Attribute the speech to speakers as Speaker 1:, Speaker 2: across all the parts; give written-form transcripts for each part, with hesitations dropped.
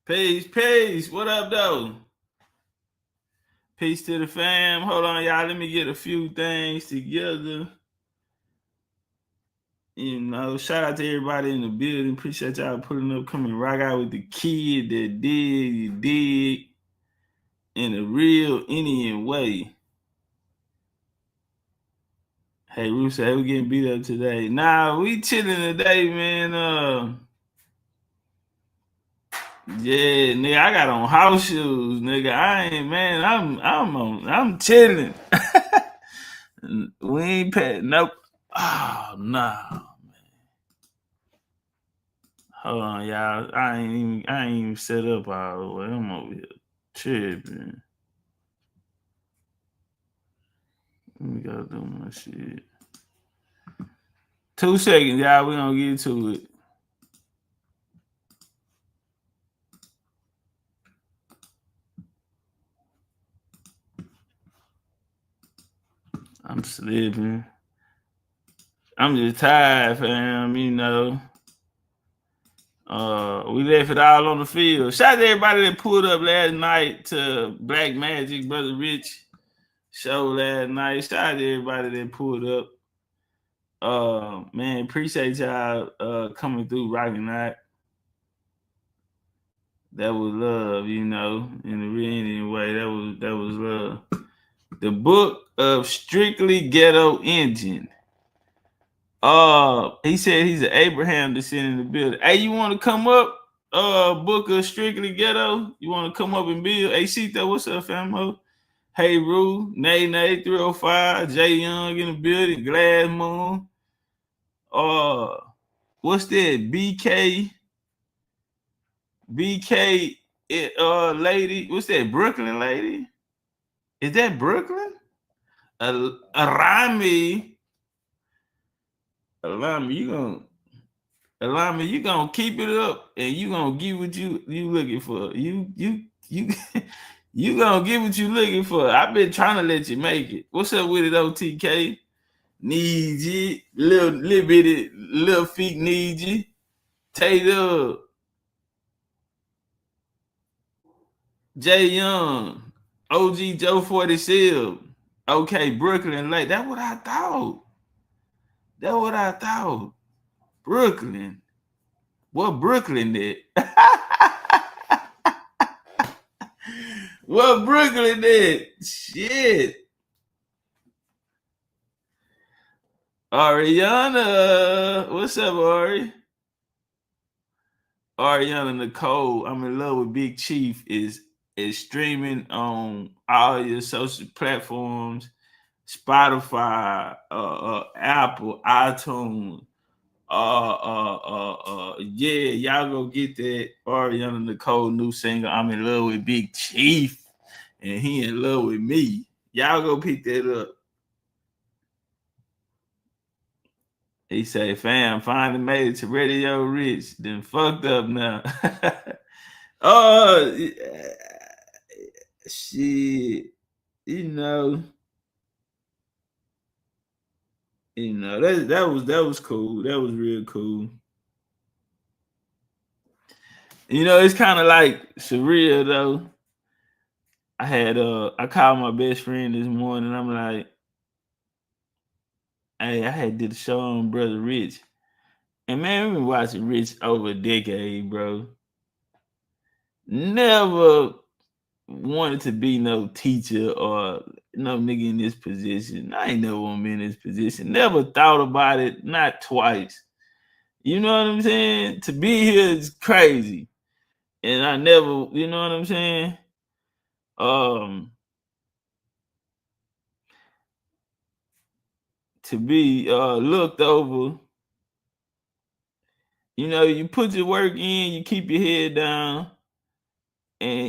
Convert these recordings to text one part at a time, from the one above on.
Speaker 1: Peace. What up, though? Peace to the fam. Hold on, y'all. Let me get a few things together. Shout out to everybody in the building. Appreciate y'all pulling up, coming rock out with the kid that you dig in a real Indian way. Hey, Russo, hey, we getting beat up today. Nah, we chilling today, man. Yeah, nigga, I got on house shoes, nigga. I ain't, man. I'm chilling. We ain't pet. Nope. Oh no. Hold on, y'all. I ain't even set up all the way. I'm over here tripping. Let me go do my shit. 2 seconds, y'all. We gonna get to it. I'm sleeping. I'm just tired, fam. We left it all on the field. Shout out to everybody that pulled up last night to Black Magic, Brother Rich show last night. Shout out to everybody that pulled up. Man, appreciate y'all coming through, rocking that. That was love, in the real Indian way. That was love. The book of Strictly Ghetto Engine. He said he's an Abraham descendant in the building. Hey, you want to come up? Book of Strictly Ghetto. You want to come up and build? Hey, Sita, what's up, famo? Hey, Rue, Nay 305, Jay Young in the building, Glass Moon. What's that? BK lady. What's that? Brooklyn lady? Is that Brooklyn? Alami, you gonna keep it up and you gonna get what you looking for. You you gonna get what you looking for. I've been trying to let you make it. What's up with it, OTK? Need you, little bitty, little feet need you. Take up. Jay Young, OG Joe 47. Okay, Brooklyn Lake. That's what I thought. Brooklyn. What Brooklyn did? What Brooklyn did? Shit. Ariana. What's up, Ari? Ariana Nicole, I'm in love with Big Chief is streaming on all your social platforms, Spotify, Apple, iTunes. Yeah, y'all go get that Ariana Nicole new single. I'm in love with Big Chief, and he in love with me. Y'all go pick that up. He say, fam, finally made it to Radio Rich. Then fucked up now. Oh, shit. That was cool. That was real cool. It's kind of like surreal though. I called my best friend this morning. I'm like, hey, I had did a show on Brother Rich. And man, we've been watching Rich over a decade, bro. Never wanted to be no teacher or no nigga in this position. I ain't never want to be in this position. Never thought about it, not twice. You know what I'm saying? To be here is crazy. And I never, you know what I'm saying? To be looked over. You put your work in, you keep your head down, and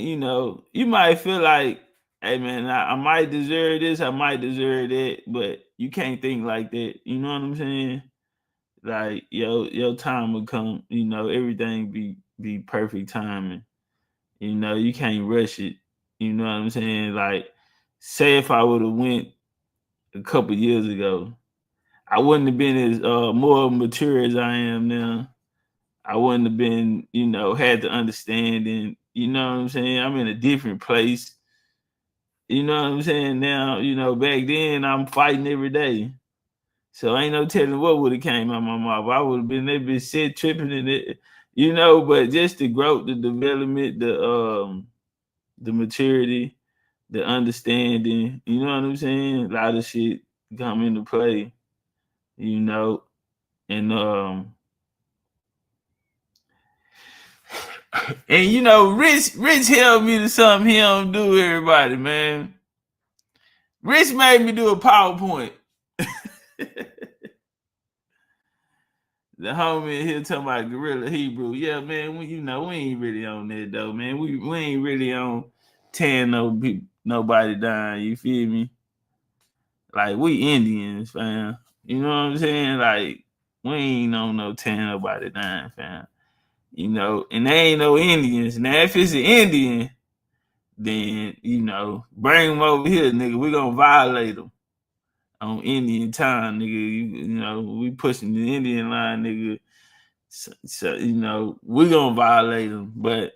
Speaker 1: you might feel like, hey man, I might deserve this, I might deserve that, but you can't think like that. You know what I'm saying? Like your time will come. Everything be perfect timing. You can't rush it. You know what I'm saying? Like, say if I would have went a couple years ago, I wouldn't have been as more mature as I am now. I wouldn't have been, had the understanding You know what I'm saying? I'm in a different place. You know what I'm saying? Now, you know, back then I'm fighting every day. So ain't no telling what would have came out my mouth. I would have been they been shit tripping in it, you know, but just the growth, the development, the maturity, the understanding, you know what I'm saying? A lot of shit come into play, you know, and and you know, Rich helped me to something he don't do everybody, man. Rich made me do a PowerPoint. The homie here talking about Guerrilla Hebrew. Yeah, man, we ain't really on that though, man. We ain't really on tearing nobody down, you feel me? Like we Indians, fam. You know what I'm saying? Like we ain't on no tearing nobody down, fam. You know, and they ain't no Indians. Now if it's an Indian, then you know, bring them over here, nigga. We gonna violate them on Indian time, nigga. You know, we pushing the Indian line, nigga. So you know, we gonna violate him, but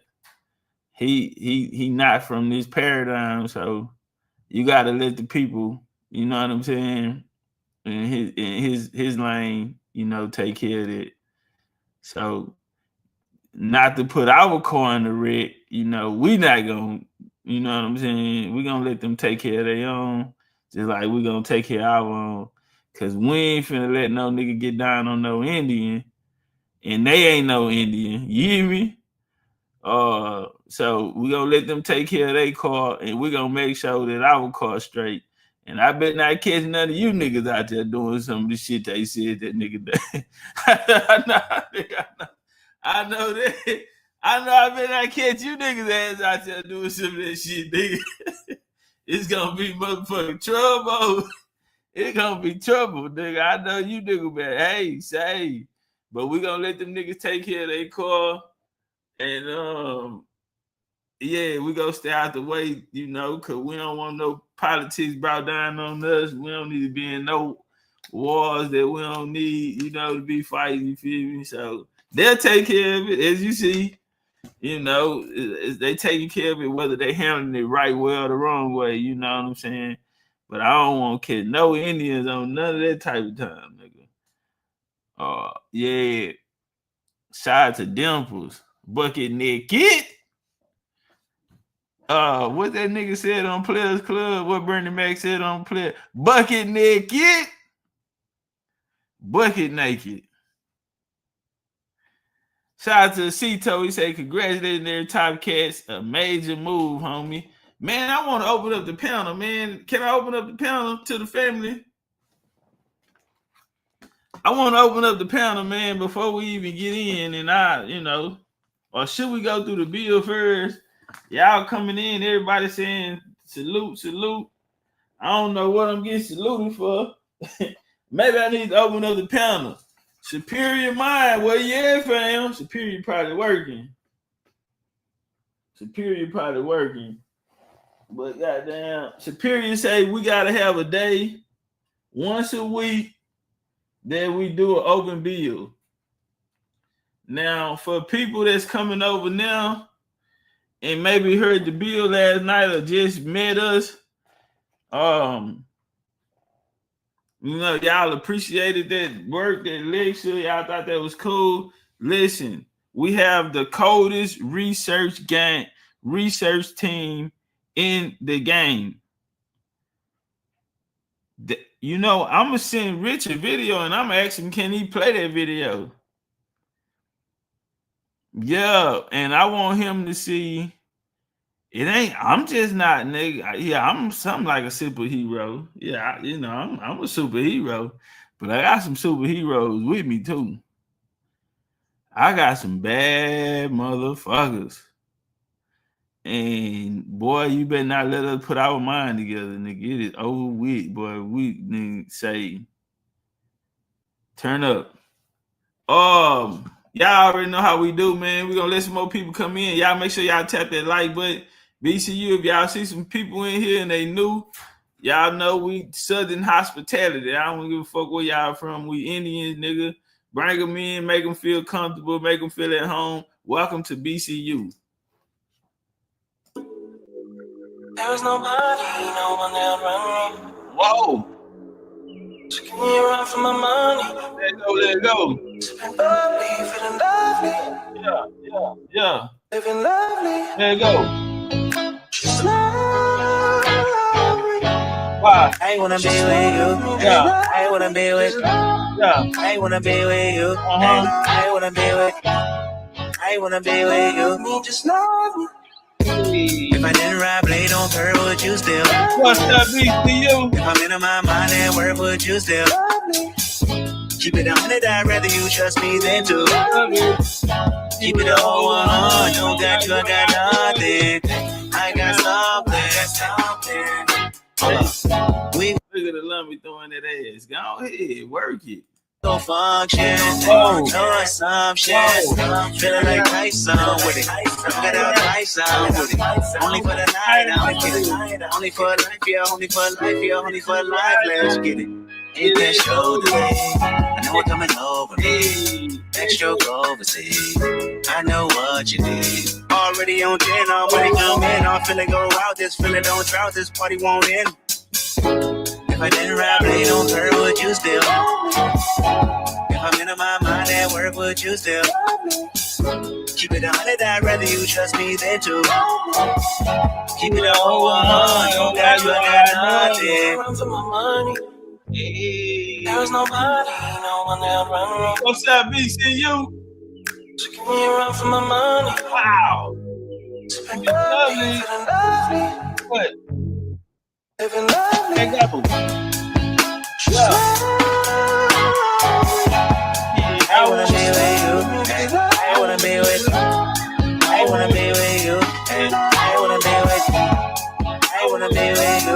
Speaker 1: he not from this paradigm, so you gotta let the people, you know what I'm saying, in his lane, you know, take care of it. So not to put our car in the wreck, you know, we not gonna, you know what I'm saying, we gonna let them take care of their own, just like we gonna take care of our own. Cause we ain't finna let no nigga get down on no Indian. And they ain't no Indian. You hear me? So we gonna let them take care of their car, and we gonna make sure that our car straight. And I bet not catch none of you niggas out there doing some of the shit they said that nigga did. I know that. I know I bet not catch you niggas ass out there doing some of that shit, nigga. It's gonna be motherfucking trouble. It's gonna be trouble, nigga. I know you niggas better. Hey, say. But we gonna let them niggas take care of their car. And yeah, we gonna stay out the way, you know, cause we don't want no politics brought down on us. We don't need to be in no wars that we don't need, you know, to be fighting, you feel me? So they'll take care of it, as you see, you know, they taking care of it, whether they handling it right way or the wrong way, you know what I'm saying? But I don't want to catch no Indians on none of that type of time, nigga. Yeah. Shout out to Dimples. Bucket naked. What that nigga said on Players Club, what Bernie Mac said on Player. Bucket naked. Bucket naked. Shout out to Cito. He said, congratulations, Topcatz. A major move, homie. Man, I want to open up the panel, man. Can I open up the panel to the family? I want to open up the panel, man, before we even get in. And you know, or should we go through the bill first? Y'all coming in, everybody saying salute, salute. I don't know what I'm getting saluted for. Maybe I need to open up the panel. Superior Mind, where you at, fam? Superior probably working. Superior probably working. But goddamn, Superior say we gotta have a day once a week that we do an open bill. Now, for people that's coming over now and maybe heard the bill last night or just met us, you know, y'all appreciated that work, that lecture. Y'all thought that was cool. Listen, we have the coldest research team in the game. You know, I'm gonna send Rich a video and I'm gonna ask him, can he play that video? Yeah, and I want him to see. It ain't. I'm just not, nigga. Yeah, I'm something like a superhero. Yeah, you know, I'm a superhero, but I got some superheroes with me too. I got some bad motherfuckers, and boy, you better not let us put our mind together, nigga. It is over with, boy. We nigga, say, turn up. Y'all already know how we do, man. We're gonna let some more people come in. Y'all make sure y'all tap that like button. BCU, if y'all see some people in here and they new, y'all know we Southern hospitality. I don't give a fuck where y'all from. We Indians, nigga. Bring them in, make them feel comfortable, make them feel at home. Welcome to BCU.
Speaker 2: There was nobody, no one that run me.
Speaker 1: Whoa.
Speaker 2: So give me a run for my money.
Speaker 1: Let go.
Speaker 2: Sipping bubbly, feeling lovely.
Speaker 1: Yeah.
Speaker 2: Living lovely.
Speaker 1: Let go.
Speaker 2: Just love.
Speaker 1: Why?
Speaker 2: I wanna be with you.
Speaker 1: Yeah.
Speaker 2: I wanna be with you.
Speaker 1: Yeah.
Speaker 2: I wanna be with you. I wanna be with you. I wanna be with you. Just love me. If I didn't ride blade on curve, would you still?
Speaker 1: What's up, BCU?
Speaker 2: If I'm in my mind at work, would you still? Keep it 100, I'd rather you trust me than to. Keep it a whole 100, don't got you, I got nothing. I got something. Hold up. We
Speaker 1: Look at the lummy throwing that ass. Go ahead, work it.
Speaker 2: go function, doing some shit, feeling like Tyson with it. Got out Tyson with it. Only for the night, I'm kidding. Only for life, yeah, only for life, yeah, only for life. Let's get it. Hit that shoulder, I know what coming over me. Next stroke overseas. I know what you need. Already on 10, already come in. I'm feeling go out. This feeling don't drought. This party won't end. If I didn't ride blade on curve, would you still? If I'm in my mind at work, would you still? Keep it 100, I'd rather you trust me than to. Keep it a whole 100, don't got you, I got nothing. Run for my money. There was nobody, no one that run me.
Speaker 1: What's up, BCU?
Speaker 2: So give me a run for my money.
Speaker 1: Wow.
Speaker 2: Sipping lovely, feeling lovely.
Speaker 1: What?
Speaker 2: Living lovely.
Speaker 1: Let go. Yeah.
Speaker 2: I wanna be with you. I wanna be with you. I wanna be with you. I wanna be with you. I wanna be with you.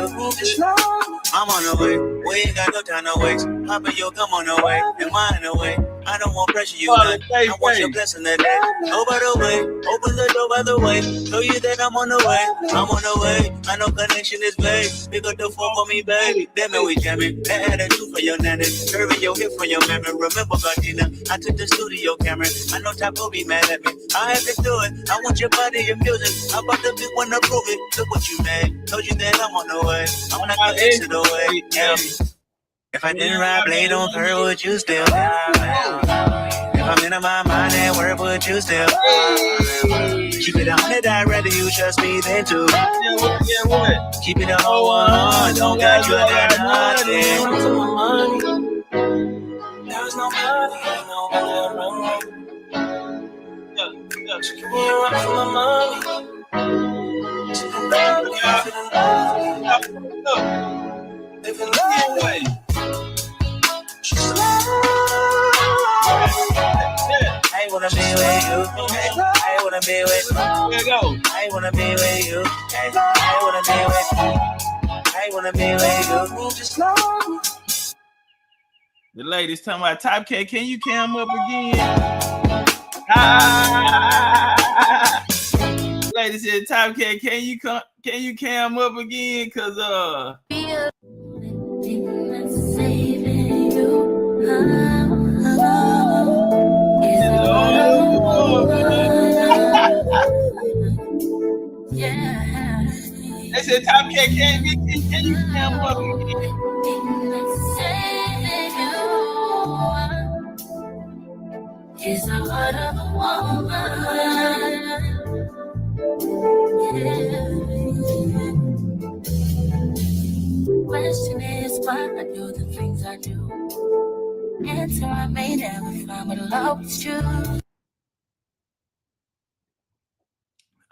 Speaker 2: I'm on the way. We ain't got no time to waste. Hop in your come on the way. Am I in the way? I don't want pressure, you none. I want your blessing today. Go by the way. Open the door by the way. Show you that I'm on the way. I'm on the way. I know connection is vague. Pick up the phone for me, babe. Damn it, we jamming. That had a two for your nanny. Curving your hip for your memory. Remember, Gardena, I took the studio camera. I know Top will be mad at me. I have to do it. I want your body, your music. I'm about to be one to prove it. Look what you made. Told you that I'm on the way. I'm not gonna exit the way. Yeah. If I didn't ride blade on her, would you still? If I'm in my mind at work, would you still? Keep it 100, I'd rather you trust me than to. Keep it a whole 100, don't got you, I got nothing. For my money, there was nobody, no one that run me. So give me a run for my money. Feeling lovely. Living lovely. Just love. I wanna be with you. I wanna be with you.
Speaker 1: There you go.
Speaker 2: I wanna be with you. I wanna be with you. I wanna be with you. Just love me.
Speaker 1: The ladies talking about Topcatz. Can you cam up again? Ladies said Topcatz. Can you cam up again? Cause they said Topcatz, can you cam up again?
Speaker 2: Is the heart of a woman. Question is why I do the things I do. Answer I may never find, but I'll always choose.
Speaker 1: All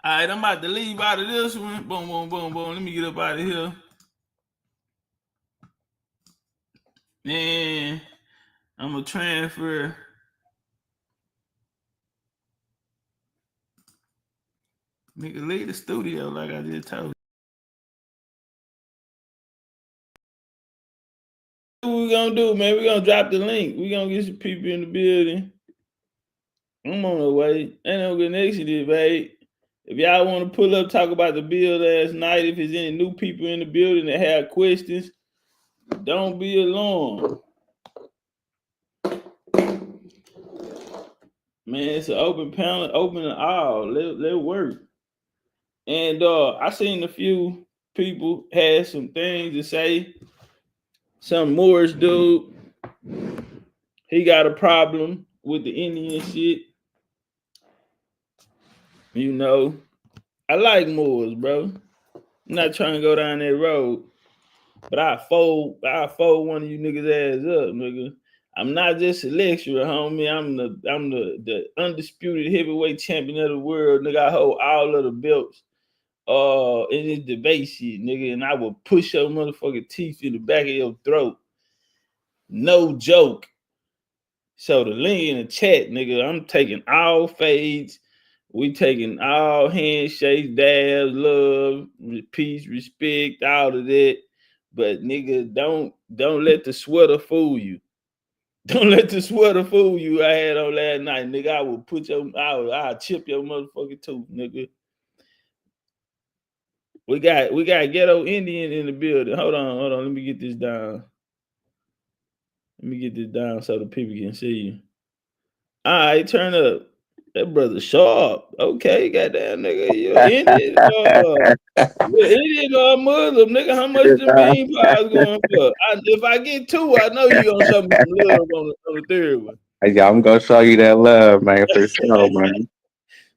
Speaker 1: right, I'm about to leave out of this one. Boom, boom, boom, boom. Let me get up out of here. And I'm going to transfer. Nigga, leave the studio like I just told you. What we gonna do, man? We gonna drop the link. We gonna get some people in the building. I'm on the way. Ain't no connection to babe. If y'all want to pull up, talk about the bill last night, if there's any new people in the building that have questions, don't be alarmed. Man, it's an open panel, open to all. Let work. And I seen a few people had some things to say. Some Moorish dude, he got a problem with the Indian shit. You know, I like Moors, bro. I'm not trying to go down that road, but I fold one of you niggas ass up, nigga. I'm not just a lecturer, homie. I'm the undisputed heavyweight champion of the world, nigga. I hold all of the belts. In this debate shit, nigga, and I will push your motherfucking teeth in the back of your throat. No joke. So the link in the chat, nigga, I'm taking all fades. We taking all handshakes, dabs, love, peace, respect, all of that. But nigga, don't let the sweater fool you. Don't let the sweater fool you. I had on last night, nigga. I will put your, I'll chip your motherfucking tooth, nigga. We got ghetto Indian in the building. Hold on. Let me get this down. So the people can see you. All right, turn up. That brother sharp. Okay, goddamn nigga. You're Indian. You're Indian or Muslim, nigga. How much the bean pies going for? If I get two, I know you gonna show me some love on the third one.
Speaker 3: Yeah, I'm gonna show you that love, man, for sure, man.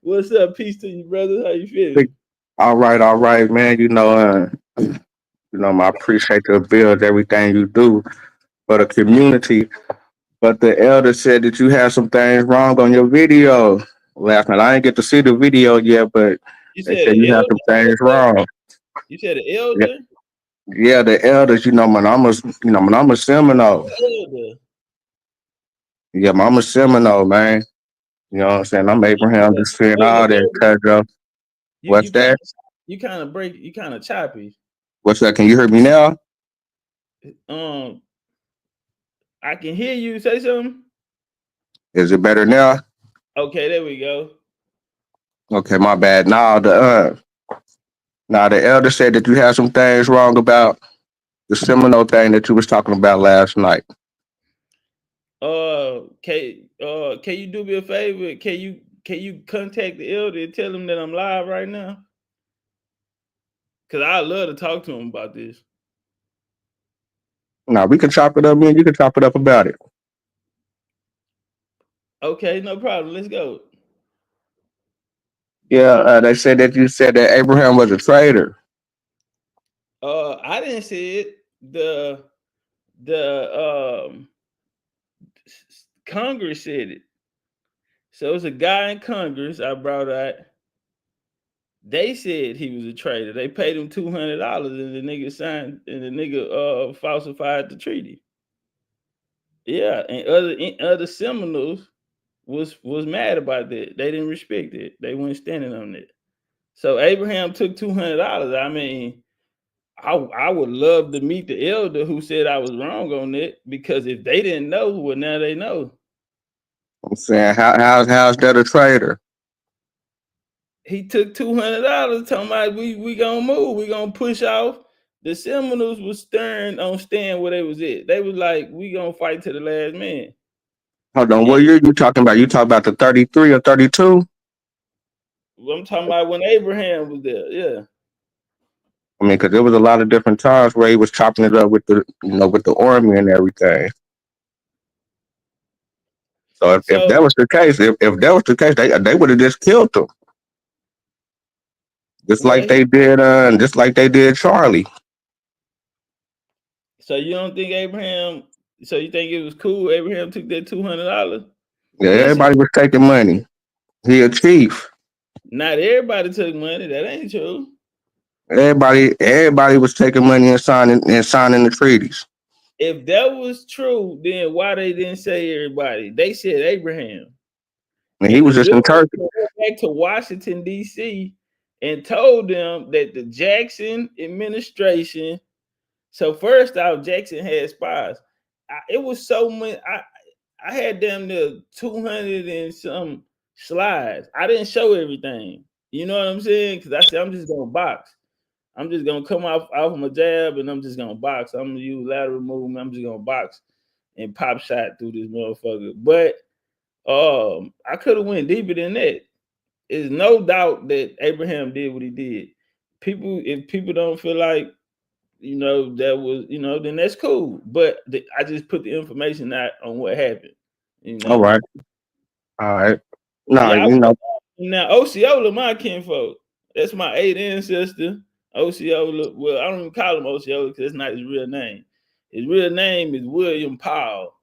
Speaker 1: What's up? Peace to you, brother. How you feeling?
Speaker 3: All right, man. I appreciate the build, everything you do for the community. But the elder said that you had some things wrong on your video last night. I didn't get to see the video yet, but
Speaker 1: You
Speaker 3: they
Speaker 1: said
Speaker 3: said
Speaker 1: an
Speaker 3: you had
Speaker 1: elder?
Speaker 3: some things wrong.
Speaker 1: You said an
Speaker 3: Yeah,
Speaker 1: elder?
Speaker 3: yeah, the elders, man, I'm a Seminole.
Speaker 1: Elder.
Speaker 3: Yeah, man, I'm a Seminole, man. You know what I'm saying? I'm Abraham, just saying all that, cuz of what's
Speaker 1: You
Speaker 3: that?
Speaker 1: kind of break. You kind of choppy.
Speaker 3: What's that? Can you hear me now?
Speaker 1: I can hear you. Say something.
Speaker 3: Is it better now?
Speaker 1: Okay, there we go.
Speaker 3: Okay, my bad. Now the elder said that you had some things wrong about the Seminole thing that you was talking about last night.
Speaker 1: Can you do me a favor? Can you contact the elder and tell him that I'm live right now? Cause I love to talk to him about this.
Speaker 3: Now we can chop it up, man. You can chop it up about it.
Speaker 1: Okay, no problem. Let's go.
Speaker 3: Yeah, they said that you said that Abraham was a traitor.
Speaker 1: I didn't say it. The Congress said it. So it's a guy in Congress I brought out. They said he was a traitor. They paid him $200, and the nigga signed, and the nigga falsified the treaty. Yeah, and other Seminoles was mad about that. They didn't respect it. They weren't standing on it. So Abraham took $200. I mean, I would love to meet the elder who said I was wrong on that, because if they didn't know, well, now they know.
Speaker 3: I'm saying, how's that a traitor?
Speaker 1: He took $200, talking about we gonna move, we gonna push off. The Seminoles was stern on staying where they was at. They was like, we gonna fight to the last man.
Speaker 3: Hold on,
Speaker 1: And
Speaker 3: what year you talking about? You talking about the 33 or 32?
Speaker 1: I'm talking about when Abraham was there. Yeah.
Speaker 3: I mean, because there was a lot of different times where he was chopping it up with the army and everything. So if
Speaker 1: So
Speaker 3: that was the case, if that was the case, they would have just killed him, just
Speaker 1: well,
Speaker 3: like they did, just like they did Charlie.
Speaker 1: so you don't think Abraham? So you think it was cool? Abraham took that $200.
Speaker 3: Yeah,
Speaker 1: Listen,
Speaker 3: everybody was taking money. He a chief.
Speaker 1: not everybody took money. That ain't true.
Speaker 3: Everybody was taking money and signing the treaties.
Speaker 1: If that was true, then why they didn't say everybody? They said Abraham.
Speaker 3: And he
Speaker 1: And
Speaker 3: was
Speaker 1: the
Speaker 3: just in
Speaker 1: Lord
Speaker 3: Turkey.
Speaker 1: went back to Washington, D.C. and told them that the Jackson administration. So first off, Jackson had spies. It was so much. I had them the 200 and some slides. I didn't show everything. You know what I'm saying? Because I said I'm just gonna box. I'm just gonna come off my jab and I'm just gonna box. I'm gonna use lateral movement. I'm just gonna box and pop shot through this motherfucker. But I could have went deeper than that. There's no doubt that Abraham did what he did. if people don't feel like, you know, that was, you know, then that's cool. But I just put the information out on what happened. You know.
Speaker 3: All right. All right. No,
Speaker 1: Yeah,
Speaker 3: you know.
Speaker 1: now Osceola, my kinfolk. That's my 8th ancestor. Osceola. Well, I don't even call him Osceola because that's not his real name. His real name is William Powell.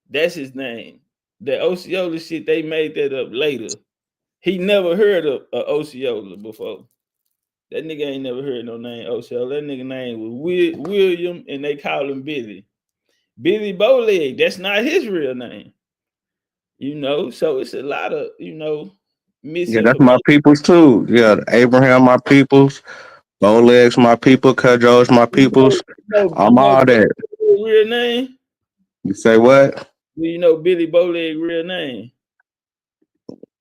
Speaker 1: That's his name. The Osceola shit, they made that up later. He never heard of Osceola before. That nigga ain't never heard no name Osceola. That nigga name was William, and they call him Billy. Billy Bowleg. That's not his real name. You know, so it's a lot of, you know,
Speaker 3: Yeah, that's my
Speaker 1: misinformation.
Speaker 3: peoples too. Yeah, Abraham, my peoples. Bowlegs, my people. Cudjo's, my peoples.
Speaker 1: You
Speaker 3: I'm
Speaker 1: know
Speaker 3: all that.
Speaker 1: Billy real name?
Speaker 3: You say what?
Speaker 1: Do you know Billy Bowleg real name?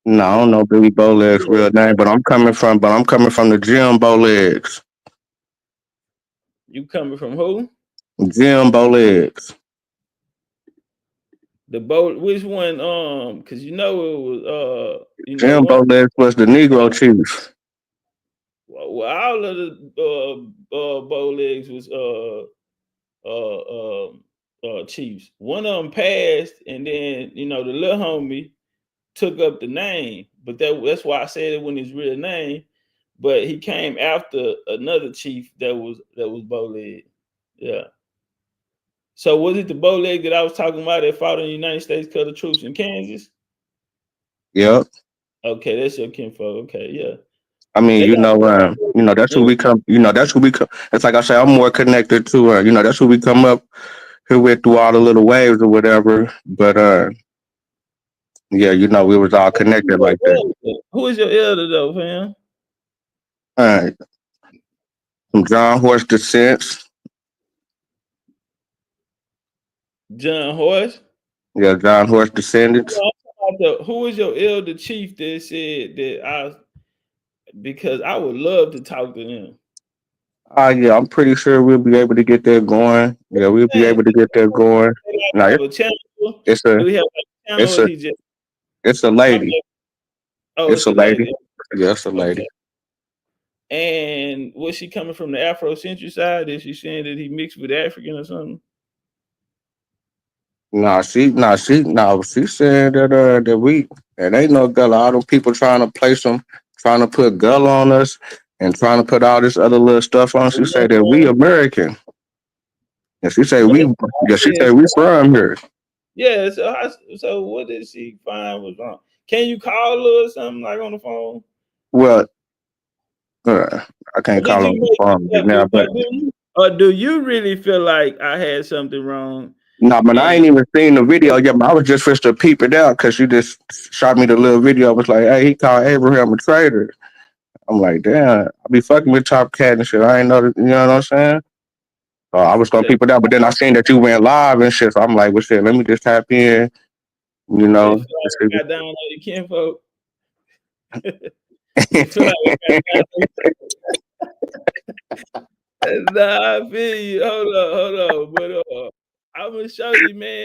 Speaker 3: No, I don't know Billy Bowleg's real name, but I'm coming from the Jim Bowlegs.
Speaker 1: You coming from who?
Speaker 3: Jim Bowlegs.
Speaker 1: The boat, which one? Because you know it was you know,
Speaker 3: Jim
Speaker 1: one.
Speaker 3: Bowlegs was the Negro chief.
Speaker 1: Well, all of the Bowlegs was chiefs. One of them passed, and then, you know, the little homie took up the name, but that's why I said it wasn't his real name. But he came after another chief that was Bowleg. Yeah. So was it the Bowleg that I was talking about that fought in the United States, cut the troops in Kansas?
Speaker 3: Yep.
Speaker 1: Okay, that's your kinfolk. Okay, yeah.
Speaker 3: I mean,
Speaker 1: They got
Speaker 3: that's who we come. You know, that's who we come. It's like I say, I'm more connected to. You know, that's who we come up here with through all the little waves or whatever. But yeah, you know, we was all connected like that.
Speaker 1: Who is your elder though, fam?
Speaker 3: All right, from John Horse descents.
Speaker 1: John Horse.
Speaker 3: Yeah, John Horse descendants.
Speaker 1: Who is your elder chief that said that because I would love to talk to them.
Speaker 3: Yeah, I'm pretty sure we'll be able to get that going. Yeah, we'll be able to get that going. No, it's a
Speaker 1: Do we have a channel
Speaker 3: it's
Speaker 1: or
Speaker 3: a
Speaker 1: he just
Speaker 3: it's a lady.
Speaker 1: Oh,
Speaker 3: It's a lady. Yeah, it's a lady.
Speaker 1: Okay. And was she coming from the Afrocentric side? Is she saying that he mixed with African or something?
Speaker 3: She said that we it ain't no Gullah. All them people trying to place them, trying to put Gullah on us and trying to put all this other little stuff on us. She said that we American. And she said we from here.
Speaker 1: Yeah, so what did she find was wrong? Can you call her or something like on the phone?
Speaker 3: Well, I can't call her on the phone right now, but
Speaker 1: or do you really feel like I had something wrong?
Speaker 3: No, but I ain't even seen the video yet. But I was just to peep it out because you just shot me the little video. I was like, hey, he called Abraham a traitor. I'm like, damn, I be fucking with Topcatz and shit. I ain't know that, you know what I'm saying? So I was gonna peep it out, but then I seen that you went live and shit. So I'm like, well, shit, let me just tap in, you know.
Speaker 1: Got down on your kinfolk. You feel like nah, I feel you. Hold on. But I'm gonna show you, man.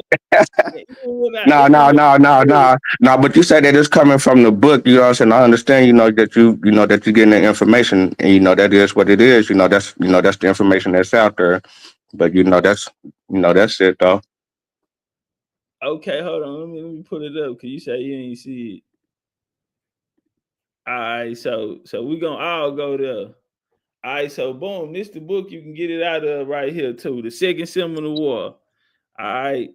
Speaker 3: No. But you said that it's coming from the book. You know what I'm saying? I understand. You know that you're getting the information, and you know that is what it is. You know that's the information that's out there. But that's it though.
Speaker 1: Okay, hold on. Let me put it up because you say you ain't see it. All right, so we're gonna all go there. All right, so boom, this the book you can get it out of right here too. The Second Seminole War. All right,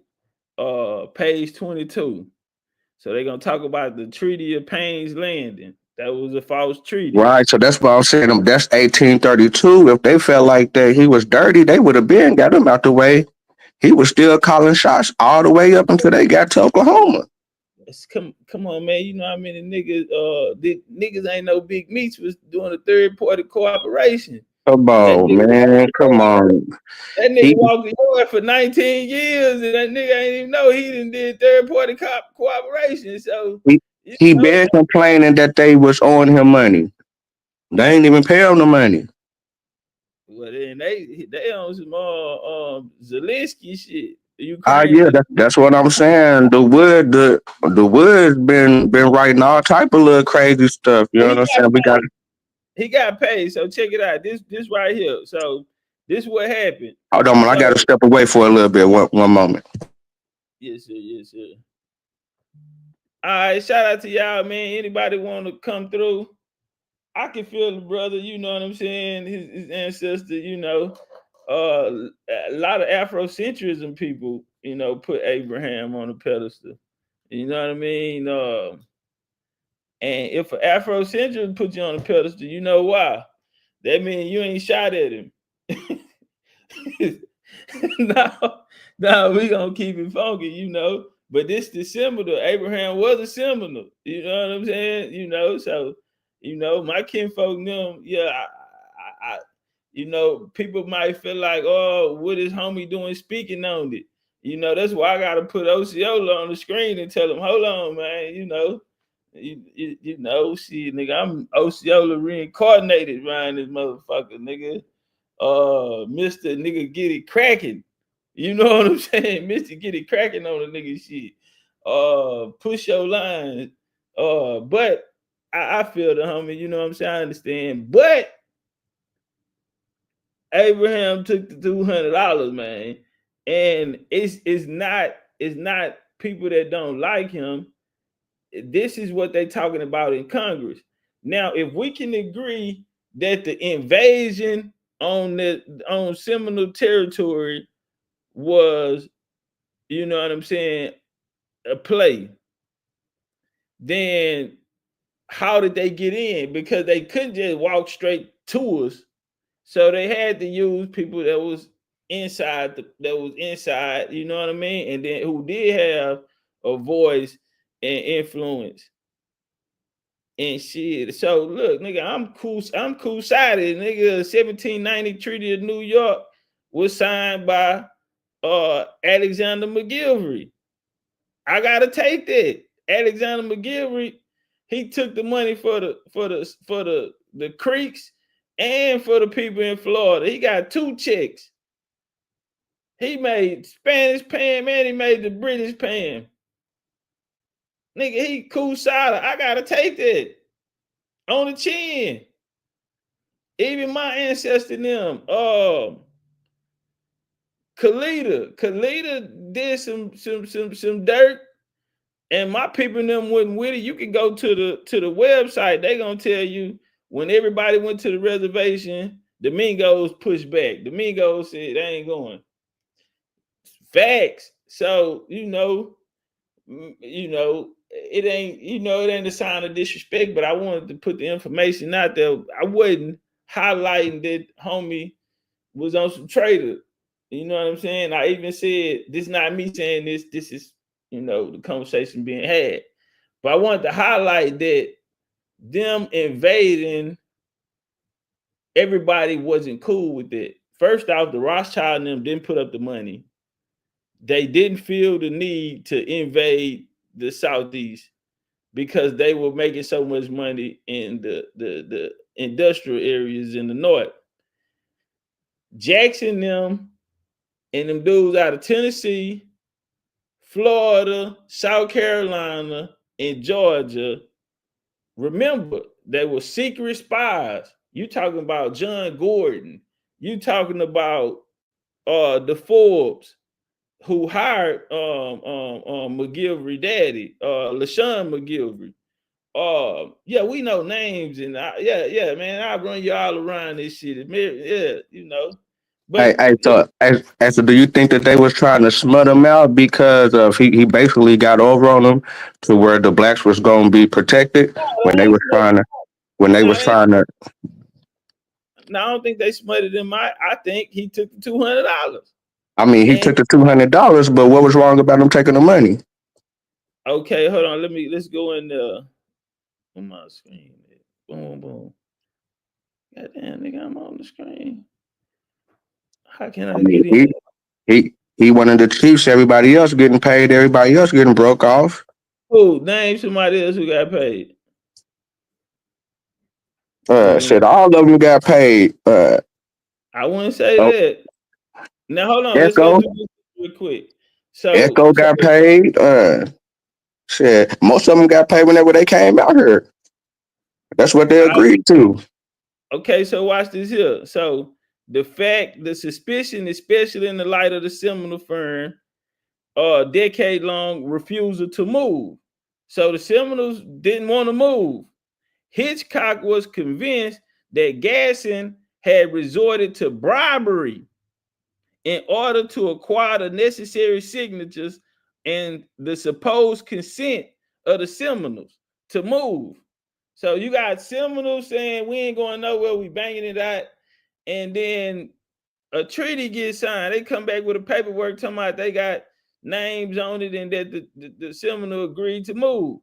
Speaker 1: page 22. So they're gonna talk about the Treaty of Payne's Landing. That was a false treaty.
Speaker 3: Right. So that's why I'm saying that's 1832. If they felt like that he was dirty, they would have been got him out the way. He was still calling shots all the way up until they got to Oklahoma.
Speaker 1: Come on, man. You know how many niggas niggas ain't no big meats was doing a third party cooperation.
Speaker 3: Come on, man. Come on.
Speaker 1: That nigga walked the yard for 19 years and that nigga ain't even know he did third party cooperation. So
Speaker 3: he been complaining that they was owing him money. They ain't even pay him the money.
Speaker 1: Well, then they own some Zelensky shit.
Speaker 3: Yeah, that's what I'm saying. The Wood's been writing all type of little crazy stuff. You know what I'm saying?
Speaker 1: He got paid. So check it out. This right here. So this what happened.
Speaker 3: Hold on, man. I got to step away for a little bit. One moment.
Speaker 1: Yes, sir. Yes, sir. All right. Shout out to y'all, man. Anybody want to come through? I can feel the brother. You know what I'm saying? His ancestor. You know, a lot of Afrocentrism people. You know, put Abraham on a pedestal. You know what I mean? And if an Afrocentrist put you on a pedestal, you know why? That means you ain't shot at him. No, we gonna keep it funky, you know. But this the Seminole. Abraham was a Seminole. You know what I'm saying? You know, so you know, my kinfolk them, yeah, I you know, people might feel like, oh, what is homie doing speaking on it? You know, that's why I gotta put Osceola on the screen and tell him, hold on, man, you know. You know, see, nigga, I'm Osceola reincarnated around this motherfucker, nigga. Mr. Nigga get it cracking. You know what I'm saying? Mr. Get it cracking on the nigga shit. Push your lines. But I feel the homie, you know what I'm saying? I understand. But Abraham took the $200, man. And it's not people that don't like him. This is what they're talking about in Congress. Now, if we can agree that the invasion on Seminole territory was, you know what I'm saying, a play, then how did they get in? Because they couldn't just walk straight to us. So they had to use people that was inside, you know what I mean? And then who did have a voice and influence and shit. So look, nigga, I'm cool-sided. Nigga, 1790 Treaty of New York was signed by Alexander McGillivray. I gotta take that. Alexander McGillivray, he took the money for the Creeks and for the people in Florida. He got 2 checks. He made Spanish paying, man. He made the British paying. Nigga, he cool-sided. I gotta take that on the chin. Even my ancestor them, Kalita did some dirt, and my people in them wasn't with it. You can go to the website. They gonna tell you when everybody went to the reservation, the Mingos pushed back. The Mingos said they ain't going. Facts. So it ain't a sign of disrespect, but I wanted to put the information out there. I wasn't highlighting that homie was on some traitor. You know what I'm saying? I even said, this is not me saying this. This is, the conversation being had. But I wanted to highlight that them invading, everybody wasn't cool with it. First off, the Rothschild and them didn't put up the money. They didn't feel the need to invade the Southeast because they were making so much money in the industrial areas in the North. Jackson them and them dudes out of Tennessee, Florida, South Carolina, and Georgia, remember, they were secret spies. You talking about John Gordon. You talking about the Forbes, who hired McGillivray daddy, LaShawn McGillivray. Yeah, we know names, and man, I run you all around this shit. Yeah, But
Speaker 3: So do you think that they was trying to smut him out because of he basically got over on them to where the blacks was going to be protected when they was trying to
Speaker 1: No, I don't think they smutted him. I think he took the $200.
Speaker 3: I mean, he took the $200, but what was wrong about him taking the money?
Speaker 1: Okay, hold on. Let's go in there on my screen. Boom, boom. Goddamn, nigga, I'm on the screen. How can I get in?
Speaker 3: He one of the chiefs. Everybody else getting paid. Everybody else getting broke off.
Speaker 1: Who? Name somebody else who got paid.
Speaker 3: Said all of them got paid.
Speaker 1: I wouldn't say that. Now hold on. Let's go through this real quick. So
Speaker 3: Echo got paid. Shit, most of them got paid whenever they came out here. That's what they agreed to.
Speaker 1: Okay, so watch this here. So the suspicion, especially in the light of the Seminole firm, decade-long refusal to move. So the Seminoles didn't want to move. Hitchcock was convinced that Gasson had resorted to bribery in order to acquire the necessary signatures and the supposed consent of the Seminoles to move. So you got Seminoles saying we ain't going nowhere, we banging it out, and then a treaty gets signed. They come back with a paperwork talking about they got names on it and that the Seminole agreed to move.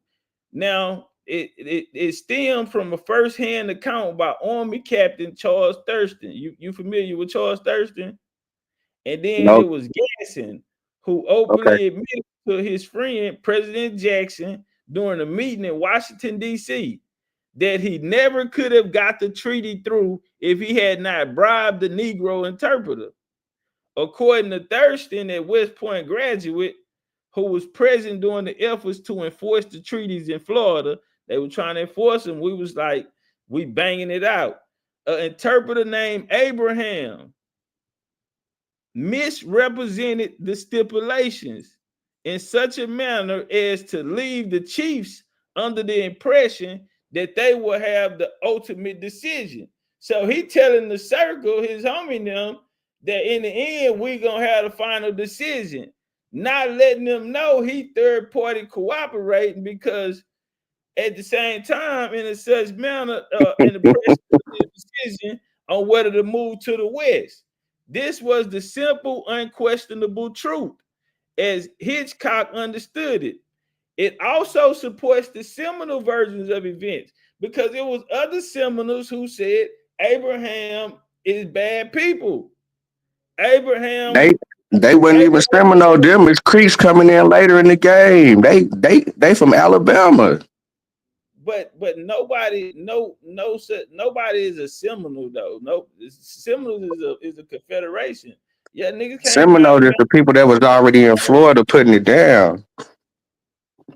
Speaker 1: Now, it stemmed from a first-hand account by Army Captain Charles Thurston. You familiar with Charles Thurston? And then
Speaker 3: No.
Speaker 1: it was Gasson who
Speaker 3: Okay.
Speaker 1: openly admitted to his friend, President Jackson, during a meeting in Washington, D.C., that he never could have got the treaty through if he had not bribed the Negro interpreter. According to Thurston, a West Point graduate who was present during the efforts to enforce the treaties in Florida, they were trying to enforce them. We was like, we banging it out. An interpreter named Abraham misrepresented the stipulations in such a manner as to leave the chiefs under the impression that they will have the ultimate decision. So he telling the circle, his homie them, that in the end we gonna have the final decision, not letting them know he third party cooperating, because at the same time in a such manner in the press decision on whether to move to the west. This was the simple, unquestionable truth as Hitchcock understood it. It also supports the Seminole versions of events because it was other Seminoles who said Abraham is bad people.
Speaker 3: They wasn't even Seminole. Them is Creeks coming in later in the game. They from Alabama.
Speaker 1: But nobody nobody is a Seminole though. No, Seminole is a confederation. Yeah, niggas came
Speaker 3: Seminole
Speaker 1: around.
Speaker 3: is the people that was already in Florida putting it down.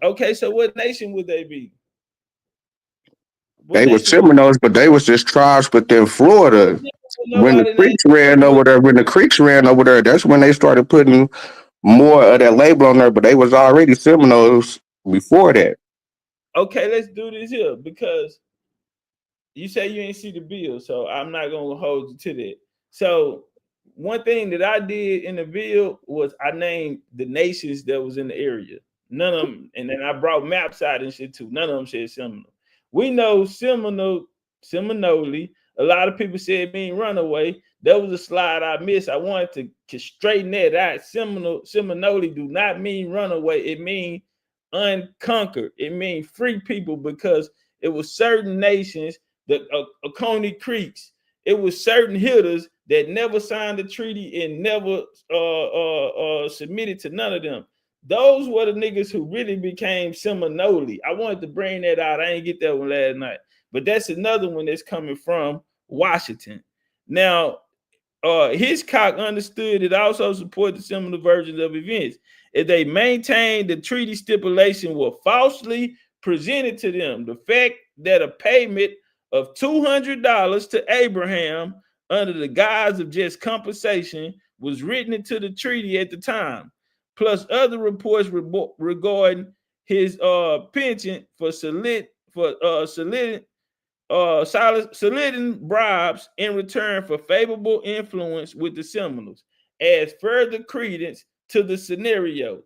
Speaker 1: Okay, so what nation would they be? What
Speaker 3: They were
Speaker 1: nation would
Speaker 3: Seminoles, but they was just tribes within Florida. When the
Speaker 1: nobody named
Speaker 3: Creeks ran over there, that's when they started putting more of that label on there. But they was already Seminoles before that.
Speaker 1: Okay, let's do this here because you say you ain't see the bill, so I'm not gonna hold you to that. So one thing that I did in the bill was I named the nations that was in the area. None of them, and then I brought maps out and shit too. None of them said Seminole. We know Seminole. A lot of people said mean runaway. That was a slide I missed. I wanted to straighten that out. Seminole do not mean runaway. It means unconquered. It means free people because it was certain nations, the Oconee Creeks. It was certain hitters that never signed the treaty and never submitted to none of them. Those were the niggas who really became Seminole. I wanted to bring that out. I ain't get that one last night. But that's another one that's coming from Washington. Now, Hitchcock understood it also supported similar versions of events. If they maintained the treaty stipulation were falsely presented to them, the fact that a payment of $200 to Abraham under the guise of just compensation was written into the treaty at the time, plus other reports regarding his penchant for soliciting bribes in return for favorable influence with the Seminoles adds further credence to the scenario.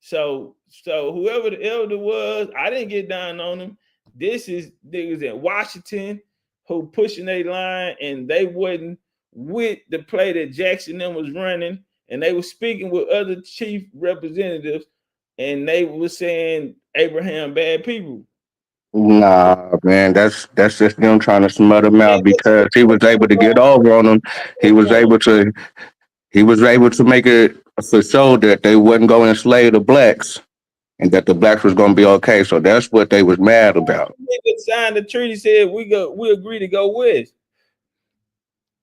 Speaker 1: So whoever the elder was, I didn't get down on him. This is niggas in Washington who pushing a line, and they wasn't with the play that Jackson then was running, and they were speaking with other chief representatives, and they were saying Abraham bad people.
Speaker 3: Nah, man, that's just them trying to smother him out because he was able to get over on them. He was able to make it for sure that they wouldn't go enslave the blacks and that the blacks was gonna be okay. So that's what they was mad about.
Speaker 1: Niggas signed the treaty, said we agree to go west.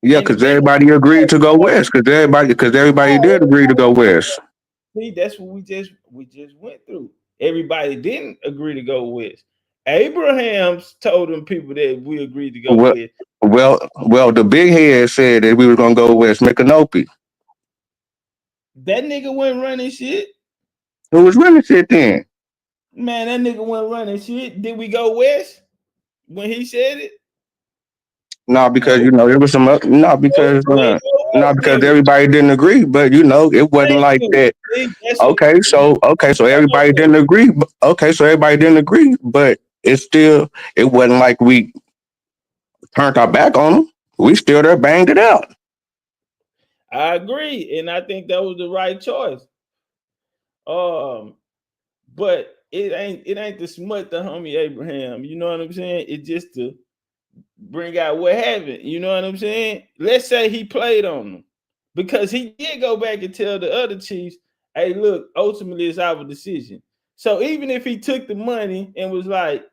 Speaker 3: Yeah,
Speaker 1: And
Speaker 3: because
Speaker 1: then
Speaker 3: everybody agreed to go west. Because everybody did agree to go west.
Speaker 1: see, that's what we just went through. Everybody didn't agree to go west. Abraham told them people that we agreed to go
Speaker 3: Well,
Speaker 1: west.
Speaker 3: Well, the big head said that we were gonna go west, Micanopy.
Speaker 1: That nigga wasn't running shit.
Speaker 3: Who was running shit then?
Speaker 1: Man, that nigga wasn't running shit. Did we go west when he said it?
Speaker 3: No, because
Speaker 1: No.
Speaker 3: it was some. No, because everybody didn't agree. But it wasn't
Speaker 1: Thank
Speaker 3: like
Speaker 1: you.
Speaker 3: that.
Speaker 1: See, that's what.
Speaker 3: Okay, so everybody didn't agree. Okay, so everybody didn't agree, but it wasn't like we turned our back on them. We still there, banged it out.
Speaker 1: I agree, and I think that was the right choice. But it ain't to smut the homie Abraham. You know what I'm saying? It's just to bring out what happened. You know what I'm saying? Let's say he played on them because he did go back and tell the other chiefs, "Hey, look, ultimately it's our decision." So even if he took the money and was like,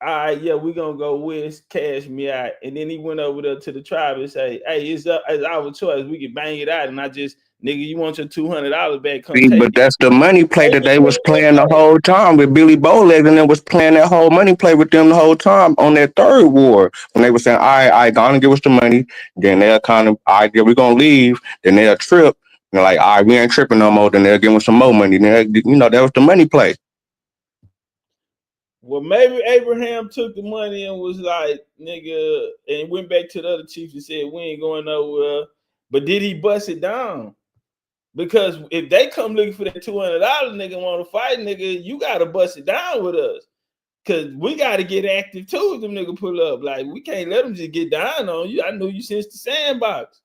Speaker 1: "All right, yeah, we're gonna go west, cash me out," and then he went over there to the tribe and say, "Hey, it's our choice. We can bang it out, and I just nigga, you want your $200 back? Come
Speaker 3: See,
Speaker 1: take
Speaker 3: but
Speaker 1: it."
Speaker 3: that's the money play that they was playing the whole time with Billy Bowlegs, and then was playing that whole money play with them the whole time on that third war when they were saying, "All right, gonna give us the money." Then they'll kind of, "All right, yeah, we're gonna leave." Then they'll trip. And they're like, "All right, we ain't tripping no more." Then they'll give us some more money. Then that was the money play.
Speaker 1: Well, maybe Abraham took the money and was like, nigga, and went back to the other chiefs and said, we ain't going nowhere. But did he bust it down? Because if they come looking for that $200, nigga, want to fight, nigga, you got to bust it down with us. Because we got to get active too if them nigga pull up. Like, we can't let them just get down on you. I know you since the sandbox.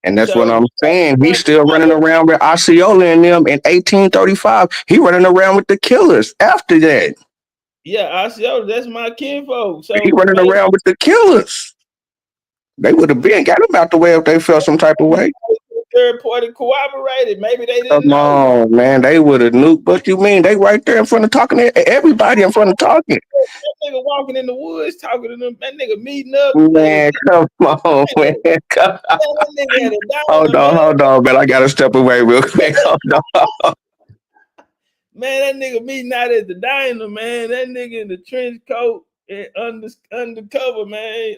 Speaker 3: And that's what I'm saying. He's still running around with Osceola and them in 1835. He running around with the killers after that.
Speaker 1: Yeah, Osceola, that's my kinfolk. So
Speaker 3: he running around with the killers. They would have been got him out the way if they felt some type of way.
Speaker 1: Third party cooperated. Maybe they didn't
Speaker 3: Come on, man. They would have nuked. What you mean? They right there in front of talking to everybody in front of talking.
Speaker 1: That nigga walking in the woods talking to them. That nigga meeting up.
Speaker 3: Man, come on, man. Come on.
Speaker 1: That nigga had a
Speaker 3: Hold on, man. I gotta step away real quick. Hold on.
Speaker 1: Man, that nigga meeting out at the diner, man. That nigga in the trench coat and undercover, man.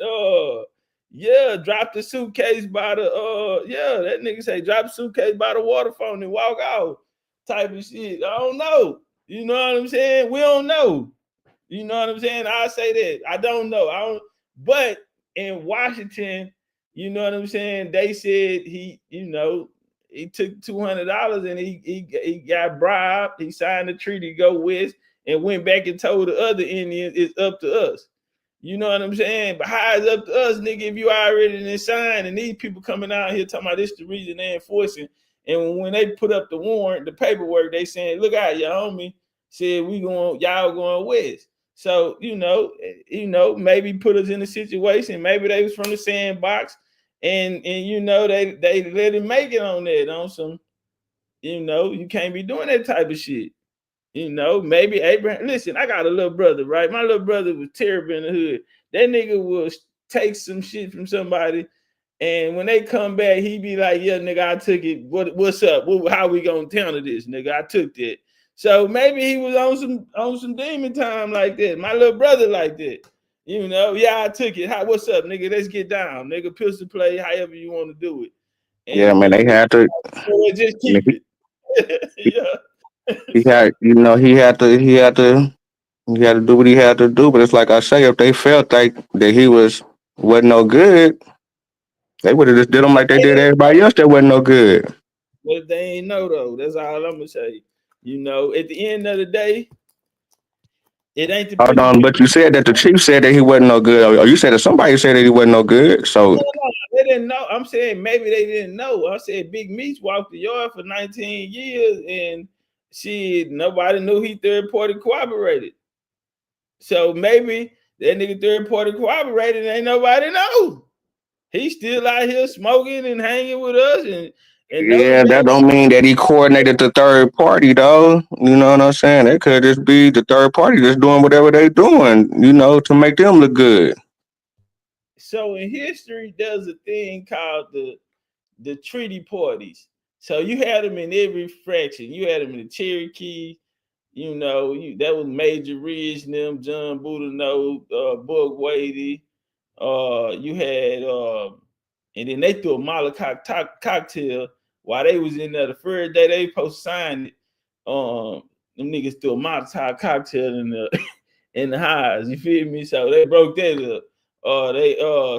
Speaker 1: Yeah, drop the suitcase by the that nigga say drop the suitcase by the water fountain and walk out type of shit. I don't know. You know what I'm saying? We don't know. You know what I'm saying? I say that. I don't know. But in Washington, you know what I'm saying? They said he took $200 and he got bribed. He signed the treaty to go west and went back and told the other Indians it's up to us. You know what I'm saying? But how is it up to us, nigga, if you already signed and these people coming out here talking about this the reason they're enforcing. And when they put up the warrant, the paperwork, they saying, look out, your homie said y'all going west. So, maybe put us in a situation. Maybe they was from the sandbox and they let him make it on that, on some, you can't be doing that type of shit. Maybe Abraham. Listen, I got a little brother, right? My little brother was terrible in the hood. That nigga will take some shit from somebody, and when they come back, he be like, "Yeah, nigga, I took it. What's up? How we gonna counter this, nigga? I took that." So maybe he was on some demon time like that. My little brother like that. Yeah, I took it. What's up, nigga? Let's get down, nigga. Pistol play, however you want to do it. And,
Speaker 3: yeah, man, they had to
Speaker 1: just keep it. Yeah.
Speaker 3: He had to do what he had to do. But it's like I say, if they felt like that he wasn't no good, they would have just did him like they did everybody else that wasn't no good.
Speaker 1: But they ain't know though. That's all I'm gonna say. At the end of the day, it ain't the
Speaker 3: Hold
Speaker 1: people.
Speaker 3: on, but you said that the chief said that he wasn't no good, or you said that somebody said that he wasn't no good. So
Speaker 1: No, they didn't know. I'm saying maybe they didn't know. I said Big Meech walked the yard for 19 years and nobody knew he third party cooperated. So maybe that nigga third party cooperated and ain't nobody know. He's still out here smoking and hanging with us and
Speaker 3: yeah, that don't mean that he coordinated the third party, though. You know what I'm saying? That could just be the third party just doing whatever they doing, to make them look good.
Speaker 1: So in history, there's a thing called the treaty parties. So you had them in every fraction. You had them in the Cherokee. That was Major Ridge, them John Boudinot, Buck Wady, You had and then they threw a Molotov cocktail while they was in there. The first day they supposed to sign it, them niggas threw a Molotov cocktail in the in the highs. You feel me? So they broke that up.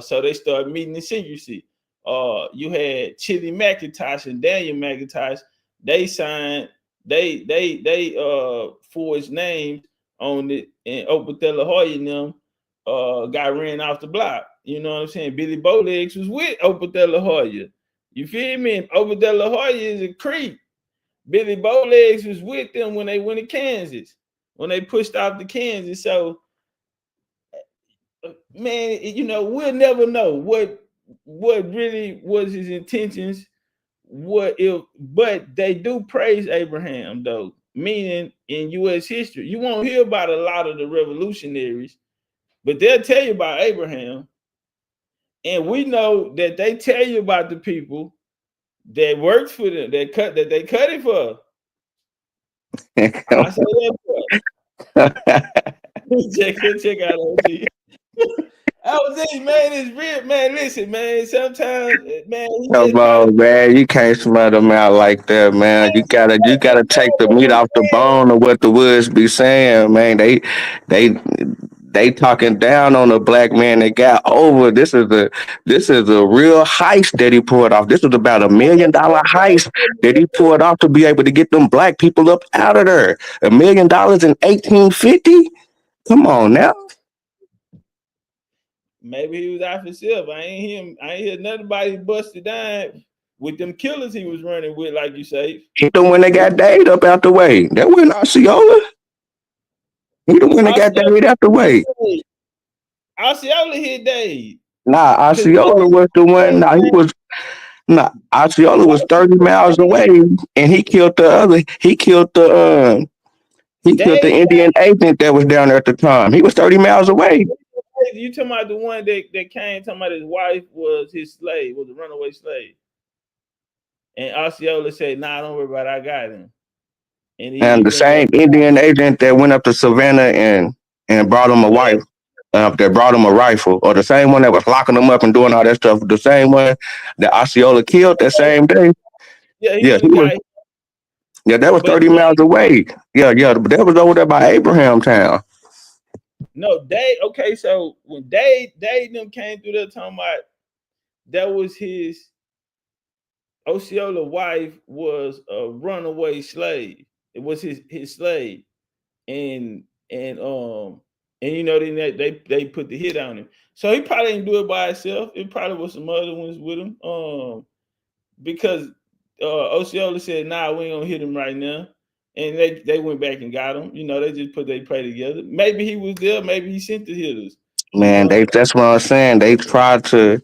Speaker 1: So they started meeting in secrecy. You had Chili McIntosh and Daniel McIntosh. They signed. They forged names on it, and Opethella Hoya and them got ran off the block. You know what I'm saying? Billy Bowlegs was with Opethella Hoya. You feel me? Opethella Hoya is a creep. Billy Bowlegs was with them when they went to Kansas, when they pushed off to Kansas. So, man, you know, we'll never know what really was his intentions. But they do praise Abraham, though, meaning in U.S. history. You won't hear about a lot of the revolutionaries, but they'll tell you about Abraham. And we know that they tell you about the people that worked for them, that they cut it for. I say that check out OG. OG, man, it's real, man. Listen, man. Sometimes, man,
Speaker 3: Come on, man. You can't smell them out like that, man. You gotta take the meat off the bone of what the woods be saying, man. They talking down on the black man that got over. This is a real heist that he pulled off. This was about $1 million heist that he pulled off to be able to get them black people up out of there. $1 million in 1850. Come on now.
Speaker 1: Maybe he was out for himself. I ain't hear nothing about he busted down with them killers he was running with, like you say.
Speaker 3: He the one that got Dade up out the way. That wasn't Osceola. He the one that got Dade out the way.
Speaker 1: Osceola hit Dade.
Speaker 3: Nah, Osceola was the one. Osceola was 30 miles away, and he killed the Indian agent that was down there at the time. He was 30 miles away.
Speaker 1: You talking about the one that came talking about his wife was his slave, was a runaway slave. And Osceola said, nah, don't worry about it, I got him.
Speaker 3: And the same Indian agent that went up to Savannah and brought him a wife, that brought him a rifle, or the same one that was locking him up and doing all that stuff, the same one that Osceola killed that same day. Yeah, that was 30 miles away. Yeah, but that was over there by Abraham Town.
Speaker 1: No, okay, so when they them came through there talking about that was his Osceola wife was a runaway slave. It was his slave. And you know, they put the hit on him. So he probably didn't do it by himself. It probably was some other ones with him. Because Osceola said, nah, we ain't gonna hit him right now. And they went back and got him. You know, they just put their play together. Maybe he was there. Maybe he sent the hitters.
Speaker 3: Man, that's what I'm saying. They try to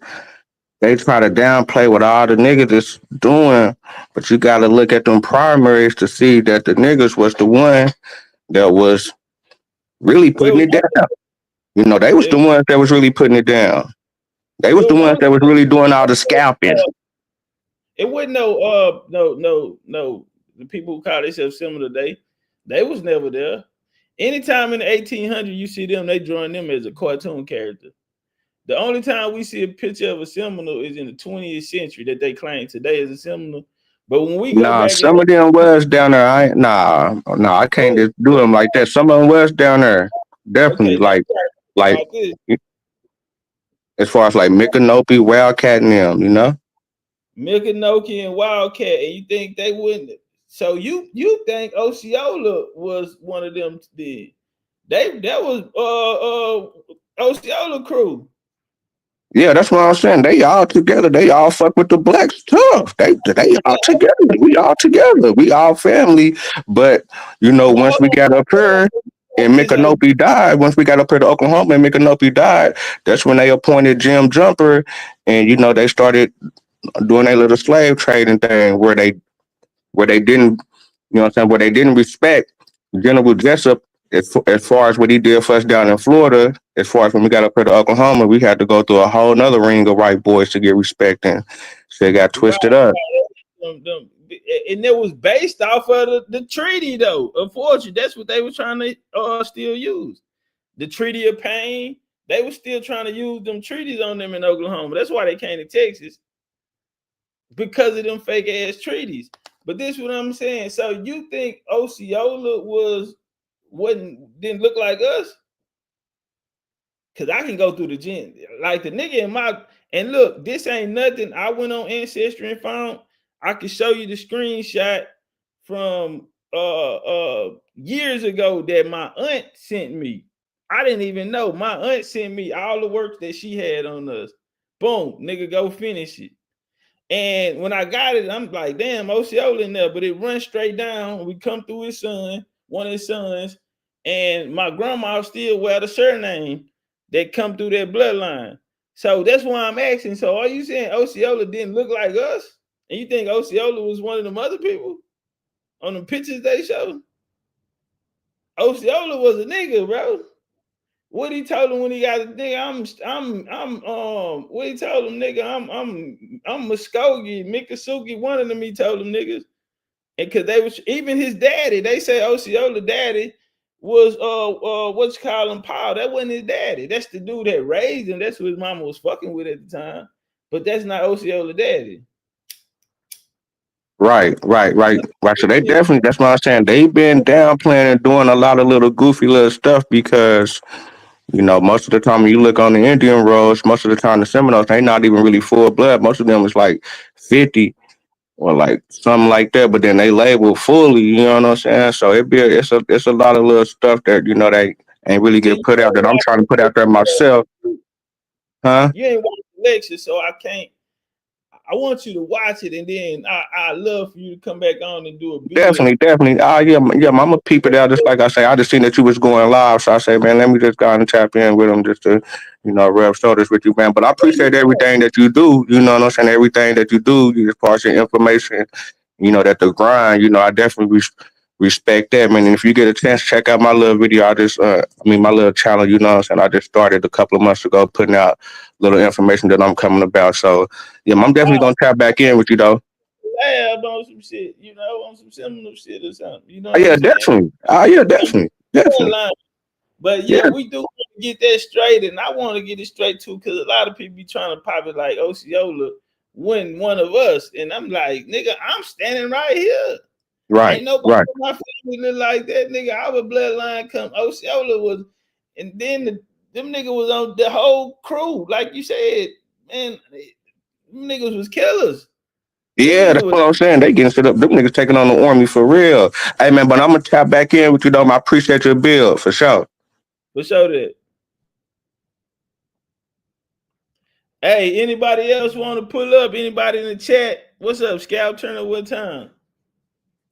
Speaker 3: downplay what all the niggas is doing, but you got to look at them primaries to see that the niggas was the one that was really putting it down. You know, they was the ones that was really putting it down. They was the ones that was really doing all the scalping.
Speaker 1: It wasn't no. The people who call themselves Seminole, they was never there. Anytime in the 1800s you see them, they drawing them as a cartoon character. The only time we see a picture of a Seminole is in the 20th century that they claim today as a Seminole. But when we go back,
Speaker 3: some of them was down there. I can't just do them like that. Some of them was down there, definitely. Okay, like as far as like Micanopy, Wildcat, and them, you know.
Speaker 1: Micanopy and Wildcat, and you think they wouldn't? So you think Osceola was one of them? That was Osceola crew.
Speaker 3: Yeah, that's what I'm saying. They all together. They all fuck with the blacks tough. They all together. We all together. We all family. But you know, once we got up here and Micanopy died, once we got up here to Oklahoma and Micanopy died, that's when they appointed Jim Jumper, and you know they started doing a little slave trading thing where they didn't, you know what I'm saying, where they didn't respect General Jessup as far as what he did for us down in Florida. As far as when we got up here to Oklahoma, we had to go through a whole nother ring of white boys to get respect, and so it got twisted up.
Speaker 1: And it was based off of the treaty, though. Unfortunately, that's what they were trying to still use. The Treaty of Pain, They were still trying to use them treaties on them in Oklahoma. That's why they came to Texas, because of them fake ass treaties. But this is what I'm saying. So you think Osceola didn't look like us? Cause I can go through the gen, like the nigga in my, and look, this ain't nothing. I went on Ancestry and found, I can show you the screenshot from years ago that my aunt sent me. I didn't even know. My aunt sent me all the work that she had on us. Boom, nigga, go finish it. And when I got it, I'm like, damn, Osceola in there, but it runs straight down. We come through his son, one of his sons, and my grandma still wear the surname that come through that bloodline. So that's why I'm asking. So are you saying Osceola didn't look like us? And you think Osceola was one of them other people on the pictures they showed? Osceola was a nigga, bro. What he told him when he got a nigga, what he told him, nigga, I'm Muskogee, Miccosukee, one of them he told them niggas. And cause they was, even his daddy, they say Osceola daddy was what's calling Paul. That wasn't his daddy. That's the dude that raised him. That's who his mama was fucking with at the time. But that's not Osceola daddy.
Speaker 3: Right. So they definitely, that's what I'm saying. They've been downplaying and doing a lot of little goofy little stuff because, you know, most of the time when you look on the Indian rolls, most of the time the Seminoles, they not even really full blood. Most of them is like 50 or like something like that, but then they label fully, you know what I'm saying? So it's a lot of little stuff that, you know, they ain't really get put out that I'm trying to put out there myself. Huh?
Speaker 1: You ain't watched the lecture, so I can't. I want you to watch it, and then I love for you to come back on and do a build.
Speaker 3: Definitely. Yeah, I'm gonna peep it out. Just like I say, I just seen that you was going live, so I say, man, let me just go and tap in with them just to, you know, rub shoulders with you, man. But I appreciate everything that you do. You know what I'm saying? Everything that you do, you just pass your information. You know that the grind. You know, I definitely respect that, man. And if you get a chance, check out my little video. My little channel. You know what I'm saying? I just started a couple of months ago, putting out little information that I'm coming about. So yeah, I'm definitely gonna tap back in with you though.
Speaker 1: Lab on some shit, you know, on some Seminole shit or something. You know
Speaker 3: Oh,
Speaker 1: what
Speaker 3: yeah,
Speaker 1: I'm saying?
Speaker 3: definitely. Definitely.
Speaker 1: But yeah,
Speaker 3: Yeah,
Speaker 1: we do want to get that straight, and I want to get it straight too, because a lot of people be trying to pop it like Osceola wasn't one of us, and I'm like, nigga, I'm standing right here.
Speaker 3: right,
Speaker 1: Ain't nobody
Speaker 3: right.
Speaker 1: in my family look like that, nigga. Our bloodline come. Osceola was, and then them niggas was on the whole crew, like you said, man. Them niggas was killers. Them
Speaker 3: Yeah,
Speaker 1: niggas
Speaker 3: that's
Speaker 1: was
Speaker 3: what I'm saying. They getting set up. Them niggas taking on the army for real. Hey man, but I'm gonna tap back in with you though. I appreciate your bill for sure.
Speaker 1: for sure that. Hey, anybody else want to pull up? Anybody in the chat? What's up, Scout Turner? What time?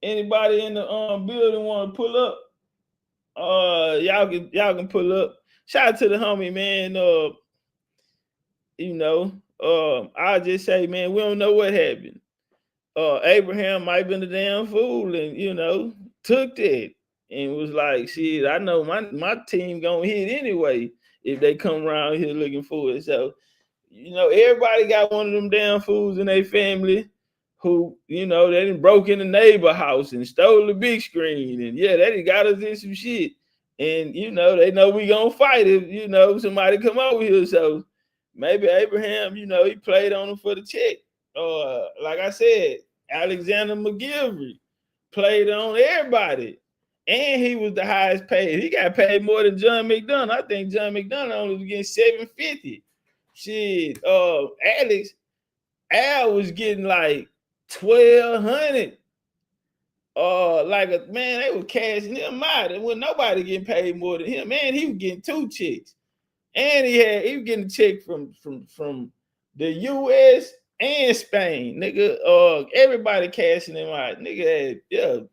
Speaker 1: Anybody in the building want to pull up? Y'all can pull up. Shout out to the homie, man. You know, I'll just say, man, we don't know what happened. Abraham might have been a damn fool, and you know, took that and was like, shit, I know my team gonna hit anyway if they come around here looking for it. So you know, everybody got one of them damn fools in their family who, you know, they done broke in the neighbor house and stole the big screen. And yeah, they done got us in some shit. And, you know, they know we gonna fight if, you know, somebody come over here. So maybe Abraham, you know, he played on them for the check. Like I said, Alexander McGilvery played on everybody. And he was the highest paid. He got paid more than John McDonough. I think John McDonough only was getting $750. Shit, Al was getting like 1,200. Like a man, they were cashing him out. And when nobody getting paid more than him, man, he was getting 2 checks. And he was getting a check from the US and Spain. Nigga, everybody cashing him out. Nigga had,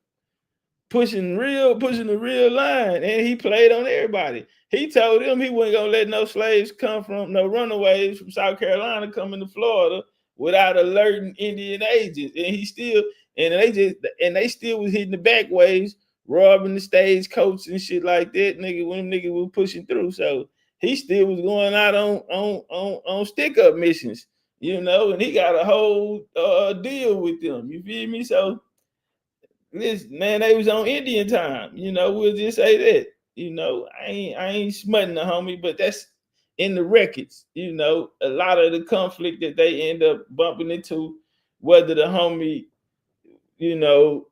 Speaker 1: pushing the real line, and he played on everybody. He told them he wasn't gonna let no slaves come from, no runaways from South Carolina come into Florida without alerting Indian agents. And they still was hitting the back ways, robbing the stagecoach and shit like that, nigga, when them niggas was pushing through. So he still was going out on stick up missions, you know, and he got a whole deal with them. You feel me? So this man, they was on Indian time, you know. We'll just say that, you know. I ain't smutting the homie, but that's in the records, you know, a lot of the conflict that they end up bumping into, whether the homie, you know,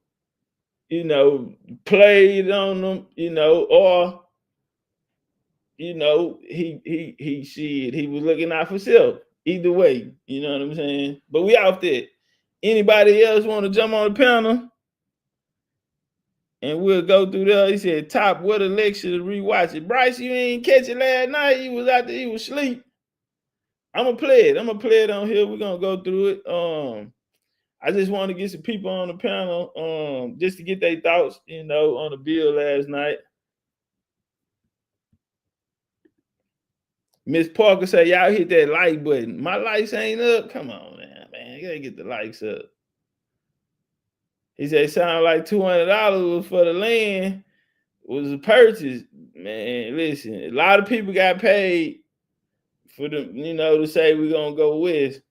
Speaker 1: played on them, you know, or you know, he was looking out for self. Either way, you know what I'm saying? But we out there. Anybody else want to jump on the panel? And we'll go through there. He said, Top, what a lecture to rewatch it. Bryce, you ain't catch it last night. You was out there, you was asleep. I'm gonna play it. I'm gonna play it on here. We're gonna go through it. I just want to get some people on the panel, just to get their thoughts, you know, on the bill last night. Miss Parker said, y'all hit that like button. My likes ain't up. Come on, man. You gotta get the likes up. He said, sound like $200 was for the land, was a purchase. Man, listen, a lot of people got paid for the, you know, to say we're gonna go west.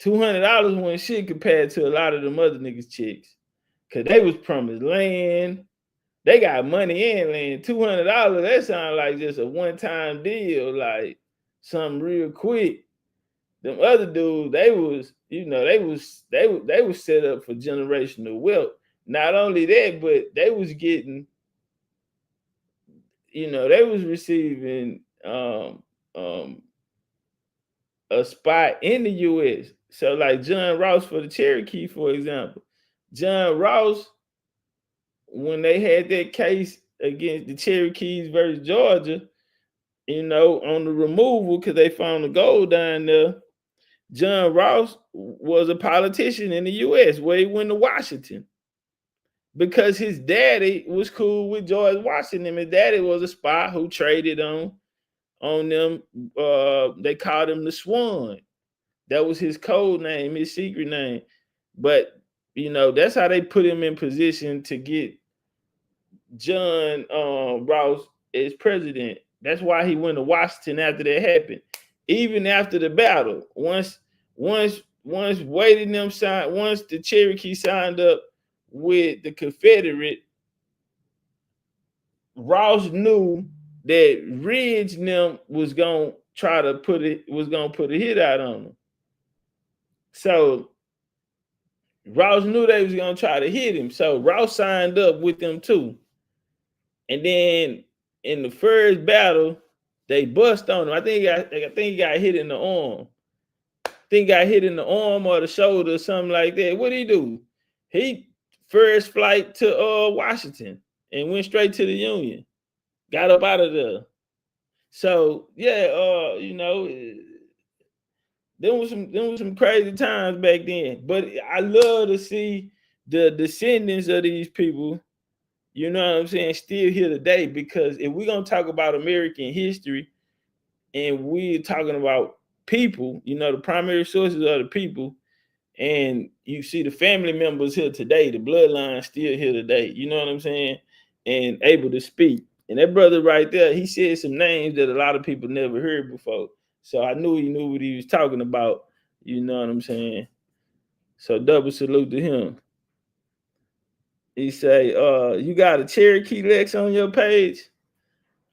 Speaker 1: $200 wasn't shit compared to a lot of them other niggas chicks. Cause they was promised land. They got money and land. $200, that sounds like just a one-time deal, like something real quick. Them other dudes, they was, you know, they was set up for generational wealth. Not only that, but they was getting, you know, they was receiving a spot in the U.S. So like John Ross for the Cherokee, for example. John Ross, when they had that case against the Cherokees versus Georgia, you know, on the removal because they found the gold down there, John Ross was a politician in the U.S. where he went to Washington because his daddy was cool with George Washington. His daddy was a spy who traded on them. They called him the Swan. That was his code name, his secret name. But, you know, that's how they put him in position to get John Ross as president. That's why he went to Washington after that happened. Even after the battle, once Wade and them signed, once the Cherokee signed up with the Confederate, Ross knew that Ridge and them was gonna try to put a hit out on them. So Ross knew they was gonna try to hit him. So Ross signed up with them too. And then in the first battle, they bust on him. I think he got hit in the arm. I think he got hit in the arm or the shoulder or something like that. What did he do? He first flight to Washington and went straight to the Union. Got up out of there. So yeah, you know, there was some crazy times back then. But I love to see the descendants of these people, you know what I'm saying, still here today. Because if we're gonna talk about American history and we're talking about people, you know, the primary sources are the people, and you see the family members here today, the bloodline still here today, you know what I'm saying, and able to speak. And that brother right there, he said some names that a lot of people never heard before. So I knew he knew what he was talking about, you know what I'm saying. So double salute to him. He say, you got a Cherokee Lex on your page?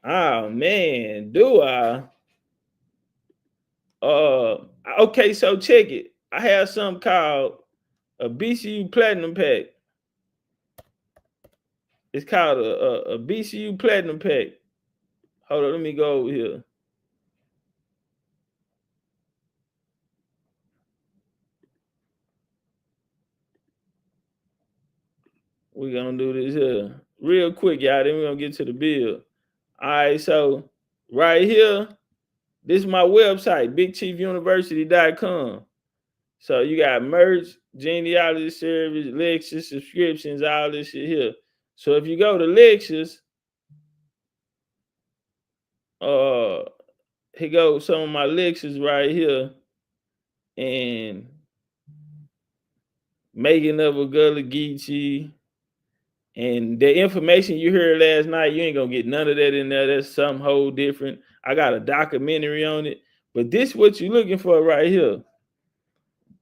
Speaker 1: Oh man, do I? Okay, so check it. I have something called a BCU Platinum Pack. It's called a BCU Platinum Pack. Hold on, let me go over here. We're gonna do this here real quick, y'all. Then we're gonna get to the bill. All right, so right here, this is my website, bigchiefuniversity.com. So you got merch, genealogy service, lectures, subscriptions, all this shit here. So if you go to lectures, here goes some of my lectures right here. And making of a Gullah Geechee. And the information you heard last night, you ain't gonna get none of that in there. That's something whole different. I got a documentary on it, but this is what you're looking for right here.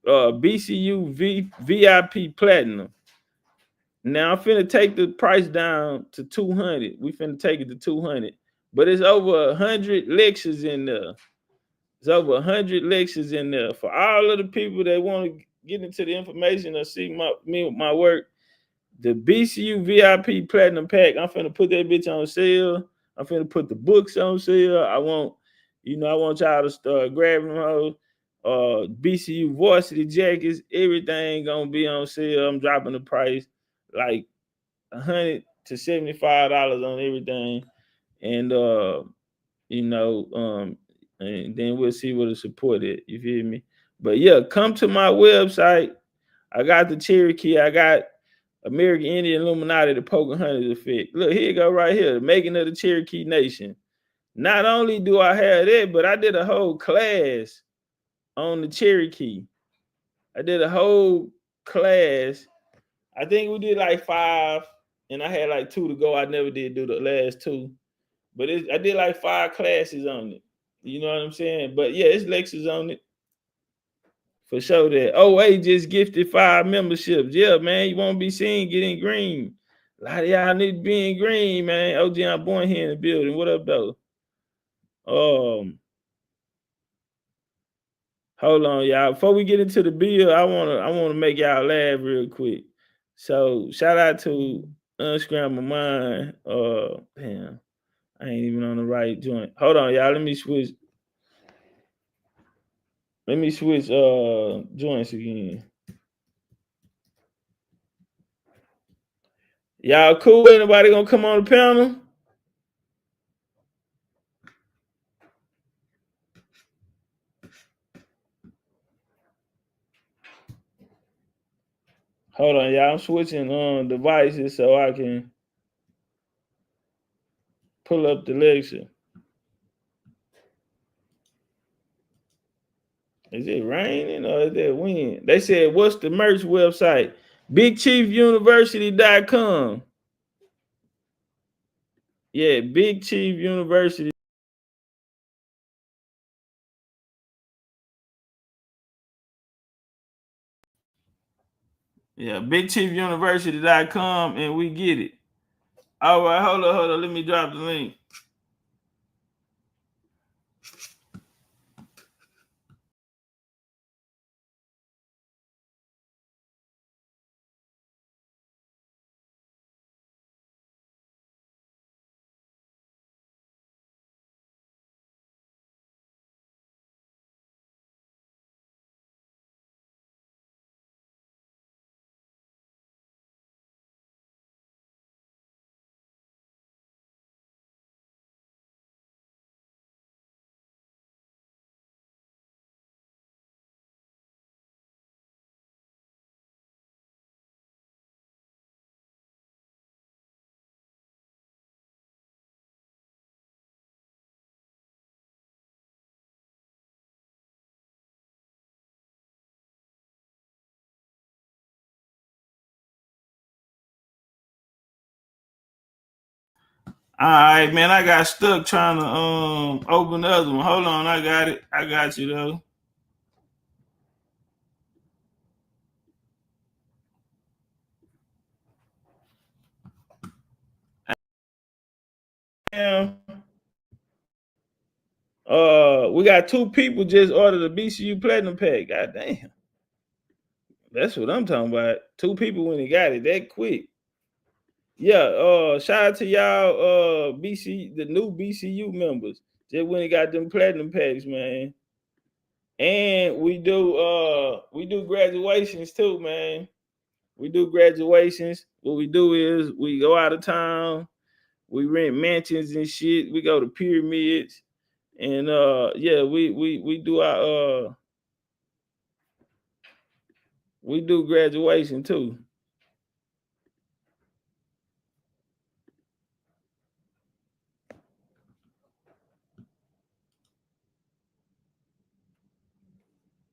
Speaker 1: BCU VIP Platinum. Now I'm finna take the price down to $200. We finna take it to $200. but it's over 100 lectures in there. It's over 100 lectures in there for all of the people that want to get into the information or see my work. The BCU VIP Platinum Pack, I'm finna put that bitch on sale. I'm finna put the books on sale. I want y'all to start grabbing them. BCU varsity jackets, everything gonna be on sale. I'm dropping the price like $100 to $75 on everything, and and then we'll see where to support it. You feel me? But yeah, come to my website. I got the Cherokee. I got American Indian Illuminati, the Pocahontas effect. Look, here you go right here, the making of the Cherokee Nation. Not only do I have that, but I did a whole class on the Cherokee. I did a whole class. I think we did like 5, and I had like 2 to go. I never did do the last 2, but I did like 5 classes on it. You know what I'm saying? But yeah, it's lectures on it. For sure that OA just gifted 5 memberships. Yeah, man, you won't be seen getting green. A lot of y'all need to be in green, man. OG, I'm born here in the building. What up, though? Hold on, y'all. Before we get into the bill, I wanna make y'all laugh real quick. So shout out to Unscramble Mind. Damn, I ain't even on the right joint. Hold on, y'all. Let me switch joints again. Y'all cool? Anybody gonna come on the panel? Hold on, y'all. I'm switching devices so I can pull up the lecture. Is it raining or is it wind? They said, what's the merch website? BigChiefUniversity.com. Yeah, Big Chief University. Yeah, BigChiefUniversity.com, and we get it. All right, hold on. Let me drop the link. All right, man. I got stuck trying to open the other one. Hold on, I got it. I got you though. Damn. We got 2 people just ordered a BCU Platinum Pack. God damn. That's what I'm talking about. 2 people when they got it that quick. Yeah, shout out to y'all the new BCU members. Just when they got them platinum packs, man. And we do graduations too, man. We do graduations. What we do is we go out of town, we rent mansions and shit, we go to pyramids, and yeah, we do our we do graduation too.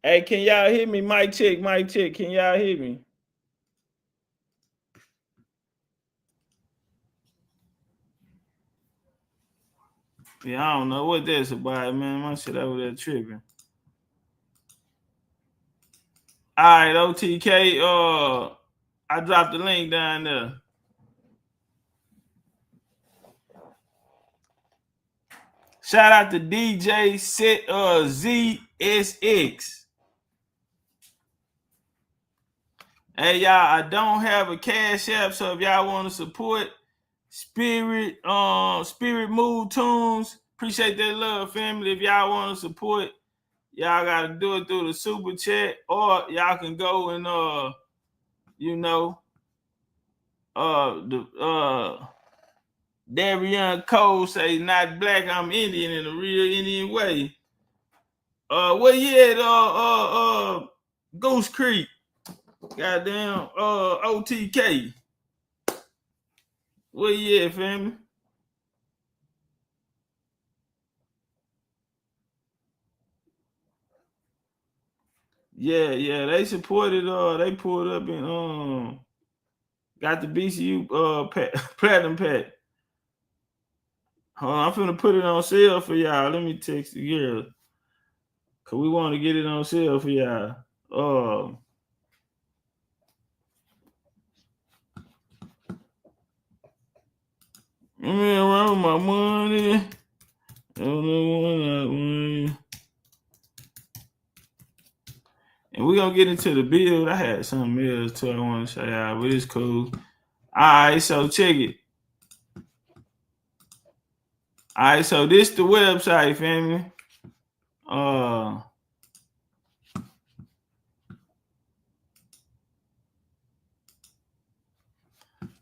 Speaker 1: Hey, can y'all hear me? Mic check, mic check. Can y'all hear me? Yeah, I don't know what that's about, man. My shit over there tripping. All right, OTK. I dropped the link down there. Shout out to DJ ZSX. Hey y'all, I don't have a cash app, so if y'all want to support Spirit Mood Tunes, appreciate that love, family. If y'all want to support, y'all gotta do it through the super chat, or y'all can go and Darian Cole say not black, I'm Indian in a real Indian way. Where you at Goose Creek? Goddamn OTK. Where you at, family? Yeah, they supported they pulled up and got the BCU platinum pack. Hold on, I'm finna put it on sale for y'all. Let me text the girl. Cause we want to get it on sale for y'all. Let me around my money. I don't know what I want. And we're gonna get into the build. I had something else too I want to show y'all, but it's cool. Alright, so check it. Alright, so this the website, family.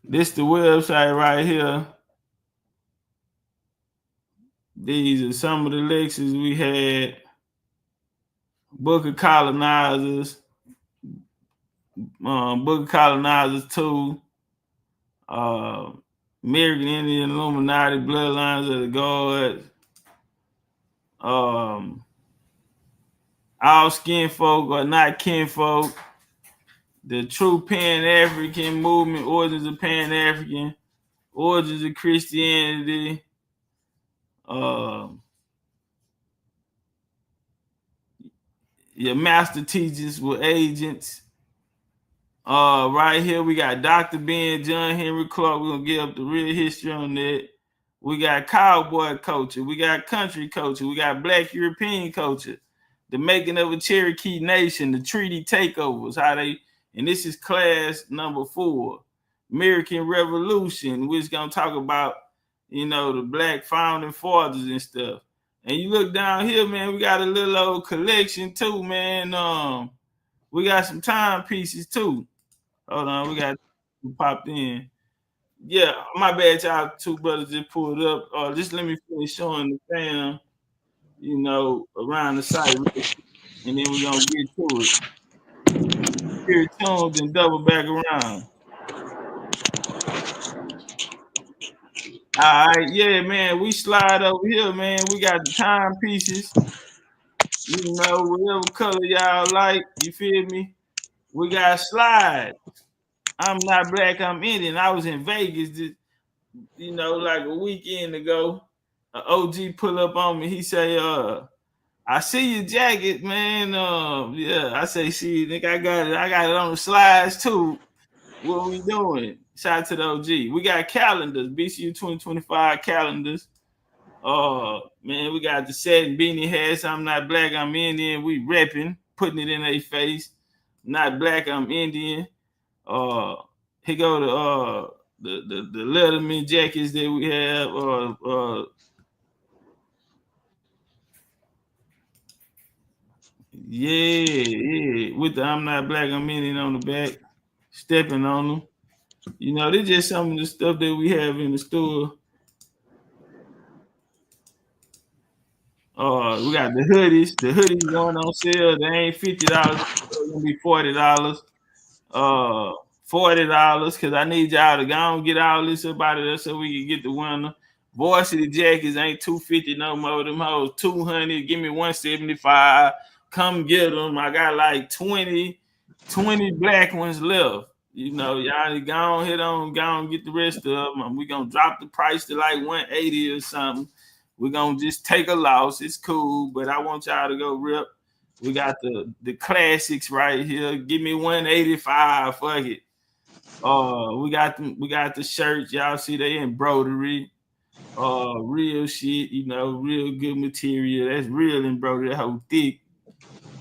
Speaker 1: This the website right here. These are some of the lectures we had. Book of Colonizers. Book of Colonizers 2. American Indian Illuminati, Bloodlines of the Gods. All skin folk are not kinfolk. The true Pan-African movement, origins of Pan-African, origins of Christianity. Your master teachers were agents. Right here we got Dr. Ben, John Henry Clark. We're gonna give up the real history on that. We got cowboy culture. We got country culture. We got Black European culture. The making of a Cherokee nation. The treaty takeovers. And this is class number 4. American Revolution. We're just gonna talk about, the Black founding fathers and stuff. And you look down here, man, we got a little old collection too, man. We got some timepieces too. Hold on, we got popped in. Yeah, my bad, y'all. 2 brothers just pulled up. Just let me finish showing the fam, around the site, and then we're gonna get to it. Here it comes and double back around. All right, yeah, man. We slide over here, man. We got the timepieces. Whatever color y'all like, you feel me? We got slides. I'm not black, I'm Indian. I was in Vegas, like a weekend ago. An OG pull up on me. He say, I see your jacket, man. Yeah, I say, see, nigga, I got it on the slides too. What we doing? Shout out to the OG. We got calendars, BCU 2025 calendars. Man, we got the satin beanie hats. I'm not black, I'm Indian. We repping, putting it in their face. Not black, I'm Indian. He go to the Letterman jackets that we have. Yeah, with the I'm not black, I'm Indian on the back, stepping on them. They're just some of the stuff that we have in the store. We got the hoodies. The hoodies going on sale. They ain't $50. They're gonna be $40. $40 because I need y'all to go and get all this up out of there so we can get the winner. Varsity jackets ain't $250 no more. Them hoes $200. Give me $175. Come get them. I got like 20 black ones left. Y'all go and get the rest of them. We're gonna drop the price to like $180 or something. We're gonna just take a loss. It's cool, but I want y'all to go rip. We got the classics right here. Give me $185. Fuck it. We got the shirts. Y'all see they embroidery. real shit, you know, real good material. That's real embroidered, that whole thick.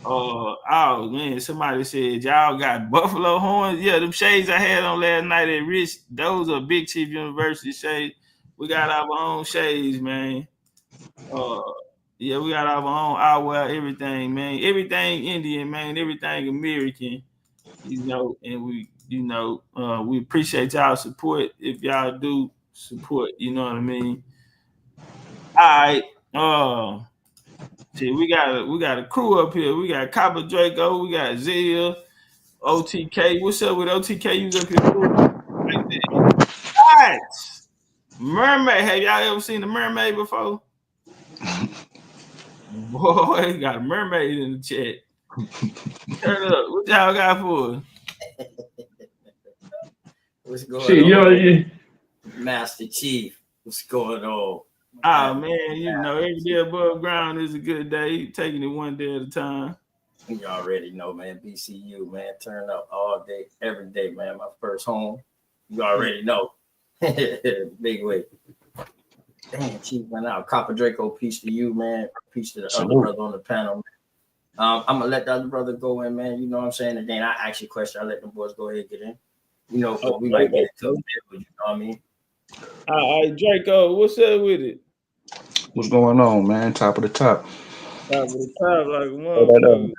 Speaker 1: Oh man, somebody said y'all got buffalo horns. Yeah, them shades I had on last night at Rich, those are Big Chief University shades. We got our own shades, man. Uh, yeah, we got our own eyewear, everything, man. Everything Indian, man. Everything American, you know. And we appreciate y'all support if y'all do support. You know what I mean? All right. See, we got a crew up here. We got Copper Draco. We got Zell, OTK. What's up with OTK? You was up here too. All right. Mermaid. Have y'all ever seen a mermaid before? Boy, got a mermaid in the chat. Turn up. What y'all got for us?
Speaker 2: What's going on? Master Chief, what's going on?
Speaker 1: Oh man, you know, every day above ground is a good day. Taking it one day at a time.
Speaker 2: You already know, man. BCU, man. Turn up all day, every day, man. My first home. You already know. Big way. Damn, Chief went out. Copper Draco, peace to you, man. Peace to the other brother on the panel. I'm gonna let the other brother go in, man. You know what I'm saying? And then I ask you a question. I let the boys go ahead and get in. You know, we might get into it, you know what I mean?
Speaker 1: All right, Draco, what's up with it?
Speaker 3: What's going on, man? Top of the top.
Speaker 1: Top of the top, like a motherfucker.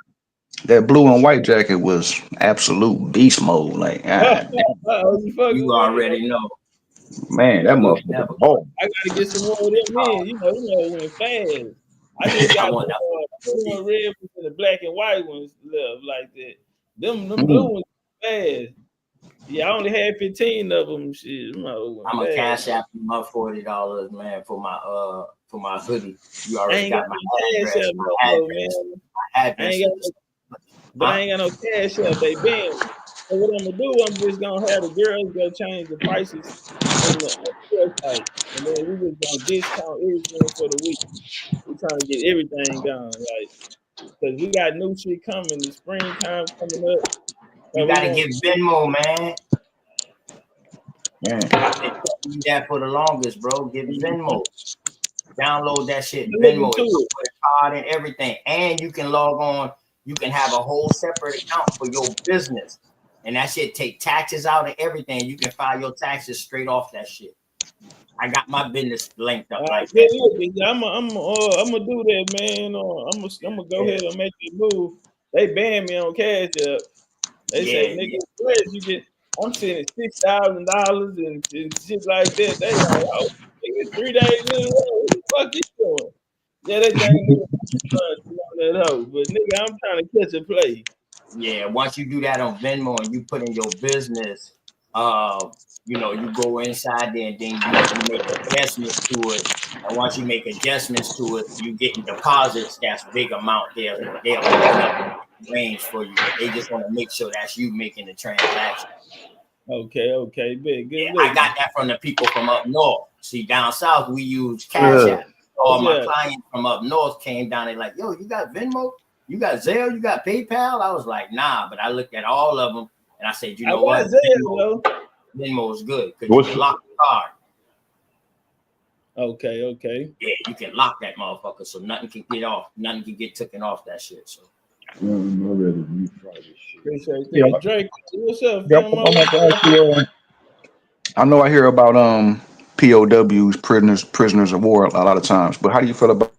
Speaker 3: That blue and white jacket was absolute beast mode. Like,
Speaker 2: you already know.
Speaker 3: Man, that motherfucker. Oh,
Speaker 1: I gotta get some more of them in. You know, went fast. I just got one red ones and the black and white ones left like that. Them blue ones fast. Yeah, I only had 15 of them. Shit,
Speaker 2: I'm gonna cash out my $40, man, for my hoodie. You already got my address.
Speaker 1: But I ain't got no cash up. They been. So what I'm gonna do? I'm just gonna have the girls go change the prices on the website, and then we just gonna discount everything for the week. We're trying to get everything done, like, because we got new shit coming. The springtime coming up.
Speaker 2: You gotta get Venmo, man. I've been telling you that for the longest, bro. Get Venmo. Download that shit. Venmo. Put a card and everything, and you can log on. You can have a whole separate account for your business, and that shit take taxes out and everything. You can file your taxes straight off that shit. I got my business linked up like that.
Speaker 1: I'm gonna do that, man. I'm gonna go ahead and make the move. They banned me on Cash App. They say, nigga, you get. I'm sending $6,000 and shit like that. They like, oh, nigga, 3 days in a row. What the fuck you doing? Yeah, they think that hoe. But nigga, I'm trying to catch a play.
Speaker 2: Yeah, once you do that on Venmo and you put in your business, you know, you go inside there and then you make adjustments to it. And once you make adjustments to it, you getting deposits. That's big amount there. They'll open up range for you. But they just want to make sure that's you making the transaction.
Speaker 1: Okay, big. Good.
Speaker 2: Yeah, I got that from the people from up north. See, down south we use Cash App. All my clients from up north came down. They like, yo, you got Venmo? You got Zelle? You got PayPal? I was like, nah. But I looked at all of them and I said, you know what? Venmo is good because you can lock the card.
Speaker 1: Okay.
Speaker 2: Yeah, you can lock that motherfucker so nothing can get off. Nothing can get taken off that shit. So.
Speaker 1: Appreciate that. Drake, what's up?
Speaker 3: I know I hear about POWs, prisoners of war, a lot of times. But how do you feel about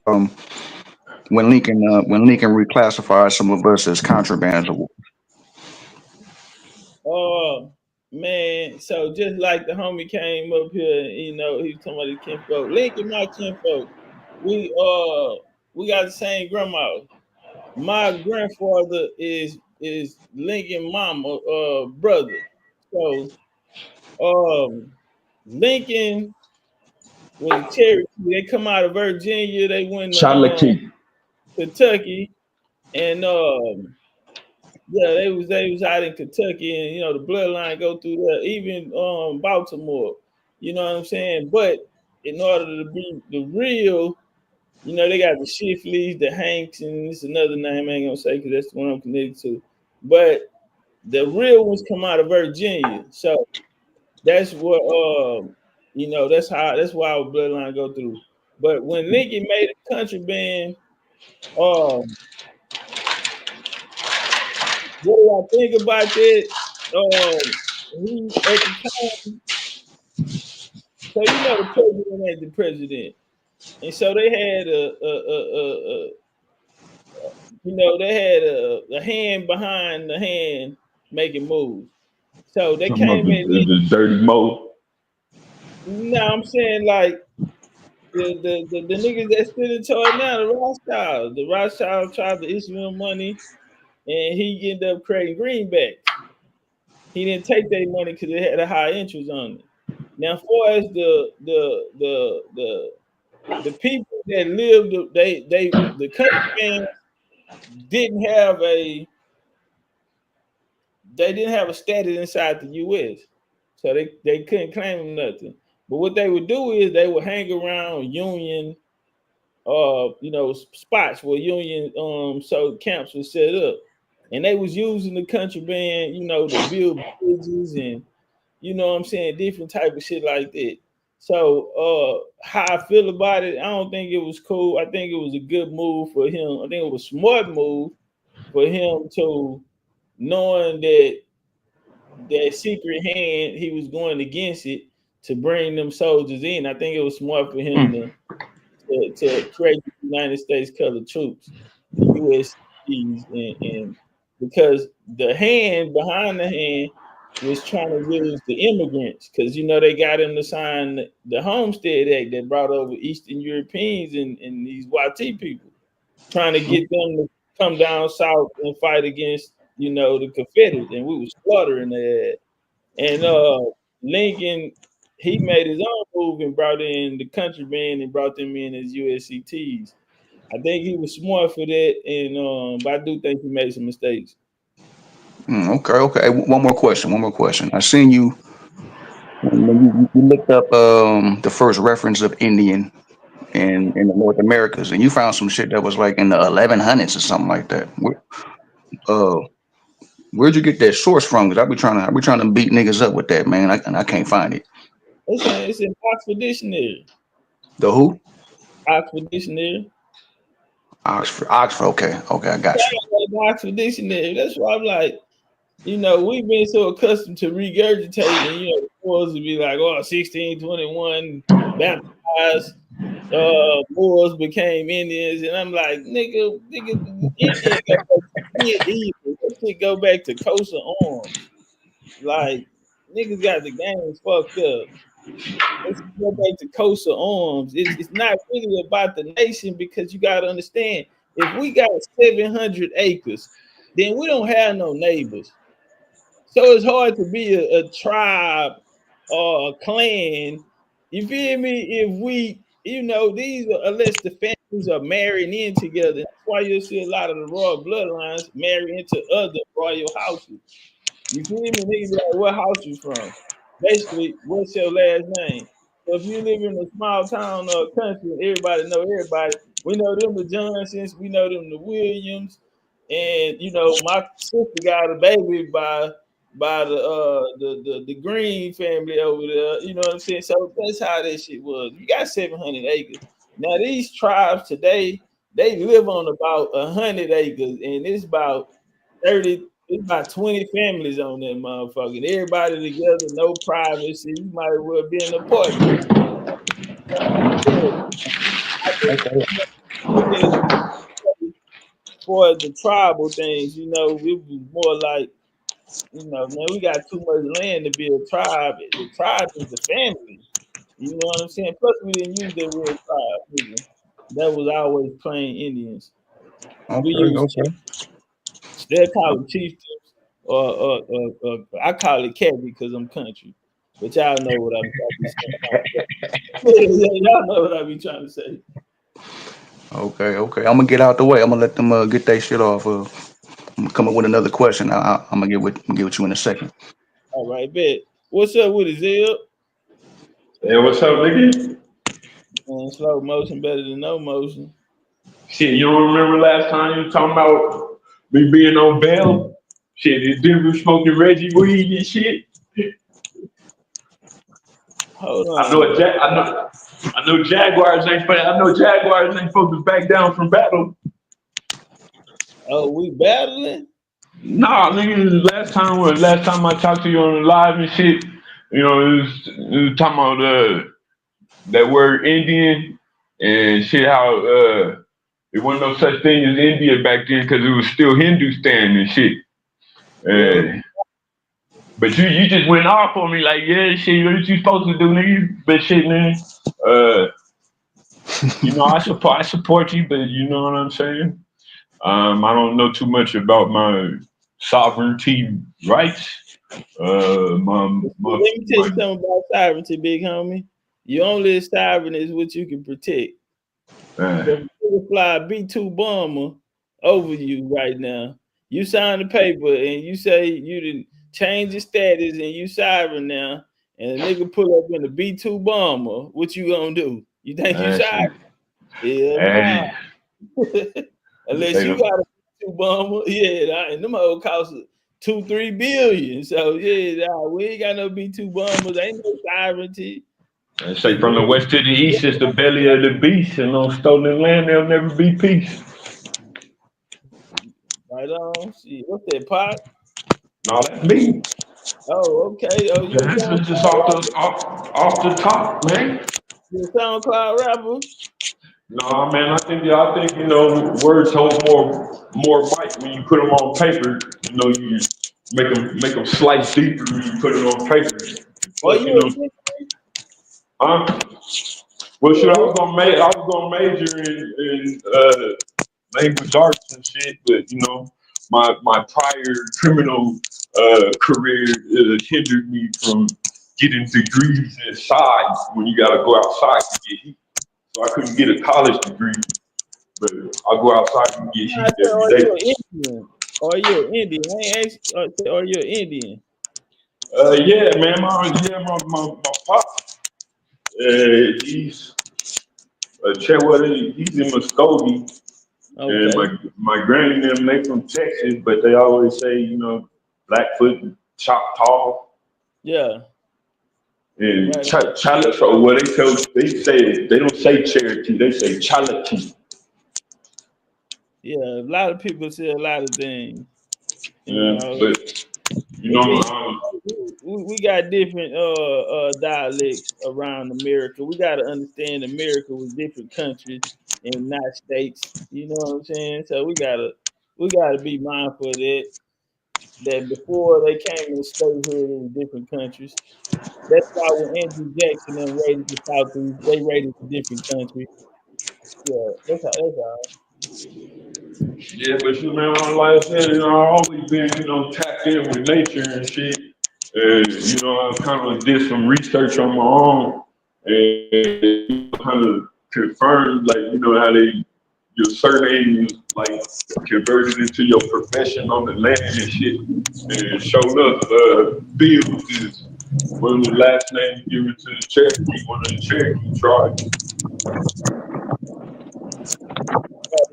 Speaker 3: when Lincoln reclassified some of us as contrabands of
Speaker 1: war? Man, so just like the homie came up here, you know, he was talking about his kinfolk. Lincoln, my kinfolk. We got the same grandma. My grandfather is Lincoln mama brother. So Lincoln was a Cherokee. They come out of Virginia, they went to Kentucky, and yeah, they was out in Kentucky, and you know the bloodline go through there, even Baltimore. You know what I'm saying? But in order to be the real, you know, they got the Shifleys, the Hanks, and it's another name I ain't gonna say because that's the one I'm connected to. But the real ones come out of Virginia, so that's what you You know, that's why our bloodline go through. But when Lincoln made a country band, what do I think about that? He at the time, so you know the president ain't the president, and so they had a you know they had a hand behind the hand making moves. So they
Speaker 4: Talking about
Speaker 1: came in.
Speaker 4: the dirty mo.
Speaker 1: No, I'm saying like the niggas that stood in charge now, the Rothschilds. The Rothschilds tried to issue him money, and he ended up creating greenbacks. He didn't take their money because it had a high interest on it. Now, as far as the people that lived, the country fans didn't have a status inside the U.S., so they couldn't claim nothing. But what they would do is they would hang around Union, you know, spots where Union so camps were set up, and they was using the country band, you know, to build bridges and you know what I'm saying, different type of shit like that. So how I feel about it, I don't think it was cool. I think it was a good move for him. I think it was a smart move for him to knowing that secret hand he was going against it to bring them soldiers in. I think it was smart for him to create the United States colored troops, the USCs, and because the hand behind the hand was trying to use the immigrants because you know they got him to sign the Homestead Act that brought over Eastern Europeans and these YT people, trying to get them to come down south and fight against you know the Confederates, and we was slaughtering their ass. And Lincoln, he made his own move and brought in the country band and brought them in as USCTs. I think he was smart for that, and but I do think he made some mistakes.
Speaker 3: Okay. One more question. I seen you when you looked up the first reference of Indian in the North Americas, and you found some shit that was like in the 1100s or something like that. Uh, where'd you get that source from? Because I be trying to beat niggas up with that, man. I can't find it.
Speaker 1: It's in Oxford Dictionary.
Speaker 3: The who?
Speaker 1: Oxford Dictionary.
Speaker 3: Oxford. Okay, I got you.
Speaker 1: Oxford Dictionary. That's why I'm like, you know, we've been so accustomed to regurgitating, you know, Moors would be like, oh, 1621, baptized, Moors became Indians. And I'm like, nigga, Indian go back to evil. That shit go back to coats of arms. Like, niggas got the games fucked up. Let's go back to coats of arms. It's not really about the nation because you got to understand, if we got 700 acres, then we don't have no neighbors. So it's hard to be a tribe or a clan. You feel me? If we, you know, unless the families are marrying in together. That's why you'll see a lot of the royal bloodlines marry into other royal houses. You feel me? Niggas be like, what house you from? Basically, what's your last name? So if you live in a small town or country, everybody know everybody. We know them the Johnsons, we know them the Williams, and you know my sister got a baby by the Green family over there. You know what I'm saying? So that's how that shit was. You got 700 acres. Now these tribes today, they live on about 100 acres, and it's about 30. It's about 20 families on that motherfucker. And everybody together, no privacy. You might as well be in an apartment. I think look at it for the tribal things, you know, it was more like, you know, man, we got too much land to be a tribe. The tribe is the family. You know what I'm saying? Plus, we didn't use that word tribe. Either. That was always plain Indians. We used chiefs. They'll call them chieftains. I call it cat because I'm country. But y'all know what I'm trying to say. Y'all know what I be trying to say.
Speaker 3: Okay. I'm gonna get out the way. I'm gonna let them get their shit off. I'm gonna come up with another question. I'm gonna get with you in a second.
Speaker 1: All right, bet. What's up with it, Zeb?
Speaker 4: Hey, what's up, nigga?
Speaker 1: Slow motion better than no motion.
Speaker 4: Shit, you don't remember last time you was talking about me being on bail? Shit, this dude was smoking Reggie weed and shit.
Speaker 1: Hold on.
Speaker 4: I know Jaguars ain't supposed. I know Jaguars ain't supposed to back down from battle.
Speaker 1: Oh, we battling?
Speaker 4: Nah, nigga. Last time I talked to you on the live and shit, you know, it was talking about that word Indian and shit. How it wasn't no such thing as India back then because it was still Hindustan and shit. But you just went off on me like, yeah, shit, what you supposed to do, nigga? But shit, man. You know, I support you, but you know what I'm saying? I don't know too much about my sovereignty rights.
Speaker 1: Let me tell you something about sovereignty, big homie. You only as sovereign as what you can protect. If you fly a B-2 bomber over you right now, you sign the paper and you say you didn't change your status and you sovereign now, and a nigga pull up in a B-2 bomber, what you gonna do? You think you sovereign? Yeah, nah. Unless you got a B-2 bomber, yeah, and them hoes cost $2-3 billion. So yeah, nah, we ain't got no B-2 bombers. Ain't no sovereignty.
Speaker 4: I say from the west to the east is the belly of the beast, and on stolen land there'll never be peace.
Speaker 1: Right on. See, what's that, Pot?
Speaker 4: No, that's me.
Speaker 1: Oh, okay. Oh, you
Speaker 4: That's just off the top, man.
Speaker 1: You a SoundCloud rapper?
Speaker 4: No, man. I think you know words hold more might when you put them on paper. You know, you make them slice deeper when you put it on paper.
Speaker 1: But
Speaker 4: you know, well, shit, I was gonna major in language arts and shit, but you know, my prior criminal career hindered me from getting degrees inside when you gotta go outside to get heat. So I couldn't get a college degree, but I go outside and get heat every day.
Speaker 1: Are you an Indian? I ain't asked, are you an Indian?
Speaker 4: Yeah, man, my pop, he's he's in Muskogee.
Speaker 1: Okay.
Speaker 4: And my granny and them, they from Texas, but they always say, you know, Blackfoot, Choctaw.
Speaker 1: Yeah.
Speaker 4: And Chalachi, well, they don't say Cherokee, they say Chalachi.
Speaker 1: Yeah, a lot of people say a lot of things.
Speaker 4: But you know,
Speaker 1: we got different dialects around America. We got to understand America was different countries and not states. You know what I'm saying? So we gotta be mindful of that. That before they came to statehood in different countries. That's why when Andrew Jackson and raided the Southeast, they raided a different country. Yeah, that's all.
Speaker 4: Yeah, but you know, like I said, you know, I've always been, you know, tapped in with nature and shit. You know, I kind of did some research on my own and kind of confirmed, like, you know, how your surname is like converted into your profession on the land and shit. And showed up, Bill is one of the last names given to the Cherokee, one of the Cherokee tribes.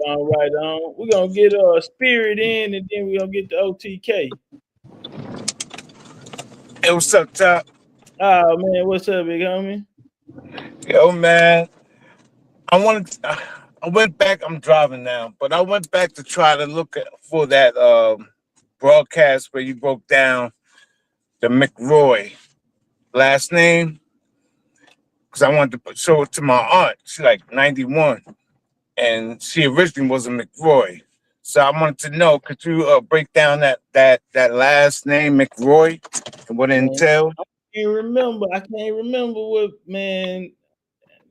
Speaker 1: Right on. We're gonna get Spirit in and then we're gonna get the OTK.
Speaker 5: Hey, what's up, Top?
Speaker 1: Oh man, what's up, big homie?
Speaker 5: Yo, man. I went back, I'm driving now, but I went back to try to look for that broadcast where you broke down the McRoy last name, because I wanted to show it to my aunt. She's like 91, and she originally was a McRoy. So I wanted to know, could you break down that last name, McRoy, and what it entailed?
Speaker 1: I can't remember what, man.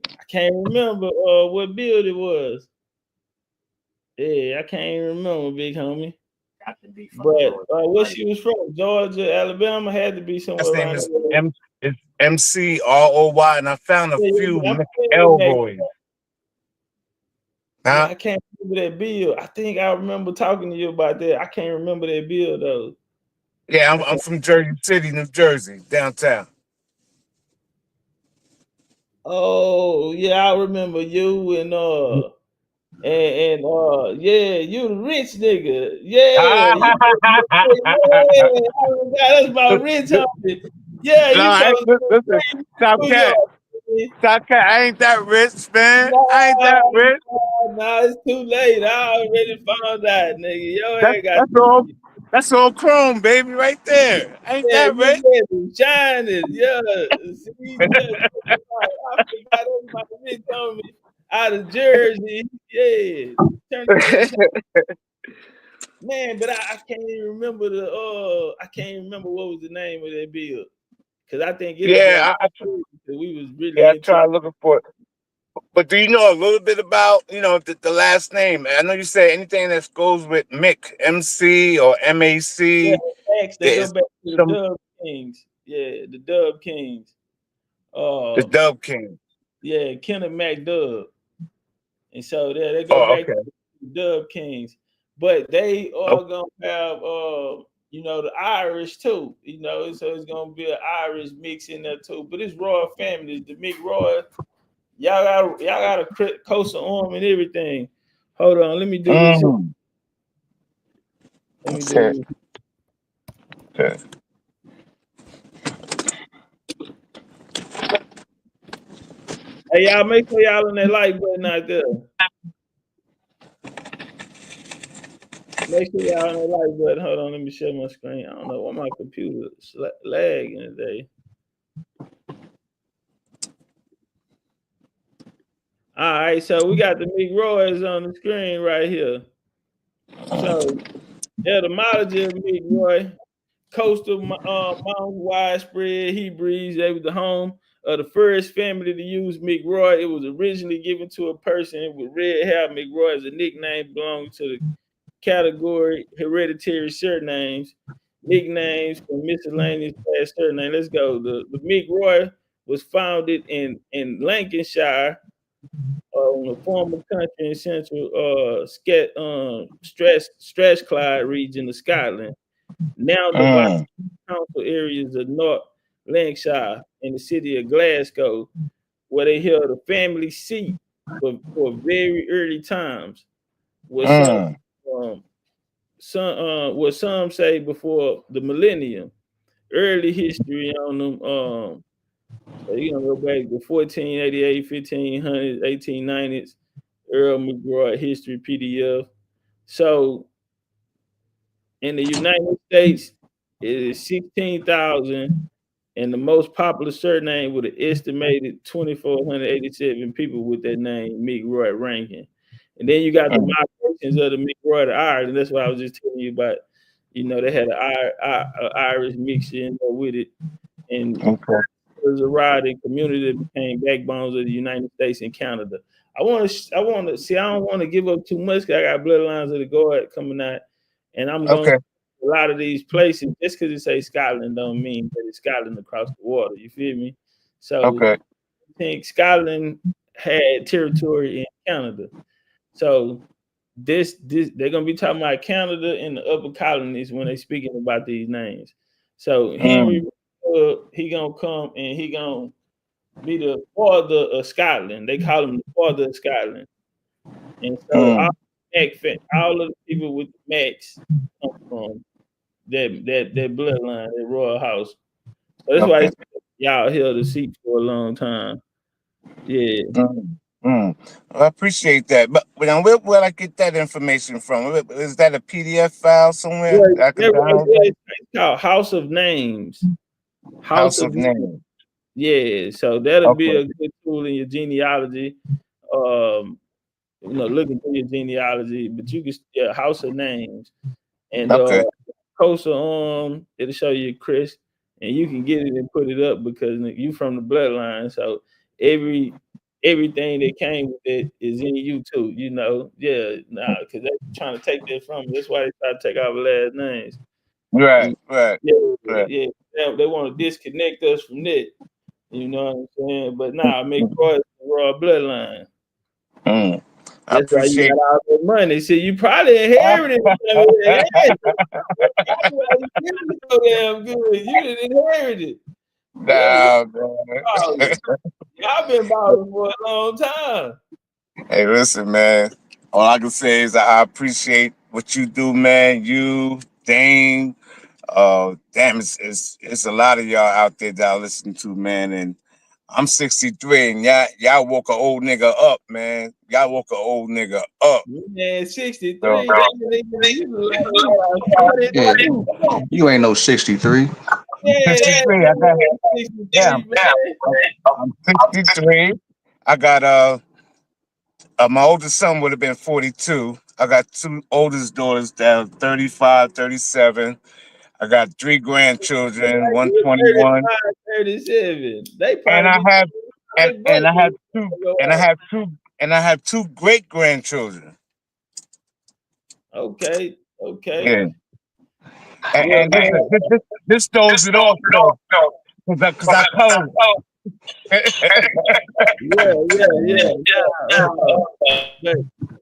Speaker 1: I can't remember what build it was. Yeah, I can't remember, big homie. But where she was from, Georgia, Alabama, had to be somewhere around.
Speaker 5: His name is McRoy, and I found a few McElroys.
Speaker 1: I can't remember that bill. I think I remember talking to you about that. I can't remember that bill though.
Speaker 5: Yeah, I'm from Jersey City, New Jersey, downtown.
Speaker 1: Oh yeah, I remember you and yeah, you the rich nigga. Yeah, that's my rich homie. Yeah,
Speaker 5: No,
Speaker 1: you
Speaker 5: I
Speaker 1: go
Speaker 5: ain't, listen,
Speaker 1: New York.
Speaker 5: Topcatz.
Speaker 1: Man.
Speaker 5: Topcatz, I ain't that rich, man. I ain't that
Speaker 1: Nah,
Speaker 5: rich.
Speaker 1: nah, it's too late. I already found out, nigga. Your
Speaker 5: That's
Speaker 1: head got
Speaker 5: that's all. That's all chrome, baby, right there. Ain't
Speaker 1: yeah,
Speaker 5: that rich?
Speaker 1: you ready, shining. Yeah, see, yeah, I forgot everybody been telling me out of Jersey. Yeah, turn it to man, but I can't even remember I can't remember what was the name of that bill because I think it'd have been
Speaker 5: Yeah,
Speaker 1: we was really
Speaker 5: I
Speaker 1: into.
Speaker 5: tried looking for it. But do you know a little bit about, the last name? I know you say anything that goes with Mick, MC or
Speaker 1: Yeah,
Speaker 5: MAC.
Speaker 1: X, they go
Speaker 5: There's
Speaker 1: back to the
Speaker 5: some
Speaker 1: Dub Kings. Yeah, the Dub Kings.
Speaker 5: the
Speaker 1: Uh,
Speaker 5: Dub King.
Speaker 1: yeah, Kenneth MacDub. And so they go
Speaker 5: Oh,
Speaker 1: back
Speaker 5: okay.
Speaker 1: to the Dub Kings. But they
Speaker 5: Oh,
Speaker 1: are gonna have the Irish too. So it's gonna be an Irish mix in there too. But it's royal families, the McRoy. Y'all got a coastal arm and everything. Hold on, let me do this.
Speaker 5: mm,
Speaker 1: Let me
Speaker 5: okay.
Speaker 1: do
Speaker 5: Okay.
Speaker 1: Hey, y'all, make sure y'all on that like button out there. Make sure y'all on that like button. Hold on, let me share my screen. I don't know why my computer lagging today. All right, so we got the McRoys on the screen right here. So, etymology of McRoy, coastal mountains, widespread Hebrews. They were the home of the first family to use McRoy. It was originally given to a person with red hair. McRoy is a nickname belonging to the category hereditary surnames, nicknames from miscellaneous past surname. Let's go. The McRoy was founded in Lancashire, on the former country in central Strathclyde region of Scotland. Now divided
Speaker 5: Mm,
Speaker 1: council areas of North Lancashire in the city of Glasgow, where they held a family seat for very early times, with
Speaker 5: mm,
Speaker 1: um, what some say before the millennium. Early history on them. So you're gonna go back to 1488, 1500s, 1890s. Earl McGraw History PDF. So in the United States, it is 16,000, and the most popular surname with an estimated 2,487 people with that name, McRoy ranking. And then you got the
Speaker 5: mm,
Speaker 1: migrations of the McRoy to Ireland. That's what I was just telling you about. They had an Irish mixture in there with it. And
Speaker 5: okay.
Speaker 1: it was a riding community that became backbones of the United States and Canada. I want to see. I don't want to give up too much because I got bloodlines of the guard coming out, and I'm going
Speaker 5: Okay.
Speaker 1: to a lot of these places. Just because it say Scotland don't mean that it's Scotland across the water. You feel me? So
Speaker 5: Okay.
Speaker 1: I think Scotland had territory in Canada. So this they're gonna be talking about Canada and the upper colonies when they speaking about these names. So Henry,
Speaker 5: Mm,
Speaker 1: he gonna come and he gonna be the father of Scotland. They call him the father of Scotland. And so
Speaker 5: mm,
Speaker 1: all of the people with the Macs come from that bloodline, that royal house. So that's why
Speaker 5: okay.
Speaker 1: it's, y'all held the seat for a long time. Yeah.
Speaker 5: Mm, mm. Well, I appreciate that. But now, where will I get that information from? Is that a PDF file somewhere
Speaker 1: Yeah,
Speaker 5: that I could
Speaker 1: yeah, right
Speaker 5: download
Speaker 1: there.
Speaker 5: that?
Speaker 1: It's called House of Names. House
Speaker 5: House
Speaker 1: of
Speaker 5: of Names.
Speaker 1: Yeah, so that'll be
Speaker 5: Okay.
Speaker 1: a good tool in your genealogy. Um, looking through your genealogy, but you can House of Names and
Speaker 5: Okay.
Speaker 1: Coastal it'll show you Chris, and you can get it and put it up because you from the bloodline. So everything that came with it is in you too. Because they're trying to take that from you. That's why they try to take our last names.
Speaker 5: Right.
Speaker 1: And
Speaker 5: Right.
Speaker 1: yeah,
Speaker 5: Right.
Speaker 1: yeah, they want to disconnect us from that. You know what I'm saying? But nah,
Speaker 5: Mm,
Speaker 1: McCroy is the royal bloodline.
Speaker 5: mm. I
Speaker 1: That's why you
Speaker 5: appreciate.
Speaker 1: got all that money. See, you probably inherited it. That's why you getting so damn good. You didn't inherit it. Yeah,
Speaker 5: Nah,
Speaker 1: balling.
Speaker 5: man.
Speaker 1: Y'all been balling for a long time.
Speaker 5: Hey, listen, man. All I can say is I appreciate what you do, man. You, Dane, Damn, it's a lot of y'all out there that I listen to, man. And I'm 63, and y'all woke an old nigga up, man. Y'all woke an old nigga up.
Speaker 1: Man, 63.
Speaker 5: So,
Speaker 3: Yeah, you ain't no 63.
Speaker 1: Yeah,
Speaker 5: 63. I got
Speaker 1: 63,
Speaker 5: yeah. I'm 63. I got my oldest son would have been 42. I got two oldest daughters that are 35, 37. I got 3 grandchildren, 121.
Speaker 1: 37. They
Speaker 5: And I
Speaker 1: probably
Speaker 5: have and I have two great grandchildren.
Speaker 1: Okay.
Speaker 5: Yeah.
Speaker 1: Yeah,
Speaker 5: And this throws it off though. Cause I color.
Speaker 1: yeah.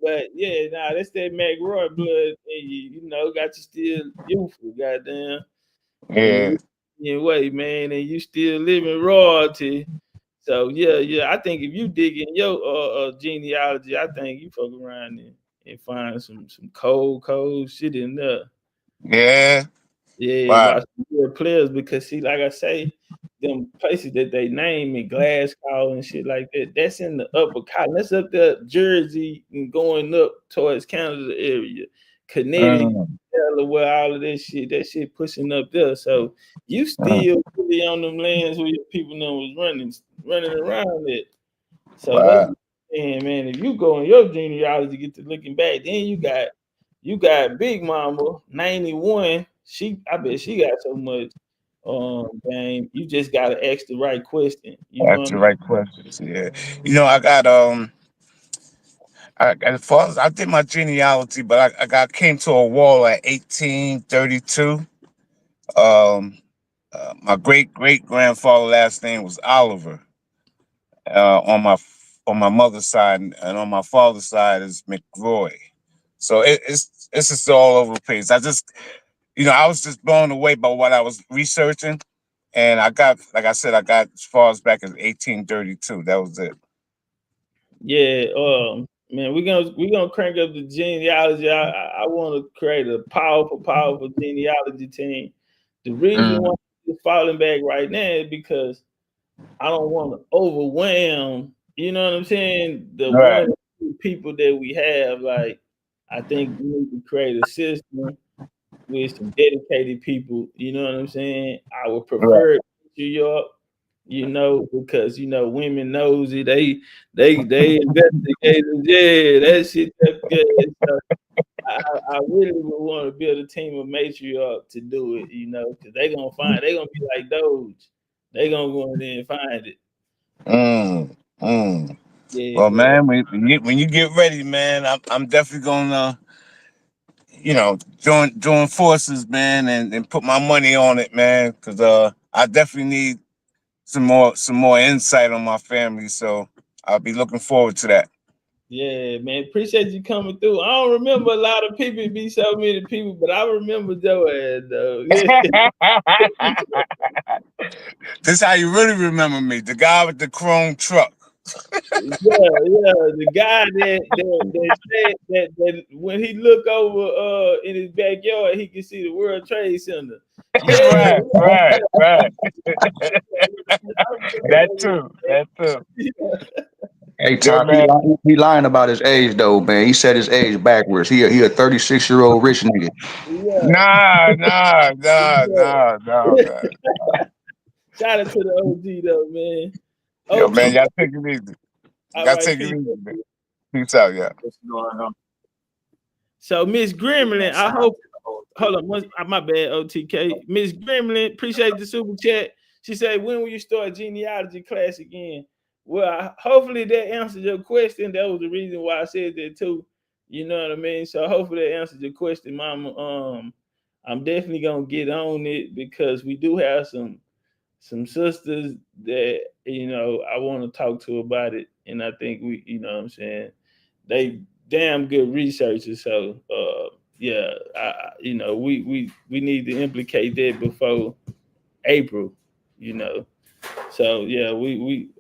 Speaker 1: But yeah, that's that McRoy blood, and you know, got you still youthful, goddamn,
Speaker 5: Yeah.
Speaker 1: and you way, man, and you still living royalty. So yeah. I think if you dig in your genealogy, I think you fuck around and find some cold shit in there.
Speaker 5: Yeah.
Speaker 1: Yeah,
Speaker 5: Wow.
Speaker 1: about some good players because see, like I say, them places that they name in Glasgow and shit like that, that's in the upper colony. That's up there, Jersey and going up towards Canada area, Connecticut, where all of that shit pushing up there. So you still really on them lands where your people know was running around it. So that's
Speaker 5: Wow.
Speaker 1: man, if you go in your genealogy, get to looking back, then you got Big Mama 91. I bet she got so much game. You just gotta ask the right question. You know
Speaker 5: That's
Speaker 1: what I
Speaker 5: the
Speaker 1: mean?
Speaker 5: right questions. Yeah. You know, I got as far as I did my genealogy, but I came to a wall at 1832. My great grandfather last name was Oliver. On my mother's side, and on my father's side is McRoy. So it's just all over the place. I was just blown away by what I was researching, and I got, like I said, I got as far as back as 1832. That was it.
Speaker 1: Yeah, man, we're gonna crank up the genealogy. I want to create a powerful genealogy team. The reason why it's falling back right now is because I don't want to overwhelm, you know what I'm saying, the
Speaker 5: Right.
Speaker 1: one or two people that we have. Like, I think we need to create a system with some dedicated people, you know what I'm saying? I would
Speaker 5: Right.
Speaker 1: prefer New York, because women nosy, they investigators, yeah, that shit that's good. So I really would want to build a team of matriarch to do it, because they gonna be like Doge. They gonna go in there and find it.
Speaker 5: Mm, mm.
Speaker 1: Yeah,
Speaker 5: Well,
Speaker 1: man.
Speaker 5: man, when you get ready, man, I'm definitely gonna, join forces, man, and put my money on it, man, because I definitely need some more insight on my family. So I'll be looking forward to that.
Speaker 1: Yeah, man. Appreciate you coming through. I don't remember a lot of people, be so many people, but I remember Joe ass though.
Speaker 5: This how you really remember me, the guy with the chrome truck.
Speaker 1: The guy that said that when he looked over in his backyard, he could see the World Trade Center. Yeah,
Speaker 5: Right. That too.
Speaker 3: Hey,
Speaker 5: Yeah,
Speaker 3: Top,
Speaker 5: man.
Speaker 3: he lying about his age though, man. He said his age backwards. He a 36-year-old rich nigga.
Speaker 1: yeah.
Speaker 5: Nah,
Speaker 1: Yeah.
Speaker 5: man.
Speaker 1: Shout out to the OG though, man.
Speaker 5: Yo,
Speaker 1: OT.
Speaker 5: man, y'all take it easy.
Speaker 1: All
Speaker 5: Y'all
Speaker 1: right,
Speaker 5: take it
Speaker 1: peace.
Speaker 5: easy, man. Peace out, yeah.
Speaker 1: So Miss Gremlin, I hope. Hold on, my bad, OTK. Miss Gremlin, appreciate the super chat. She said, "When will you start genealogy class again?" Well, hopefully that answered your question. That was the reason why I said that too. You know what I mean? So hopefully that answered your question, Mama. I'm definitely gonna get on it because we do have some sisters that I want to talk to about it, and I think we, what I'm saying, they damn good researchers. So yeah, we need to implicate that before April. So yeah,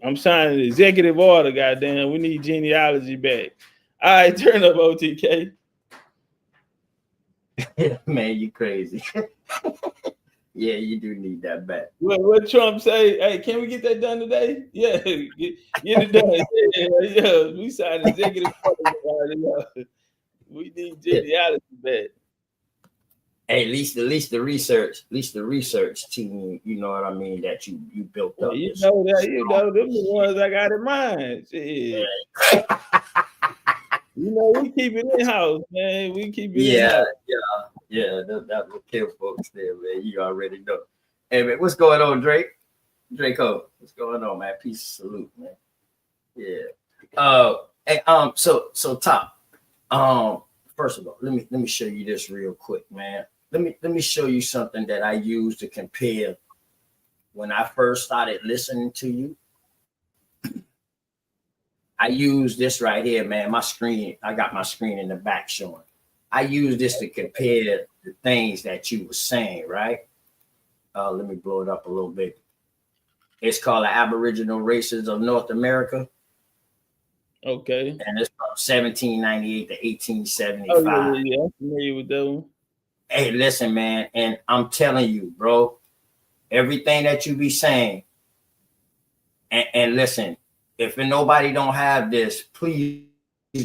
Speaker 1: I'm signing the executive order. Goddamn, we need genealogy back. All right, turn up OTK.
Speaker 2: Man, you crazy. Yeah, you do need that back.
Speaker 1: What Trump say? Hey, can we get that done today? Yeah, get it done. Yeah. We signed executive order. Yeah. We need genealogy back.
Speaker 2: Hey, at least the research team, you know what I mean, that you built up.
Speaker 1: You know them the ones I got in mind. Shit. You know, we keep it in house, man. We keep it in house.
Speaker 2: Yeah. That will kill folks there, man. You already know. Hey, man, what's going on, Drake? Draco, what's going on, man? Peace, salute, man. Yeah. Hey, so Top. First of all, let me show you this real quick, man. Let me show you something that I use to compare when I first started listening to you. I use this right here, man. My screen, I got my screen in the back showing. I use this to compare the things that you were saying, right? Let me blow it up a little bit. It's called the Aboriginal Races of North America.
Speaker 1: Okay.
Speaker 2: And it's from 1798 to 1875.
Speaker 1: Oh, yeah, I'm familiar with that one.
Speaker 2: Hey, listen, man, and I'm telling you, bro, everything that you be saying, and listen, if nobody don't have this, please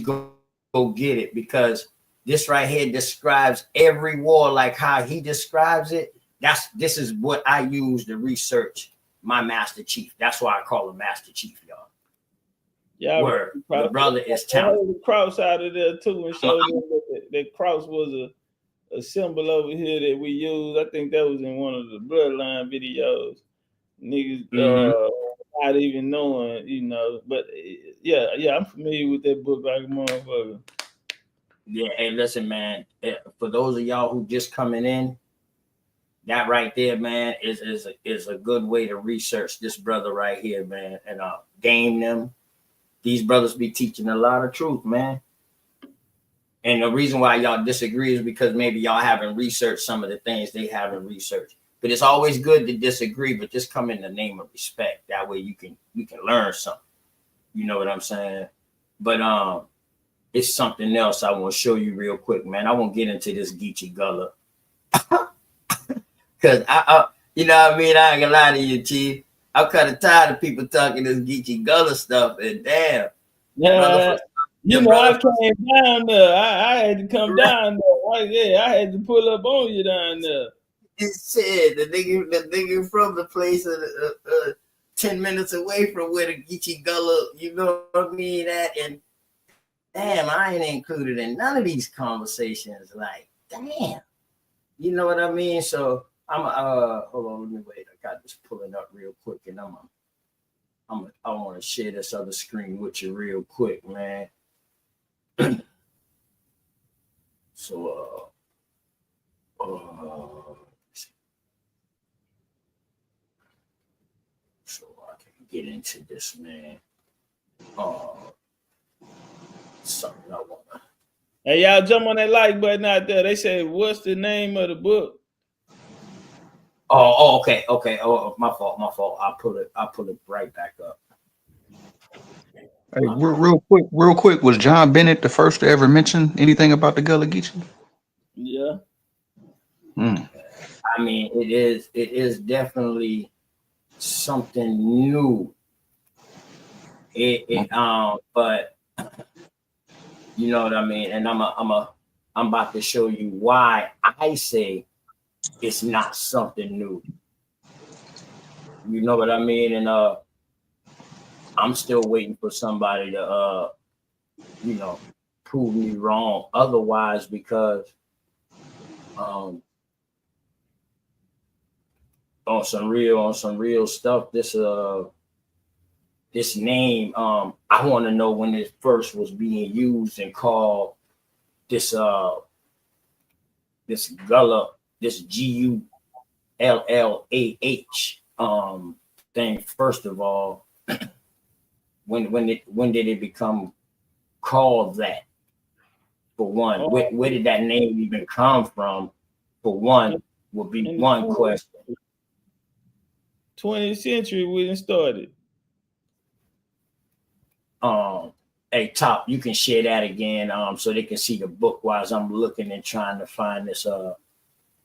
Speaker 2: go get it, because this right here describes every war like how he describes it. This is what I use to research my Master Chief. That's why I call him Master Chief, y'all.
Speaker 1: Yeah,
Speaker 2: where the brother is talented.
Speaker 1: The cross out of there too, and showed them that cross was a symbol over here that we use. I think that was in one of the Bloodline videos. Niggas not even knowing, you know. But yeah, I'm familiar with that book like a motherfucker.
Speaker 2: Yeah, hey, listen, man. For those of y'all who just coming in, that right there, man, is a good way to research this brother right here, man, and game them. These brothers be teaching a lot of truth, man. And the reason why y'all disagree is because maybe y'all haven't researched some of the things they haven't researched. But it's always good to disagree, but just come in the name of respect. That way you can learn something. You know what I'm saying? But it's something else I want to show you real quick, man. I won't get into this Geechee Gullah. Cause I you know what I mean? I ain't gonna lie to you, Chief. I'm kind of tired of people talking this Geechee Gullah stuff, and damn.
Speaker 1: Yeah, you know, I came down there. I had to come down there. I had to pull up on you down there.
Speaker 2: It said the nigga from the place 10 minutes away from where the Geechee Gullah, you know what I mean? And damn, I ain't included in none of these conversations. Like, damn, you know what I mean? So I'm hold on, let me wait. I got this pulling up real quick, and I want to share this other screen with you real quick, man. So so I can get into this, man. Something I wanna.
Speaker 1: Hey, y'all jump on that like button out there. They say, what's the name of the book?
Speaker 2: Oh, okay. Oh, my fault. I'll pull it right back up.
Speaker 6: Hey, real quick, was John Bennett the first to ever mention anything about the Gullah Geechee?
Speaker 1: Yeah.
Speaker 2: I mean, it is definitely something new. But you know what I mean? And I'm about to show you why I say it's not something new. You know what I mean? And I'm still waiting for somebody to prove me wrong otherwise, because on some real stuff, this name, I want to know when it first was being used and called this Gullah, this GULLAH thing. First of all, when did it become called that? For one, where did that name even come from? For one, would be one question.
Speaker 1: 20th century when it started.
Speaker 2: Hey, Top, you can share that again, so they can see the book while I'm looking and trying to find this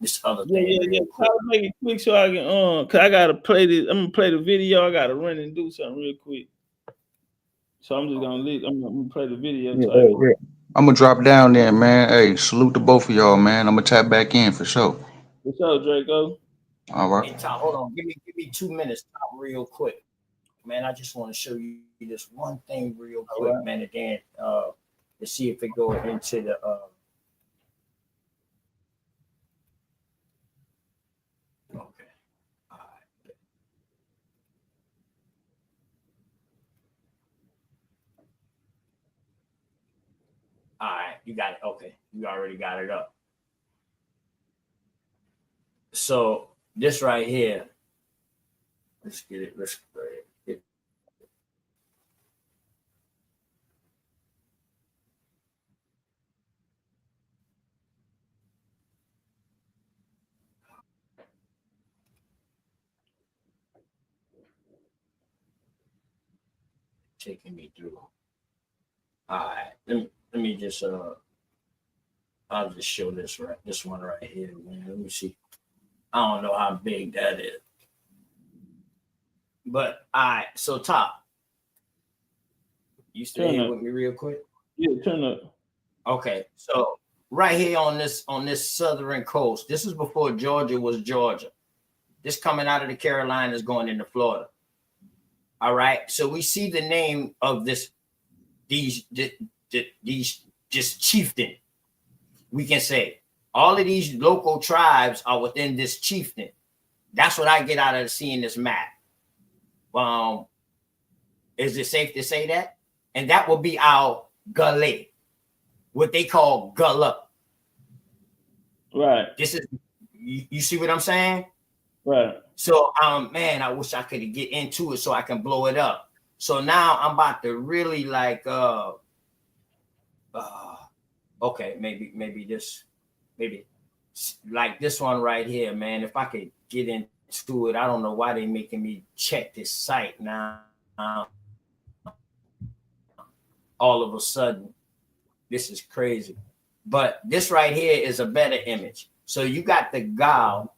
Speaker 2: this other
Speaker 1: Yeah,
Speaker 2: thing
Speaker 1: yeah, yeah.
Speaker 2: real quick.
Speaker 1: I'll make it quick so I can cause I gotta play this. I'm gonna play the video. I gotta run and do something real quick. So I'm just gonna leave. I'm gonna play the video
Speaker 3: Yeah,
Speaker 1: so I can.
Speaker 3: yeah.
Speaker 6: I'm gonna drop down there, man. Hey, salute to both of y'all, man. I'm gonna tap back in for sure.
Speaker 1: What's up, Draco?
Speaker 6: All right.
Speaker 2: Hey Tom, hold on, give me 2 minutes, Tom, real quick, man. I just want to show you this one thing real
Speaker 1: All
Speaker 2: quick,
Speaker 1: right.
Speaker 2: man, and then to see if it go into the okay. All right. All right, you got it. Okay, you already got it up. So this right here, let's get it. Let's get taking me through. All right, let me just I'll just show this one right here, man. Let me see. I don't know how big that is, but all right. So top, you still
Speaker 1: Turn
Speaker 2: here
Speaker 1: up.
Speaker 2: with me real quick?
Speaker 1: Yeah, turn up.
Speaker 2: Okay, so right here on this southern coast, this is before Georgia was Georgia. This coming out of the Carolinas going into Florida. All right, so we see the name of this chieftain. We can say all of these local tribes are within this chieftain. That's what I get out of seeing this map. Is it safe to say that? And that will be our Gullah, what they call Gullah.
Speaker 1: Right.
Speaker 2: This is, you see what I'm saying?
Speaker 1: Right.
Speaker 2: So, man, I wish I could get into it so I can blow it up. So now I'm about to really like, okay, maybe like this one right here, man. If I could get into it, I don't know why they making me check this site now. All of a sudden, this is crazy. But this right here is a better image. So you got the Gullah,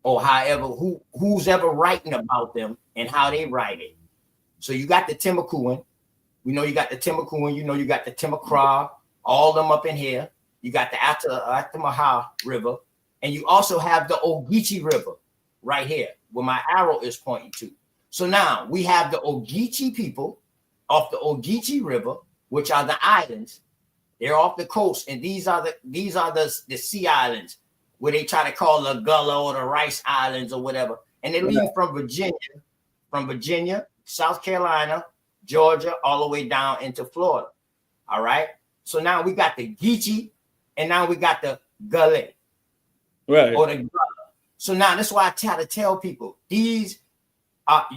Speaker 2: or however who's ever writing about them and how they write it. So you got the Timucuan. We know you got the Timucuan. You know you got the Timacraw. All of them up in here. You got the Altamaha River, and you also have the Ogeechee River right here, where my arrow is pointing to. So now we have the Ogeechee people off the Ogeechee River, which are the islands. They're off the coast, and these are the sea islands where they try to call the Gullah or the Rice Islands or whatever. And they leave from Virginia, South Carolina, Georgia, all the way down into Florida. All right. So now we got the Geechee, and now we got the Gullah.
Speaker 1: Right.
Speaker 2: Or the Gullah. So now that's why I try to tell people these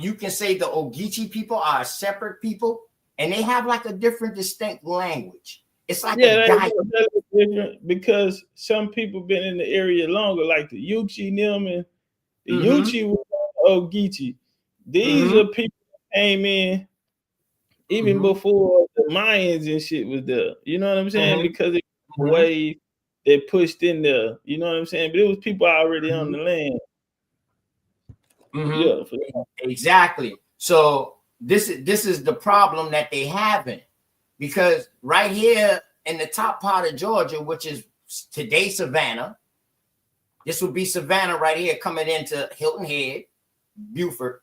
Speaker 2: you can say the Ogeechee people are a separate people, and they have like a different distinct language. It's like
Speaker 1: that's different because some people been in the area longer, like the Yuchi them and the Yuchi was Ogeechee. These are people that came in even before the Mayans and shit was there. You know what I'm saying? Because of the way they pushed in there. You know what I'm saying? But it was people already on the land. Yeah,
Speaker 2: exactly. So this is the problem that they having, because right here in the top part of Georgia, which is today Savannah, this would be Savannah right here coming into Hilton Head, Beaufort.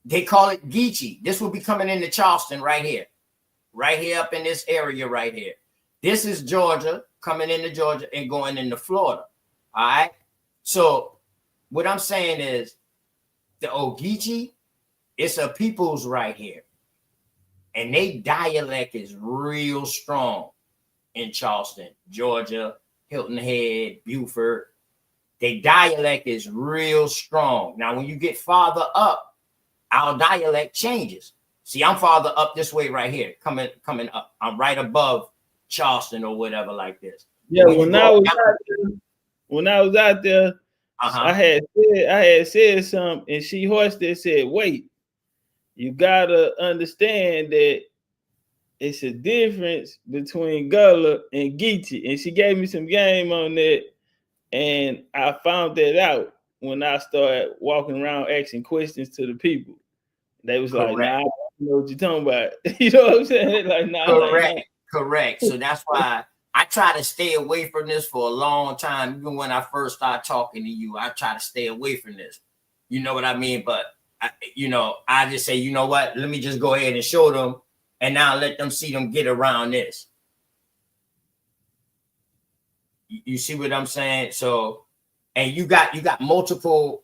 Speaker 2: They call it Geechee. This will be coming into Charleston right here up in this area right here. This is Georgia coming into Georgia and going into Florida. All right. So what I'm saying is the Ogeechee, it's a people's right here. And they dialect is real strong in Charleston, Georgia, Hilton Head, Beaufort. They dialect is real strong. Now, when you get farther up, our dialect changes. See, I'm farther up this way right here, coming up. I'm right above Charleston or whatever like this.
Speaker 1: Yeah, when I was out there, I had said something, and she hoisted and said, "Wait, you gotta understand that it's a difference between Gullah and Geechee. And she gave me some game on that. And I found that out when I started walking around asking questions to the people. They was like, nah, I don't know what you're talking about. You know what I'm saying? Like, nah.
Speaker 2: Correct.
Speaker 1: Like,
Speaker 2: Correct. So that's why I try to stay away from this for a long time. Even when I first started talking to you, I try to stay away from this. You know what I mean? But, I just say, you know what? Let me just go ahead and show them. And now let them see them get around this. You see what I'm saying? So, and you got multiple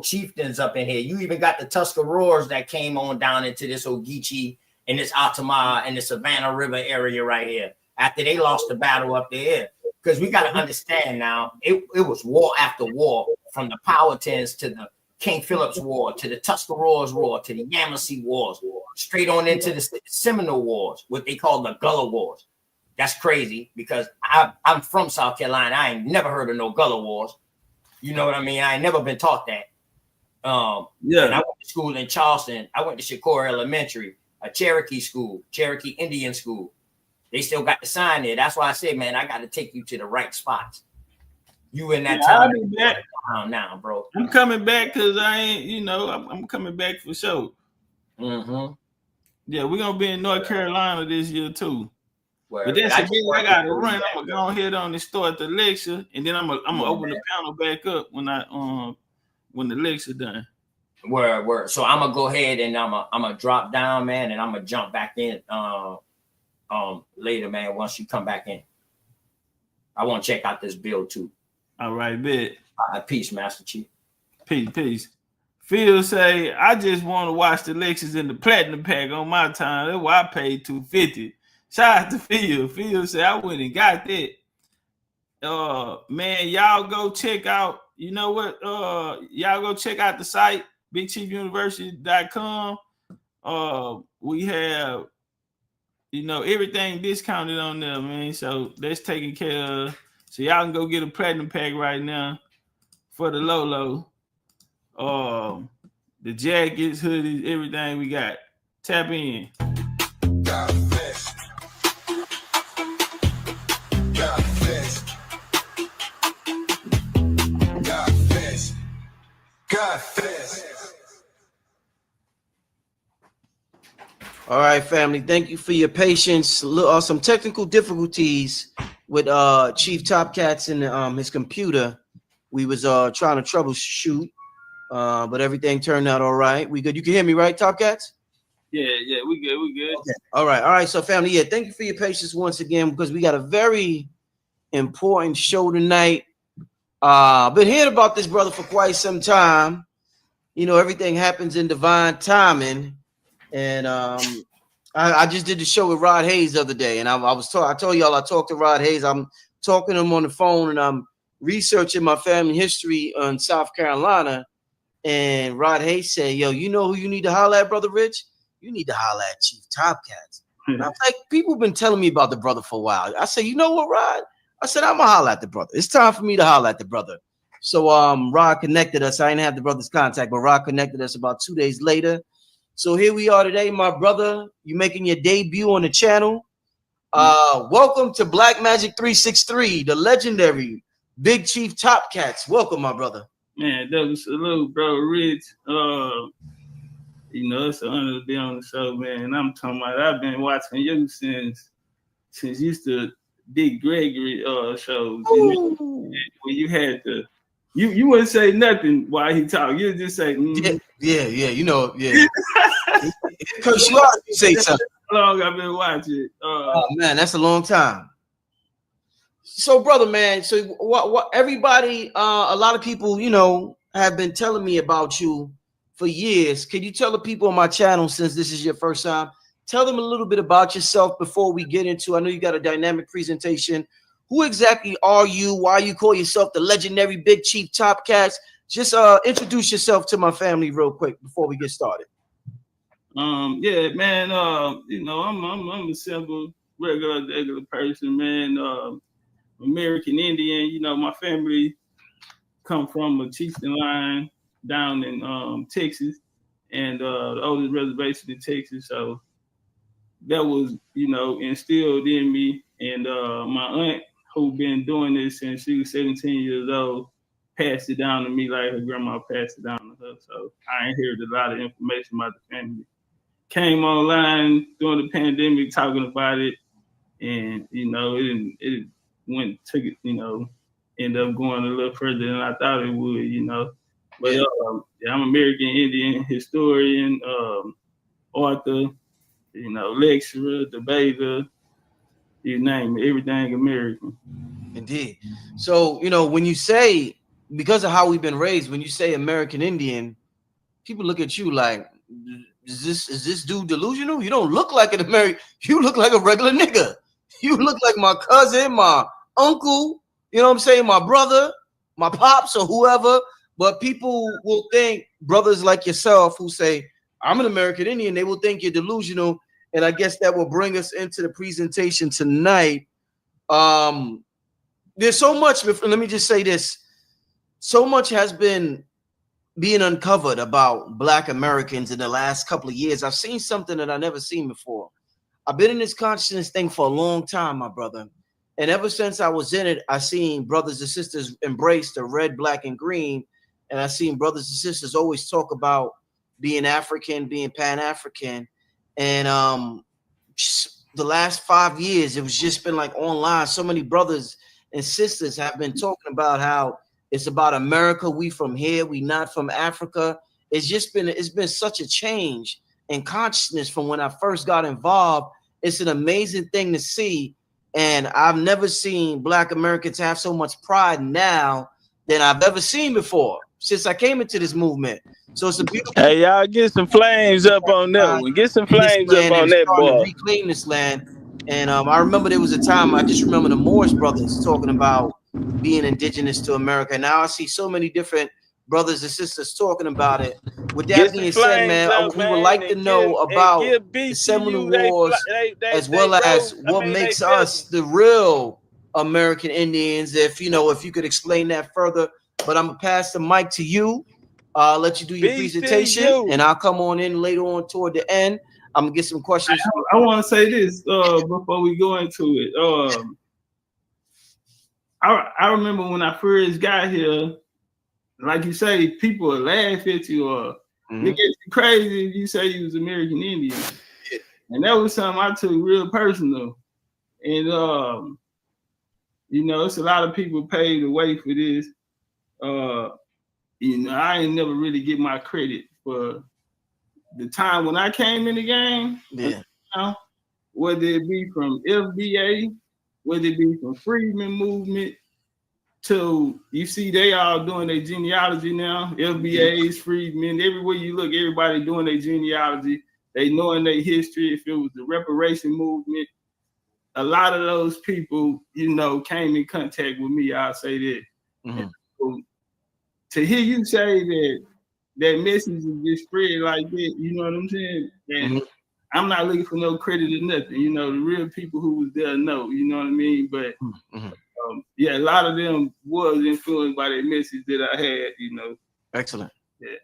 Speaker 2: chieftains up in here. You even got the Tuscaroras that came on down into this Geechee and this Altamaha and the Savannah River area right here after they lost the battle up there. Because we got to understand now, it was war after war, from the Powhatans to the King Philip's War to the Tuscaroras War to the Yamasee Wars, straight on into the Seminole Wars, what they call the Gullah Wars. That's crazy because I'm from South Carolina. I ain't never heard of no Gullah Wars. You know what I mean? I ain't never been taught that.
Speaker 1: yeah.
Speaker 2: And I went to school in Charleston. I went to Shakur Elementary, a Cherokee school, Cherokee Indian school. They still got the sign there. That's why I said, man, I got to take you to the right spots. You in that town now, bro.
Speaker 1: I'm coming back because I ain't, I'm coming back for sure.
Speaker 2: Mm-hmm.
Speaker 1: Yeah, we're gonna be in North Carolina this year too.
Speaker 2: Where,
Speaker 1: but that's again, I gotta run. I'm gonna go ahead on and start the lecture, and then I'm gonna open the panel back up when the lecture done.
Speaker 2: Word. So I'm gonna go ahead and I'm gonna drop down, man, and I'm gonna jump back in later, man. Once you come back in, I want to check out this build too.
Speaker 1: All right, bet.
Speaker 2: Peace, Master Chief.
Speaker 1: Peace. Phil say, I just want to watch the lectures in the platinum pack on my time. That's why I paid $250. Shout out to Phil. Phil say, I went and got that. Man, y'all go check out, you know what? Y'all go check out the site, bigchiefuniversity.com. We have, everything discounted on there, man. So that's taken care of. So y'all can go get a platinum pack right now for the low. The jackets, hoodies, everything we got. Tap in.
Speaker 7: Got this.
Speaker 8: All right, family. Thank you for your patience. Some technical difficulties with Chief Topcatz and his computer. We was trying to troubleshoot, but everything turned out all right. We good? You can hear me, right, Topcatz?
Speaker 1: Yeah, we good.
Speaker 8: Okay. All right. So, family, thank you for your patience once again, because we got a very important show tonight. Been hearing about this brother for quite some time. Everything happens in divine timing. And I just did the show with Rod Hayes the other day, and I told y'all I talked to Rod Hayes. I'm talking to him on the phone, and I'm researching my family history on South Carolina. And Rod Hayes said, "Yo, you know who you need to holler at, Brother Rich? You need to holler at Chief Topcatz." And I'm like, people have been telling me about the brother for a while. I said, you know what, Rod? I said, I'm gonna holler at the brother. It's time for me to holler at the brother. So Rod connected us. I didn't have the brother's contact, but Rod connected us about 2 days later. So here we are today, my brother. You making your debut on the channel. Welcome to BLACKMAGIK363, the legendary Big Chief Topcatz. Welcome, my brother.
Speaker 1: Man, that was salute, bro. Rich. It's an honor to be on the show, man. And I'm talking about, I've been watching you since used to Dick Gregory shows. When you had to, you wouldn't say nothing while he talked. You'd just say,
Speaker 8: yeah. Because you are, you say something.
Speaker 1: How long I've been watching?
Speaker 8: Oh man, that's a long time. So, brother, man. So, what? Everybody, a lot of people, have been telling me about you for years. Can you tell the people on my channel, since this is your first time, tell them a little bit about yourself before we get into? I know you got a dynamic presentation. Who exactly are you? Why you call yourself the legendary Big Chief Topcatz? Just introduce yourself to my family real quick before we get started.
Speaker 1: Yeah, man. I'm a simple, regular person, man. American Indian. My family come from a chieftain line down in Texas, and the oldest reservation in Texas. So that was, you know, instilled in me. And my aunt, who been doing this since she was 17 years old, passed it down to me like her grandma passed it down to her. So I inherited a lot of information about the family. Came online during the pandemic talking about it, and you know, it took it, you know, ended up going a little further than I thought it would, you know. But yeah, I'm American Indian historian, author, you know, lecturer, debater, you name it, everything American.
Speaker 8: Indeed. So, you know, when you say, because of how we've been raised, when you say American Indian, people look at you like, is this dude delusional? You don't look like an American. You look like a regular nigga. You look like my cousin, my uncle, you know what I'm saying, my brother, my pops, or whoever. But people will think, brothers like yourself who say, I'm an American Indian, they will think you're delusional. And I guess that will bring us into the presentation tonight. There's so much, let me just say this. So much has been being uncovered about Black Americans in the last couple of years. I've seen something that I never seen before. I've been in this consciousness thing for a long time, my brother. And ever since I was in it, I seen brothers and sisters embrace the red, black, and green. And I seen brothers and sisters always talk about being African, being Pan-African. And the last 5 years, it was just been like online. So many brothers and sisters have been talking about how it's about America. We from here. We not from Africa. It's been such a change in consciousness from when I first got involved. It's an amazing thing to see. And I've never seen Black Americans have so much pride now than I've ever seen before since I came into this movement. So it's a beautiful.
Speaker 1: Hey, y'all get some flames up on that one. Get some flames up on that, boy.
Speaker 8: Reclaim this land. And I remember there was a time, I just remember the Morris brothers talking about being indigenous to America. Now I see so many different brothers and sisters talking about it. With that being said, man, we would like to know about the Seminole Wars, as well as what makes us the real American Indians. If you could explain that further. But I'm gonna pass the mic to you. Let you do your presentation, and I'll come on in later on toward the end. I'm gonna get some questions.
Speaker 1: I want to say this before we go into it. I remember when I first got here, like you say, people would laugh at you or they get you crazy if you say you was American Indian. And that was something I took real personal. And you know, it's a lot of people paved the way for this. You know, I ain't never really get my credit for the time when I came in the game.
Speaker 8: Yeah.
Speaker 1: You know, whether it be from FBA, whether it be from Freedmen movement, to you see they all doing their genealogy now. FBAs, Freedmen, everywhere you look, everybody doing their genealogy. They knowing their history. If it was the reparation movement, a lot of those people, you know, came in contact with me. I'll say that. So, to hear you say that message is just spread like that, you know what I'm saying? And I'm not looking for no credit or nothing. You know, the real people who was there know, you know what I mean? But yeah, a lot of them was influenced by that message that I had, you know.
Speaker 8: Excellent.
Speaker 1: Yeah.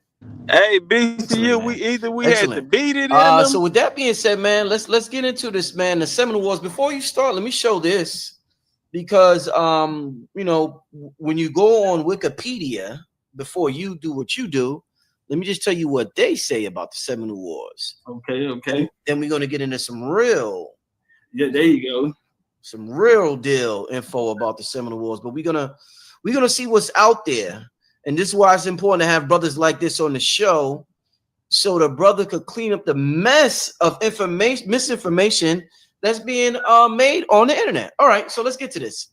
Speaker 8: Hey, BCU, we had to beat it in so with that being said, man, let's get into this, man. The Seminole Wars. Before you start, let me show this, because you know, when you go on Wikipedia, before you do what you do, let me just tell you what they say about the Seminole Wars.
Speaker 1: Okay.
Speaker 8: And then we're gonna get into some real,
Speaker 1: there you go,
Speaker 8: some real deal info about the Seminole Wars. But we're gonna see what's out there, and this is why it's important to have brothers like this on the show, so the brother could clean up the mess of misinformation that's being made on the internet. All right, so let's get to this.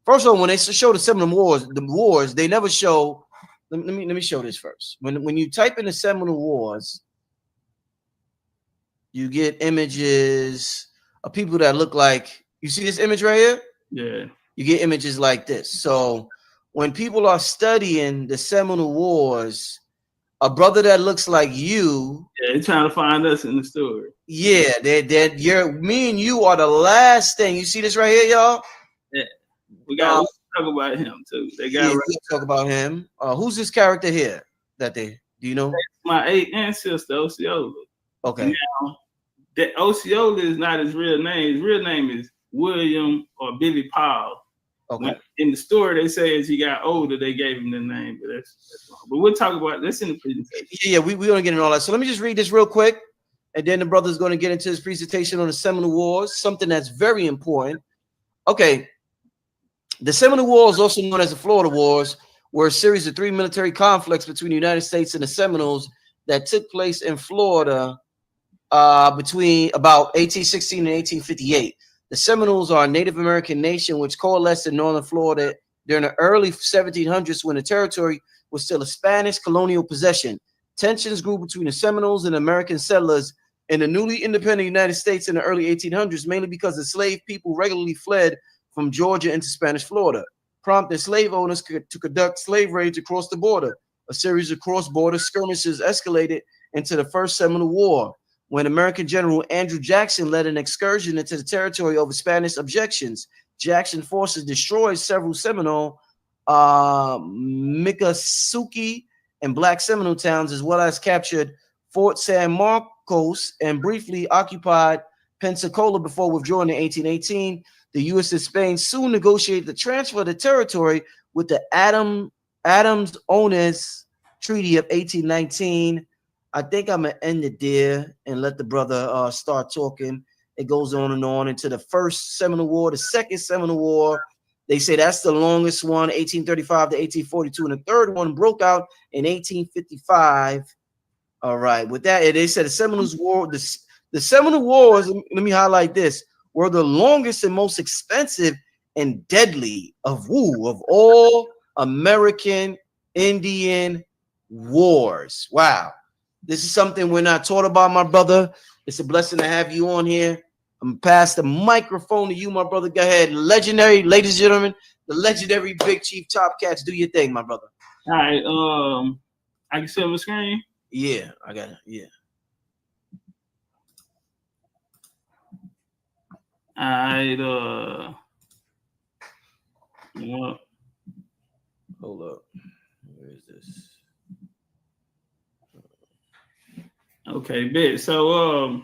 Speaker 8: First of all, when they show the Seminole Wars, they never show. Let me show this first. When you type in the Seminole Wars, you get images of people that look like, you see this image right here?
Speaker 1: Yeah.
Speaker 8: You get images like this. So when people are studying the Seminole Wars, a brother that looks like you,
Speaker 1: yeah, they're trying to find us in the story.
Speaker 8: Yeah, me and you are the last thing. You see this right here, y'all?
Speaker 1: Yeah. We got to talk about him too. They got
Speaker 8: to talk about him. Who's this character here? Do you know?
Speaker 1: That's my ancestor, Osceola.
Speaker 8: Okay.
Speaker 1: Now, that Osceola is not his real name. His real name is William or Billy Paul.
Speaker 8: Okay.
Speaker 1: When, in the story, they say as he got older, they gave him the name, but that's wrong. But we'll talk about that's in the presentation.
Speaker 8: Yeah, we're gonna get into all that. So let me just read this real quick, and then the brother's gonna get into his presentation on the Seminole Wars, something that's very important. Okay, the Seminole Wars, also known as the Florida Wars, were a series of 3 military conflicts between the United States and the Seminoles that took place in Florida between about 1816 and 1858. The Seminoles are a Native American nation which coalesced in northern Florida during the early 1700s when the territory was still a Spanish colonial possession. Tensions grew between the Seminoles and American settlers in the newly independent United States in the early 1800s, mainly because the slave people regularly fled from Georgia into Spanish Florida, prompting slave owners to conduct slave raids across the border. A series of cross-border skirmishes escalated into the First Seminole War, when American General Andrew Jackson led an excursion into the territory over Spanish objections. Jackson forces destroyed several Seminole, Miccosukee, and Black Seminole towns, as well as captured Fort San Marcos and briefly occupied Pensacola before withdrawing in 1818. The U.S. and Spain soon negotiated the transfer of the territory with the Adams-Onis Treaty of 1819. I think I'm gonna end it there and let the brother start talking. It goes on and on into the First Seminole War, the Second Seminole War. They say that's the longest one, 1835 to 1842, and the third one broke out in 1855. All right, with that, they said the Seminoles War, the Seminole Wars. Let me highlight this: were the longest and most expensive and deadly of all American Indian wars. Wow. This is something we're not taught about, my brother. It's a blessing to have you on here. I'm gonna pass the microphone to you, my brother. Go ahead. Legendary, ladies and gentlemen, the legendary Big Chief Topcatz. Do your thing, my brother.
Speaker 1: All right. I can see on the screen.
Speaker 8: Yeah, I got it. Yeah.
Speaker 1: All right.
Speaker 8: Hold up. Where is this?
Speaker 1: Okay, bet. So,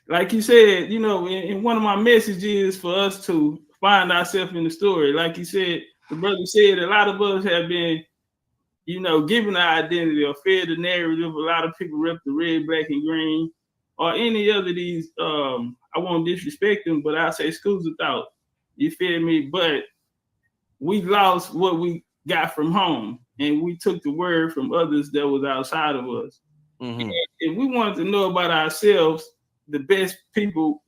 Speaker 1: like you said, you know, in one of my messages for us to find ourselves in the story, like you said, the brother said a lot of us have been, you know, given our identity or fed the narrative. A lot of people rep the red, black, and green, or any other of these. I won't disrespect them, but I'll say schools of thought. You feel me? But we lost what we got from home, and we took the word from others that was outside of us. Mm-hmm. And if we wanted to know about ourselves, the best people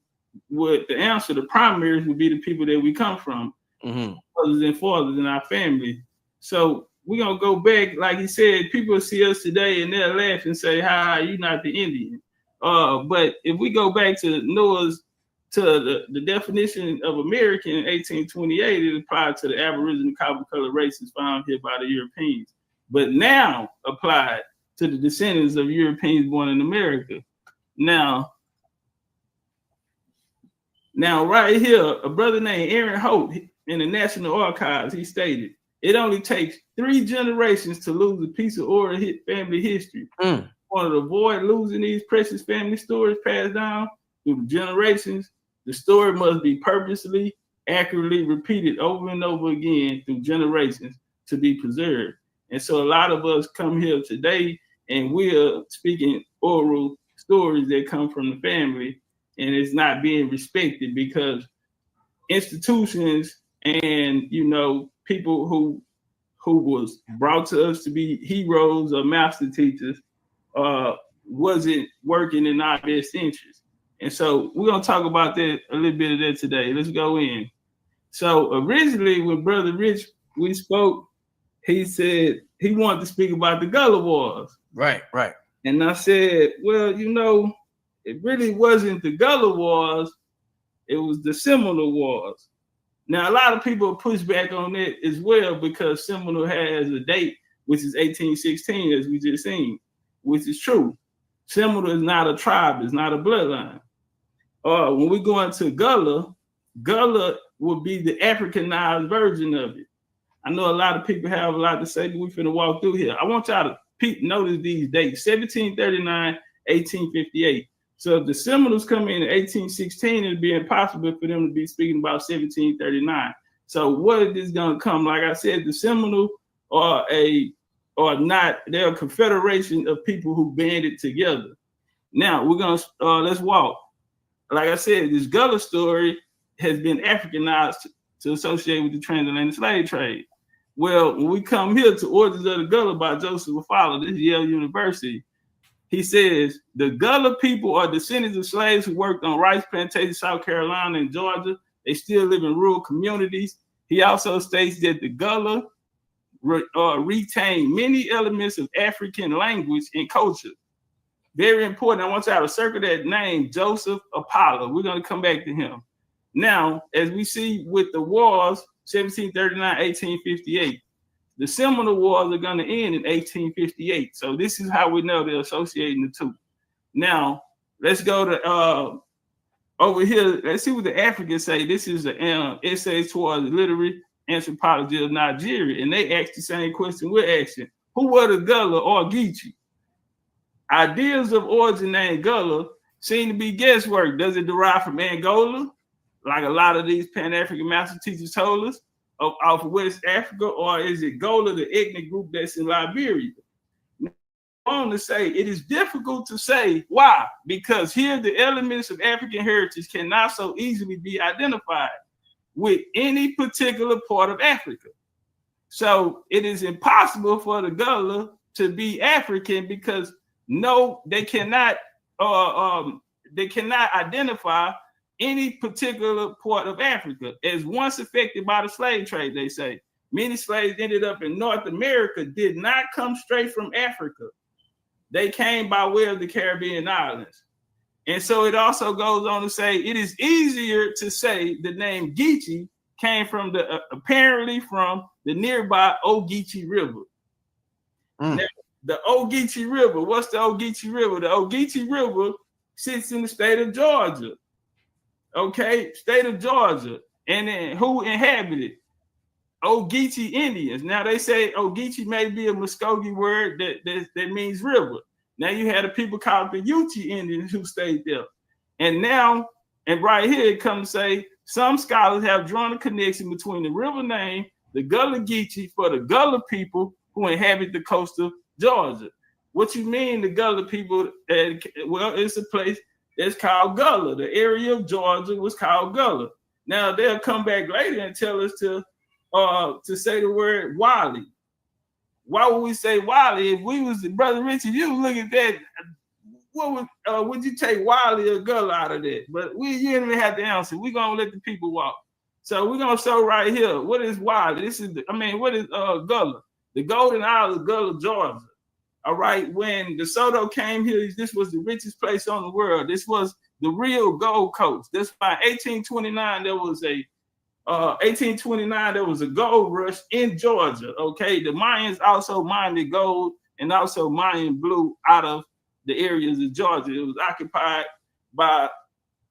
Speaker 1: would, the answer, the primaries would be the people that we come from, mothers and fathers in our family. So we're going to go back, like he said, people see us today and they'll laugh and say, "Hi, you're not the Indian." But if we go back to Noah's, to the definition of American in 1828, it applied to the Aboriginal copper-colored races found here by the Europeans, but now applied to the descendants of Europeans born in America. Now right here, a brother named Aaron Holt in the National Archives, he stated, "It only takes 3 generations to lose a piece of oral family history. Want to avoid losing these precious family stories passed down through the generations, the story must be purposely, accurately repeated over and over again through generations to be preserved." And so a lot of us come here today and we're speaking oral stories that come from the family, and it's not being respected because institutions and, you know, people who was brought to us to be heroes or master teachers wasn't working in our best interest. And so we're going to talk about that, a little bit of that today. Let's go in. So originally when Brother Rich, we spoke, he said he wanted to speak about the Gullah Wars.
Speaker 8: Right.
Speaker 1: And I said, well, you know, it really wasn't the Gullah Wars, it was the Seminole Wars. Now, a lot of people push back on it as well because Seminole has a date, which is 1816, as we just seen, which is true. Seminole is not a tribe, it's not a bloodline. When we go into Gullah would be the Africanized version of it. I know a lot of people have a lot to say, but we're finna walk through here. I want y'all to notice these dates: 1739, 1858, So if the Seminoles come in 1816, it'd be impossible for them to be speaking about 1739. So what is this gonna come? Like I said, the Seminole are they're a confederation of people who banded together. Now we're gonna let's walk. Like I said, this Gullah story has been Africanized to associate with the transatlantic slave trade. Well, when we come here to Origins of the Gullah by Joseph Afala, this is Yale University, he says the Gullah people are descendants of slaves who worked on rice plantations, South Carolina and Georgia. They still live in rural communities. He also states that the Gullah retain many elements of African language and culture. Very important. I want y'all to circle that name, Joseph Apollo. We're going to come back to him. Now, as we see with the wars, 1739, 1858, the Seminole Wars are going to end in 1858. So this is how we know they're associating the two. Now, let's go to over here. Let's see what the Africans say. This is an essay towards literary anthropology of Nigeria. And they asked the same question we're asking. Who were the Gullah or Geechee? Ideas of origin named Gullah seem to be guesswork. Does it derive from Angola, like a lot of these Pan-African master teachers told us, off of West Africa, or is it Gullah, the ethnic group that's in Liberia? Now, I want to say it is difficult to say why, because here the elements of African heritage cannot so easily be identified with any particular part of Africa. So it is impossible for the Gullah to be African because they cannot identify any particular part of Africa as once affected by the slave trade. They say many slaves ended up in North America did not come straight from Africa. They came by way of the Caribbean islands. And so it also goes on to say it is easier to say the name Geechee came from apparently from the nearby Geechee River. Now, the Geechee River, what's the Geechee River? The Geechee River sits in the state of Georgia. Okay, state of Georgia. And then who inhabited? Geechee Indians. Now they say Geechee may be a Muskogee word that means river. Now you had the people called the Yuchi Indians who stayed there. And now, and right here it comes to say, some scholars have drawn a connection between the river name, the Gullah Geechee, for the Gullah people who inhabit the coast of Georgia. What you mean the Gullah people? Well, it's a place that's called Gullah. The area of Georgia was called Gullah. Now they'll come back later and tell us to say the word Wally. Why would we say Wally? If we was Brother Richard, you look at that. What would you take Wally or Gullah out of that? But you didn't even have to answer. We're gonna let the people walk. So we're gonna show right here. What is Wally? What is Gullah? The Golden Isle of Gullah, Georgia. All right. When DeSoto came here, this was the richest place on the world. This was the real Gold Coast. This by 1829 there was a gold rush in Georgia. Okay, the Mayans also mined gold and also mined blue out of the areas of Georgia. It was occupied by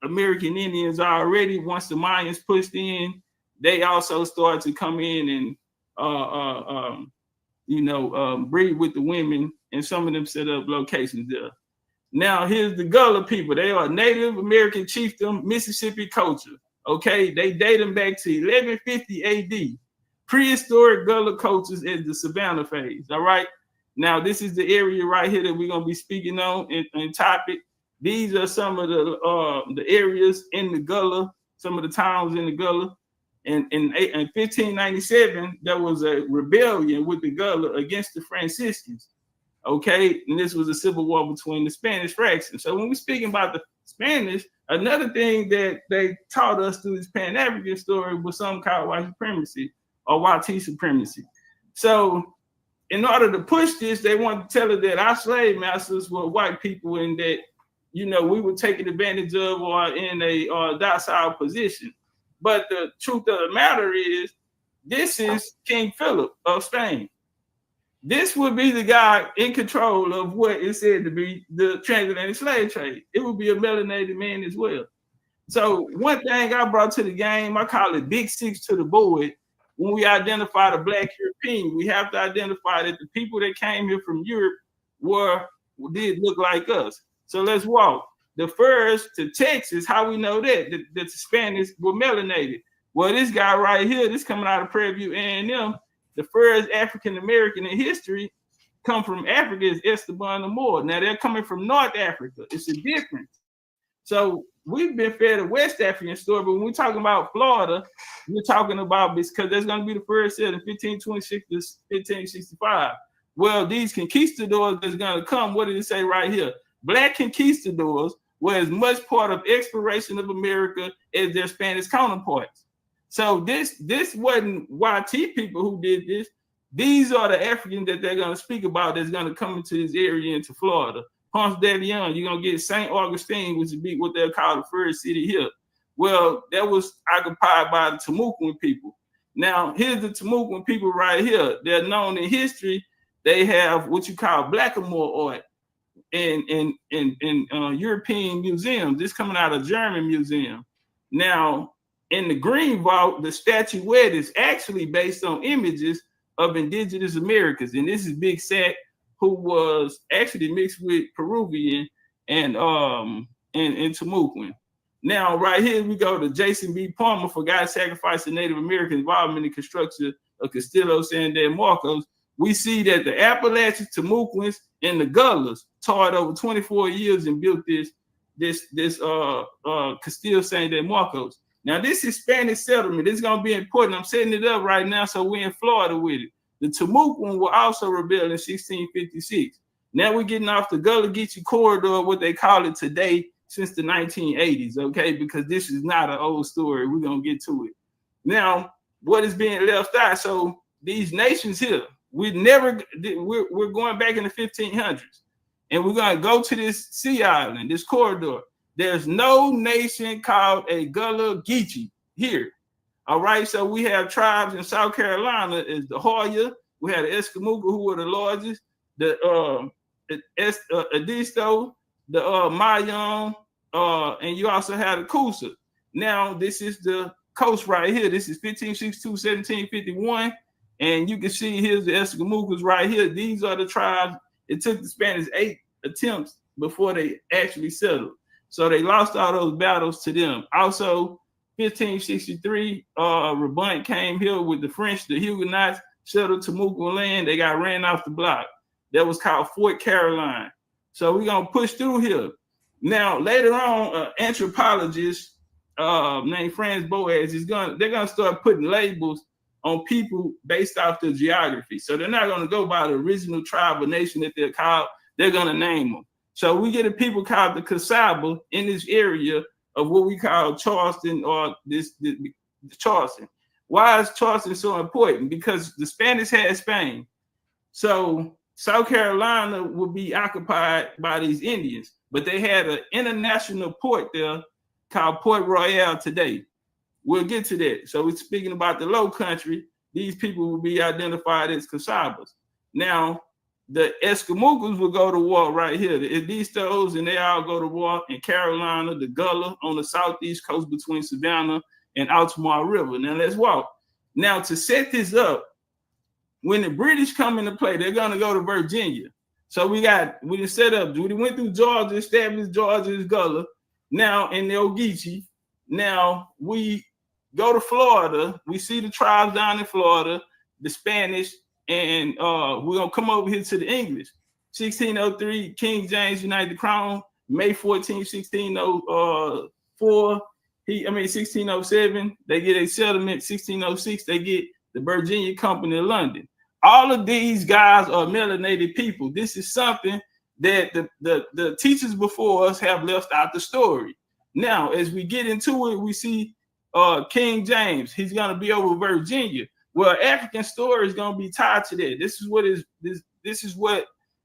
Speaker 1: American Indians already. Once the Mayans pushed in, they also started to come in and breed with the women, and some of them set up locations there. Now here's the Gullah people. They are Native American chieftain Mississippi culture. Okay, they date them back to 1150 AD. Prehistoric Gullah cultures is the Savannah phase. All right. Now this is the area right here that we're gonna be speaking on in topic. These are some of the areas in the Gullah, some of the towns in the Gullah. And in 1597, there was a rebellion with the Gullah against the Franciscans. Okay, and this was a civil war between the Spanish fractions. So when we're speaking about the Spanish, another thing that they taught us through this Pan-African story was something called white supremacy or Wati supremacy. So in order to push this, they wanted to tell us that our slave masters were white people and that, we were taken advantage of or in a docile position. But the truth of the matter is, this is King Philip of Spain. This would be the guy in control of what is said to be the transatlantic slave trade. It would be a melanated man as well. So one thing I brought to the game, I call it Big Six to the board. When we identify the Black European, we have to identify that the people that came here from Europe did look like us. So let's walk. the furs to Texas. How we know that? The Spanish were melanated. Well, this guy right here, this coming out of Prairie View A&M, the first African American in history come from Africa is Esteban the Moor. Now they're coming from North Africa. It's a difference. So we've been fed a West African story, but when we're talking about Florida, we're talking about because there's going to be the first set in 1526 to 1565. Well, these conquistadors that's going to come, what did it say right here? Black conquistadors were as much part of exploration of America as their Spanish counterparts. So this wasn't YT people who did this. These are the Africans that they're going to speak about that's going to come into this area, into Florida. Ponce de Leon, you're going to get St. Augustine, which would be what they'll call the first city here. Well, that was occupied by the Timucuan people. Now, here's the Timucuan people right here. They're known in history. They have what you call blackamoor art in European museums. This coming out of German museum. Now, in the Green Vault, the statuette is actually based on images of indigenous Americans. And this is Big Sack, who was actually mixed with Peruvian and Timucuan. Now, right here, we go to Jason B. Palmer for God Sacrificing Native American Involvement in Construction of Castillo San Dan Marcos. We see that the Appalachians, Timucuans, and the Gullahs toiled over 24 years and built this Castillo San Dan Marcos. Now, this is Spanish settlement. This is going to be important. I'm setting it up right now, so we're in Florida with it. The Timucuan will also rebel in 1656. Now we're getting off the Gullah Geechee corridor, what they call it today, since the 1980s, okay? Because this is not an old story. We're going to get to it. Now, what is being left out? So these nations here, we're going back in the 1500s, and we're going to go to this sea island, this corridor. There's no nation called a Gullah Geechee here. All right, so we have tribes in South Carolina, is the Hoya. We have the Escamouga, who were the largest, the Edisto, the Mayong, and you also have the Coosa. Now, this is the coast right here. This is 1562, 1751, and you can see here's the Escamougas right here. These are the tribes. It took the Spanish 8 attempts before they actually settled. So they lost all those battles to them. Also, 1563, Rebont came here with the French, the Huguenots, settled Timucuan land. They got ran off the block. That was called Fort Caroline. So we're going to push through here. Now, later on, an anthropologist named Franz Boas, they're going to start putting labels on people based off their geography. So they're not going to go by the original tribe or nation that they're called. They're going to name them. So we get a people called the Casaba in this area of what we call Charleston, or this Charleston. Why is Charleston so important? Because the Spanish had Spain. So South Carolina would be occupied by these Indians, but they had an international port there called Port Royal today. We'll get to that. So we're speaking about the Low Country. These people will be identified as Casabas. Now, the Escamougas will go to war right here. The Edistos, and they all go to war in Carolina, the Gullah on the southeast coast between Savannah and Altamar River. Now let's walk. Now, to set this up, when the British come into play, they're going to go to Virginia. So we just set up, we went through Georgia, established Georgia as Gullah, now in the Ogeechee. Now we go to Florida. We see the tribes down in Florida, the Spanish, and we're going to come over here to the English. 1603, King James united the crown. May 14, 1604, 1607, they get a settlement. 1606, they get the Virginia Company of London. All of these guys are melanated people. This is something that the teachers before us have left out the story. Now, as we get into it, we see King James. He's going to be over Virginia. Well, African story is going to be tied to that. This is what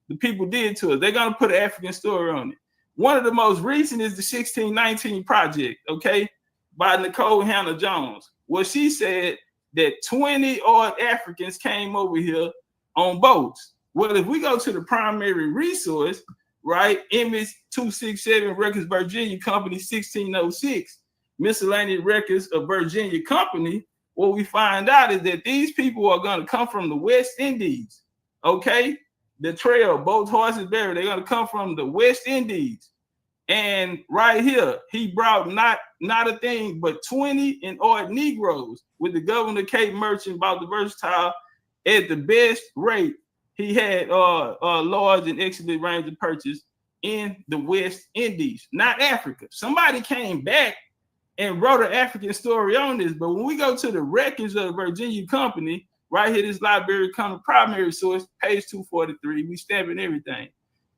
Speaker 1: the people did to us. They're going to put an African story on it. One of the most recent is the 1619 Project, okay, by Nicole Hannah Jones. Well, she said that 20 odd Africans came over here on boats. Well, if we go to the primary resource, right, image 267 Records Virginia Company 1606, miscellaneous records of Virginia Company, what we find out is that these people are going to come from the West Indies, okay? The trail, boats, horses, berry, they're going to come from the West Indies. And right here, he brought not a thing but 20 and odd Negroes with the governor Cape Merchant about the versatile at the best rate. He had large and excellent range of purchase in the West Indies, not Africa. Somebody came back and wrote an African story on this, but when we go to the records of the Virginia Company, right here, this library comes primary source, page 243, we stamping everything.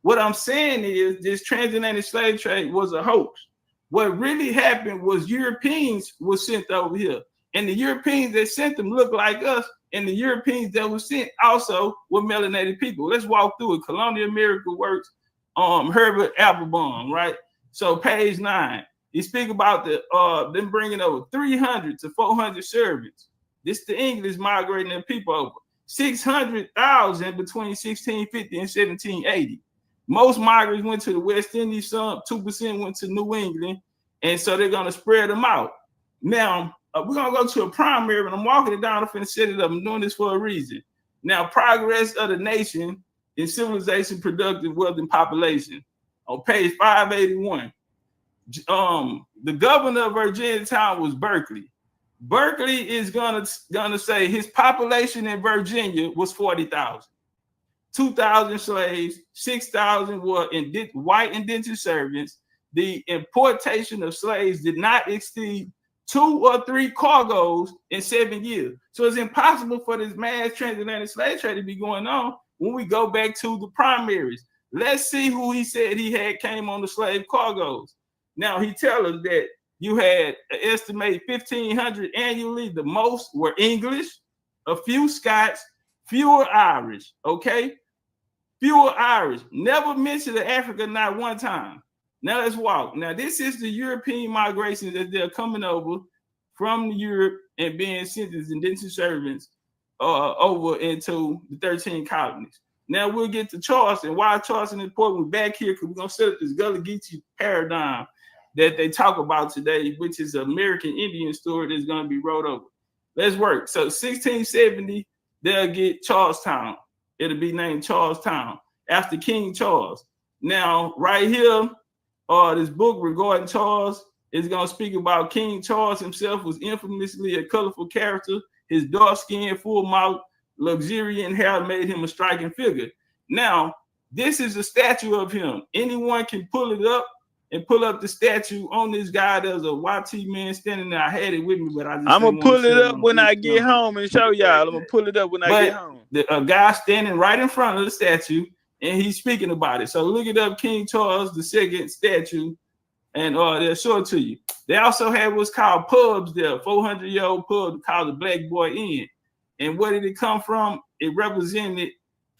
Speaker 1: What I'm saying is this transatlantic slave trade was a hoax. What really happened was Europeans were sent over here, and the Europeans that sent them looked like us, and the Europeans that were sent also were melanated people. Let's walk through it. Colonial America Works, Herbert Applebaum, right? So page 9, he speak about them bringing over 300 to 400 servants. This the English migrating their people over. 600,000 between 1650 and 1780. Most migrants went to the West Indies, some 2% went to New England, and so they're gonna spread them out. Now, we're gonna go to a primary, and I'm walking it down, I'm finna set it up. I'm doing this for a reason. Now, progress of the nation in civilization, productive wealth, and population. On page 581, the governor of Virginia town was Berkeley. Berkeley is gonna say his population in Virginia was 40,000. 2,000 slaves, 6,000 were white indentured servants. The importation of slaves did not exceed 2 or 3 cargoes in 7 years. So it's impossible for this mass transatlantic slave trade to be going on when we go back to the primaries. Let's see who he said he had came on the slave cargoes. Now he tells us that you had an estimated 1,500 annually. The most were English, a few Scots, fewer Irish, okay? Fewer Irish. Never mentioned Africa, not one time. Now let's walk. Now this is the European migration that they're coming over from Europe and being sent as indentured servants over into the 13 colonies. Now we'll get to Charleston. Why Charleston is important? We're back here because we're going to set up this Gullah Geechee paradigm that they talk about today, which is an American Indian story that's going to be wrote over. Let's work. So 1670, they'll get Charlestown. It'll be named Charlestown after King Charles. Now, right here, this book regarding Charles is going to speak about King Charles himself was infamously a colorful character. His dark skin, full mouth, luxuriant hair made him a striking figure. Now, this is a statue of him. Anyone can pull it up and pull up the statue on this guy. There's a YT man standing there. I had it with me, but I'm
Speaker 9: gonna pull it up when I get home and show y'all. I'm gonna pull it up when I get home.
Speaker 1: A guy standing right in front of the statue, and he's speaking about it. So look it up, King Charles II statue, and they'll show it to you. They also have what's called pubs there, 400-year-old pub called the Black Boy Inn. And where did it come from? It represented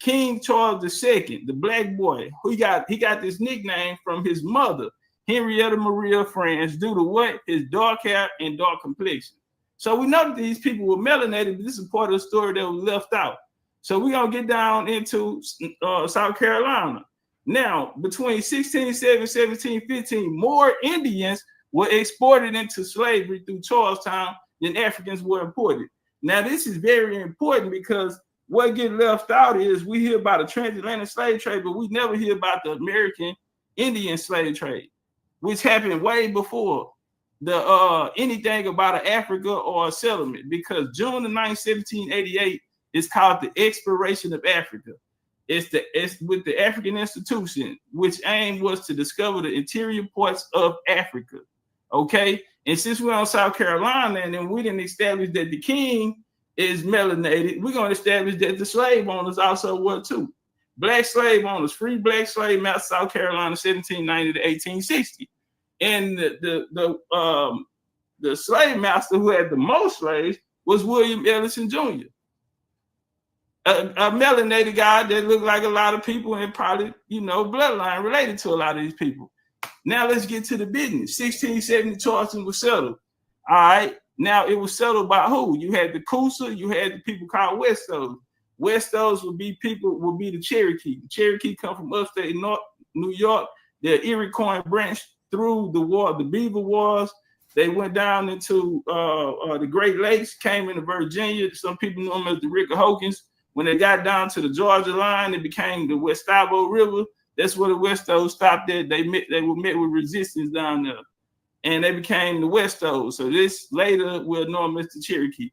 Speaker 1: King Charles II, the Black Boy. He got this nickname from his mother, Henrietta Maria France, due to what? His dark hair and dark complexion. So we know that these people were melanated, but this is part of the story that was left out. So we're going to get down into South Carolina. Now, between 1607 and 1715, more Indians were exported into slavery through Charlestown than Africans were imported. Now, this is very important because what gets left out is we hear about a transatlantic slave trade, but we never hear about the American Indian slave trade, which happened way before the anything about an Africa or a settlement, because June the 9th, 1788 is called the Exploration of Africa. It's with the African Institution, which aim was to discover the interior parts of Africa. Okay, and since we're on South Carolina and then we didn't establish that the king is melanated, we're going to establish that the slave owners also were too. Black slave owners, free black slave master, South Carolina, 1790 to 1860. And the slave master who had the most slaves was William Ellison Jr., a melanated guy that looked like a lot of people and probably, bloodline related to a lot of these people. Now let's get to the business. 1670 Charleston was settled. All right. Now it was settled by who? You had the Coosa, you had the people called Westos. Westos would be the Cherokee. The Cherokee come from upstate New York. The Iroquois branch through the Beaver Wars. They went down into the Great Lakes, came into Virginia. Some people know them as the Rickahokans. When they got down to the Georgia line, it became the Westavo River. That's where the Westos stopped at. They were met with resistance down there, and they became the Westos. So this later we're known as the Cherokee.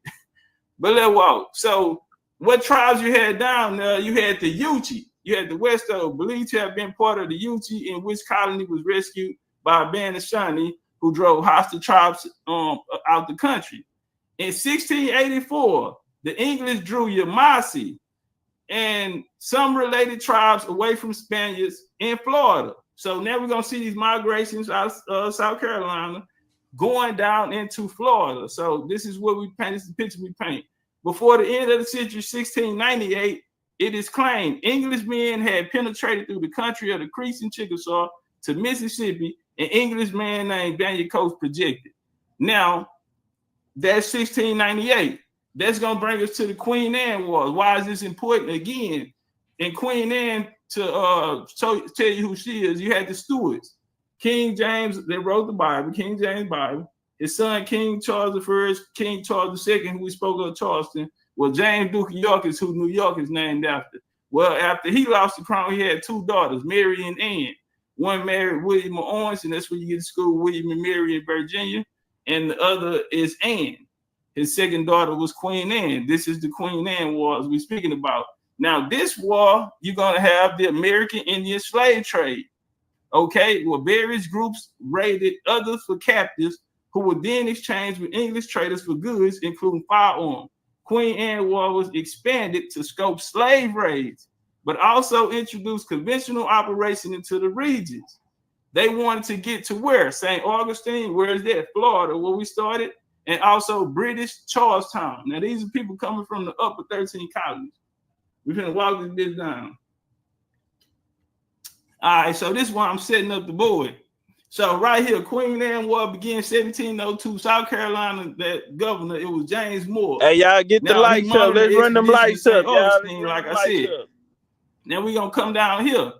Speaker 1: But let's walk. So what tribes you had down there? You had the Geechee. You had the Westos, believed to have been part of the Geechee, in which colony was rescued by a band of Shawnee who drove hostile tribes out the country. In 1684, the English drew Yamasee and some related tribes away from Spaniards in Florida. So now we're going to see these migrations out of South Carolina going down into Florida. So this is what we paint. This is the picture we paint. Before the end of the century, 1698, it is claimed Englishmen had penetrated through the country of the Creeks and Chickasaw to Mississippi, an Englishman named Daniel Coates projected. Now, that's 1698. That's going to bring us to the Queen Anne Wars. Why is this important? Again, in Queen Anne, to tell you who she is, you had the Stuarts. King James, they wrote the Bible, King James Bible. His son, King Charles I, King Charles II, who we spoke of Charleston, well, James Duke of York is who New York is named after. Well, after he lost the crown, he had two daughters, Mary and Anne. One married William of Orange, and that's where you get to school, William and Mary in Virginia. And the other is Anne. His second daughter was Queen Anne. This is the Queen Anne Wars we're speaking about. Now, this war, you're going to have the American Indian slave trade. Okay, well, various groups raided others for captives who were then exchanged with English traders for goods, including firearms. Queen Anne War was expanded to scope slave raids, but also introduced conventional operation into the regions. They wanted to get to where? St. Augustine, where is that? Florida, where we started, and also British Charlestown. Now, these are people coming from the upper 13 colonies. We're going to walk this down. All right, so this is why I'm setting up the board. So right here, Queen Anne War began 1702. South Carolina, that governor, it was James Moore.
Speaker 9: Hey, y'all, get the lights up. Let's run them lights up, y'all.
Speaker 1: Like I said. Now we're going to come down here.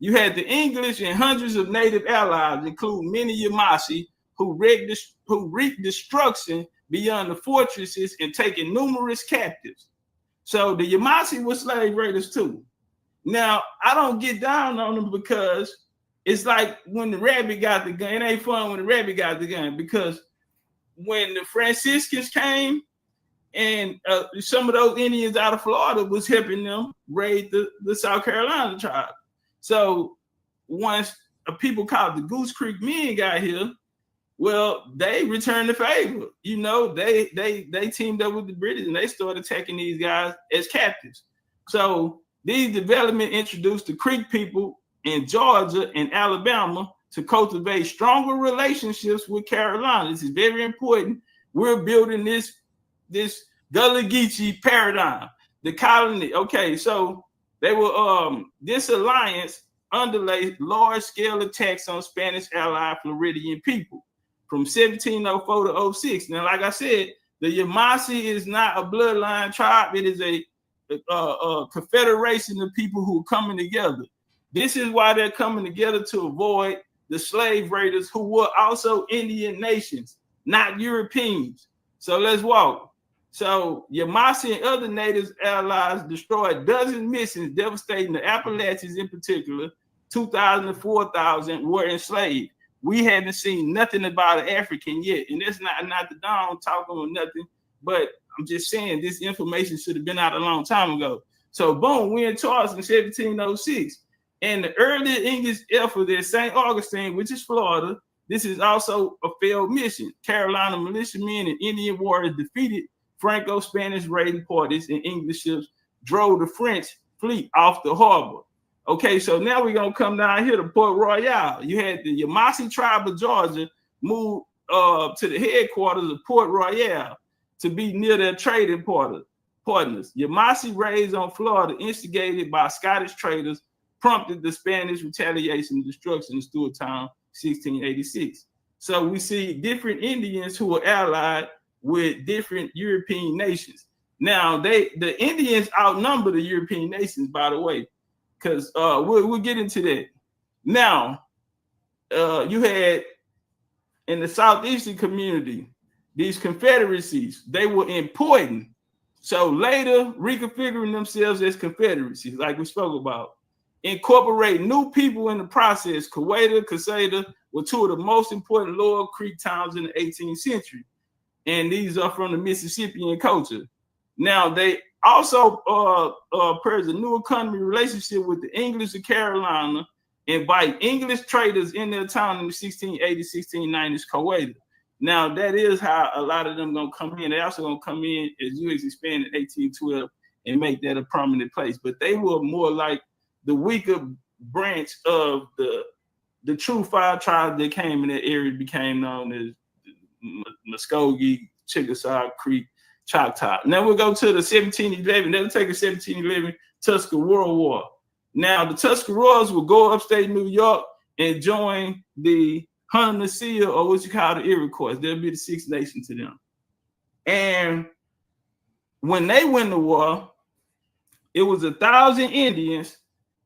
Speaker 1: You had the English and hundreds of native allies, including many Yamasee, who wreaked destruction beyond the fortresses and taken numerous captives. So the Yamasee were slave raiders too. Now, I don't get down on them because it's like when the rabbit got the gun. It ain't fun when the rabbit got the gun, because when the Franciscans came and some of those Indians out of Florida was helping them raid the South Carolina tribe. So once people called the Goose Creek men got here, well, they returned the favor. You know, they teamed up with the British and they started attacking these guys as captives. So these developments introduced the Creek people in Georgia and Alabama to cultivate stronger relationships with Carolina. This is very important. We're building this Gullah Geechee paradigm. The colony, okay, so they were this alliance underlay large-scale attacks on Spanish allied Floridian people from 1704 to 06. Now, like I said, the Yamasee is not a bloodline tribe. It is a confederation of people who are coming together. This is why they're coming together, to avoid the slave raiders who were also Indian nations, not Europeans. So let's walk. So Yamasee and other natives allies destroyed dozens missions, devastating the Appalachians in particular. 2,000 to 4,000 were enslaved. We haven't seen nothing about an African yet, and that's not the Don talking or nothing, but I'm just saying this information should have been out a long time ago. So boom, we're in Charleston, 1706. And the early English effort at St. Augustine, which is Florida, this is also a failed mission. Carolina militiamen and Indian warriors defeated Franco-Spanish raiding parties, and English ships drove the French fleet off the harbor. Okay, so now we're going to come down here to Port Royal. You had the Yamasee tribe of Georgia move to the headquarters of Port Royal to be near their trading partners. Yamasee raids on Florida, instigated by Scottish traders, prompted the Spanish retaliation and destruction in Stewarttown, 1686. So we see different Indians who were allied with different European nations. Now, the Indians outnumber the European nations, by the way, because we'll get into that. Now, you had in the southeastern community, these confederacies, they were important. So later, reconfiguring themselves as confederacies, like we spoke about. incorporate new people in the process. Coweta, Casada were two of the most important Lower Creek towns in the 18th century. And these are from the Mississippian culture. Now, they also purged a new economy relationship with the English of Carolina, invite English traders in their town in the 1680s, 1690s, Coweta. Now, that is how a lot of them going to come in. They also going to come in as U.S. expanded in 1812 and make that a prominent place. But they were more like the weaker branch of the true 5 tribes that came in that area, became known as Muskogee, Chickasaw, Creek, Choctaw. Now we'll go to the 1711. They'll take a 1711 Tuscarora War. Now the Tuscaroras will go upstate New York and join the Haudenosaunee, or what you call the Iroquois. They'll be the Six Nations to them. And when they win the war, it was 1,000 Indians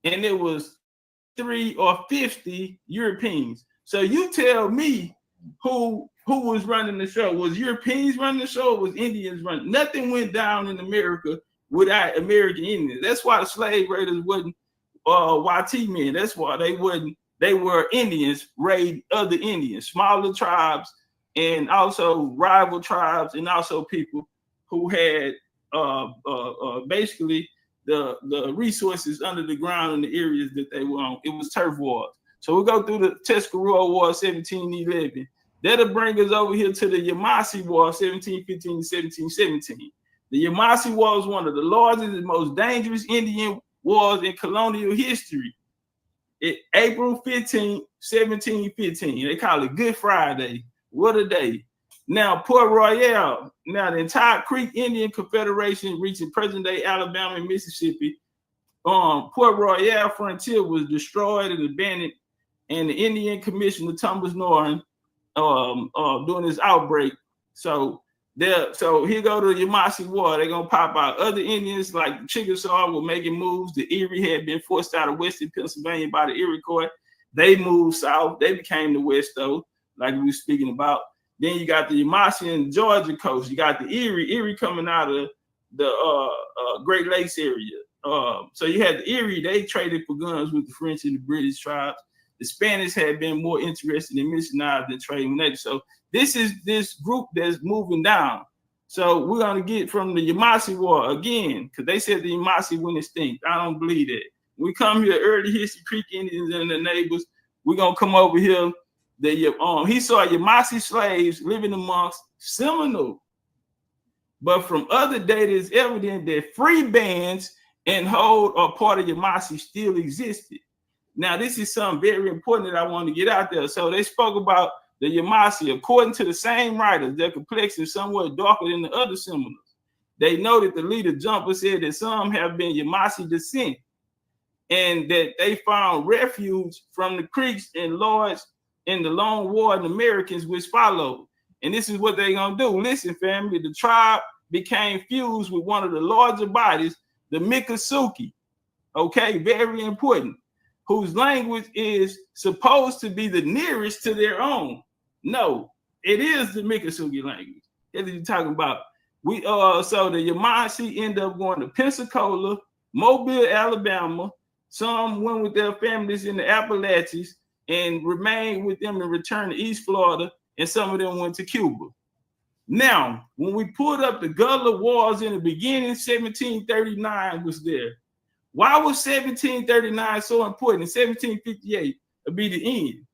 Speaker 1: and it was 3 or 50 Europeans. So you tell me who was running the show. Was Europeans running the show, or was Indians running? Nothing went down in America without American Indians. That's why the slave raiders wasn't YT men. That's why they wasn't. They were Indians, raid other Indians, smaller tribes, and also rival tribes, and also people who had basically the resources under the ground in the areas that they were on. It was turf wars. So we'll go through the Tuscarora War, 1711. That'll bring us over here to the Yamasee War, 1715 to 1717. The Yamasee War was one of the largest and most dangerous Indian wars in colonial history. April 15, 1715. They call it Good Friday. What a day. Now, Port Royal. Now, the entire Creek Indian Confederation reaching present-day Alabama and Mississippi. Port Royal frontier was destroyed and abandoned, and the Indian Commissioner Thomas Norton during this outbreak. So here go to the Yamasee War. They're gonna pop out other Indians like Chickasaw were making moves. The Erie had been forced out of western Pennsylvania by the Iroquois. They moved south. They became the West, though, like we were speaking about. Then you got the Yamasee and Georgia coast. You got the Erie coming out of the Great Lakes area. So you had the Erie. They traded for guns with the French and the British tribes. The Spanish had been more interested in missionaries than trading natives. So this is this group that's moving down. So we're going to get from the Yamasee War again, because they said the Yamasee went extinct. I don't believe that. We come here, early history, Creek Indians and their neighbors. We're going to come over here. He saw Yamasee slaves living amongst Seminoles. But from other data, it's evident that free bands and hold or part of Yamasee still existed. Now, this is something very important that I want to get out there. So they spoke about the Yamasee. According to the same writers, their complexion is somewhat darker than the other Seminoles. They noted the leader Jumper said that some have been Yamasee descent and that they found refuge from the Creeks and Lords in the long war and Americans which followed. And this is what they're going to do. Listen, family, the tribe became fused with one of the larger bodies, the Miccosukee. Okay, very important. Whose language is supposed to be the nearest to their own. No, it is the Miccosukee language. What are you talking about? So the Yamasee end up going to Pensacola, Mobile, Alabama. Some went with their families in the Appalachians and remained with them and returned to East Florida, and some of them went to Cuba. Now, when we pulled up the Gullah Wars in the beginning, 1739 was there. Why was 1739 so important? In 1758 would be the end.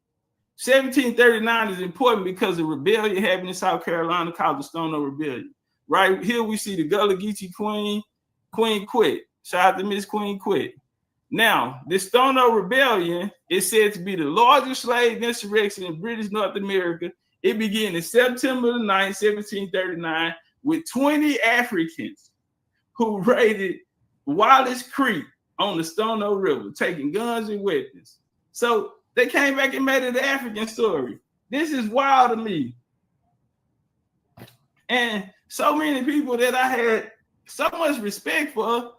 Speaker 1: 1739 is important because of a rebellion happened in South Carolina called the Stono Rebellion. Right here we see the Gullah Geechee Queen Quit. Shout out to Miss Queen Quit. Now, the Stono Rebellion is said to be the largest slave insurrection in British North America. It began in September 9, 1739, with 20 Africans who raided Wallace Creek on the Stono River, taking guns and weapons. So they came back and made it an African story. This is wild to me. And so many people that I had so much respect for,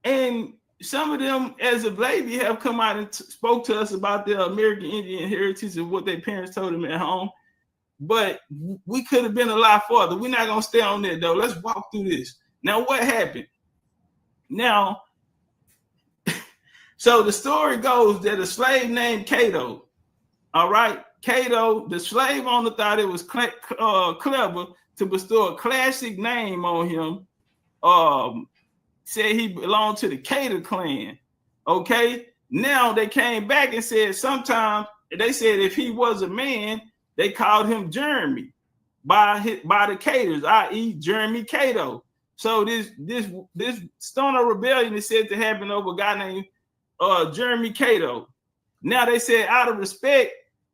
Speaker 1: and some of them as of lately have come out and spoke to us about their American Indian heritage and what their parents told them at home. But we could have been a lot farther. We're not going to stay on that, though. Let's walk through this. Now, what happened? Now, So the story goes that a slave named Cato, all right, Cato, the slave owner thought it was clever to bestow a classic name on him. Said he belonged to the Cato clan. Okay, now they came back and said sometimes they said if he was a man, they called him Jeremy by the Cators, i.e. Jeremy Cato. So this Stono Rebellion is said to happen over a guy named Jeremy Cato. Now they said out of respect,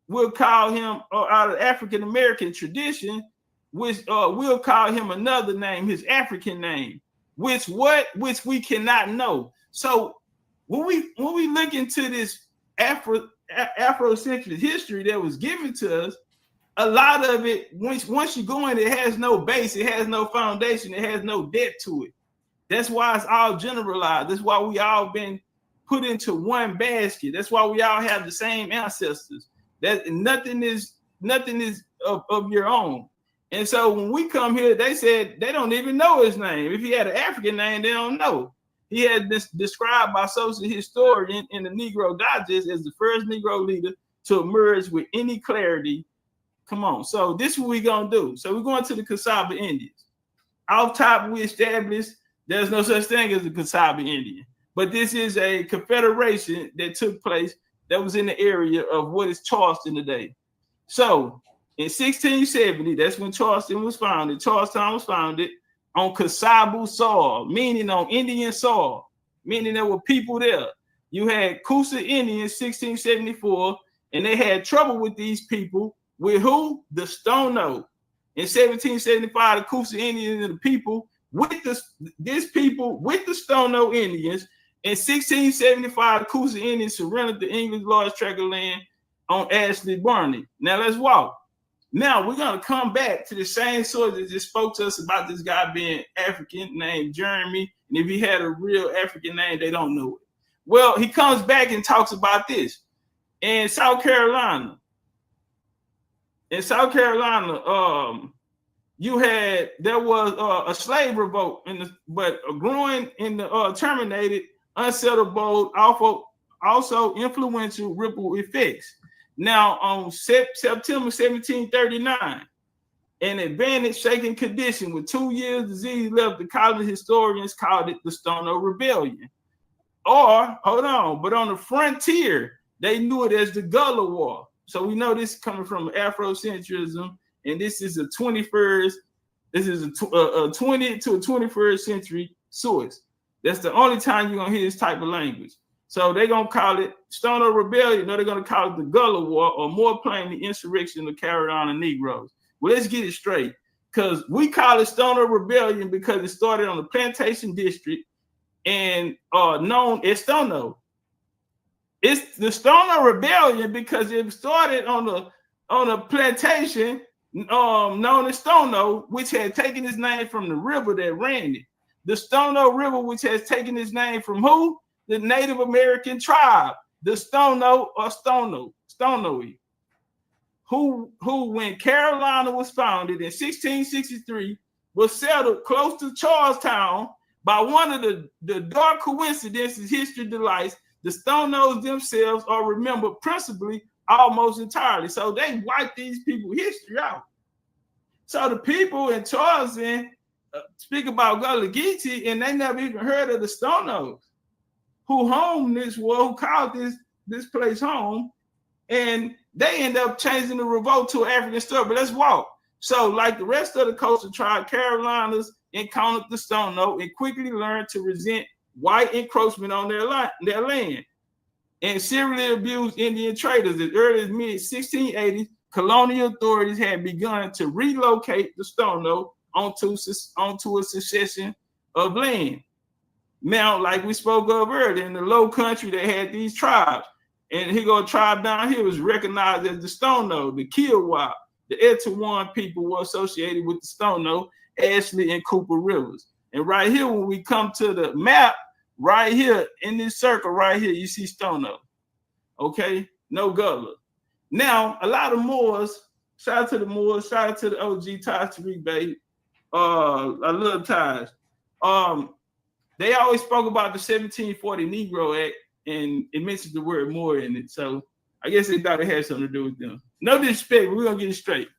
Speaker 1: we'll call him, out of African American tradition, which we'll call him another name, his African name, which we cannot know. So when we look into this Afrocentric history that was given to us, a lot of it, once you go in, it has no base, it has no foundation, it has no depth to it. That's why it's all generalized. That's why we all been put into one basket. That's why we all have the same ancestors. That nothing is of your own. And so when we come here, they said they don't even know his name. If he had an African name, they don't know. He had this described by social historian in the Negro Digest as the first Negro leader to emerge with any clarity. Come on. So this is what we're going to do. So we're going to the Catawba Indians. Off top, we established there's no such thing as a Catawba Indian. But this is a confederation that took place that was in the area of what is Charleston today. So in 1670, that's when Charleston was founded. Charlestown was founded on Catawba soil, meaning on Indian soil, meaning there were people there. You had Coosa Indians, 1674, and they had trouble with these people. With who? The Stono. In 1775, the Coosa Indians and the people with this people with the Stono Indians. In 1675, the Coosa Indians surrendered the English large tract of land on Ashley Barney. Now let's walk. Now we're gonna come back to the same source that just spoke to us about this guy being African named Jeremy. And if he had a real African name, they don't know it. Well, he comes back and talks about this. In South Carolina, there was a slave revolt, but growing in the terminated, unsettled bold, also influential ripple effects. Now, on September 1739, an advantage shaken condition with 2 years disease left, the college historians called it the Stono Rebellion. Or, hold on, but on the frontier, they knew it as the Gullah War. So we know this is coming from Afrocentrism, and this is a 21st, this is a 20 to a 21st century source. That's the only time you're gonna hear this type of language. So they're gonna call it Stono Rebellion, no, they're gonna call it the Gullah War, or more plainly, insurrection of Carolina Negroes. Well, let's get it straight, because we call it Stono Rebellion because it started on the plantation district and known as Stono. It's the Stono Rebellion because it started on a plantation known as Stono, which had taken its name from the river that ran it. The Stono River, which has taken its name from who? The Native American tribe, the Stono or Stonoe, who when Carolina was founded in 1663, was settled close to Charlestown by one of the dark coincidences history delights. The Stonos themselves are remembered principally almost entirely. So they wiped these people's history out. So the people in Charleston speak about Gullah Geechee, and they never even heard of the Stonos, who homed this war, who called this place home, and they end up changing the revolt to an African story. But let's walk. So, like the rest of the coastal tribe, Carolinas encountered the Stono and quickly learned to resent white encroachment on their land, and serially abused Indian traders. As early as mid-1680s, colonial authorities had begun to relocate the Stono onto a succession of land. Now, like we spoke of earlier, in the low country, they had these tribes. And here go a tribe down here was recognized as the Stono, the Kiowa, the Etowah people were associated with the Stono, Ashley, and Cooper rivers. And right here, when we come to the map, right here in this circle, right here, you see Stono. Okay, no Gullah. Now, a lot of Moors, shout out to the Moors, shout out to the OG Taj Tariq, baby. I love Taj. They always spoke about the 1740 Negro Act, and it mentions the word more in it. So I guess they thought it had something to do with them. No disrespect, but we're gonna get it straight.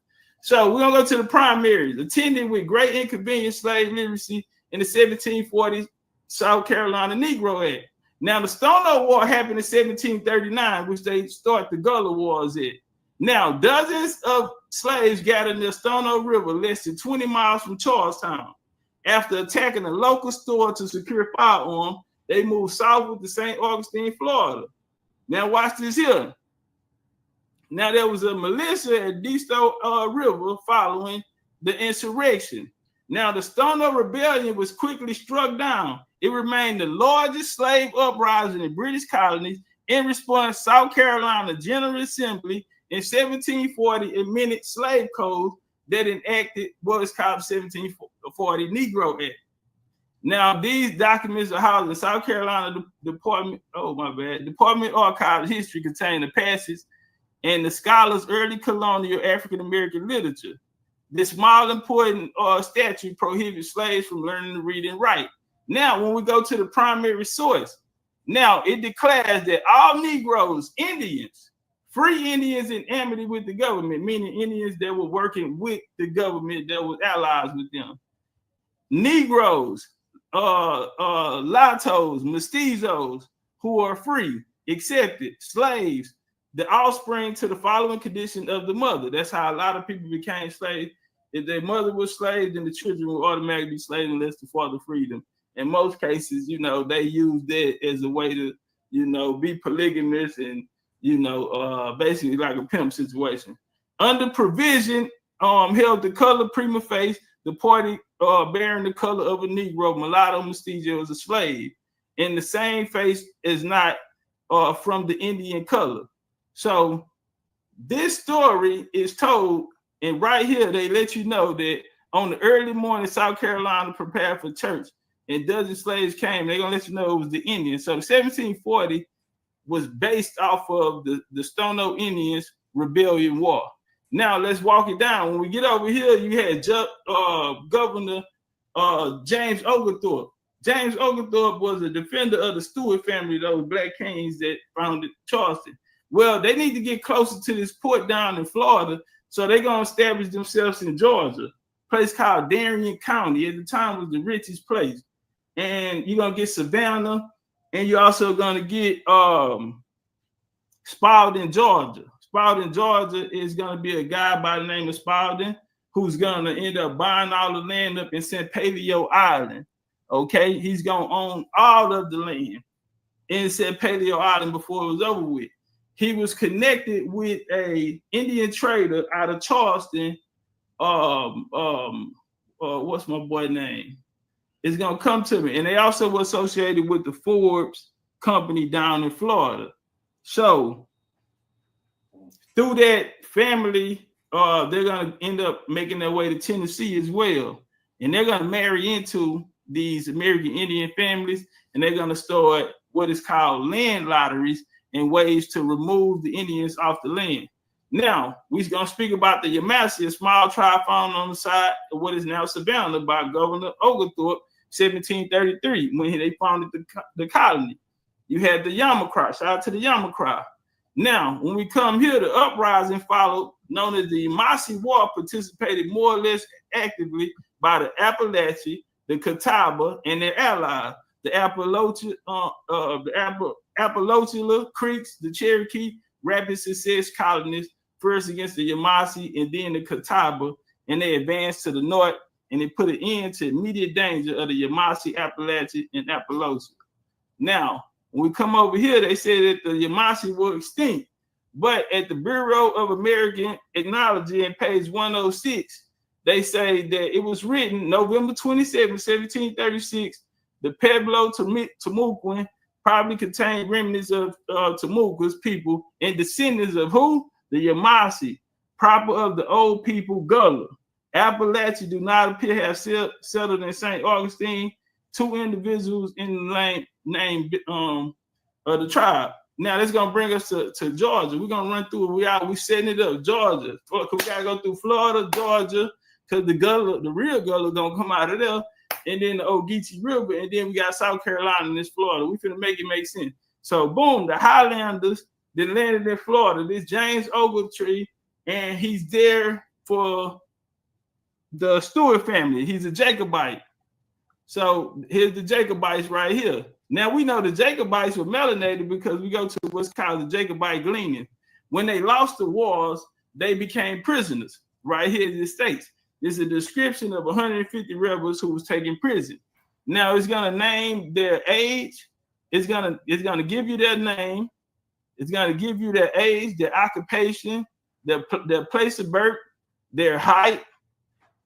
Speaker 1: So we're gonna go to the primaries. Attended with great inconvenience slave literacy in the 1740s South Carolina Negro Act. Now the Stono War happened in 1739, which they start the Gullah Wars at. Now dozens of slaves gathered near Stono River, less than 20 miles from Charlestown. After attacking a local store to secure firearms, they moved southward to St. Augustine, Florida. Now watch this here. Now there was a militia at Stono River following the insurrection. Now the Stono Rebellion was quickly struck down. It remained the largest slave uprising in British colonies. In response, South Carolina General Assembly in 1740 amended slave codes that enacted what is called the 1740 Negro Act. Now, these documents are housed in South Carolina Department Archives History, contain the passage and the scholars' early colonial African American literature. This small important statute prohibits slaves from learning to read and write. Now, when we go to the primary source, now it declares that all Negroes, Indians, free Indians in amity with the government, meaning Indians that were working with the government that was allies with them. Negroes, Latos, Mestizos, who are free, accepted, slaves, the offspring to the following condition of the mother. That's how a lot of people became slaves. If their mother was slave, then the children would automatically be slaves unless the father freed them. In most cases, you know, they use that as a way to, you know, be polygamous and, you know, basically like a pimp situation. Under provision, held the color prima facie, the party bearing the color of a Negro, mulatto, mestizo as a slave, in the same face as not from the Indian color. So this story is told, and right here they let you know that on the early morning, South Carolina prepared for church, and dozen slaves came. They're gonna let you know it was the Indians. So 1740 was based off of the Stono Indians Rebellion War. Now let's walk it down. When we get over here, you had Governor James Oglethorpe. James Oglethorpe was a defender of the Stewart family, those black kings that founded Charleston. Well, they need to get closer to this port down in Florida, so they're gonna establish themselves in Georgia, a place called Darien County. At the time was the richest place. And you're gonna get Savannah, and you're also gonna get Spalding, Georgia. Spalding, Georgia is gonna be a guy by the name of Spalding who's gonna end up buying all the land up in St. Paleo Island. Okay, he's gonna own all of the land in St. Paleo Island before it was over with. He was connected with a Indian trader out of Charleston. What's my boy name? It's gonna come to me. And they also were associated with the Forbes company down in Florida. So through that family, they're gonna end up making their way to Tennessee as well. And they're gonna marry into these American Indian families, and they're gonna start what is called land lotteries and ways to remove the Indians off the land. Now, we're going to speak about the Yamasee, a small tribe found on the side of what is now Savannah by Governor Oglethorpe, 1733, when they founded the colony. You had the Yamakra, shout out to the Yamakra. Now, when we come here, the uprising followed, known as the Yamasee War, participated more or less actively by the Appalachian, the Catawba, and their allies, the Appalachia Creeks, the Cherokee, Rapid Success colonists, first against the Yamasee and then the Catawba, and they advanced to the north, and they put an end to immediate danger of the Yamasee, Appalachia, and Appalachia. Now, when we come over here, they say that the Yamasee were extinct, but at the Bureau of American Ethnology in page 106, they say that it was written November 27, 1736, the Pueblo Timucuan probably contained remnants of Timucua's people and descendants of who? The Yamasee, proper of the old people Gullah. Appalachia do not appear to have settled in St. Augustine. Two individuals in the name of the tribe. Now that's gonna bring us to Georgia. We're gonna run through it. We setting it up. Georgia. We gotta go through Florida, Georgia, because the real Gullah gonna come out of there. And then the Old Geechee River, and then we got South Carolina and this Florida. We finna make it make sense. So boom, the Highlanders that landed in Florida, this James Ogletree, and he's there for the Stewart family. He's a Jacobite. So here's the Jacobites right here. Now we know the Jacobites were melanated because we go to what's called the Jacobite gleaning. When they lost the wars, they became prisoners right here in the States. This is a description of 150 rebels who was taken prison. Now it's gonna name their age. It's gonna give you their name. It's gonna give you their age, their occupation, their place of birth, their height,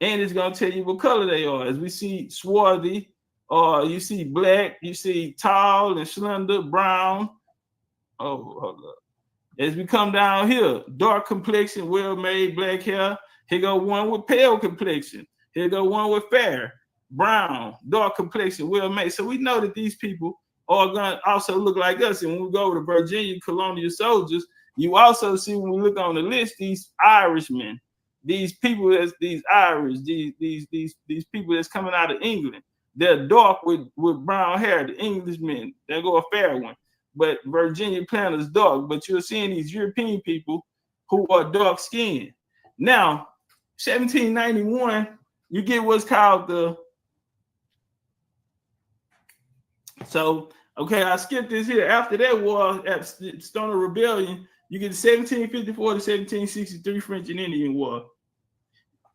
Speaker 1: and it's gonna tell you what color they are. As we see swarthy, or you see black, you see tall and slender, brown. Oh, hold up. As we come down here, dark complexion, well-made, black hair. Here go one with pale complexion. Here go one with fair, brown, dark complexion, well-made. So we know that these people are gonna also look like us. And when we go to Virginia colonial soldiers, you also see when we look on the list, these Irishmen, these people that's these Irish, these people that's coming out of England. They're dark with brown hair. The Englishmen, they go a fair one. But Virginia planters dark. But you're seeing these European people who are dark skinned. Now, 1791, you get what's called the. So, okay, I skipped this here. After that war, at Stono Rebellion, you get the 1754 to 1763 French and Indian War.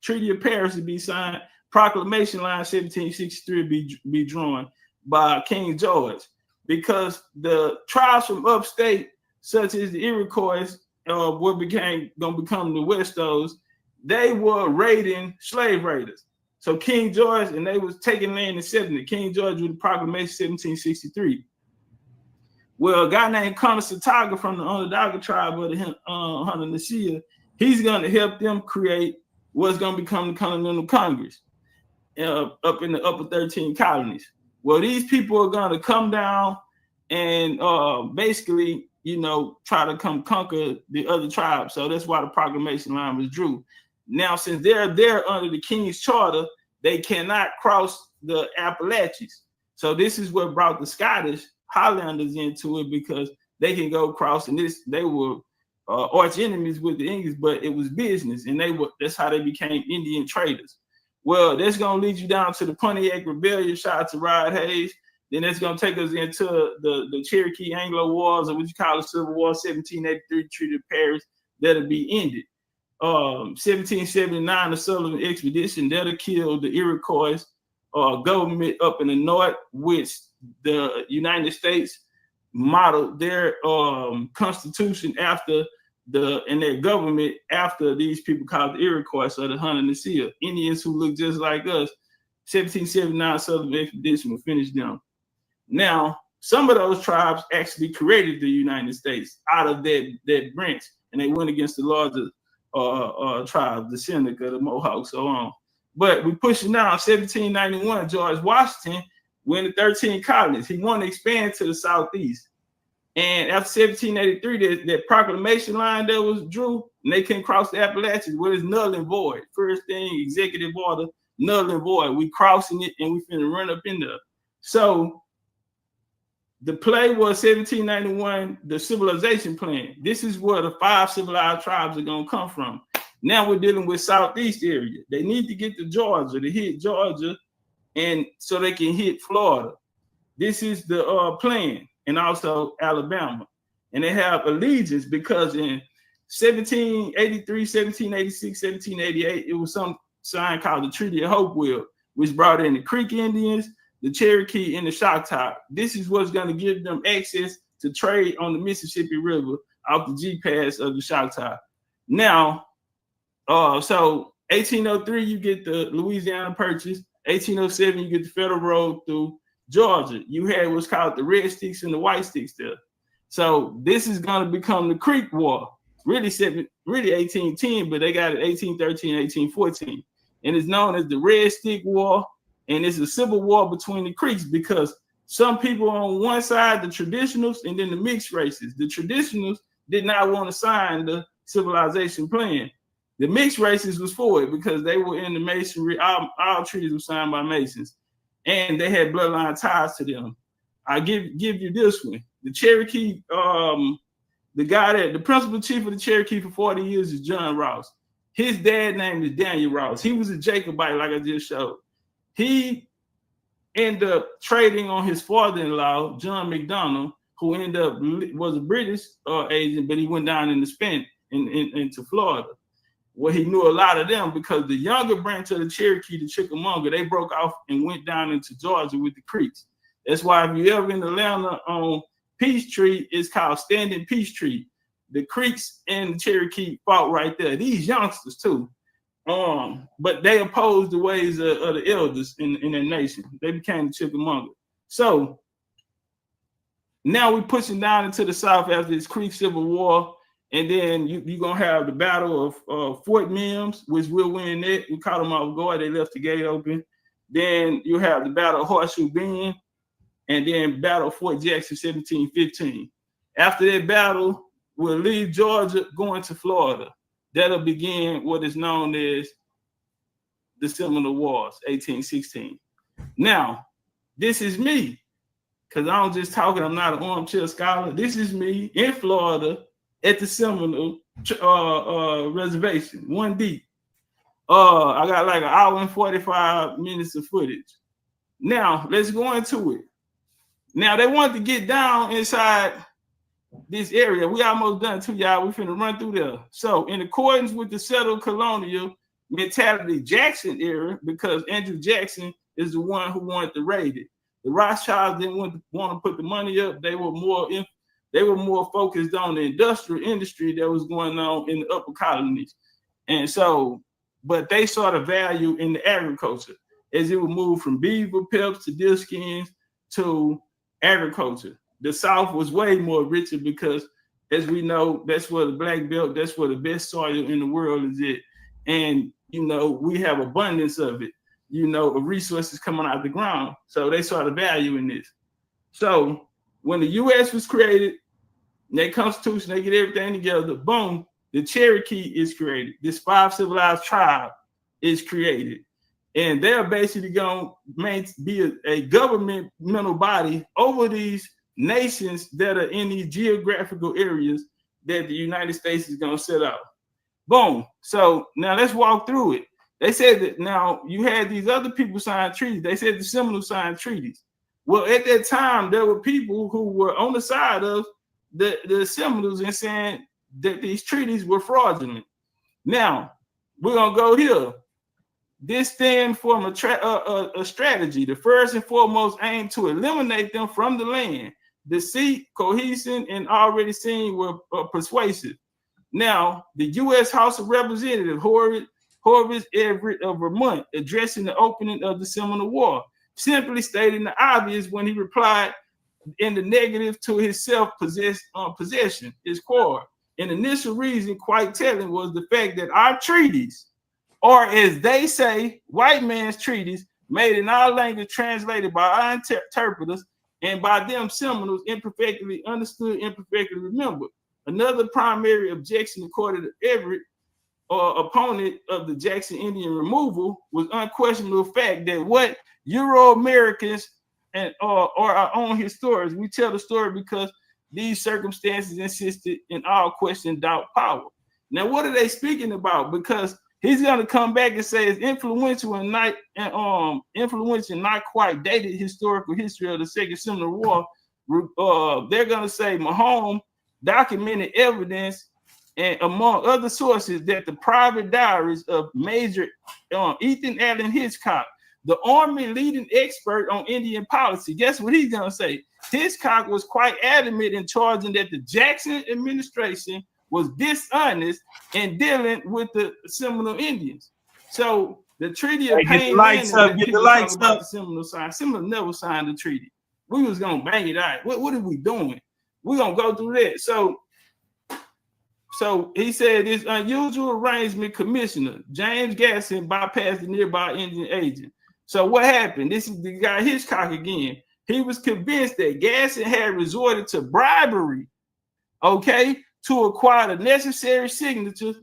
Speaker 1: Treaty of Paris to be signed. Proclamation line 1763 be drawn by King George, because the tribes from upstate, such as the Iroquois, what gonna become the Westos, they were raiding slave raiders. So King George, and they was taking land in 70. King George with the proclamation 1763. Well, a guy named Conasataga from the Onondaga tribe of the Haudenosaunee, he's gonna help them create what's gonna become the Continental Congress. Up in the upper 13 colonies. Well, these people are going to come down and basically, try to come conquer the other tribes. So that's why the proclamation line was drew. Now, since they're there under the King's Charter, they cannot cross the Appalachians. So this is what brought the Scottish Highlanders into it, because they can go cross, and they were arch enemies with the English, but it was business, and that's how they became Indian traders. Well, that's going to lead you down to the Pontiac Rebellion, shout out to Rod Hayes. Then that's going to take us into the Cherokee Anglo Wars, or what you call the Civil War, 1783 Treaty of Paris, that'll be ended. 1779, the Sullivan Expedition, that'll kill the Iroquois government up in the north, which the United States modeled their constitution after and their government after these people called the Iroquois, or the Haudenosaunee, Indians who look just like us. 1779 Southern Expedition will finish them. Now, some of those tribes actually created the United States out of that branch, and they went against the larger tribes, the Seneca, the Mohawks, so on. But we pushing now. 1791, George Washington went to 13 colonies. He wanted to expand to the southeast. And after 1783, that proclamation line that was drew, and they couldn't cross the Appalachians, well, it's null and void. First thing, executive order, null and void. We crossing it, and we finna run up in there. So the play was 1791, the civilization plan. This is where the 5 civilized tribes are gonna come from. Now we're dealing with southeast area. They need to get to Georgia, to hit Georgia, and so they can hit Florida. This is the plan. And also Alabama. And they have allegiance because in 1783, 1786, 1788, it was some sign called the Treaty of Hopewell, which brought in the Creek Indians, the Cherokee, and the Choctaw. This is what's going to give them access to trade on the Mississippi River off the G-Pass of the Choctaw. Now, so 1803, you get the Louisiana Purchase. 1807, you get the Federal Road through Georgia. You had what's called the Red Sticks and the White Sticks there. So this is going to become the Creek War. Really 1810, but they got it 1813, 1814. And it's known as the Red Stick War. And it's a civil war between the Creeks, because some people on one side, the traditionals, and then the mixed races. The traditionals did not want to sign the civilization plan. The mixed races was for it because they were in the masonry. All treaties were signed by Masons. And they had bloodline ties to them. I give you this one. the Cherokee, the guy that the principal chief of the Cherokee for 40 years is John Ross. His dad name is Daniel Ross. He was a Jacobite, like I just showed. He ended up trading on his father-in-law, John McDonald, who ended up was a British agent, but he went down into Spain into Florida. Well, he knew a lot of them because the younger branch of the Cherokee, the Chickamauga, they broke off and went down into Georgia with the Creeks. That's why if you ever in Atlanta on Peachtree, it's called Standing Peachtree. The Creeks and the Cherokee fought right there. These youngsters too. But they opposed the ways of the elders in their nation. They became the Chickamauga. So now we're pushing down into the South after this Creek Civil War. And then you're going to have the Battle of Fort Mims, which we'll win it. We caught them off guard. They left the gate open. Then you have the Battle of Horseshoe Bend. And then Battle of Fort Jackson, 1715. After that battle, we'll leave Georgia going to Florida. That'll begin what is known as the Seminole Wars, 1816. Now, this is me, because I'm just talking. I'm not an armchair scholar. This is me in Florida at the Seminole reservation, 1 deep. I got like 1 hour and 45 minutes of footage. Now, let's go into it. Now, they want to get down inside this area. We almost done too, y'all. We finna run through there. So, in accordance with the settled colonial mentality Jackson era, because Andrew Jackson is the one who wanted to raid it. The Rothschilds didn't want to put the money up. They were more focused on the industrial industry that was going on in the upper colonies. And so, but they saw the value in the agriculture as it would move from beaver pelts to deerskins to agriculture. The South was way more richer because, as we know, that's where the Black Belt, that's where the best soil in the world is at. And, you know, we have abundance of it, you know, of resources coming out of the ground. So they saw the value in this. So when the U.S. was created, that Constitution, they get everything together, boom, the Cherokee is created. This 5 civilized tribe is created. And they're basically going to be a governmental body over these nations that are in these geographical areas that the United States is going to set out. Boom. So now let's walk through it. They said that now you had these other people sign treaties. They said the Seminoles signed treaties. Well, at that time, there were people who were on the side of the Seminoles and saying that these treaties were fraudulent. Now, we're going to go here. This stemmed from a strategy. The first and foremost aim to eliminate them from the land. Deceit, cohesion, and already seen were persuasive. Now, the U.S. House of Representatives, Horace Everett of Vermont, addressing the opening of the Seminole War, simply stating the obvious when he replied in the negative to his self-possession, his core. An initial reason, quite telling, was the fact that our treaties, or as they say, white man's treaties, made in our language, translated by our interpreters, and by them Seminoles, imperfectly understood, imperfectly remembered. Another primary objection, according to Everett, opponent of the Jackson Indian removal, was unquestionable fact that what Euro-Americans and or our own historians, we tell the story because these circumstances insisted in all question, doubt, power. Now, what are they speaking about? Because he's going to come back and say it's influential and not quite dated historical history of the Second Seminole War. They're going to say Mahone documented evidence and among other sources that the private diaries of Major Ethan Allen Hitchcock, the Army leading expert on Indian policy, guess what he's going to say? Hitchcock was quite adamant in charging that the Jackson administration was dishonest in dealing with the Seminole Indians. So the Treaty of Paine, get the lights up. The Seminole never signed the treaty. We was gonna bang it out. What are we doing? We're gonna go through that. So he said this unusual arrangement, Commissioner James Gasson bypassed the nearby Indian agent. So what happened? This is the guy Hitchcock again. He was convinced that Gasson had resorted to bribery, okay, to acquire the necessary signatures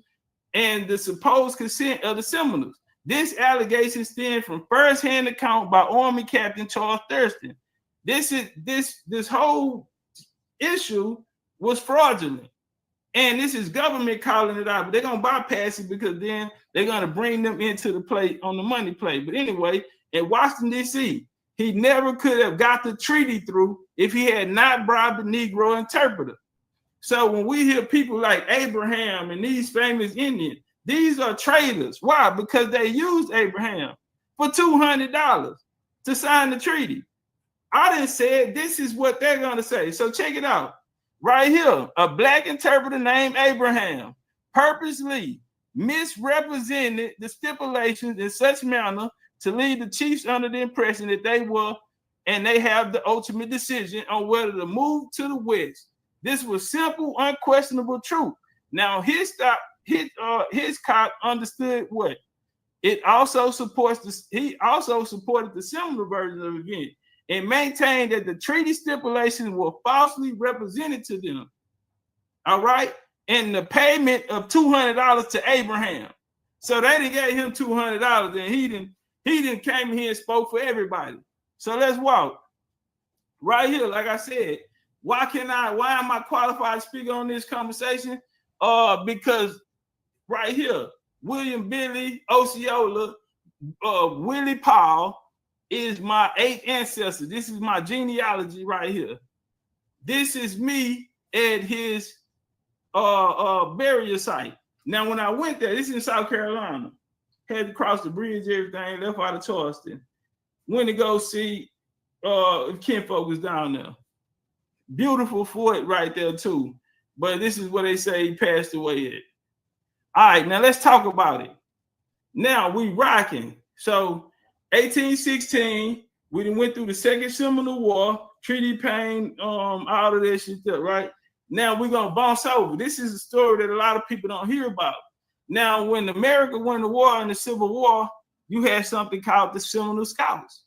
Speaker 1: and the supposed consent of the Seminoles. This allegation stemmed from first-hand account by Army Captain Charles Thurston. This whole issue was fraudulent. And this is government calling it out, but they're gonna bypass it because then they're gonna bring them into the play on the money play. But anyway, in Washington, D.C., he never could have got the treaty through if he had not bribed the Negro interpreter. So when we hear people like Abraham and these famous Indians, these are traitors. Why? Because they used Abraham for $200 to sign the treaty. I didn't say it. This is what they're going to say. So check it out. Right here, a black interpreter named Abraham purposely misrepresented the stipulations in such manner to lead the chiefs under the impression that they were, and they have the ultimate decision on whether to move to the west. This was simple, unquestionable truth. Now his cop understood what? It also supports this. He also supported the Seminole version of the event and maintained that the treaty stipulations were falsely represented to them. All right, and the payment of $200 to Abraham. So they didn't gave him $200, and he didn't came here and spoke for everybody. So let's walk right here. Like I said, why am I qualified to speak on this conversation? Because right here, William Billy Osceola, Willie Paul is my 8th ancestor. This is my genealogy right here. This is me at his burial site. Now, when I went there, this is in South Carolina. Had to cross the bridge, everything, left out of Charleston. Went to go see kinfolk was down there. Beautiful fort right there too. But this is what they say he passed away at. All right, now let's talk about it. Now we rocking. So 1816, we went through the Second Seminole War, Treaty Pain, all of that shit there, right? Now we're gonna bounce over. This is a story that a lot of people don't hear about. Now, when America went to war in the Civil War, you had something called the Seminole Scouts.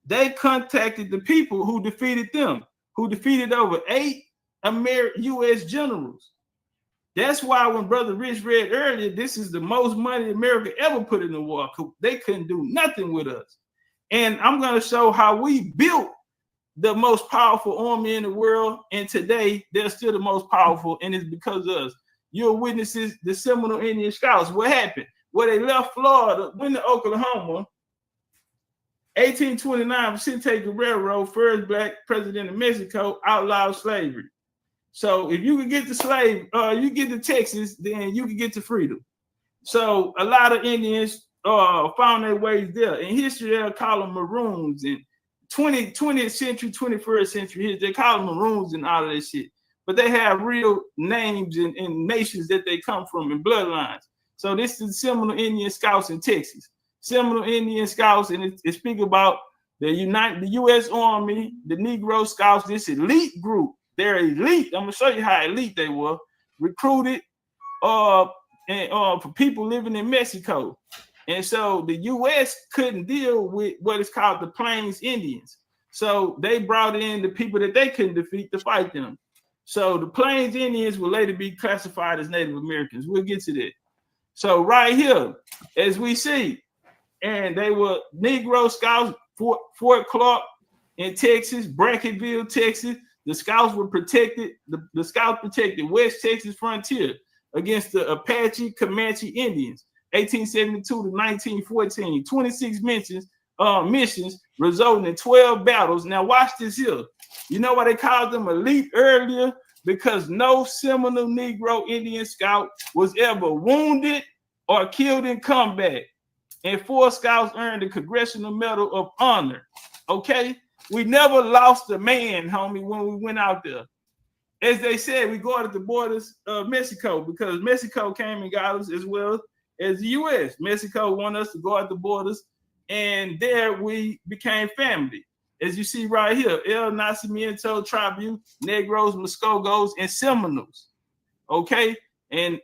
Speaker 1: They contacted the people who defeated them, who defeated over 8 U.S. generals. That's why when Brother Rich read earlier, this is the most money America ever put in the war. They couldn't do nothing with us. And I'm going to show how we built the most powerful army in the world. And today, they're still the most powerful, and it's because of us. You're witnesses the Seminole Indian Scouts. What happened? Well, they left Florida, went to Oklahoma. 1829, Vicente Guerrero, first black president of Mexico, outlawed slavery. So if you could get the you get to Texas, then you can get to freedom. So a lot of Indians found their ways there. In history, they'll call them Maroons. In 20th century, 21st century, they call them Maroons and all of that shit. But they have real names and nations that they come from and bloodlines. So this is Seminole Indian Scouts in Texas. Seminole Indian Scouts, and it speaks about the U.S. Army, the Negro Scouts, this elite group. They're elite. I'm gonna show you how elite they were. Recruited for people living in Mexico. And so the U.S. couldn't deal with what is called the Plains Indians. So they brought in the people that they couldn't defeat to fight them. So the Plains Indians will later be classified as Native Americans. We'll get to that. So right here, as we see, and they were Negro Scouts, Fort Clark in Texas, Brackettville, Texas. The Scouts were protected. The Scouts protected West Texas frontier against the Apache Comanche Indians, 1872 to 1914. 26 missions resulting in 12 battles. Now watch this here. You know why they called them elite earlier? Because no Seminole Negro Indian Scout was ever wounded or killed in combat. And 4 scouts earned the Congressional Medal of Honor. Okay? We never lost a man, homie, when we went out there. As they said, we guarded the borders of Mexico because Mexico came and got us as well as the U.S. Mexico wanted us to guard the borders, and there we became family. As you see right here, El Nacimiento Tribu, Negros, Muskogos, and Seminoles. Okay? And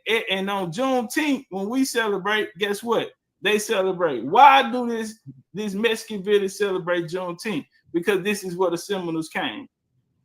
Speaker 1: on Juneteenth, when we celebrate, guess what? They celebrate. Why do this Mexican village celebrate Juneteenth? Because this is where the Seminoles came.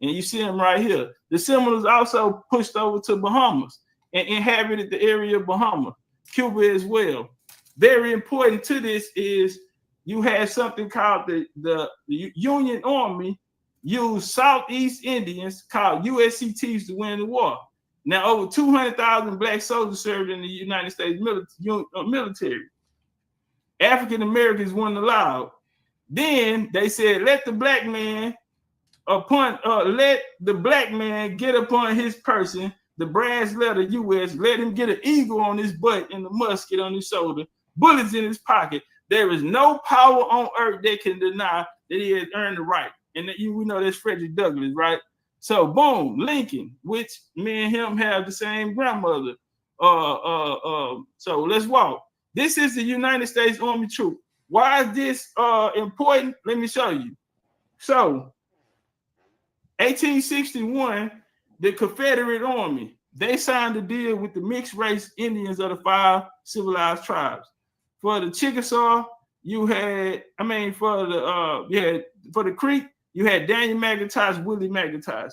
Speaker 1: And you see them right here. The Seminoles also pushed over to Bahamas and inhabited the area of Bahama, Cuba as well. Very important to this is you had something called the Union Army used Southeast Indians called USCTs to win the war. Now, over 200,000 black soldiers served in the United States military. African Americans weren't allowed. Then they said, let the black man get upon his person the brass letter US, let him get an eagle on his butt and the musket on his shoulder, bullets in his pocket. There is no power on earth that can deny that he has earned the right. And we know that's Frederick Douglass, right? So boom, Lincoln, which me and him have the same grandmother. So let's walk. This is the United States Army troop. Why is this important? Let me show you. So 1861, the Confederate Army, they signed a deal with the mixed race Indians of the 5 civilized tribes. For the Chickasaw, you had, for the Creek, you had Daniel McIntosh, Willie McIntosh.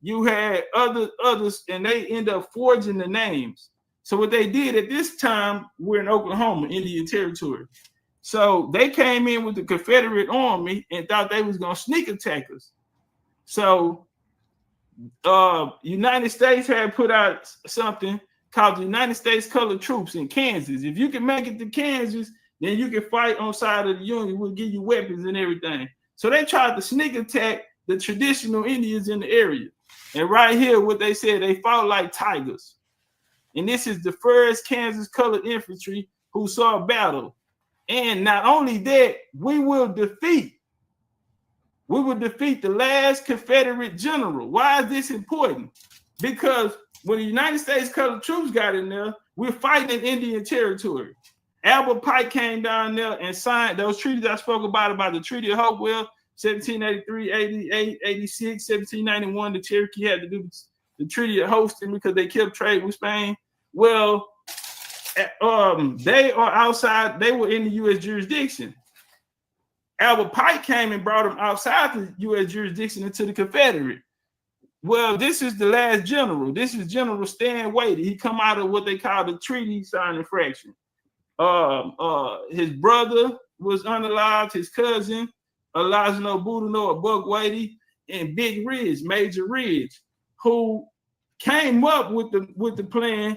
Speaker 1: You had others, and they end up forging the names. So what they did at this time, we're in Oklahoma, Indian Territory. So they came in with the Confederate Army and thought they was gonna sneak attack us. So United States had put out something called the United States Colored Troops in Kansas. If you can make it to Kansas, then you can fight on side of the Union. We'll give you weapons and everything. So they tried to sneak attack the traditional Indians in the area. And right here, what they said, they fought like tigers. And this is the first Kansas Colored Infantry who saw a battle. And not only that, we will defeat the last Confederate general. Why is this important? Because when the United States Colored Troops got in there, we're fighting in Indian Territory. Albert Pike came down there and signed those treaties I spoke about the Treaty of Hopewell, 1783, 88, 86, 1791. The Cherokee had to do the Treaty of Hosting because they kept trade with Spain. Well, they are outside. They were in the U.S. jurisdiction. Albert Pike came and brought them outside the U.S. jurisdiction into the Confederate. Well, this is the last general. This is General Stan Wadey. He come out of what they call the treaty signing fraction. His brother was unalived, his cousin, Elazno Boudinot or Buck Wadey, and Big Ridge, Major Ridge, who came up with the plan.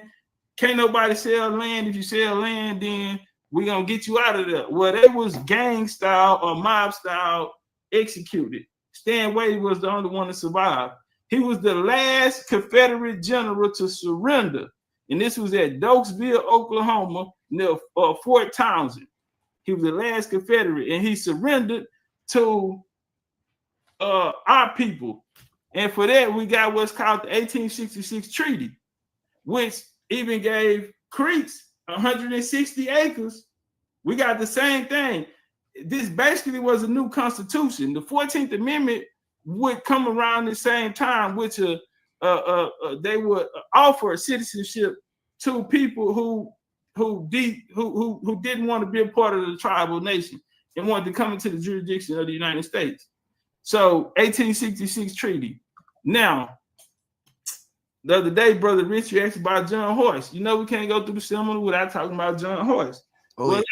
Speaker 1: Can't nobody sell land. If you sell land, then we're gonna get you out of there. Well, they was gang style or mob style executed. Stan Wadey was the only one to survive. He was the last Confederate general to surrender. And this was at Dokesville, Oklahoma, near Fort Townsend. He was the last Confederate, and he surrendered to our people. And for that, we got what's called the 1866 Treaty, which even gave Creeks 160 acres. We got the same thing. This basically was a new constitution. The 14th Amendment would come around the same time, which they would offer citizenship to people who didn't want to be a part of the tribal nation and wanted to come into the jurisdiction of the United States. So 1866 Treaty. Now, the other day, Brother Rich, you asked about John Hoyce. You know we can't go through the Seminole without talking about John Hoyce. Oh, well, yeah.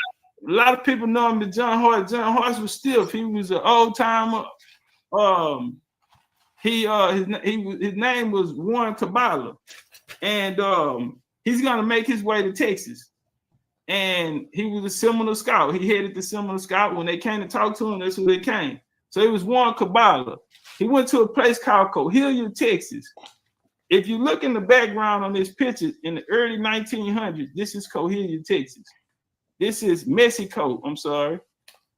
Speaker 1: A lot of people know him as John Hoyce. John Hoyce was stiff. He was an old timer. His name was Warren Kabbalah, and he's gonna make his way to Texas. And he was a Seminole Scout. He headed the Seminole Scout. When they came to talk to him, that's who they came. So it was Warren Kabbalah. He went to a place called Coahuila, Texas. If you look in the background on this picture, in the early 1900s, this is Coahuila, Texas. This is Mexico. I'm sorry.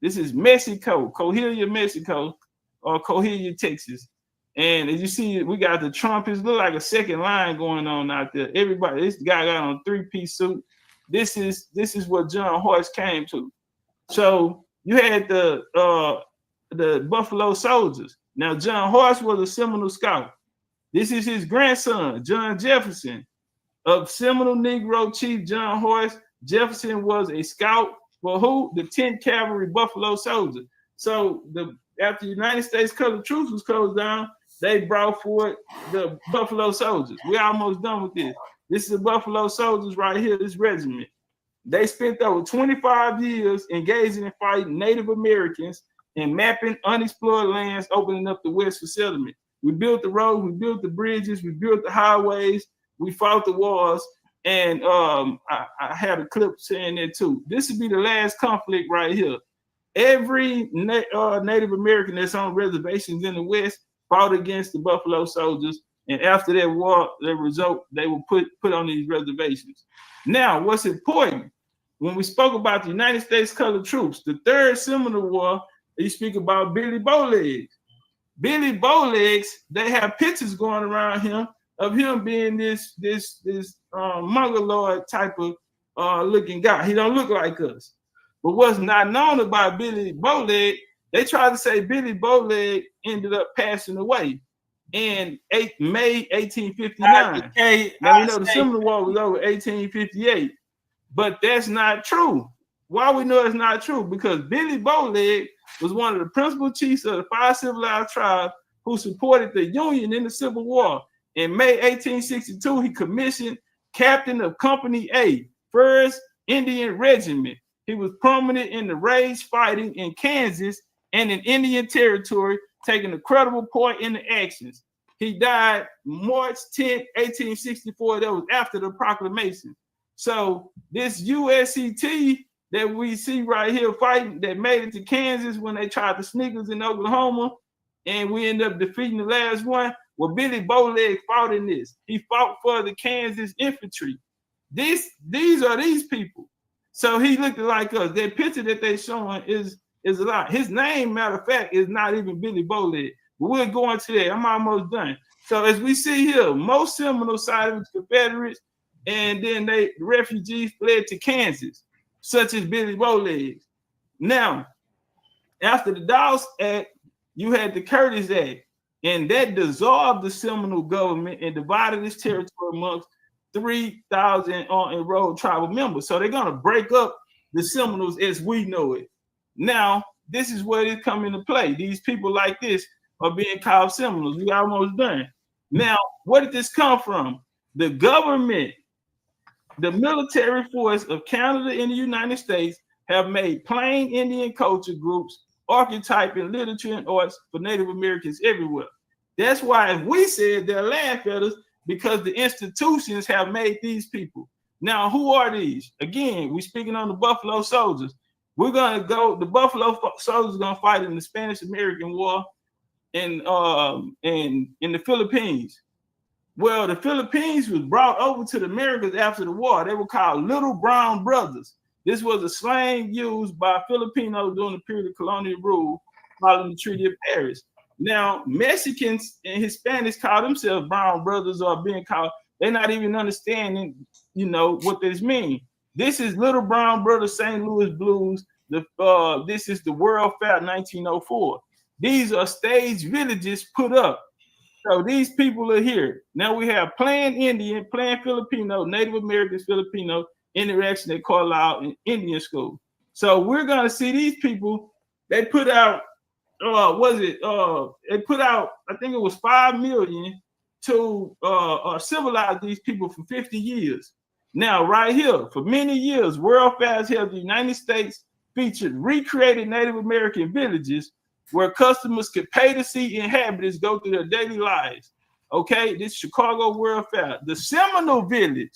Speaker 1: This is Mexico, Coahuila, Mexico, or Coahuila, Texas. And as you see, we got the trumpets. Look like a second line going on out there. Everybody, this guy got on a 3-piece suit. This is what John Hoyce came to. So you had the Buffalo Soldiers. Now John Hoyce was a Seminole Scout. This is his grandson, John Jefferson, of Seminole Negro Chief John Hoyce. Jefferson was a scout for who? The 10th Cavalry Buffalo Soldiers. So after the United States Colored Troops was closed down, they brought forth the Buffalo Soldiers. We're almost done with this. This is the Buffalo Soldiers right here, this regiment. They spent over 25 years engaging in fighting Native Americans and mapping unexplored lands, opening up the West for settlement. We built the roads, we built the bridges, we built the highways, we fought the wars, and I had a clip saying that too. This would be the last conflict right here. Every Native American that's on reservations in the West fought against the Buffalo Soldiers, and after that war, the result they were put on these reservations. Now, what's important, when we spoke about the United States colored troops, the Third Seminole War, you speak about Billy Bowlegs. Billy Bowlegs, they have pictures going around him of him being this mongoloid type of looking guy. He don't look like us. But what's not known about Billy Bowleg, they tried to say Billy Bowleg ended up passing away in May 1859. Now we know the Seminole War was over 1858, but that's not true. Why we know it's not true? Because Billy Bowleg was one of the principal chiefs of the 5 civilized tribes who supported the Union in the Civil War. In May 1862, he commissioned captain of Company A, 1st Indian Regiment. He was prominent in the raids fighting in Kansas and in Indian Territory, taking a credible part in the actions. He died March 10, 1864. That was after the proclamation. So this USCT that we see right here fighting, that made it to Kansas when they tried to sneak us in Oklahoma, and we ended up defeating the last one. Well, Billy Bowleg fought in this. He fought for the Kansas infantry. These are these people. So he looked like us. That picture that they're showing is a lot. His name, matter of fact, is not even Billy Bowleg. But we'll go into that. I'm almost done. So as we see here, most Seminole sided with Confederates, and then the refugees fled to Kansas, such as Billy Bowleg. Now, after the Dawes Act, you had the Curtis Act, and that dissolved the Seminole government and divided its territory amongst 3,000 enrolled tribal members. So they're going to break up the Seminoles as we know it. Now, this is where it come into play. These people like this are being called Seminoles. We almost done. Now, where did this come from? The government, the military force of Canada and the United States have made plain Indian culture groups archetype in literature and arts for Native Americans everywhere. That's why if we said they'll laugh at us, because the institutions have made these people. Now, who are these? Again, we're speaking on the Buffalo Soldiers. We're going to go, the Buffalo Soldiers are going to fight in the Spanish-American War in the Philippines. Well, the Philippines was brought over to the Americas after the war. They were called Little Brown Brothers. This was a slang used by Filipinos during the period of colonial rule following the Treaty of Paris. Now, Mexicans and Hispanics call themselves brown brothers, or being called, they're not even understanding, what this means. This is Little Brown Brothers St. Louis Blues. This is the World Fair 1904. These are stage villages put up. So these people are here. Now we have Plain Indian, Plain Filipino, Native Americans, Filipino interaction at Carlisle in Indian school. So we're going to see these people. They put out, they put out, I think it was 5 million to civilize these people for 50 years. Now, right here, for many years, World Fairs held in the United States featured recreated Native American villages where customers could pay to see inhabitants go through their daily lives. Okay, this Chicago World Fair. The Seminole Village,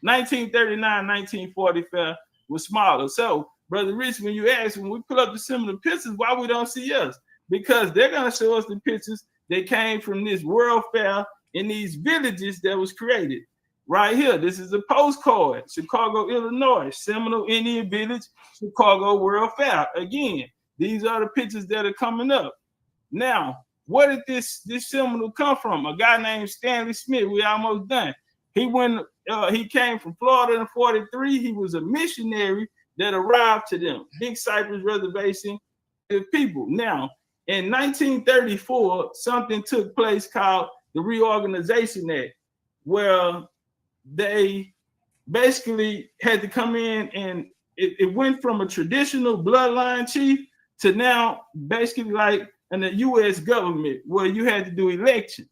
Speaker 1: 1939-1940 fair, was smaller. So, Brother Rich, when you ask, when we put up the Seminole pictures, why we don't see us? Because they're going to show us the pictures that came from this World Fair in these villages that was created. Right here, this is a postcard, Chicago, Illinois, Seminole Indian Village, Chicago World Fair. Again, these are the pictures that are coming up. Now, where did this Seminole come from? A guy named Stanley Smith. We almost done. He came from Florida in 43. He was a missionary that arrived to them, Big Cypress Reservation people. Now, in 1934, something took place called the Reorganization Act, where they basically had to come in, and it went from a traditional bloodline chief to now basically like in the U.S. government where you had to do election.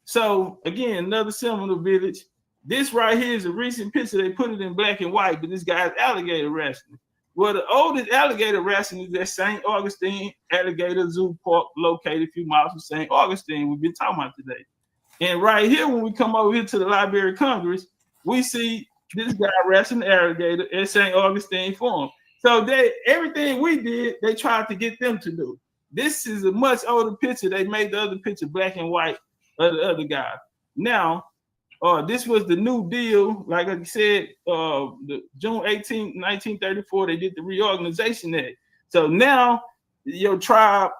Speaker 1: So again, another Seminole village. This right here is a recent picture. They put it in black and white, but this guy's alligator wrestling. Well, the oldest alligator racing is at St. Augustine Alligator Zoo Park, located a few miles from St. Augustine. We've been talking about today. And right here, when we come over here to the Library of Congress, we see this guy wrestling the alligator at St. Augustine Farm. So everything we did, they tried to get them to do. This is a much older picture. They made the other picture black and white of the other guy. Now, this was the New Deal. Like I said, the June 18, 1934, they did the Reorganization Act. So now your tribe,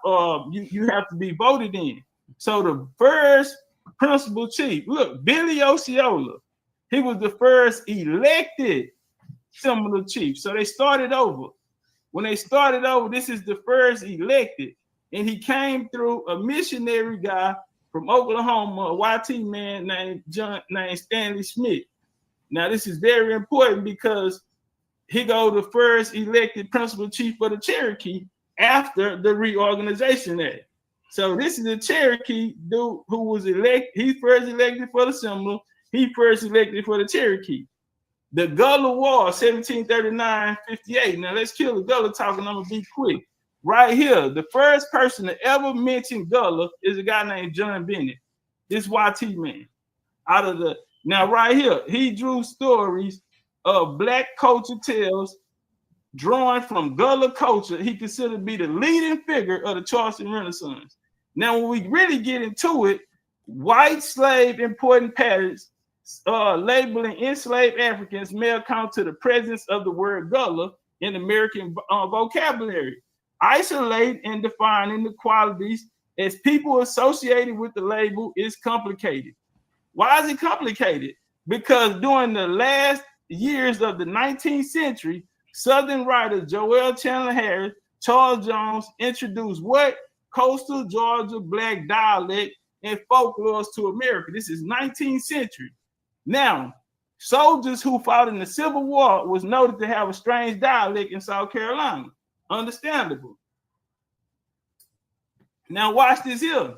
Speaker 1: you have to be voted in. So the first principal chief, look, Billy Osceola, he was the first elected Seminole chief. So they started over. When they started over, this is the first elected. And he came through a missionary guy from Oklahoma, a YT man named Stanley Smith. Now, this is very important because he go the first elected principal chief for the Cherokee after the Reorganization Act. So this is a Cherokee dude who was elected. He first elected for the Seminole. He first elected for the Cherokee. The Gullah War, 1739-58. Now let's kill the Gullah talking. I'm gonna be quick. Right here, the first person to ever mention Gullah is a guy named John Bennett. This YT man. Now right here, he drew stories of Black culture tales drawn from Gullah culture. He considered to be the leading figure of the Charleston Renaissance. Now, when we really get into it, white slave importing patterns labeling enslaved Africans may account to the presence of the word Gullah in American vocabulary. Isolate and defining the qualities as people associated with the label is complicated. Why is it complicated? Because during the last years of the 19th century, Southern writers Joel Chandler Harris, Charles Jones introduced what? Coastal Georgia Black dialect and folklore to America. This is 19th century. Now, soldiers who fought in the Civil War was noted to have a strange dialect in South Carolina. Understandable. Now watch this here.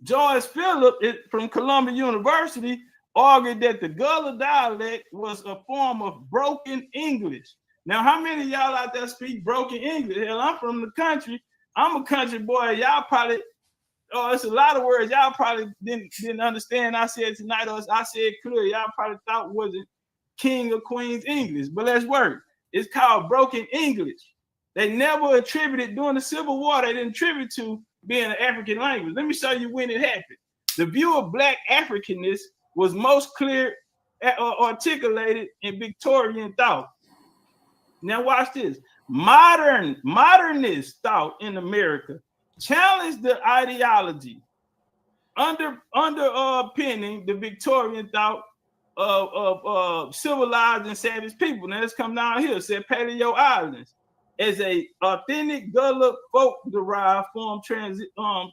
Speaker 1: George Phillip from Columbia University argued that the Gullah dialect was a form of broken English. Now, how many of y'all out there speak broken English? Hell, I'm from the country. I'm a country boy. Y'all probably, it's a lot of words y'all probably didn't understand. I said tonight, or I said clear. Y'all probably thought wasn't King or Queen's English, but let's work. It's called broken English. They never attributed during the Civil War. They didn't attribute to being an African language. Let me show you when it happened. The view of Black Africanness was most clear articulated in Victorian thought. Now watch this. Modernist thought in America challenged the ideology underpinning the Victorian thought of civilized and savage people. Now let's come down here. It said Paleo Islands as a authentic Gullah folk-derived form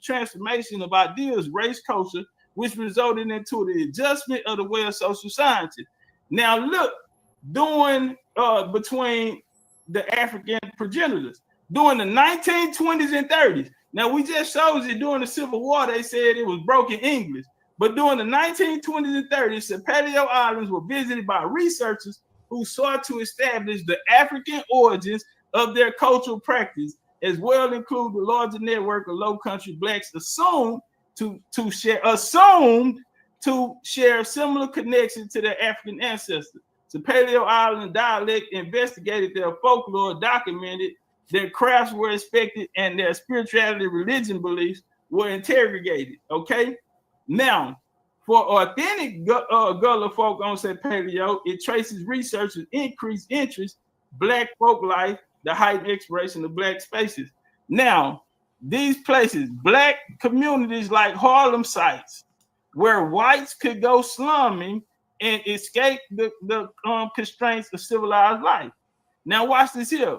Speaker 1: transformation of ideas, race, culture, which resulted into the adjustment of the way of social sciences. Now look, between the African progenitors during the 1920s and 30s. Now we just showed you during the Civil War, they said it was broken English. But during the 1920s and 30s, the Paleo Islands were visited by researchers who sought to establish the African origins of their cultural practice, as well include the larger network of low country Blacks assumed to share similar connections to their African ancestors. The Paleo Island dialect investigated their folklore, documented their crafts were inspected, and their spirituality, religion beliefs were interrogated. Okay, now for authentic Gullah folk on St. Paleo, it traces researchers' increased interest, Black folk life, the heightened exploration of Black spaces. Now, these places, Black communities like Harlem sites, where whites could go slumming and escape the constraints of civilized life. Now watch this here.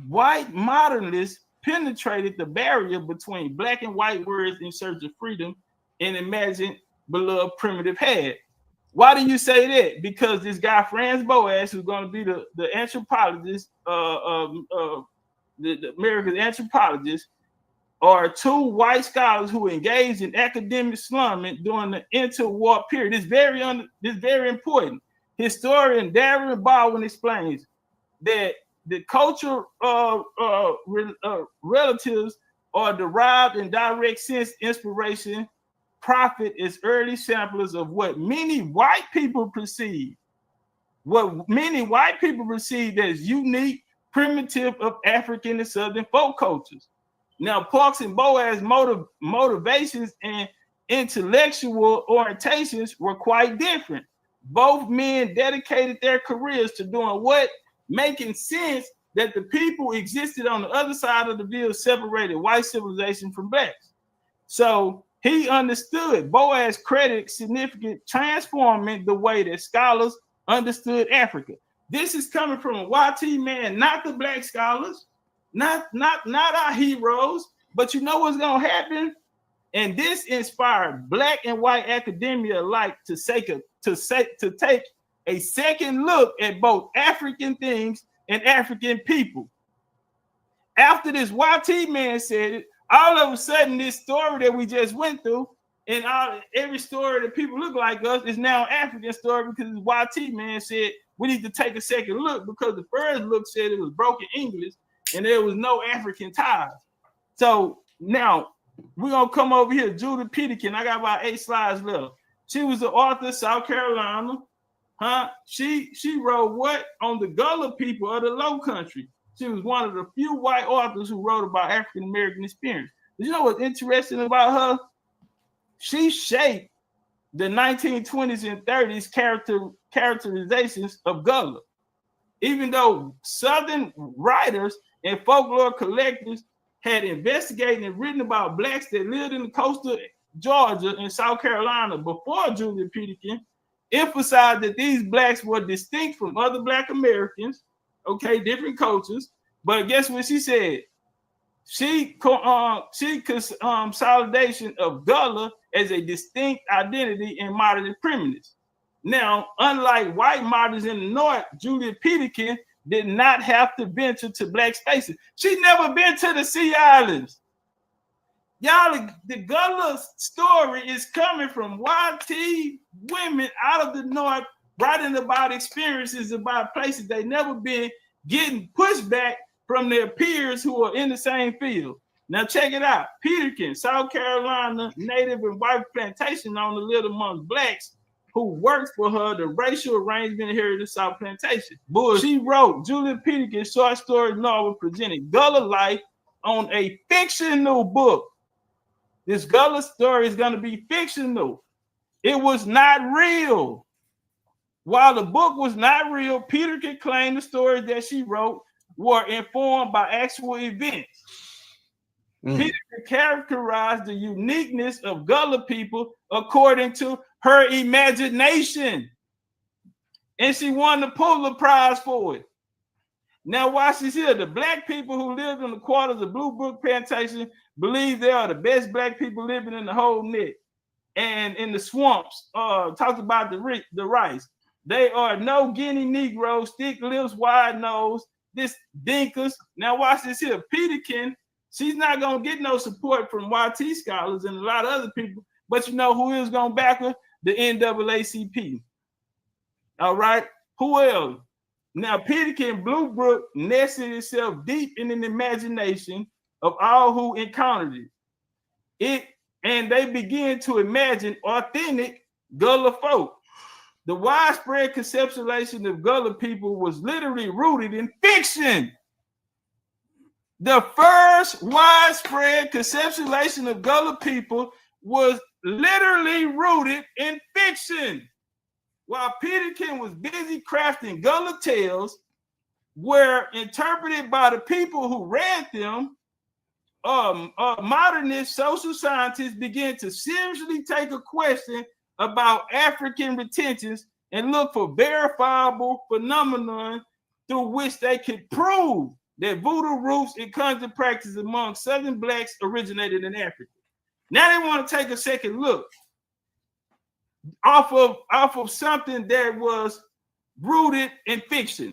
Speaker 1: White modernists penetrated the barrier between Black and white words in search of freedom and imagined beloved primitive had. Why do you say that? Because this guy Franz Boas, who's going to be the anthropologist, the American anthropologist, are two white scholars who engaged in academic slumming during the interwar period. This very important. Historian Darren Baldwin explains that the cultural relatives are derived in direct sense inspiration, profit as early samplers of what many white people perceive. What many white people perceive as unique, primitive of African and Southern folk cultures. Now, Parks and Boas' motivations and intellectual orientations were quite different. Both men dedicated their careers to doing what? Making sense that the people existed on the other side of the veil, separated white civilization from blacks. So he understood. Boas credited significant transforming the way that scholars understood Africa. This is coming from a YT man, not the black scholars, not our heroes. But you know what's gonna happen? And this inspired black and white academia alike to take a second look at both African things and African people. After this YT man said it, all of a sudden this story that we just went through, and every story that people look like us is now an African story, because this YT man said we need to take a second look, because the first look said it was broken English and there was no African ties. So now we're gonna come over here. Judith Peterkin, I got about 8 slides left. She was the author, South Carolina. She wrote what? On the Gullah people of the Low Country. She was one of the few white authors who wrote about African American experience. You know what's interesting about her? She shaped the 1920s and 30s characterizations of Gullah. Even though Southern writers and folklore collectors had investigated and written about blacks that lived in the coastal Georgia and South Carolina before Julia Peterkin, emphasized that these blacks were distinct from other black Americans, okay, different cultures. But guess what she said? She consolidation of Gullah as a distinct identity in modern primitives. Now, unlike white moderns in the North, Julia Peterkin did not have to venture to black spaces. She never been to the Sea Islands. Y'all, the Gullah story is coming from YT women out of the North, writing about experiences about places they never been, getting pushback from their peers who are in the same field. Now check it out. Peterkin, South Carolina native and white plantation owner, lived among blacks who worked for her, the racial arrangement here at the South Plantation. She wrote Julia Peterkin's short story novel presenting Gullah life on a fictional book. This Gullah story is going to be fictional. It was not real. While the book was not real, Peterkin claimed the stories that she wrote were informed by actual events. Peterkin characterized the uniqueness of Gullah people according to her imagination. And she won the Pulitzer Prize for it. Now watch this here. The black people who lived in the quarters of Blue Brook Plantation believe they are the best black people living in the whole net. And in the swamps, talked about the rice. They are no Guinea Negroes, thick lips, wide nose, this dinkas. Now watch this here. Peterkin, she's not going to get no support from YT scholars and a lot of other people, but you know who is going to back her? The NAACP. All right. Who else? Now, Peterkin Blue Brook nested itself deep in the imagination of all who encountered it. And they began to imagine authentic Gullah folk. The widespread conceptualization of Gullah people was literally rooted in fiction. The first widespread conceptualization of Gullah people was literally rooted in fiction. While Peterkin was busy crafting Gullah tales, were interpreted by the people who read them, modernist social scientists began to seriously take a question about African retentions and look for verifiable phenomenon through which they could prove that voodoo roots and conjure practices among Southern blacks originated in Africa. Now they want to take a second look off of something that was rooted in fiction.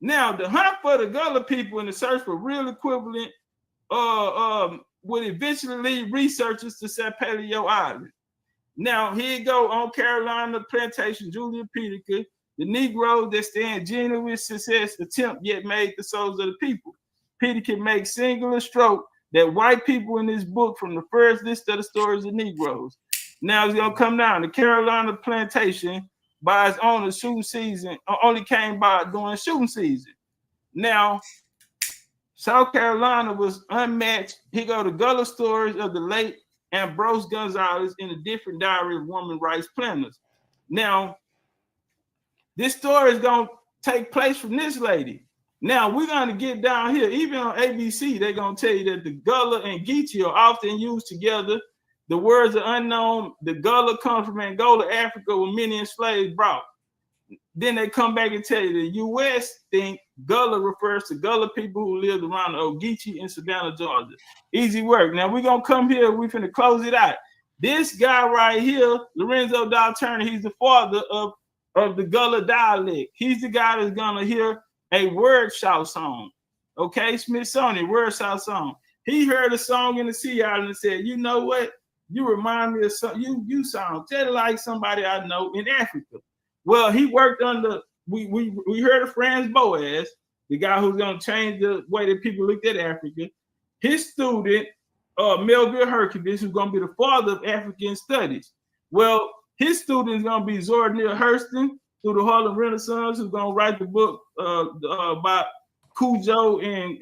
Speaker 1: Now, the hunt for the Gullah people and the search for real equivalent would eventually lead researchers to Sapelio Island. Now, here you go on Carolina Plantation, Julia Peterkin. The Negroes that stand genuine success attempt yet made the souls of the people. Peter can make singular stroke that white people in this book from the first list of the stories of Negroes. Now it's gonna come down. The Carolina plantation by its own shooting season only came by during shooting season. Now, South Carolina was unmatched. He go to Gullah stories of the late Ambrose Gonzalez in a different diary of woman rights planners. Now, this story is gonna take place from this lady. Now we're gonna get down here. Even on ABC, they're gonna tell you that the Gullah and Geechee are often used together. The words are unknown. The Gullah comes from Angola, Africa, where many enslaved brought. Then they come back and tell you the U.S. think Gullah refers to Gullah people who lived around the Geechee in Savannah, Georgia. Easy work. Now we're gonna come here. We're finna close it out. This guy right here, Lorenzo Dow Turner, he's the father of the Gullah dialect. He's the guy that's gonna hear a word shout song. Okay, Smithsonian word shout song. He heard a song in the Sea Island and said, "You know what? You remind me of something. You sound just like somebody I know in Africa." Well, he worked under, we heard of Franz Boas, the guy who's going to change the way that people looked at Africa. His student, Melville Hercules, who's going to be the father of African studies. Well, his student is going to be Zordneil Hurston through the Harlem Renaissance, who's going to write the book about Cujo in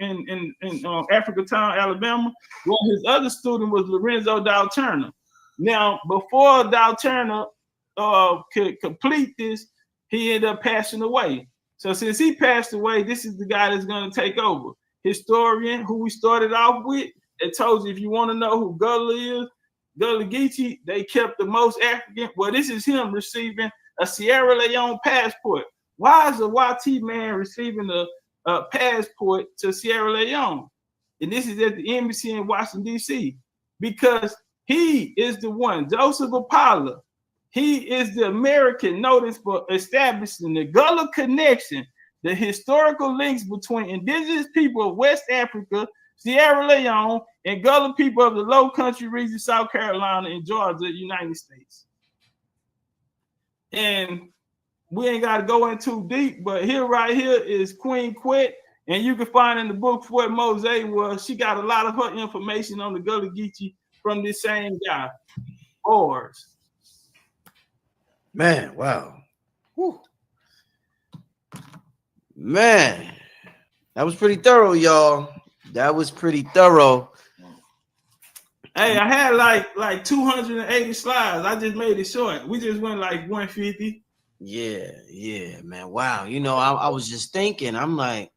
Speaker 1: Africatown, Alabama. Well, his other student was Lorenzo Dow Turner. Now, before Dow Turner could complete this, he ended up passing away. So since he passed away, this is the guy that's going to take over. Historian, who we started off with, that told you if you want to know who Gullah is, Gullah Geechee, they kept the most African. Well, this is him receiving a Sierra Leone passport. Why is a YT man receiving a passport to Sierra Leone? And this is at the embassy in Washington, D.C. Because he is the one, Joseph Apollo. He is the American notice for establishing the Gullah connection, the historical links between indigenous people of West Africa, Sierra Leone, and Gullah people of the Low Country region, South Carolina, and Georgia, United States. And we ain't got to go in too deep, but here, right here, is Queen Quet, and you can find in the book what Mose was. She got a lot of her information on the Gullah Geechee from this same guy, Oars.
Speaker 8: Man, wow. Whew. Man, that was pretty thorough, y'all. That was pretty thorough.
Speaker 1: Hey, I had like 280 slides. I just made it short. We just went like 150.
Speaker 8: Yeah, man. Wow. You know, I was just thinking, I'm like,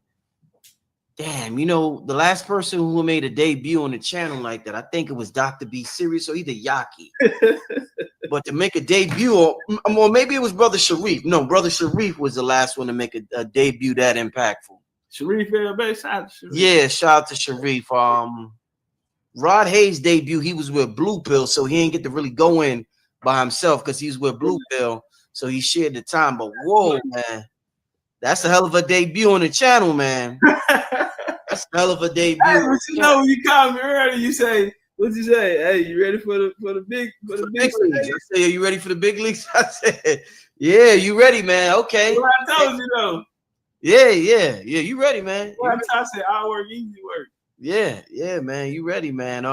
Speaker 8: damn, you know, the last person who made a debut on the channel like that, I think it was Dr. B Serious or either Yaki. But to make a debut, or maybe it was Brother Sharif. No, Brother Sharif was the last one to make a debut that impactful.
Speaker 1: Sharif Elbay, shout out to Sharif.
Speaker 8: Yeah, shout out to Sharif. Rod Hayes' debut, he was with Blue Pill, so he ain't get to really go in by himself because he's with Blue Pill, so he shared the time. But whoa, man, that's a hell of a debut on the channel, man. That's a hell of a debut.
Speaker 1: Hey, but you know, when you called me earlier, you say, what'd you say? Hey, you ready for the big
Speaker 8: leagues? I say, are you ready for the big leagues? I said, yeah, you ready, man? Okay.
Speaker 1: Well, I told you though.
Speaker 8: Yeah, you ready, man?
Speaker 1: Well, I said, I work, easy work.
Speaker 8: Yeah, man, you ready, man?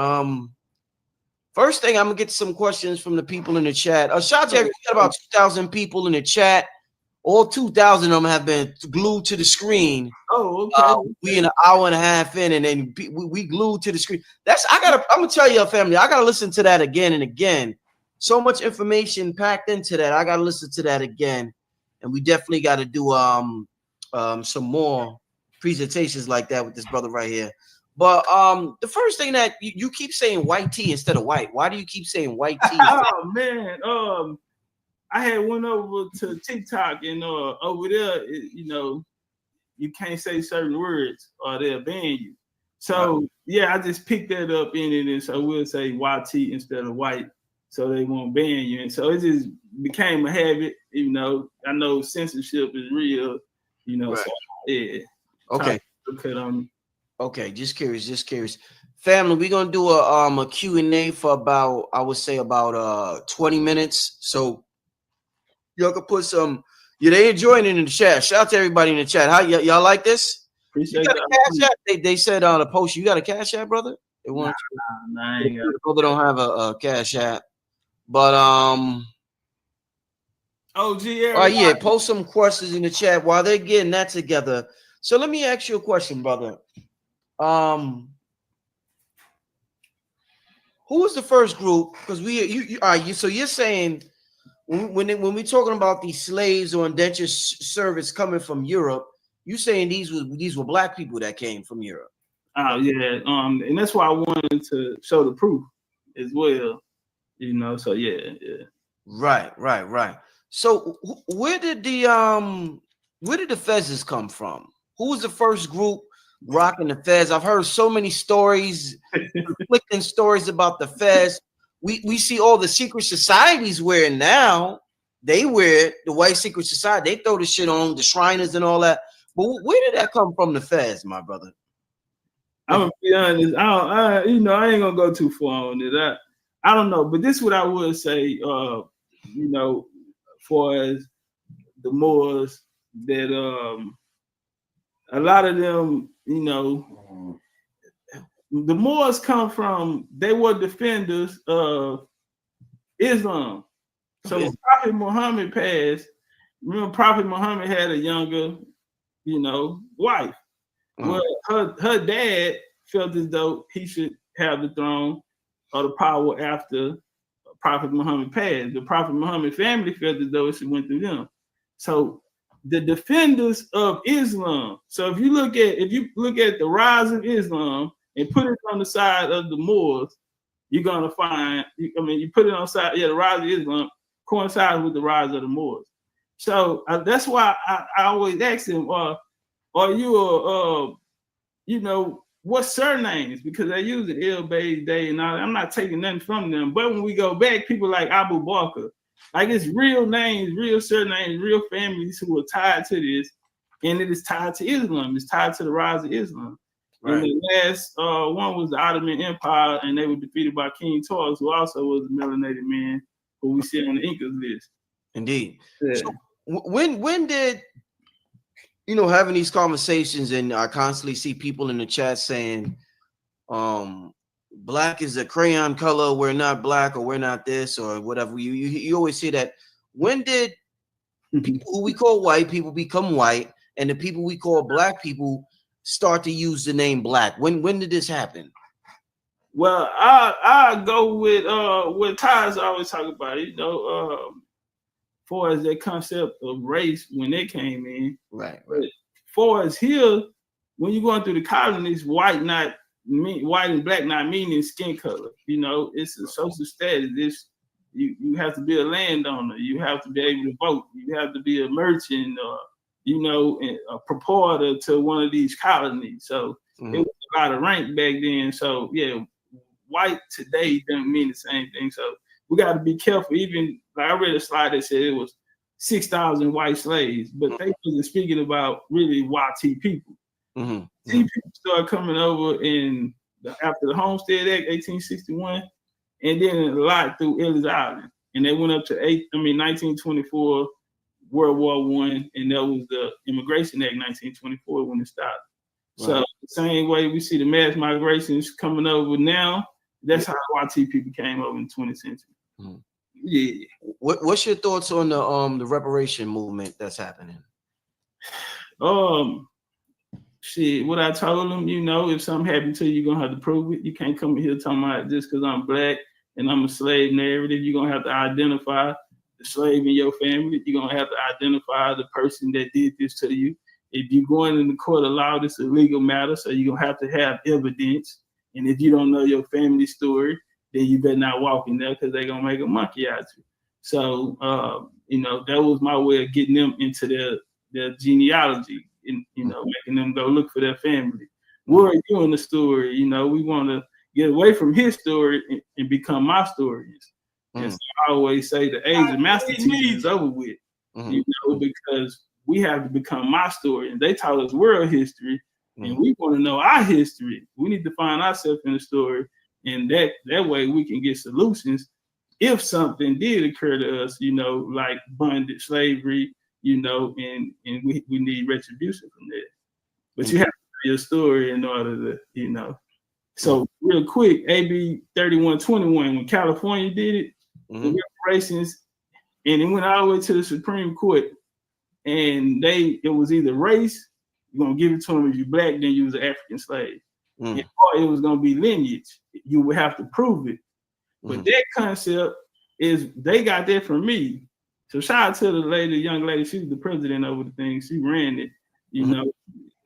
Speaker 8: First thing, I'm gonna get some questions from the people in the chat. Shout out, we got about 2,000 people in the chat. All 2,000 of them have been glued to the screen.
Speaker 1: Oh, okay.
Speaker 8: We in an hour and a half in, and then we glued to the screen. I'm gonna tell you, family, I gotta listen to that again and again. So much information packed into that. I gotta listen to that again, and we definitely got to do some more presentations like that with this brother right here. But the first thing that you keep saying white tea instead of white. Why do you keep saying white tea?
Speaker 1: Oh man, I had went over to TikTok and over there, you know, you can't say certain words or they'll ban you. So yeah, I just picked that up in it, and so we'll say YT instead of white, so they won't ban you. And so it just became a habit. You know, I know censorship is real. You know, so yeah.
Speaker 8: Okay.
Speaker 1: Okay,
Speaker 8: just curious. Family, we're gonna do a Q&A for about, I would say about 20 minutes. So y'all can put some Yeah, they enjoying it in the chat. Shout out to everybody in the chat. How y'all like this?
Speaker 1: Appreciate
Speaker 8: You got
Speaker 1: that.
Speaker 8: a cash app? They said on the post, you got a cash app, brother? They want
Speaker 1: Nah, I ain't got
Speaker 8: the brother don't have a cash app. But
Speaker 1: oh, gee,
Speaker 8: yeah, post some questions in the chat while they're getting that together. So let me ask you a question, brother. Who was the first group? Because so you're saying when we're talking about these slaves or indentured service coming from Europe, you saying these were black people that came from Europe?
Speaker 1: Oh yeah, and that's why I wanted to show the proof as well. You know, so yeah.
Speaker 8: Right. So where did the Fezzes come from? Who was the first group rocking the Fez? I've heard so many stories, conflicting stories about the Fez. We see all the secret societies wearing now. They wear it, the white secret society. They throw the shit on the Shriners and all that. But where did that come from, the Fez, my brother?
Speaker 1: I'm gonna be honest. I ain't gonna go too far on it. I don't know, but this is what I would say. You know, for as the Moors, that a lot of them, you know, the Moors come from. They were defenders of Islam. So when Prophet Muhammad passed, remember Prophet Muhammad had a younger, you know, wife. Well, her dad felt as though he should have the throne or the power after Prophet Muhammad passed. The Prophet Muhammad family felt as though it should went through them. So the defenders of Islam. So if you look at the rise of Islam and put it on the side of the Moors, you're gonna find. You put it on the side. Yeah, the rise of Islam coincides with the rise of the Moors. So that's why I always ask them, are you you know, what surnames? Because they use the El Bay Day and all that. I'm not taking nothing from them. But when we go back, people like Abu Bakr, like it's real names, real surnames, real families who are tied to this, and it is tied to Islam. It's tied to the rise of Islam. Right. And the last one was the Ottoman Empire, and they were defeated by King Taurus, who also was a melanated man who we see on the Incas list.
Speaker 8: Indeed. Yeah. So when did, you know, having these conversations, and I constantly see people in the chat saying, black is a crayon color, we're not black, or we're not this, or whatever. You always see that. When did people who we call white people become white, and the people we call black people start to use the name black? When did this happen?
Speaker 1: Well, I go with what Ty's always talk about, you know, far as that concept of race when they came in.
Speaker 8: Right.
Speaker 1: But far as here, when you're going through the colonies, white and black not meaning skin color. You know, it's a social status. You have to be a landowner. You have to be able to vote. You have to be a merchant, or you know, a purporter to one of these colonies. So it was a lot of rank back then. So yeah, white today doesn't mean the same thing. So we got to be careful. Even like I read a slide that said it was 6,000 white slaves, but they wasn't speaking about really YT people. T people started coming over after the Homestead Act, 1861, and then a lot through Ellis Island, and they went up to 1924, World War I, and that was the Immigration Act, 1924, when it started. Right. So the same way we see the mass migrations coming over now, that's how YT people came over in the 20th century. Yeah.
Speaker 8: What's your thoughts on the reparation movement that's happening?
Speaker 1: Shit, what I told them, you know, if something happened to you, you're gonna have to prove it. You can't come in here talking about just because I'm black and I'm a slave narrative. You're gonna have to identify the slave in your family. You're gonna have to identify the person that did this to you. If you're going in the court of law, this is a legal matter, so you're gonna have to have evidence. And if you don't know your family story, then you better not walk in there because they're gonna make a monkey out of you. So you know, that was my way of getting them into their genealogy. And, you know, making them go look for their family. Where are you in the story? You know, we want to get away from his story and become my stories. And so I always say the age of master teaching is over with, you know, because we have to become my story. And they taught us world history, and we want to know our history. We need to find ourselves in the story, and that way we can get solutions if something did occur to us, you know, like bondage, slavery, you know, and we need retribution from that. But you have to tell your story in order to, you know. So real quick, AB 3121, when California did it, the reparations, and it went all the way to the Supreme Court, and it was either race, you're gonna give it to them if you're black, then you was an African slave, or it was gonna be lineage. You would have to prove it. But that concept is they got that from me. So shout out to the young lady, she was the president over the thing. She ran it, you know.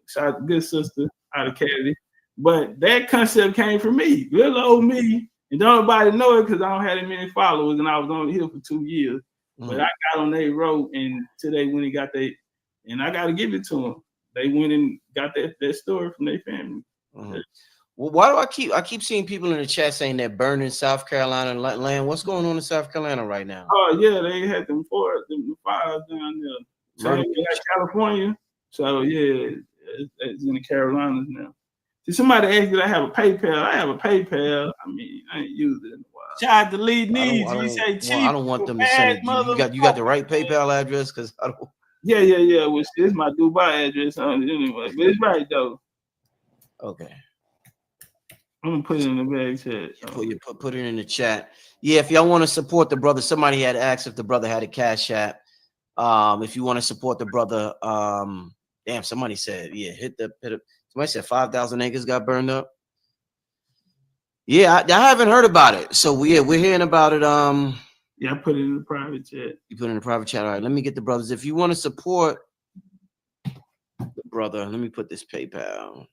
Speaker 1: Shout out to good sister out of Cali. But that concept came from me, little old me, and don't nobody know it because I don't have that many followers, and I was only here for 2 years. But I got on their road, and today when he got that, and I got to give it to them. They went and got that story from their family.
Speaker 8: Well, why do I keep seeing people in the chat saying they're burning South Carolina land? What's going on in South Carolina right now?
Speaker 1: Oh yeah, they had them fires down there. So like California. So yeah, it's in the Carolinas now. See, somebody asked me, I have a PayPal. I have a PayPal. I mean, I ain't used it in a while. Shout out to Leneage. You say cheap.
Speaker 8: I don't want them to send it. You got the right PayPal address? Because I don't.
Speaker 1: Yeah. Which is my Dubai address on it anyway. But it's right though.
Speaker 8: Okay.
Speaker 1: I'm gonna put it in the bag chat.
Speaker 8: Put it in the chat. Yeah, if y'all want to support the brother, somebody had asked if the brother had a cash app. If you want to support the brother, damn, somebody said, yeah, hit the. Somebody said 5,000 acres got burned up. Yeah, I haven't heard about it. So we're hearing about it.
Speaker 1: Yeah, I put it in the private chat.
Speaker 8: You put it in the private chat. All right, let me get the brothers. If you want to support the brother, let me put this PayPal.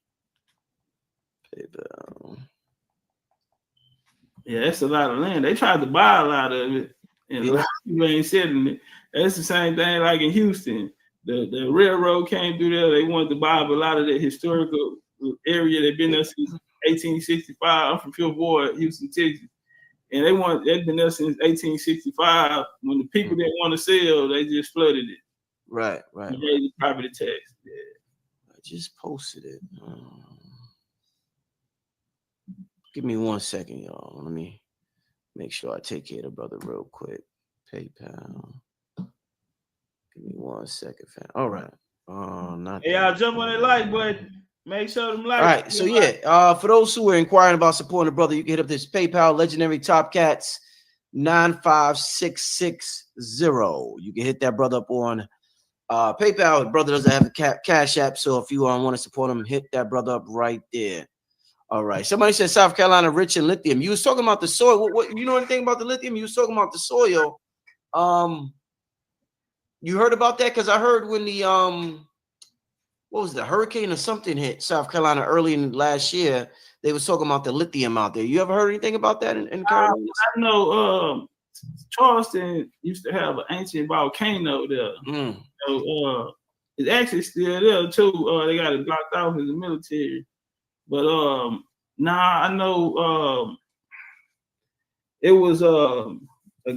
Speaker 1: Yeah, that's a lot of land. They tried to buy a lot of it, and a lot of people ain't selling it. That's the same thing like in Houston. The railroad came through there. They wanted to buy up a lot of that historical area that's been there since 1865. I'm from Fifth Ward, Houston, Texas. And they've been there since 1865. When the people didn't want to sell, they just flooded it.
Speaker 8: Right.
Speaker 1: The property tax. Yeah.
Speaker 8: I just posted it. Give me 1 second, y'all. Let me make sure I take care of the brother real quick. PayPal. Give me 1 second, fam. All right.
Speaker 1: Hey, y'all jump on that like button. Make sure them likes.
Speaker 8: All right. So yeah, for those who are inquiring about supporting the brother, you can hit up this PayPal, Legendarytopcatz 95660. You can hit that brother up on PayPal. The brother doesn't have a cash app, so if you want to support him, hit that brother up right there. All right. Somebody said South Carolina rich in lithium. You was talking about the soil. What you know anything about the lithium? You was talking about the soil. You heard about that? Because I heard when the what was the hurricane or something hit South Carolina early in last year, they was talking about the lithium out there. You ever heard anything about that in Carolina?
Speaker 1: I know Charleston used to have an ancient volcano there. So it's actually still there too. They got it blocked off as the military. But I know it was a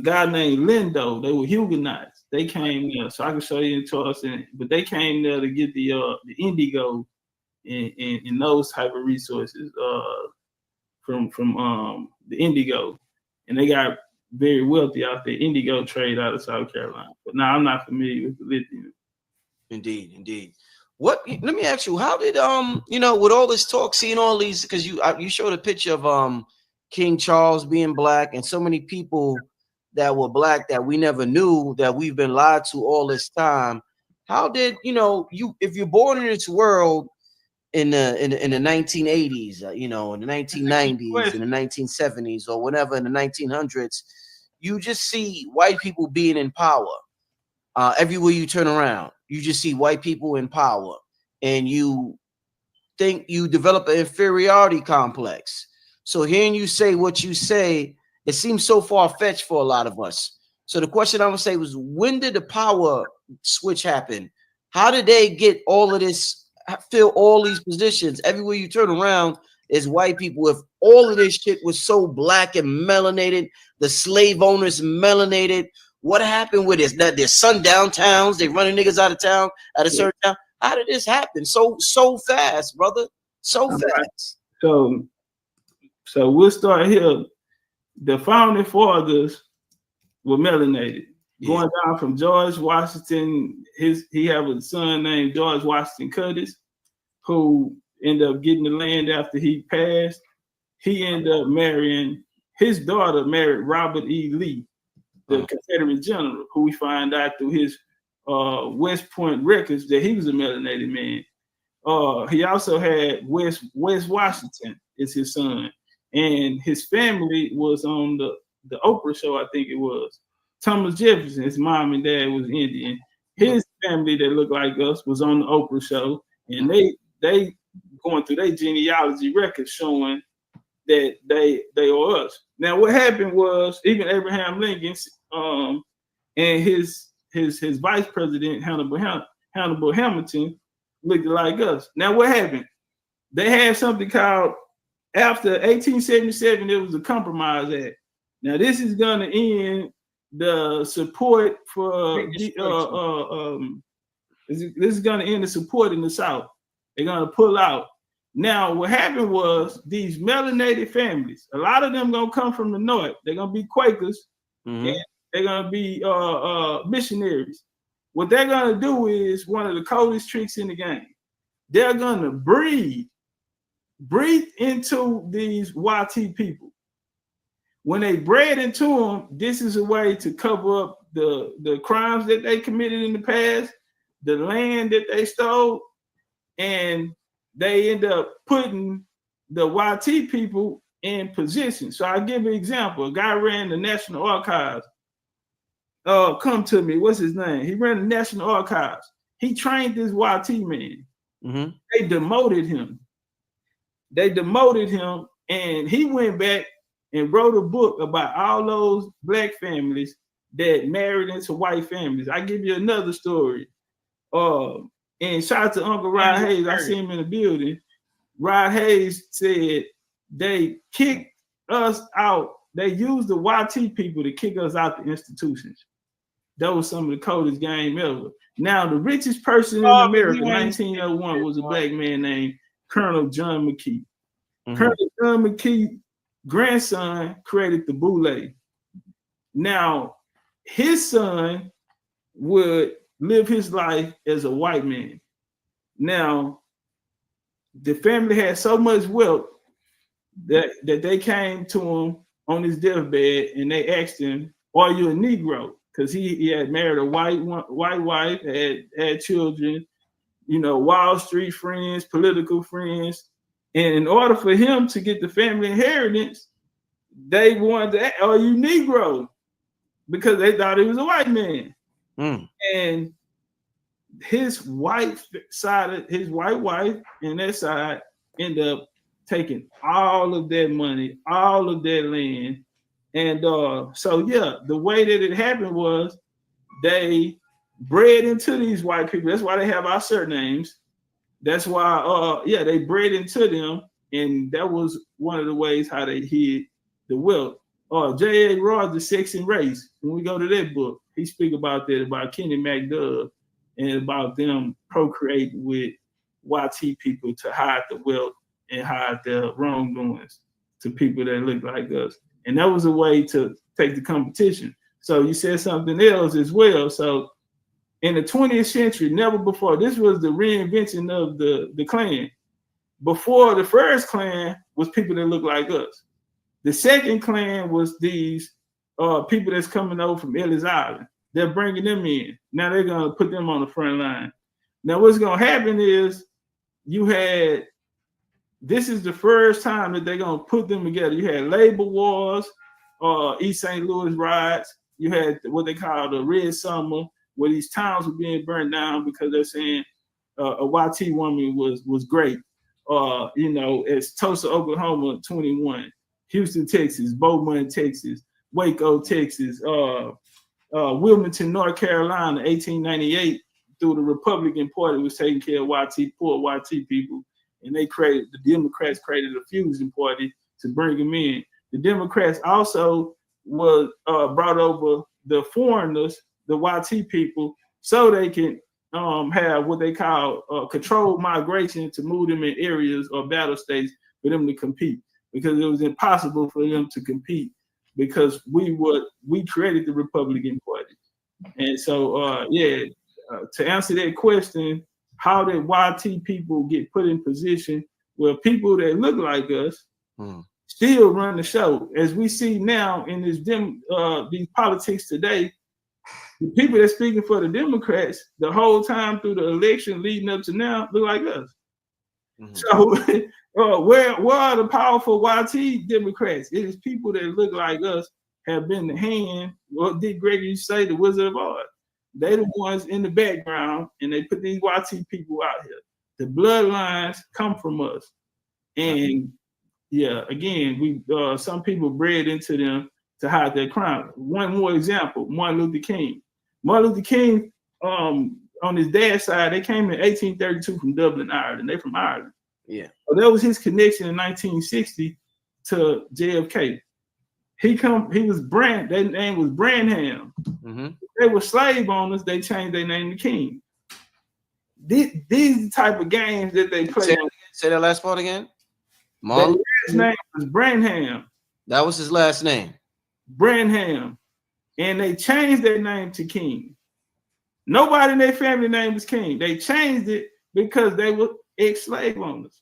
Speaker 1: guy named Lindo. They were Huguenots. They came there, so I can show you in Charleston. But they came there to get the indigo and those type of resources from the indigo, and they got very wealthy out there. Indigo trade out of South Carolina. But now I'm not familiar with the lithium.
Speaker 8: Indeed. What? Let me ask you, how did with all this talk, seeing all these, because you showed a picture of King Charles being black and so many people that were black that we never knew, that we've been lied to all this time. How did if you're born in this world in the 1980s, in the 1990s, in the 1970s, or whatever, in the 1900s, you just see white people being in power. Everywhere you turn around, you just see white people in power, and you think you develop an inferiority complex. So hearing you say what you say, it seems so far-fetched for a lot of us. So the question I would say was, when did the power switch happen? How did they get all of this, fill all these positions? Everywhere you turn around is white people. If all of this shit was so black and melanated, the slave owners melanated, what happened with this? That there's sundown towns, they running niggas out of town at a certain town. How did this happen so fast, brother? So fast.
Speaker 1: So we'll start here. The founding fathers were melanated. going down from George Washington. He have a son named George Washington Curtis, who ended up getting the land after he passed. He ended up marrying, his daughter married Robert E. Lee, the Confederate general, who we find out through his West Point records that he was a melanated man. He also had West Washington is his son, and his family was on the Oprah show, I think it was. Thomas Jefferson, his mom and dad was Indian. His family that looked like us was on the Oprah show, and they going through their genealogy records showing that they are us. Now, what happened was even Abraham Lincoln and his vice president Hannibal Hamilton looked like us. Now, what happened? They had something called, after 1877, there was a Compromise Act. Now, this is going to end the support for this is going to end the support in the South. They're going to pull out. Now, what happened was these melanated families, a lot of them going to come from the North. They're going to be Quakers, and they're going to be missionaries. What they're going to do is one of the coldest tricks in the game. They're going to breathe into these YT people. When they bred into them, this is a way to cover up the crimes that they committed in the past, the land that they stole, and they end up putting the YT people in position. So I'll give you an example. A guy ran the National Archives. Come to me. What's his name? He ran the National Archives. He trained this YT man. They demoted him. And he went back and wrote a book about all those black families that married into white families. I give you another story. And shout out to Uncle Rod Hayes. I see him in the building. Rod Hayes said they kicked us out. They used the YT people to kick us out the institutions. That was some of the coldest game ever. Now, the richest person in America, 1901, was a black man named Colonel John McKee. Colonel John McKee's grandson created the boule. Now, his son would live his life as a white man. Now, the family had so much wealth that they came to him on his deathbed and they asked him, "Are you a Negro?" Because he had married a white wife, had children, Wall Street friends, political friends. And in order for him to get the family inheritance, they wanted to ask, "Are you Negro?" Because they thought he was a white man. And his white wife and that side end up taking all of that money, all of that land. And so the way that it happened was they bred into these white people. That's why they have our surnames. That's why they bred into them, and that was one of the ways how they hid the wealth. J.A. Ross, The Sex and Race. When we go to that book, he speak about that, about Kenny MacDove, and about them procreating with YT people to hide the wealth and hide their wrongdoings to people that look like us. And that was a way to take the competition. So you said something else as well. So in the 20th century, never before, this was the reinvention of the clan. Before, the first clan was people that look like us. The second clan was these people that's coming over from Ellis Island. They're bringing them in. Now they're going to put them on the front line. Now what's going to happen is this is the first time that they're going to put them together. You had labor wars, East St. Louis riots. You had what they call the Red Summer, where these towns were being burned down because they're saying a YT woman was great. It's Tulsa, Oklahoma, 21, Houston, Texas, Beaumont, Texas, Waco, Texas, Wilmington, North Carolina, 1898, through the Republican Party was taking care of poor YT people. And the Democrats created a fusion party to bring them in. The Democrats also brought over the foreigners, the YT people, so they can have what they call controlled migration to move them in areas or battle states for them to compete, because it was impossible for them to compete because we created the Republican Party. And so, to answer that question, how did YT people get put in position where people that look like us still run the show? As we see now in this these politics today, the people that's speaking for the Democrats the whole time through the election leading up to now look like us. So where are the powerful YT Democrats? It is people that look like us, have been the hand. What did Gregory say? The Wizard of Oz. They the ones in the background, and they put these YT people out here. The bloodlines come from us, and again, we some people bred into them to hide their crime. One more example: Martin Luther King. Martin Luther King, on his dad's side, they came in 1832 from Dublin, Ireland. They from Ireland.
Speaker 8: Yeah.
Speaker 1: So that was his connection in 1960 to JFK. He was their name was Branham. They were slave owners, they changed their name to King. These the type of games that they play.
Speaker 8: Say that last part again.
Speaker 1: His name was Branham.
Speaker 8: That was his last name.
Speaker 1: Branham. And they changed their name to King. Nobody in their family name was King. They changed it because they were ex-slave owners.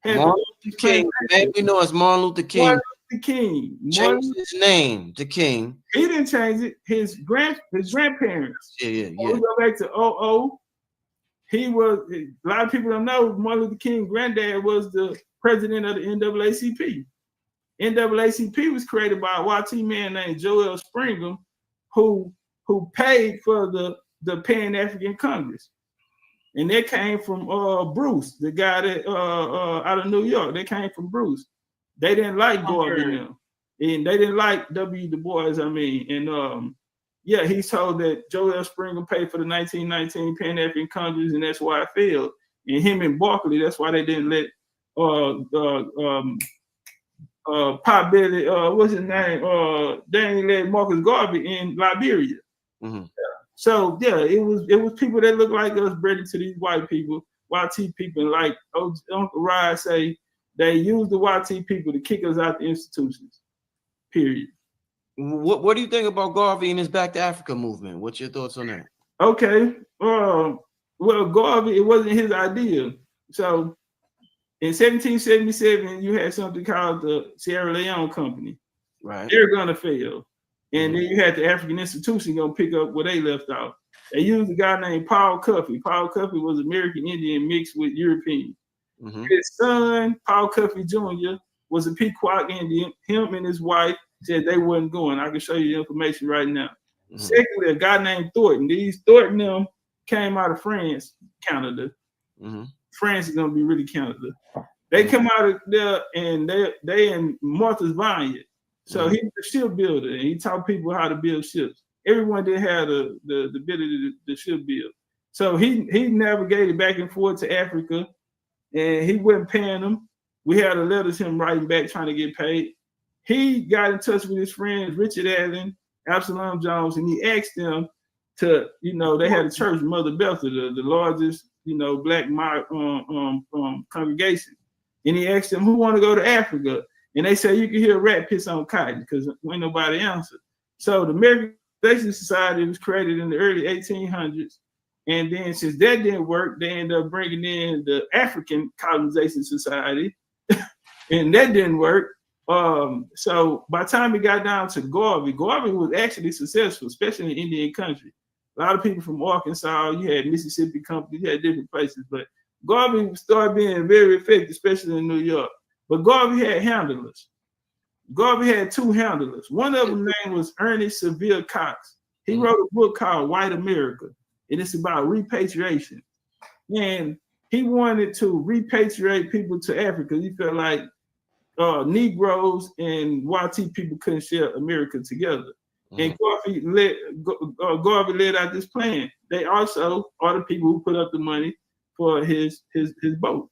Speaker 8: Martin Luther King, man, we know as Martin Luther King.
Speaker 1: Martin Luther King
Speaker 8: Changed his name to King.
Speaker 1: He didn't change it. His grandparents.
Speaker 8: Yeah.
Speaker 1: We go back to 00. He was, a lot of people don't know, Martin Luther King's granddad was the president of the NAACP. NAACP was created by a YT man named Joel Springham, who paid for the Pan-African Congress. And that came from Bruce, the guy that out of New York. They came from Bruce. They didn't like Garvey now. And they didn't like W. Du Bois, And he's told that Joel Springham paid for the 1919 Pan-African Congress, and that's why it failed. And him and Barkley, that's why they didn't let Potbelly, what's his name? They didn't let Marcus Garvey in Liberia. So it was people that look like us bred into these white people, YT people, and like Uncle Ryan say, they use the YT people to kick us out the institutions. Period.
Speaker 8: What do you think about Garvey and his Back to Africa movement? What's your thoughts on that?
Speaker 1: Okay. Well, Garvey, it wasn't his idea. So in 1777, you had something called the Sierra Leone Company.
Speaker 8: Right.
Speaker 1: They're gonna fail. And then you had the African institution gonna pick up where they left off. They used a guy named Paul Cuffey. Paul Cuffey was American Indian mixed with European. His son, Paul Cuffey Jr., was a Pequot Indian. Him and his wife said they wasn't going. I can show you the information right now. Secondly, a guy named Thornton. These Thornton them came out of France, Canada. France is gonna be really Canada. They come out of there and they in Martha's Vineyard. So he was a shipbuilder and he taught people how to build ships. Everyone did have the ability to ship build. So he navigated back and forth to Africa and he wasn't paying them. We had a letter to him writing back trying to get paid. He got in touch with his friends, Richard Allen, Absalom Jones, and he asked them to, they had a church, Mother Bethel, the largest, black congregation. And he asked them, who want to go to Africa? And they said, you can hear a rat piss on cotton because ain't nobody answered. So the American Society was created in the early 1800s. And then since that didn't work, they ended up bringing in the African Colonization Society. And that didn't work. So by the time it got down to Garvey was actually successful, especially in Indian country. A lot of people from Arkansas, you had Mississippi companies, you had different places, but Garvey started being very effective, especially in New York. But Garvey had handlers. Garvey had two handlers. One of them name was Ernest Seville Cox. He wrote a book called White America, and it's about repatriation. And he wanted to repatriate people to Africa. He felt like Negroes and YT people couldn't share America together. And Garvey laid out this plan. They also are the people who put up the money for his boat.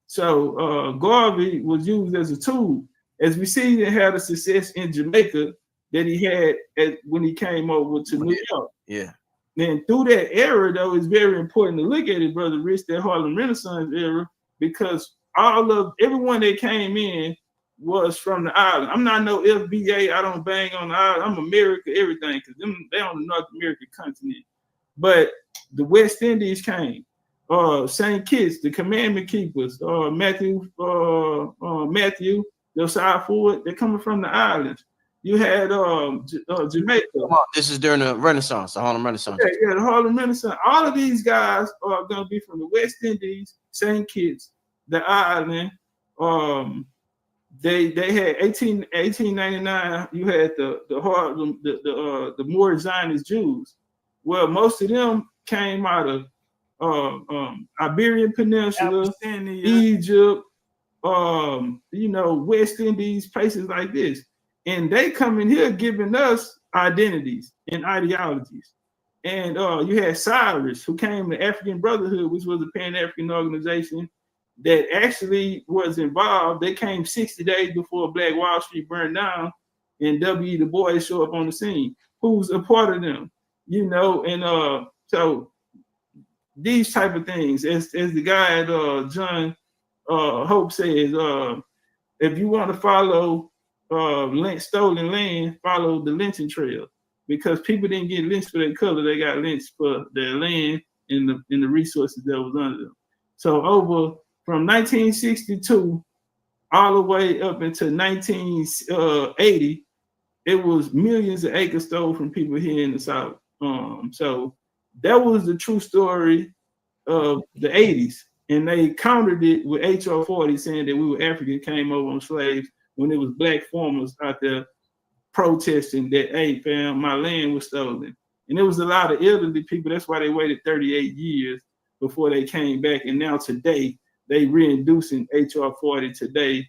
Speaker 1: So Garvey was used as a tool. As we see, he had a success in Jamaica that he had when he came over to New York.
Speaker 8: Yeah.
Speaker 1: Then through that era, though, it's very important to look at it, Brother Rich, that Harlem Renaissance era, because everyone that came in was from the island. I'm not no FBA. I don't bang on the island. I'm America, everything, because they on the North American continent. But the West Indies came. St. Kitts, the Commandment Keepers, Matthew, Josiah Ford, they're coming from the islands. You had Jamaica.
Speaker 8: This is during the Renaissance, the Harlem Renaissance.
Speaker 1: Yeah, the Harlem Renaissance. All of these guys are going to be from the West Indies, St. Kitts, the island. They had 1899. You had the more Zionist Jews. Well, most of them came out of Iberian Peninsula, Egypt, West Indies, places like this. And they come in here giving us identities and ideologies. And you had Cyrus, who came to African Brotherhood, which was a Pan-African organization that actually was involved. They came 60 days before Black Wall Street burned down, and W. Du Bois showed up on the scene. Who's a part of them? And so these type of things, as the guy John Hope says, if you want to follow stolen land, follow the lynching trail, because people didn't get lynched for their color; they got lynched for their land and the resources that was under them. So from 1962 all the way up until 1980, it was millions of acres stolen from people here in the South. So that was the true story of the 80s. And they countered it with H.R. 40 saying that we were African, came over on slaves, when it was black farmers out there protesting that, hey, fam, my land was stolen. And there was a lot of elderly people. That's why they waited 38 years before they came back. And now today, they reintroducing H.R. 40 today,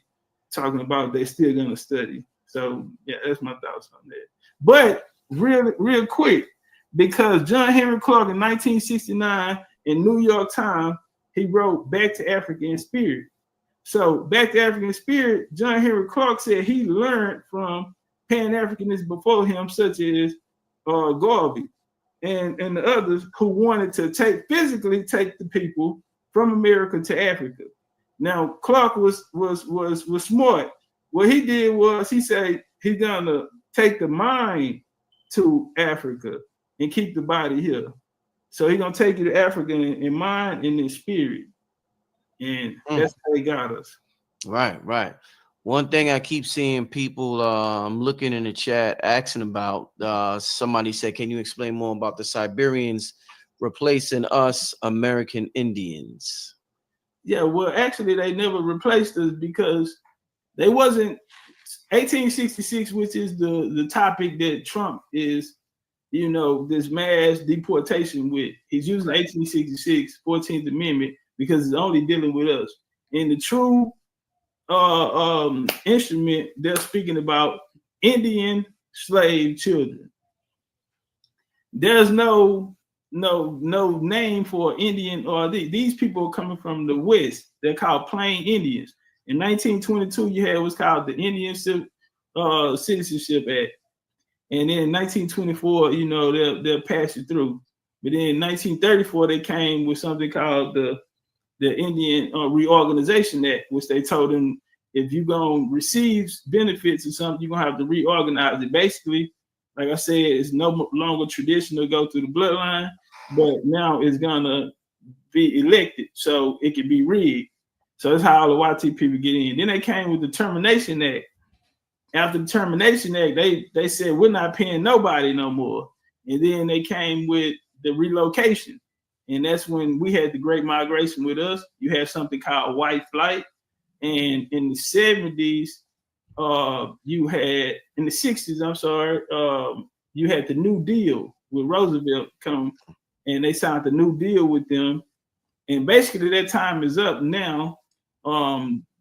Speaker 1: talking about they're still going to study. So, yeah, that's my thoughts on that. But real quick, because John Henry Clark in 1969 in New York Times, he wrote Back to Africa in Spirit. So Back to Africa in Spirit, John Henry Clark said he learned from Pan-Africanists before him, such as Garvey and the others who wanted to physically take the people from America to Africa. Now Clark was smart. What he did was he said he's gonna take the mind to Africa and keep the body here. So he's gonna take you to Africa in mind and in spirit. And that's how he got us.
Speaker 8: Right. One thing I keep seeing people looking in the chat asking about, somebody said, can you explain more about the Siberians replacing us American Indians?
Speaker 1: Yeah, well, actually, they never replaced us because they wasn't 1866, which is the topic that Trump is, this mass deportation with. He's using 1866, 14th Amendment, because it's only dealing with us. And the true instrument, they're speaking about Indian slave children. There's no name for Indian, or these people are coming from the West. They're called plain Indians. In 1922, you had what's called the Indian Citizenship Act. And then in 1924, they'll pass it through. But then in 1934, they came with something called the Indian Reorganization Act, which they told them, if you're going to receive benefits or something, you're going to have to reorganize it. Basically, like I said, it's no longer traditional to go through the bloodline, but now it's going to be elected, so it can be rigged. So that's how all the YT people get in. Then they came with the Termination Act. After the Termination Act, they said, we're not paying nobody no more. And then they came with the relocation. And that's when we had the Great Migration with us. You had something called white flight. And in the 70s, you had, in the 60s, I'm sorry, you had the New Deal with Roosevelt come, and they signed the New Deal with them. And basically that time is up now.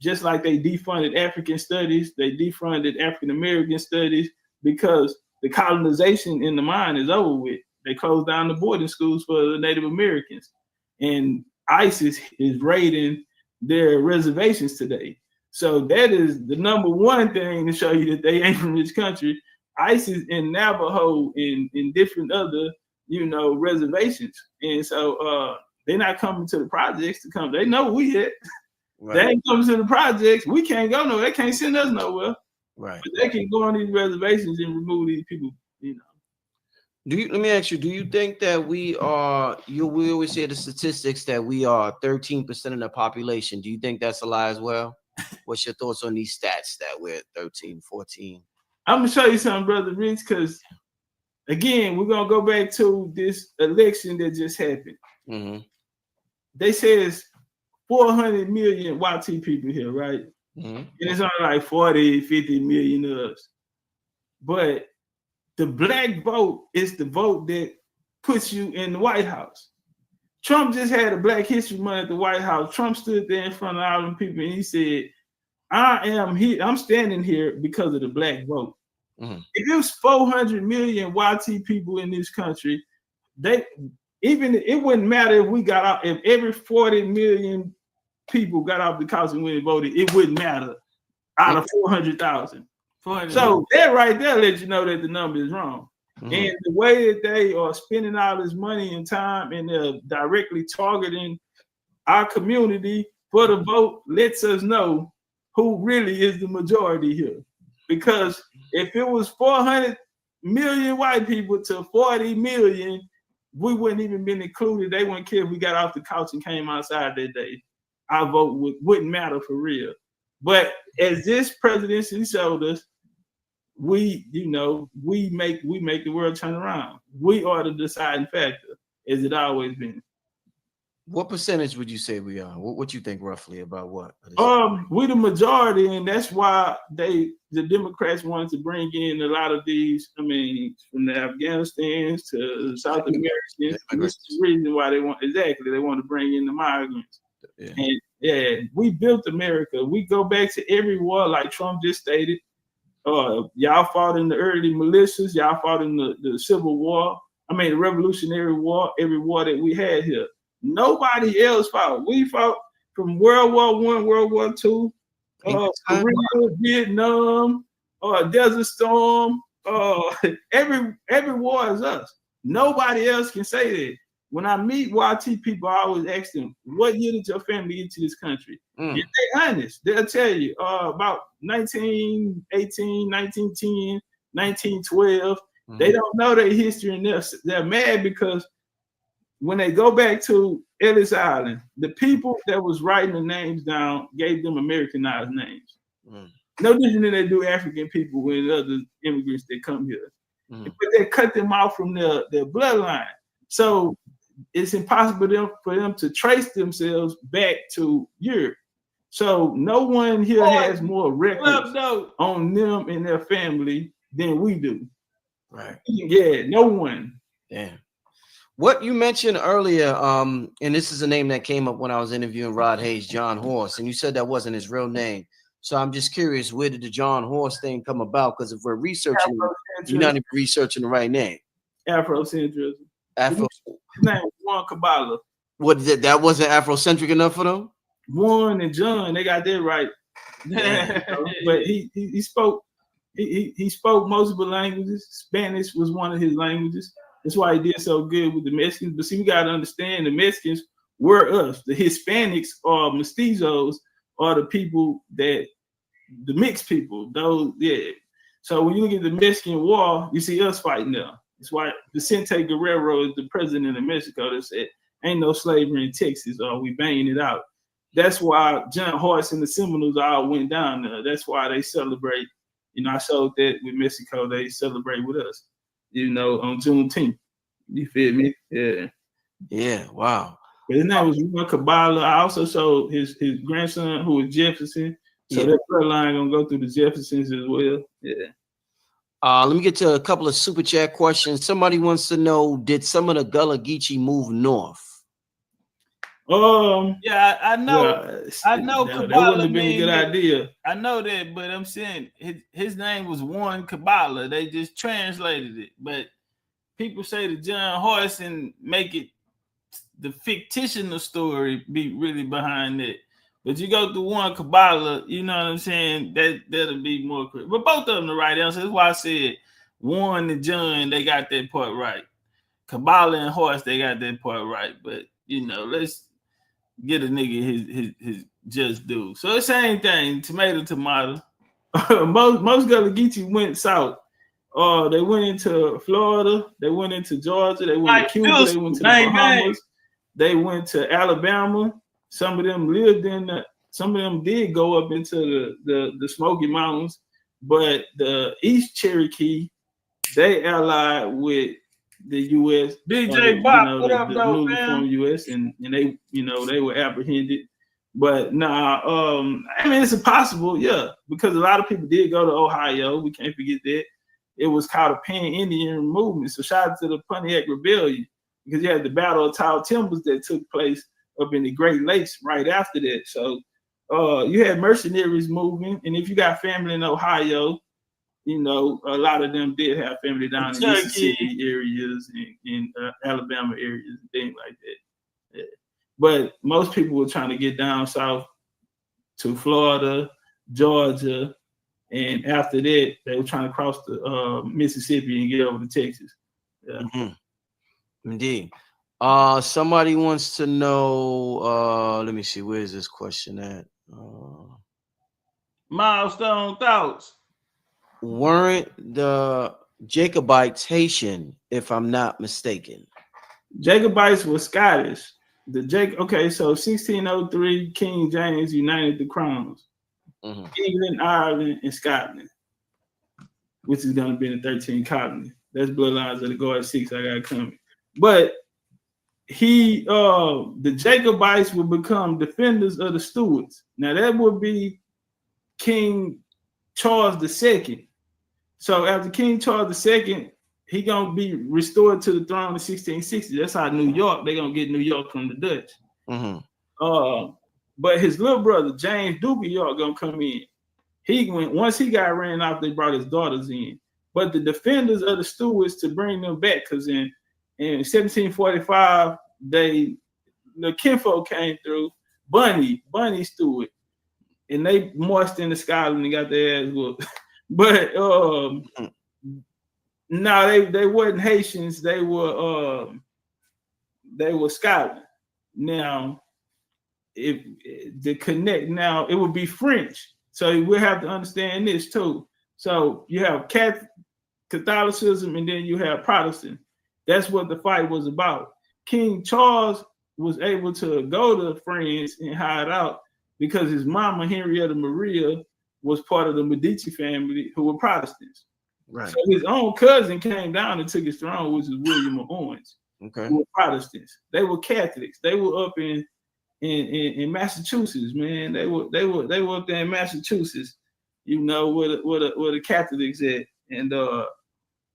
Speaker 1: Just like they defunded African studies, they defunded African American studies, because the colonization in the mind is over with. They closed down the boarding schools for the Native Americans, and ISIS is raiding their reservations today. So that is the number one thing to show you that they ain't from this country. ISIS in Navajo in different other, reservations. And so they're not coming to the projects to come. They know we hit.
Speaker 8: Right.
Speaker 1: They ain't coming to the projects. We can't go nowhere. They can't send us nowhere.
Speaker 8: Right.
Speaker 1: But they can go on these reservations and remove these people, you know.
Speaker 8: Let me ask you, do you think that we always say the statistics that we are 13% of the population. Do you think that's a lie as well? What's your thoughts on these stats that we're 13, 14?
Speaker 1: I'm gonna show you something, Brother Rich, because again, we're gonna go back to this election that just happened.
Speaker 8: Mm-hmm.
Speaker 1: They say it's 400 million YT people here, right?
Speaker 8: Mm-hmm.
Speaker 1: And it's only like 40, 50 million of us. But the black vote is the vote that puts you in the White House. Trump just had a Black History Month at the White House. Trump stood there in front of all them people and he said, I am here. I'm standing here because of the black vote. Mm-hmm. If it was 400 million YT people in this country, it wouldn't matter if we got out, if every 40 million people got off the couch and went and voted, it wouldn't matter out of 400,000. So that right there lets you know that the number is wrong. Mm-hmm. And the way that they are spending all this money and time and they're directly targeting our community for the vote lets us know who really is the majority here. Because if it was 400 million white people to 40 million, we wouldn't even been included. They wouldn't care if we got off the couch and came outside that day. Our vote wouldn't matter for real. But as this presidency showed us, we make the world turn around. We are the deciding factor, as it always been.
Speaker 8: What percentage would you say we are? What you think roughly about what?
Speaker 1: We the majority, and that's why the Democrats wanted to bring in a lot of these. I mean, from the Afghanistans to South Americans. This is the reason why they want to bring in the migrants. Yeah. And yeah, we built America. We go back to every war, like Trump just stated. Y'all fought in the early militias. Y'all fought in the Civil War. I mean, the Revolutionary War. Every war that we had here. Nobody else fought. We fought from World War I, World War II, Korea, Vietnam, Desert Storm. Every war is us. Nobody else can say that. When I meet YT people, I always ask them, what year did your family get to this country? If they're honest, they'll tell you about 1918, 1910, 1912. They don't know their history, and they're mad because when they go back to Ellis Island, the people that was writing the names down gave them Americanized names. No different than they do African people with other immigrants that come here. But they cut them off from their bloodline. So it's impossible for them to trace themselves back to Europe. So no one here has more records on them and their family than we do.
Speaker 8: Right.
Speaker 1: Yeah, no one.
Speaker 8: Damn. What you mentioned earlier, and this is a name that came up when I was interviewing Rod Hayes, John Horse, and you said that wasn't his real name. So I'm just curious, where did the John Horse thing come about? Because if we're researching, you're not even researching the right name.
Speaker 1: Afrocentrism.
Speaker 8: His
Speaker 1: name was Juan Cabala.
Speaker 8: What is it? That wasn't Afrocentric enough for them?
Speaker 1: Juan and John, they got that right. But he spoke multiple languages. Spanish was one of his languages. That's why he did so good with the Mexicans. But see, we got to understand the Mexicans were us. The Hispanics or mestizos are the people the mixed people. Those, yeah. So when you look at the Mexican War, you see us fighting now. That's why Vicente Guerrero is the president of Mexico that said, ain't no slavery in Texas, or we banging it out. That's why John Horse and the Seminoles all went down there. That's why they celebrate. I showed that with Mexico, they celebrate with us. On Juneteenth. You feel me? Yeah.
Speaker 8: Yeah, wow.
Speaker 1: But his name was Juan Cabala. I also showed his grandson, who was Jefferson. So that bloodline gonna go through the Jeffersons as well. Yeah.
Speaker 8: Let me get to a couple of super chat questions. Somebody wants to know, did some of the Gullah Geechee move north?
Speaker 1: Yeah,
Speaker 9: I know. I know.
Speaker 1: That wouldn't have been a good idea.
Speaker 9: I know that, but I'm saying his name was Juan Cabala. They just translated it, but people say the John Horse and make it the fictional story be really behind it. But you go through Juan Cabala, you know what I'm saying? That'll be more correct. But both of them the right answer. That's why I said Juan and John, they got that part right. Cabala and Horse, they got that part right. But let's get a nigga just do. So the same thing, tomato. most Gullah Geechee went south. They went into Florida, they went into Georgia, they went to Cuba, they went to the Bahamas, they went to Alabama. Some of them lived in some of them did go up into the Smoky Mountains, but the East Cherokee, they allied with the U.S.
Speaker 1: DJ Bob, what up,
Speaker 9: the
Speaker 1: though,
Speaker 9: newly formed U.S. and they they were apprehended. But nah, I mean it's impossible, yeah, because a lot of people did go to Ohio. We can't forget that. It was called a Pan-Indian movement. So shout out to the Pontiac Rebellion, because you had the Battle of Tall Timbers that took place up in the Great Lakes right after that. So you had mercenaries moving, and if you got family in Ohio, a lot of them did have family down in Mississippi areas and in Alabama areas and things like that. Yeah. But most people were trying to get down south to Florida, Georgia, and after that, they were trying to cross the Mississippi and get over to Texas. Yeah.
Speaker 8: Mm-hmm. Indeed. Somebody wants to know, let me see, where's this question at?
Speaker 9: Milestone thoughts.
Speaker 8: Weren't the Jacobites Haitian, if I'm not mistaken?
Speaker 9: Jacobites were Scottish. Okay, so 1603, King James united the crowns. Mm-hmm. England, Ireland, and Scotland, which is going to be in the 13th colony. That's bloodlines of the Guard 6 I got coming. But the Jacobites will become defenders of the Stuarts. Now that would be King Charles II. So after King Charles II, he gonna be restored to the throne in 1660. That's how New York, they're gonna get New York from the Dutch. Mm-hmm. But his little brother, James Duke of York, gonna come in. Once he got ran off, they brought his daughters in. But the defenders of the Stuarts to bring them back, because in 1745, the kinfolk came through, Bunny Stewart, and they marched into Scotland and got their ass whooped. But no, they weren't Haitians. They were Scotland. Now, if the connect now, it would be French. So we have to understand this too. So you have Catholicism and then you have Protestant. That's what the fight was about. King Charles was able to go to France and hide out because his mama, Henrietta Maria, was part of the Medici family who were Protestants. Right. So his own cousin came down and took his throne, which is William of Orange. Okay. Who were Protestants. They were Catholics. They were up in Massachusetts, man. They were up there in Massachusetts, where the Catholics at, and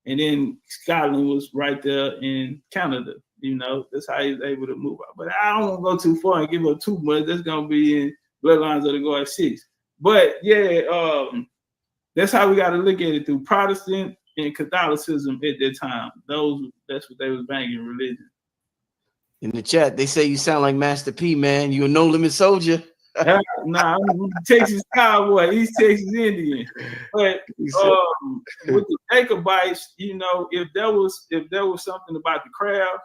Speaker 9: then Scotland was right there in Canada. That's how he was able to move out. But I don't want to go too far and give up too much. That's gonna be in Bloodlines of the Guard 6. But yeah, that's how we got to look at it, through Protestant and Catholicism at that time. That's what they was banging, religion.
Speaker 8: In the chat, they say you sound like Master P, man. You a No Limit soldier.
Speaker 9: Nah, I'm Texas cowboy, East Texas Indian. But with the Jacobites, if there was something about the craft,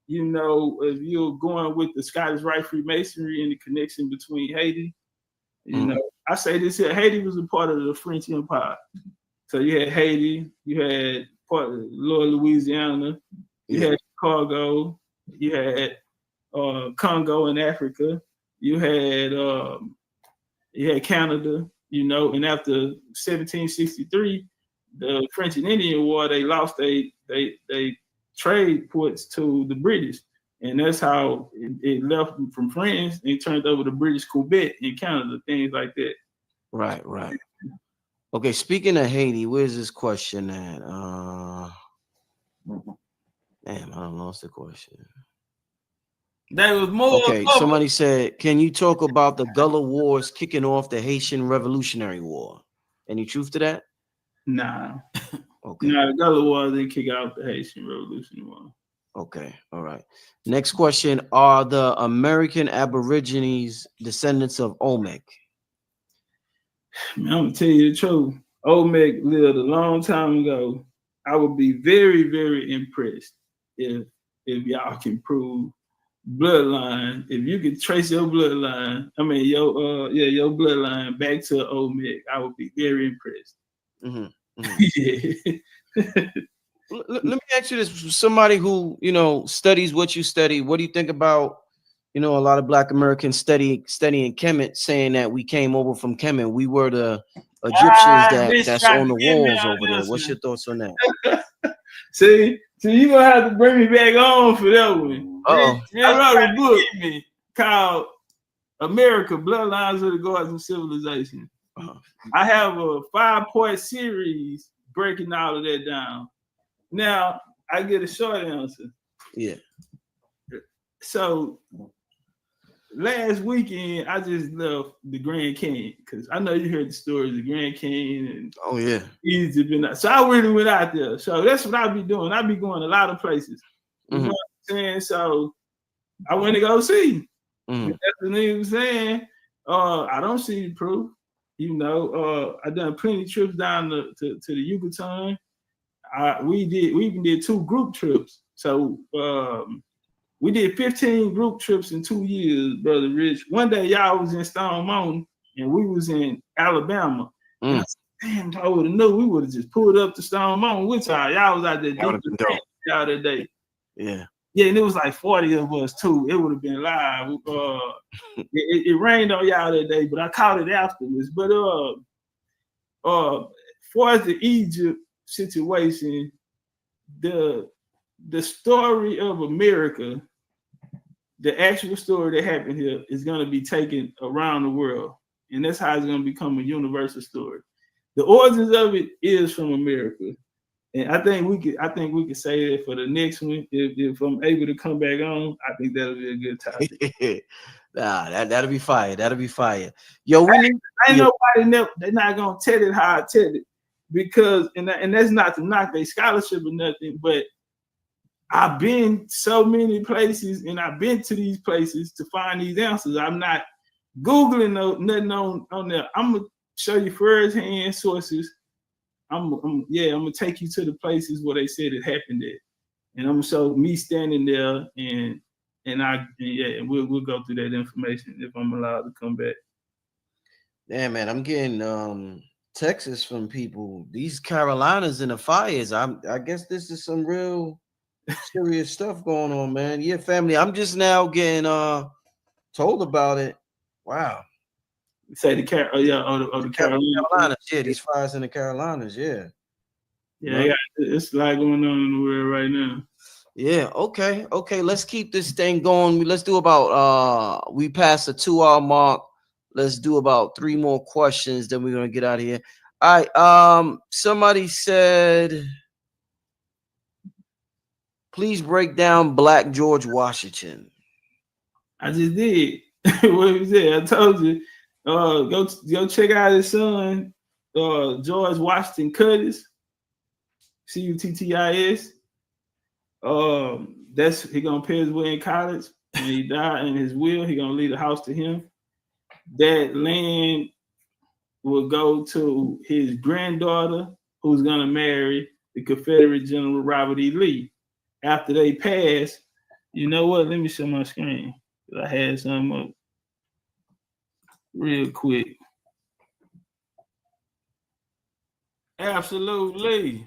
Speaker 9: if you're going with the Scottish Rite Freemasonry and the connection between Haiti, I say this here, Haiti was a part of the French Empire. So you had Haiti, you had part of Lower Louisiana, you had Chicago, you had Congo in Africa, you had Canada, and after 1763, the French and Indian War, they lost they trade ports to the British. And that's how it left from France and turned over to British Quebec in Canada, things like that.
Speaker 8: Right. Okay, speaking of Haiti, where's this question at? Damn, I lost the question.
Speaker 9: That was more.
Speaker 8: Okay, somebody said, can you talk about the Gullah Wars kicking off the Haitian Revolutionary War? Any truth to that?
Speaker 9: Nah.
Speaker 8: Okay.
Speaker 9: Nah, the Gullah Wars didn't kick out the Haitian Revolutionary War.
Speaker 8: Okay, all right. Next question: are the American Aborigines descendants of Olmec?
Speaker 9: Man, I'm gonna tell you the truth. Olmec lived a long time ago. I would be very, very impressed if y'all can prove
Speaker 1: bloodline, if you could trace your bloodline, I mean your bloodline back to Olmec, I would be very impressed. Yeah.
Speaker 8: Let me ask you this: somebody who studies what you study, what do you think about a lot of Black Americans studying Kemet, saying that we came over from Kemet, we were the Egyptians that's on the walls over there? What's your thoughts on that?
Speaker 1: See, you gonna have to bring me back on for that one. I wrote a book called America: Bloodlines of the Gods and Civilization. I have a 5-part series breaking all of that down. Now I get a short answer.
Speaker 8: Yeah.
Speaker 1: So last weekend I just left the Grand Canyon because I know you heard the stories of the Grand Canyon and Egypt and so I really went out there. So that's what I be doing. I be going a lot of places. You know what I'm saying? So I went to go see. That's what he was saying. I don't see the proof. I done plenty of trips down to the Yucatan. We even did 2 group trips. So we did 15 group trips in 2 years, Brother Rich. One day y'all was in Stone Mountain and we was in Alabama. And I said, damn, I would have known, we would have just pulled up to Stone Mountain with y'all. Y'all was out there y'all that day.
Speaker 8: Yeah.
Speaker 1: Yeah, and it was like 40 of us too. It would have been live. It rained on y'all that day, but I caught it afterwards. But far as the Egypt situation, the story of America, the actual story that happened here, is going to be taken around the world, and that's how it's going to become a universal story. The origins of it is from America, and I think we could say that for the next one. If I'm able to come back on, I think that'll be a good topic.
Speaker 8: Nah, that'll be fire. That'll be fire. Yo,
Speaker 1: nobody they're not gonna tell it how I tell it, because and that's not to knock their scholarship or nothing, but I've been so many places and I've been to these places to find these answers. I'm not Googling nothing on there. I'm gonna show you first-hand sources. I'm gonna take you to the places where they said it happened at, and I'm gonna show me standing there, and we'll go through that information if I'm allowed to come back.
Speaker 8: Yeah, man, I'm getting texts from people. These Carolinas in the fires. I guess this is some real serious stuff going on, man. Yeah, family. I'm just now getting told about it. Wow.
Speaker 1: Say the Carolinas.
Speaker 8: Yeah, these fires in the Carolinas. Yeah.
Speaker 1: Yeah, it's a lot going on in the world right now.
Speaker 8: Yeah. Okay. Let's keep this thing going. Let's do about we passed the 2-hour mark. Let's do about 3 more questions. Then we're gonna get out of here. All right. Somebody said, please break down Black George Washington.
Speaker 1: I just did. What was it? I told you. Go check out his son, George Washington Cuttis, Cuttis. That's he gonna pay his way in college. When he died, in his will, he gonna leave the house to him. That land will go to his granddaughter, who's gonna marry the Confederate General Robert E. Lee. After they pass, you know what? Let me show my screen. I had some up real quick. Absolutely.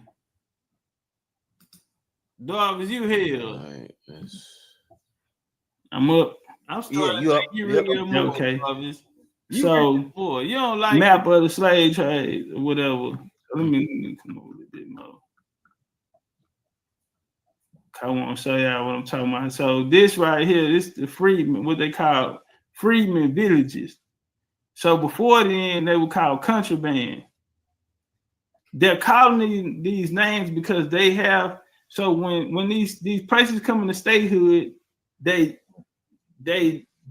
Speaker 1: Dog, is you here?
Speaker 8: Right,
Speaker 1: I'm up.
Speaker 8: I'm starting you up.
Speaker 1: Okay. So, boy, you don't like map of the slave trade or whatever. Let me come over a little bit more. I want to show y'all what I'm talking about. So this right here, this is the freedmen, what they call freedmen villages. So before then, they were called contraband. They're calling these names because they have. So when these places come into statehood, they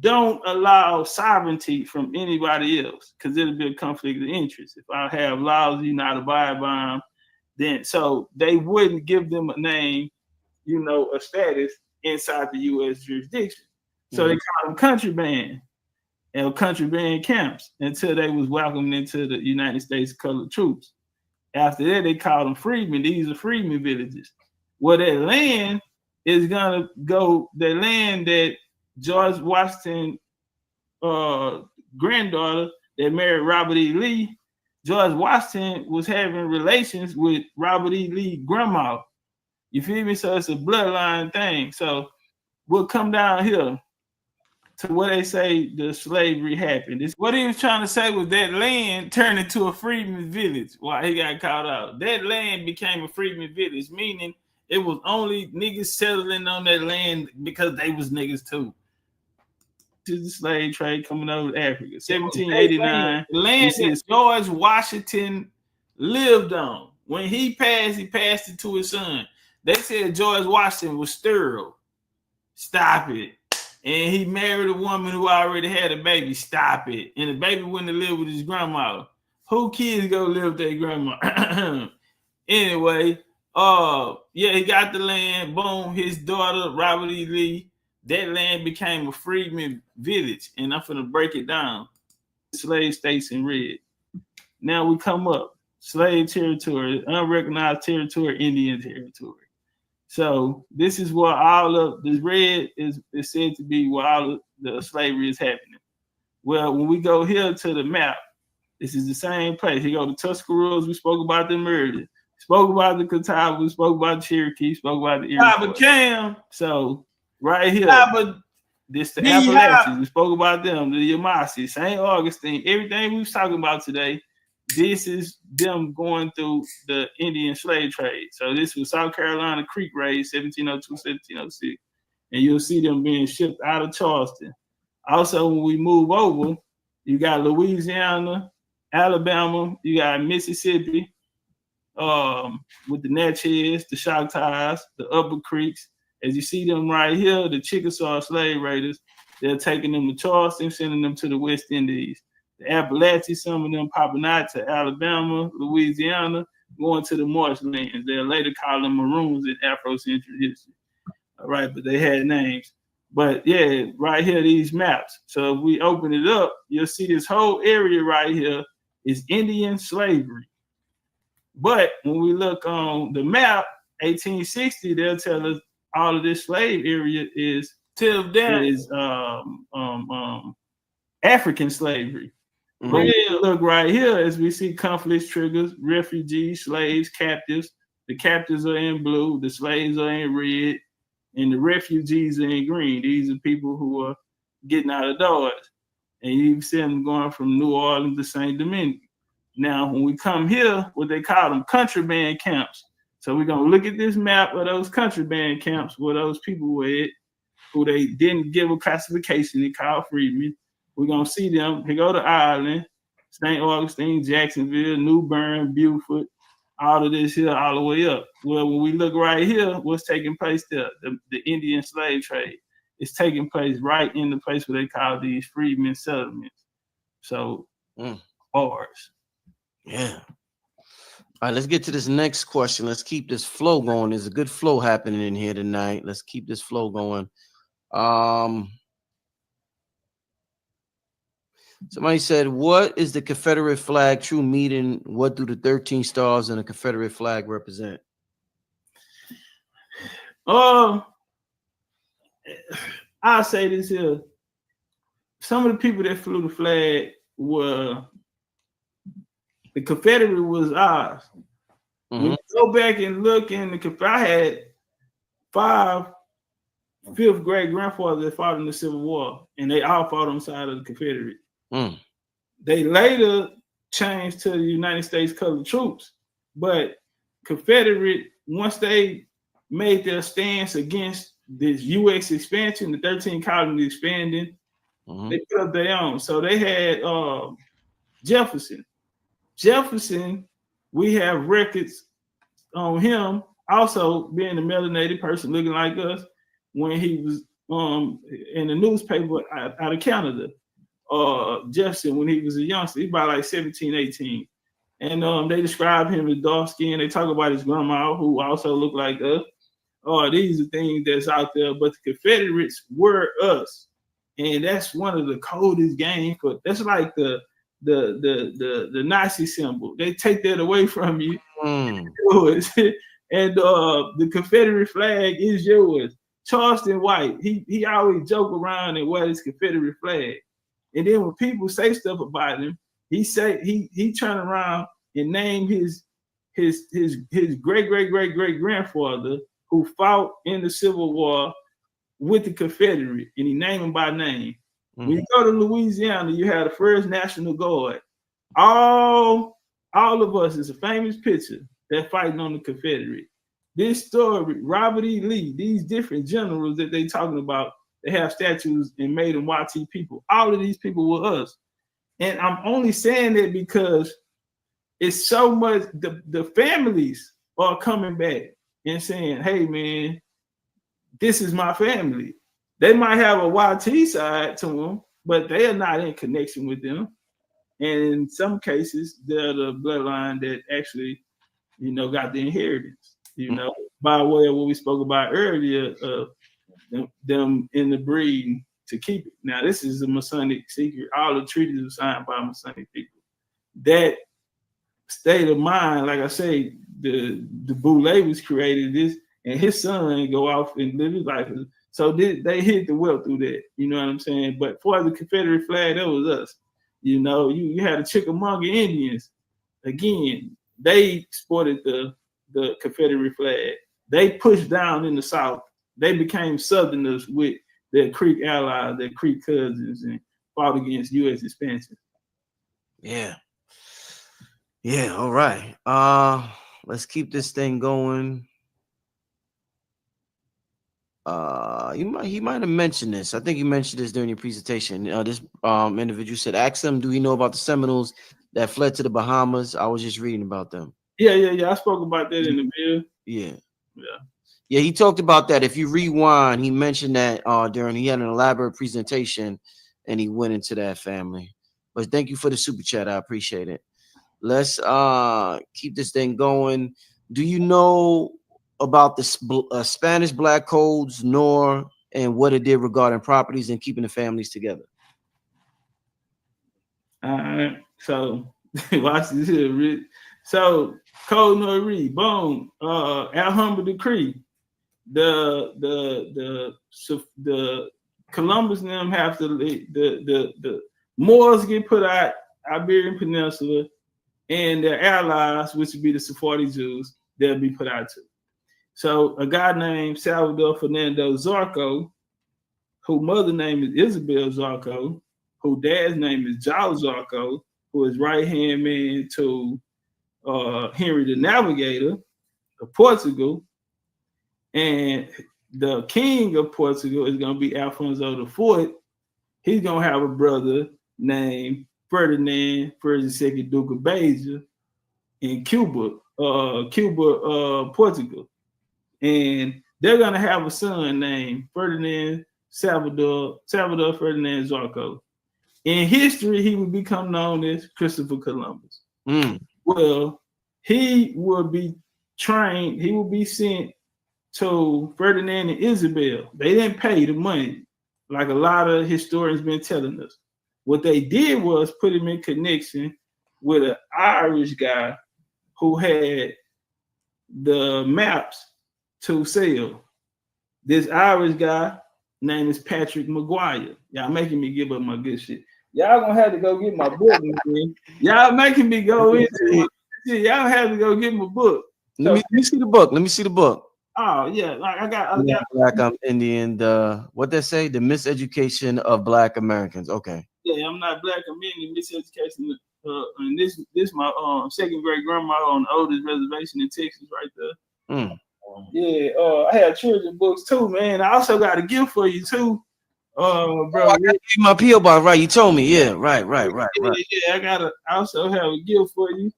Speaker 1: don't allow sovereignty from anybody else because it'll be a conflict of interest. If I have laws you not abide by them, then so they wouldn't give them a name, a status inside the U.S. jurisdiction. So they call them contraband and contraband camps until they was welcomed into the United States colored troops. After that, they call them freedmen. These are freedmen villages. Well, that land is gonna go. The land that George Washington granddaughter that married Robert E. Lee, George Washington was having relations with Robert E. Lee grandma. You feel me? So it's a bloodline thing. So we'll come down here to what they say the slavery happened. It's what he was trying to say was that land turned into a freedman's village while he got caught out. That land became a freedman's village, meaning it was only niggas settling on that land because they was niggas too. To the slave trade coming over to Africa. 1789, the land that George Washington lived on. When he passed it to his son. They said George Washington was sterile. Stop it. And he married a woman who already had a baby. Stop it. And the baby went to live with his grandma. Who kids go live with their grandma? Anyway, yeah, he got the land. Boom. His daughter, Robert E. Lee, that land became a freedman village. And I'm finna break it down. Slave states in red. Now we come up. Slave territory, unrecognized territory, Indian territory. So this is where all of the red is said to be where all of the slavery is happening. Well, when we go here to the map, this is the same place. You go to Tuscaroras, we spoke about the murder. Spoke about the Catawba, we spoke about the Cherokee, spoke about the Iroquois. So right here, this the Appalachians. We spoke about them, the Yamasee, St. Augustine, everything we was talking about today. This is them going through the Indian slave trade. So this was South Carolina Creek Raid, 1702, 1706. And you'll see them being shipped out of Charleston. Also, when we move over, you got Louisiana, Alabama, you got Mississippi, with the Natchez, the Choctaws, the Upper Creeks. As you see them right here, the Chickasaw slave raiders, they're taking them to Charleston, sending them to the West Indies. The Appalachians, some of them popping out to Alabama, Louisiana, going to the marshlands. They'll later call them Maroons in Afrocentric history. All right, but they had names. But yeah, right here, these maps. So if we open it up, you'll see this whole area right here is Indian slavery. But when we look on the map, 1860, they'll tell us all of this slave area is till then is African slavery. Mm-hmm. But we look right here as we see conflicts, triggers, refugees, slaves, captives. The captives are in blue, the slaves are in red, and the refugees are in green. These are people who are getting out of Dodge. And you see them going from New Orleans to St. Domingue. Now, when we come here, what they call them contraband camps. So we're going to look at this map of those contraband camps where those people were at, who they didn't give a classification, they called freedmen. We're going to see them. They go to Ireland, St. Augustine, Jacksonville, New Bern, Beaufort, all of this here, all the way up. Well, when we look right here, what's taking place there? The Indian slave trade is taking place right in the place where they call these freedmen settlements. So, ours.
Speaker 8: Yeah. All right, let's get to this next question. Let's keep this flow going. There's a good flow happening in here tonight. Let's keep this flow going. Somebody said, what is the Confederate flag true meaning? What do the 13 stars in the Confederate flag represent?
Speaker 1: I'll say this here. Some of the people that flew the flag were, the Confederate was ours. Mm-hmm. When you go back and look in the, I had 5 fifth grade grandfathers that fought in the Civil War, and they all fought on the side of the Confederate. They later changed to the United States colored troops, but Confederate, once they made their stance against this U.S. expansion, the 13 colonies expanding, they put up their own. So they had Jefferson. Jefferson, we have records on him also being a melanated person looking like us when he was in the newspaper out of Canada. Jefferson, when he was a youngster, he about like 17, 18. And they describe him as dark skinned. They talk about his grandma, who also looked like us. These are things that's out there, but the Confederates were us. And that's one of the coldest games. That's like the Nazi symbol. They take that away from you. And the Confederate flag is yours. Charleston White, he always joke around and wear his Confederate flag. And then when people say stuff about him, he turn around and name his great grandfather who fought in the Civil War with the Confederate, and he named him by name. When you go to Louisiana, you have the First National Guard. All of us is a famous picture that fighting on the Confederate. This story, Robert E. Lee, these different generals that they talking about, they have statues and made them YT people. All of these people were us. And I'm only saying that because it's so much, the families are coming back and saying, hey man, this is my family. They might have a YT side to them, but they are not in connection with them. And in some cases, they're the bloodline that actually, got the inheritance, by way of what we spoke about earlier, them in the breed to keep it. Now, this is a Masonic secret. All the treaties are signed by Masonic people. That state of mind, like I say, the Boule was created this, and his son go off and live his life. So they hit the well through that. You know what I'm saying? But for the Confederate flag, that was us. You had the Chickamauga Indians. Again, they sported the Confederate flag. They pushed down in the South. They became Southerners with their Creek allies, their Creek cousins, and fought against U.S. expansion.
Speaker 8: Yeah. Yeah, all right. Let's keep this thing going. He might have mentioned this. I think you mentioned this during your presentation. This individual said, ask them, do we know about the Seminoles that fled to the Bahamas? I was just reading about them.
Speaker 1: Yeah. I spoke about that in the bill.
Speaker 8: Yeah, he talked about that. If you rewind, he mentioned that he had an elaborate presentation and he went into that family. But thank you for the super chat. I appreciate it. Let's keep this thing going. Do you know about the Spanish Black codes, nor and what it did regarding properties and keeping the families together?
Speaker 1: So watch this here, Rich. So Code Nor read, boom, Alhambra decree. The Columbus and them have to the Moors get put out Iberian Peninsula, and their allies, which would be the Sephardi Jews, they'll be put out too. So a guy named Salvador Fernando Zarco, whose mother name is Isabel Zarco, whose dad's name is Giles Zarco, who is right-hand man to Henry the Navigator of Portugal, and the king of Portugal is going to be Alfonso IV. He's going to have a brother named Ferdinand, first and second Duke of Beja in Cuba, Portugal. And they're going to have a son named Ferdinand Salvador Ferdinand Zarco. In history, he would become known as Christopher Columbus. Well, he will be trained, he will be sent to Ferdinand and Isabel. They didn't pay the money, like a lot of historians been telling us. What they did was put him in connection with an Irish guy who had the maps to sell. This Irish guy name is Patrick McGuire. Y'all making me give up my good shit. Y'all gonna have to go get my book, man. Y'all making me go into it. Y'all have to go get my book.
Speaker 8: Let me see the book. Let me see the book.
Speaker 1: Oh yeah, I got
Speaker 8: Black Indian. What they say, the miseducation of Black Americans. Okay.
Speaker 1: Yeah, I'm not Black. I'm Indian. Miseducation. And this my second great grandmother on the oldest reservation in Texas, right there. Yeah. I have children books too, man. I also got a gift for you too. Bro,
Speaker 8: I got my P.O. box, right? You told me, yeah, right.
Speaker 1: Yeah, I also have a gift for you.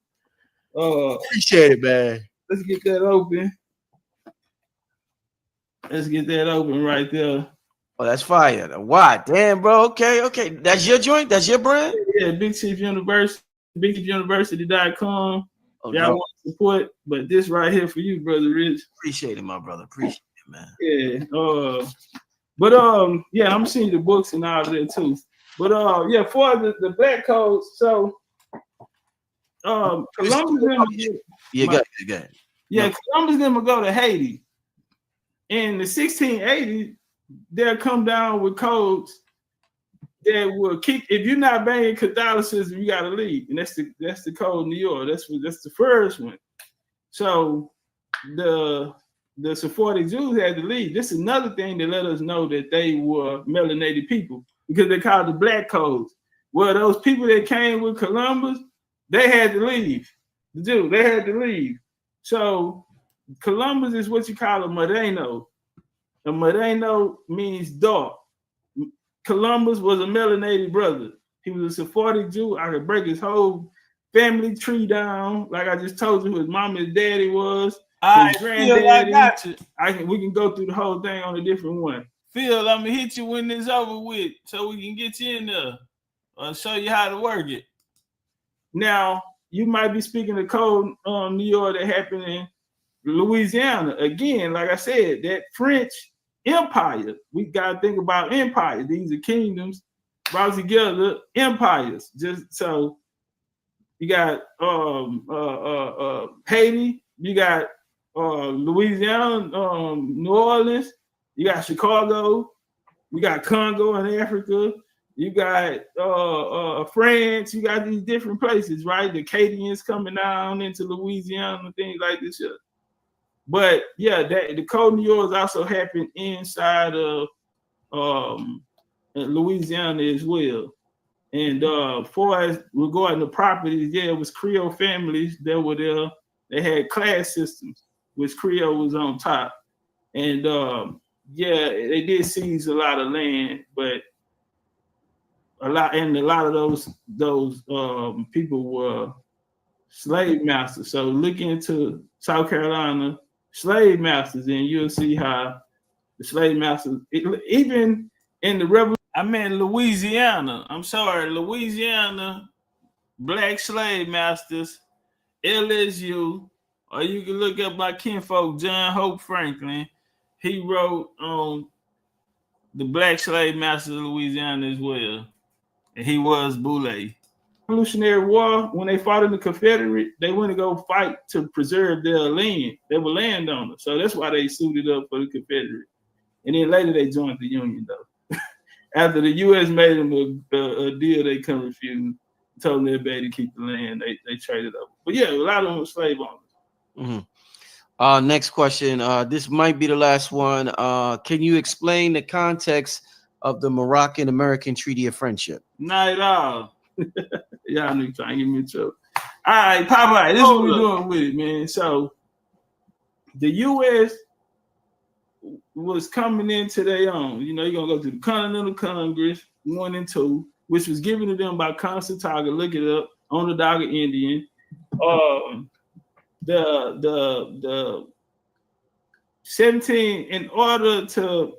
Speaker 8: Appreciate it, man.
Speaker 1: Let's get that open. Let's get that open right there.
Speaker 8: Oh, that's fire. Why? Damn, bro. Okay. That's your joint? That's your brand?
Speaker 1: Yeah, Big Chief University, BigChiefUniversity.com.
Speaker 8: Oh,
Speaker 1: y'all want to support, but this right here for you, brother Rich.
Speaker 8: Appreciate it, my brother. Appreciate it, man.
Speaker 1: Yeah. Yeah, I'm seeing the books and all of that too. But yeah, for the Black codes, so Columbus
Speaker 8: Go ahead.
Speaker 1: Yeah, Columbus them will go to Haiti.
Speaker 9: in the 1680s, they'll come down with codes that will keep. If you're not banging Catholicism, you got to leave, and that's the code in New York. That's the first one. So the Sephardic Jews had to leave. This is another thing that let us know that they were melanated people because they called the Black Codes. Well, those people that came with Columbus, they had to leave. The Jews, they had to leave. So Columbus is what you call a Moreno. A Moreno means dark. Columbus was a melanated brother. He was a Sephardic Jew. I could break his whole family tree down, like I just told you who his mom and daddy was. His granddaddy. I got you. We can go through the whole thing on a different one. Phil, I'm gonna hit you when it's over with, so we can get you in there. Show you how to work it. Now, you might be speaking of code New York that happened in Louisiana. Again, like I said, that French empire. We gotta think about empire. These are kingdoms brought together, empires. Just so you got Haiti, you got Louisiana, New Orleans, you got Chicago, you got Congo in Africa, you got France, you got these different places, right? The Acadians coming down into Louisiana and things like this. But yeah, the Code New York also happened inside of Louisiana as well. And far as regarding the properties, yeah, it was Creole families that were there. They had class systems, which Creole was on top. And yeah, they did seize a lot of land, but a lot of those people were slave masters. So look into South Carolina slave masters, and you'll see how the slave masters, even in the revolution. I meant Louisiana. I'm sorry, Louisiana black slave masters, LSU, or you can look up my kinfolk, John Hope Franklin. He wrote on the black slave masters of Louisiana as well. And he was Boule. Revolutionary War, when they fought in the Confederate, they went to go fight to preserve their land. They were landowners. So that's why they suited up for the Confederate. And then later they joined the Union, though. After the U.S. made them a deal they couldn't refuse, told them they're better to keep the land, they traded up. But yeah, a lot of them were slave owners.
Speaker 8: Mm-hmm. Next question. This might be the last one. Can you explain the context of the Moroccan-American Treaty of Friendship?
Speaker 9: Not at all. Y'all niggas trying to get me in trouble. All right, Popeye, this is what we're doing with it, man. So the U.S. was coming into their own. You know, you're going to go through the Continental Congress 1 and 2, which was given to them by Constantine. Look it up, Onondaga Indian. The 17, in order to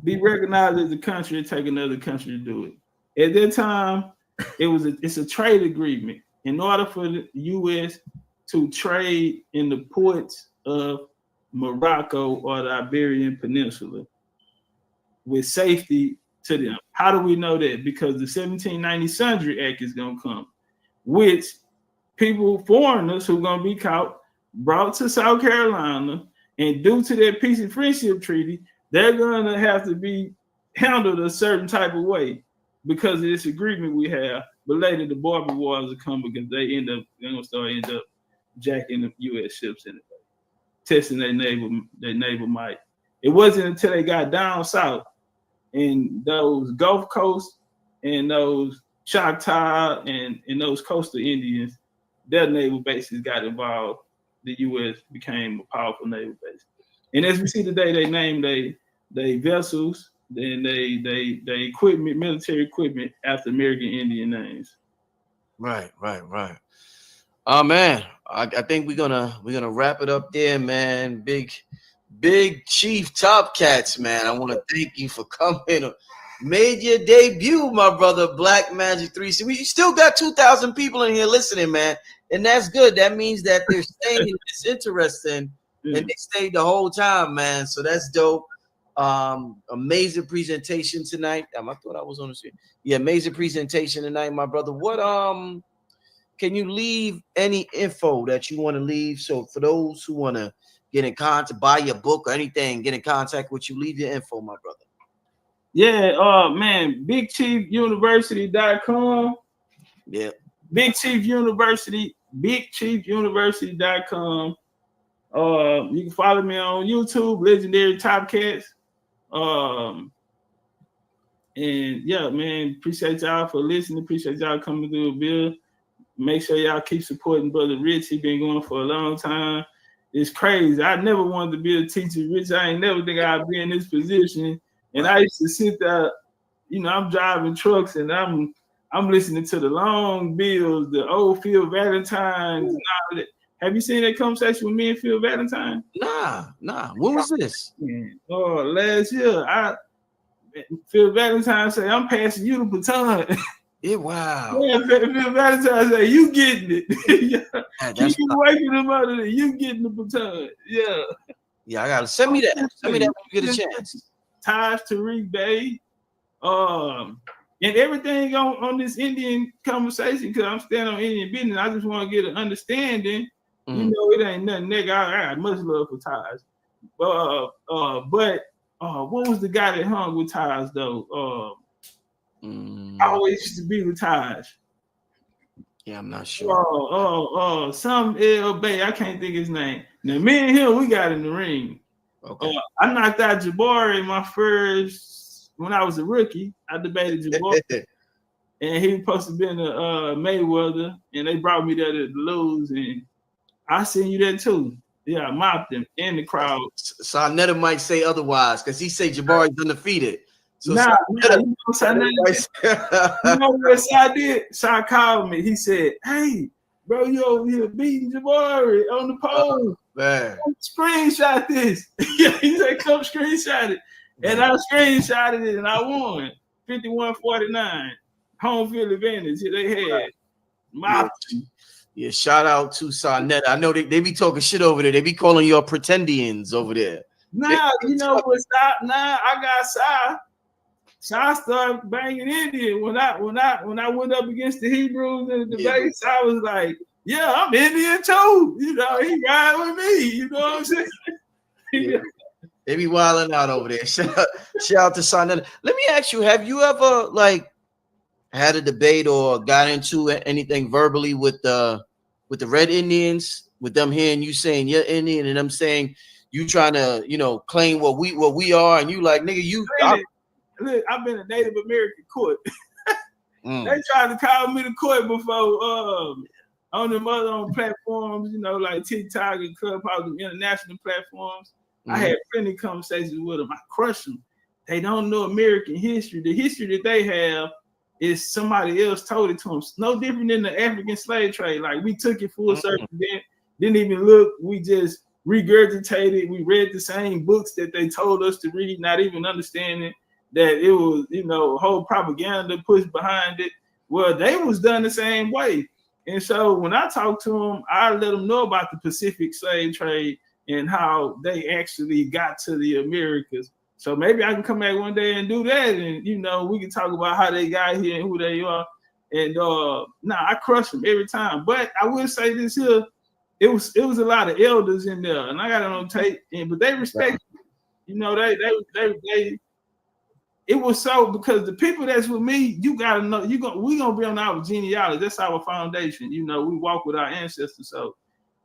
Speaker 9: be recognized as a country, it take another country to do it. At that time, it's a trade agreement. In order for the U.S. to trade in the ports of Morocco or the Iberian Peninsula with safety to them. How do we know that? Because the 1790 Sundry Act is going to come, which people, foreigners who are going to be caught, brought to South Carolina, and due to their peace and friendship treaty, they're going to have to be handled a certain type of way because of this agreement we have. But later the Barbary Wars will come because they're going to end up jacking the U.S. ships in it, testing their naval might. It wasn't until they got down south in those Gulf Coast and those Choctaw and those coastal Indians, their naval bases got involved. The U.S. became a powerful naval base. And as we see today, they named they vessels, then they equipment, military equipment after American Indian names.
Speaker 8: Right. Oh man, I think we're gonna wrap it up there, man. Big Chief Topcatz, man. I want to thank you for coming. Made your debut, my brother. BLACKMAGIK363. We still got 2,000 people in here listening, man, and that's good. That means that they're staying. It's interesting, and they stayed the whole time, man. So that's dope. Amazing presentation tonight. I thought I was on the screen. Yeah, amazing presentation tonight, my brother. What can you leave any info that you want to leave? So for those who want to get in contact, buy your book or anything, get in contact with you, leave your info, my brother.
Speaker 1: Yeah, man, BigChiefUniversity.com.
Speaker 8: Yeah.
Speaker 1: Big Chief University, BigChiefUniversity.com. You can follow me on YouTube, Legendarytopcatz. And yeah, man, appreciate y'all for listening. Appreciate y'all coming through the bill. Make sure y'all keep supporting Brother Rich. He been going for a long time. It's crazy. I never wanted to be a teacher, Rich. I ain't never think I'd be in this position. And I used to sit there, you know, I'm driving trucks and I'm listening to the long bills, the old Phil Valentine's and all that. Have you seen that conversation with me and Phil Valentine?
Speaker 8: Nah. When was this?
Speaker 1: Last year. Phil Valentine say, I'm passing you the baton.
Speaker 8: Yeah, wow.
Speaker 1: Yeah, Phil Valentine say, you getting it. Yeah.
Speaker 8: Keep
Speaker 1: waking them out of there. You getting the baton. Yeah.
Speaker 8: Yeah, I gotta send me that. Send me that when you get a chance.
Speaker 1: Ties to Reed Bay. And everything on this Indian conversation, because I'm standing on Indian business. I just want to get an understanding. You know, it ain't nothing nigga. I got much love for Ties. But what was the guy that hung with Ties though? I always used to be with Ties.
Speaker 8: Yeah, I'm not sure.
Speaker 1: Some L Bay. I can't think his name. Now me and him, we got in the ring.
Speaker 8: Okay.
Speaker 1: I knocked out Jabari my first when I was a rookie. I debated Jabari, and he was supposed to be in the Mayweather, and they brought me there to lose, and I seen you there too. Yeah, I mopped him in the crowd.
Speaker 8: Sarnetta might say otherwise because he say Jabari's undefeated. So
Speaker 1: you know what Sai did? Sai called me. He said, "Hey, bro, you over here beating Jabari on the pole.
Speaker 8: Man,
Speaker 1: screenshot this." He said, "Come screenshot it," and I screenshotted it, and I won 51-49, home field advantage. They had
Speaker 8: Yeah, shout out to Sarnetta. I know they be talking shit over there. They be calling you pretendians over there.
Speaker 1: Nah, you know what? I got Sai. Sai started banging Indian when I went up against the Hebrews in the debate. I was like, "Yeah, I'm Indian too." You know, he ride with me. You know what I'm saying?
Speaker 8: Yeah. They be wilding out over there. Shout out to Sarnetta. Let me ask you: have you ever had a debate or got into anything verbally with the Red Indians, with them hearing you saying you're Indian and them saying you trying to claim what we are, and you like, nigga,
Speaker 1: Look, I've been a Native American court. They tried to call me to court before on them other platforms, like TikTok and Clubhouse, international platforms. I had plenty of conversations with them. I crushed them. They don't know American history. The history that they have is somebody else told it to them. It's no different than the African slave trade. Like, we took it full circle, didn't even look. We just regurgitated. We read the same books that they told us to read, not even understanding that it was, whole propaganda pushed behind it. Well, they was done the same way. And so when I talk to them, I let them know about the Pacific slave trade and how they actually got to the Americas. So maybe I can come back one day and do that, and we can talk about how they got here and who they are. And I crush them every time. But I will say this here, it was a lot of elders in there, and I got it on tape. But they respect, they. It was so, because the people that's with me, you gotta know, we gonna be on our genealogy. That's our foundation. We walk with our ancestors. So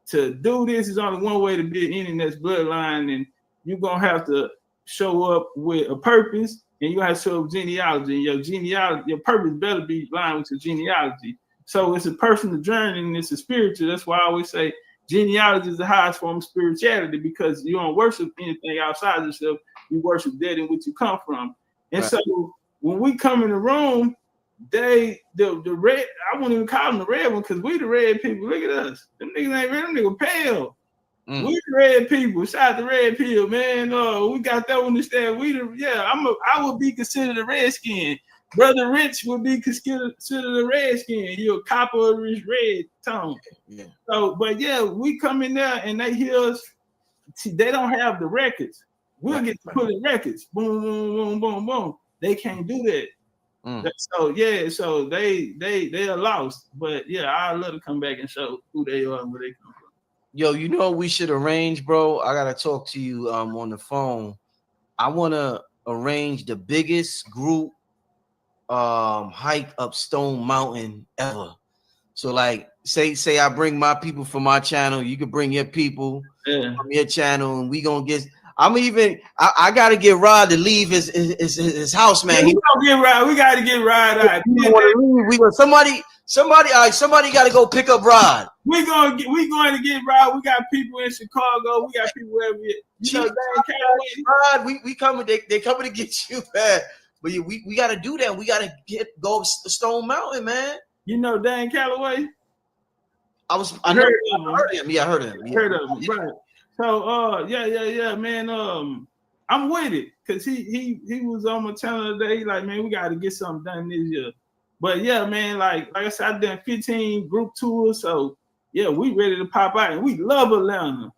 Speaker 1: to do this is only one way to be an Indian that's bloodline, and you're gonna have to show up with a purpose, and you have to show up genealogy. And your purpose better be lined with your genealogy. So it's a personal journey and it's a spiritual. That's why I always say genealogy is the highest form of spirituality, because you don't worship anything outside yourself. You worship that in which you come from. And so when we come in the room, the red, I won't even call them the red one, because we the red people. Look at us. Them niggas ain't red, them niggas pale. We the red people. Shout out to red pill, man. We got that one to stand. I would be considered a redskin. Brother Rich would be considered a redskin. You're a copper-rich red tone. Yeah. So, but yeah, we come in there and they hear us. See, they don't have the records. We'll get to put in records. Boom, boom, boom, boom, boom. They can't do that. So they are lost. But yeah, I'd love to come back and show who they are and where they come from.
Speaker 8: Yo, you know we should arrange, bro. I gotta talk to you on the phone. I wanna arrange the biggest group hike up Stone Mountain ever. So like say I bring my people from my channel, you can bring your people from your channel, and we gonna get I gotta get Rod to leave his house, man.
Speaker 1: We gonna get Rod. We gotta get Rod out.
Speaker 8: We gonna somebody gotta go pick up Rod.
Speaker 1: We going to get Rod. We got people in Chicago. We got people everywhere. You know,
Speaker 8: Rod, we coming. They coming to get you, man. But we got to do that. We got to go Stone Mountain, man.
Speaker 1: You know Dan Calloway?
Speaker 8: I heard him. Yeah, I heard him.
Speaker 1: Heard of him, right? So, yeah, man. I'm with it because he was on my channel today. He like, man, we got to get something done this year. But yeah, man, like I said, I done 15 group tours, so yeah, we ready to pop out, and we love Atlanta.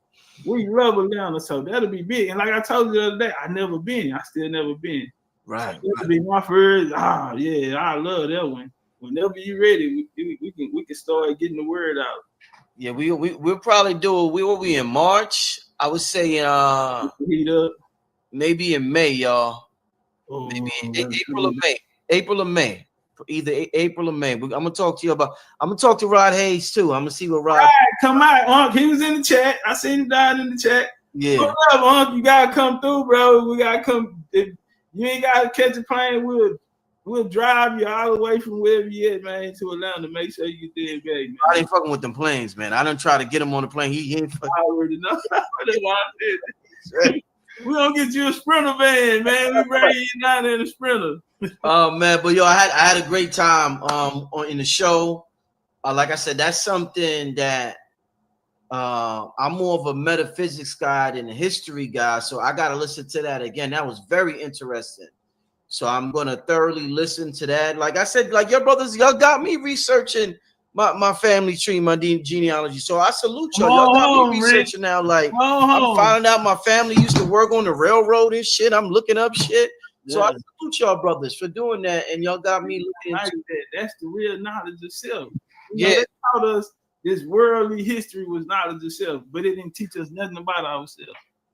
Speaker 1: We love Atlanta, so that'll be big. And like I told you the other day, I never been. I still never been.
Speaker 8: Right.
Speaker 1: That'll be my first. Yeah, I love that one. Whenever you ready, we can start getting the word out.
Speaker 8: Yeah, we'll probably do it. We'll be in March. I would say
Speaker 1: heat up.
Speaker 8: Maybe in May, y'all. Maybe April or May. April or May. Either April or May. I'm gonna talk to you about. I'm gonna talk to Rod Hayes too. I'm gonna see what Rod.
Speaker 1: Right, come out, Unc. He was in the chat. I seen him down in the chat.
Speaker 8: Yeah.
Speaker 1: What's up, Unc? You gotta come through, bro. We gotta come. If you ain't gotta catch a plane, we'll drive you all the way from wherever you at, man, to Atlanta. Make sure you get there, baby. Man.
Speaker 8: I ain't fucking with them planes, man. I done try to get him on the plane. He ain't fucking.
Speaker 1: I already know. That's why I said. We gonna get you a Sprinter van, man. We bring you down in a Sprinter.
Speaker 8: Oh man, but yo, I had a great time in the show. Like I said, that's something that I'm more of a metaphysics guy than a history guy, so I gotta listen to that again. That was very interesting. So I'm gonna thoroughly listen to that. Like I said, like your brothers, y'all got me researching my family tree, my genealogy. So I salute y'all. Y'all got me researching now. Like I'm finding out my family used to work on the railroad and shit. I'm looking up shit. Yeah. So I salute y'all brothers for doing that, and y'all got me looking into
Speaker 1: that. That's the real knowledge of self.
Speaker 8: Yeah,
Speaker 1: they taught us this worldly history was knowledge of self, but it didn't teach us nothing about ourselves.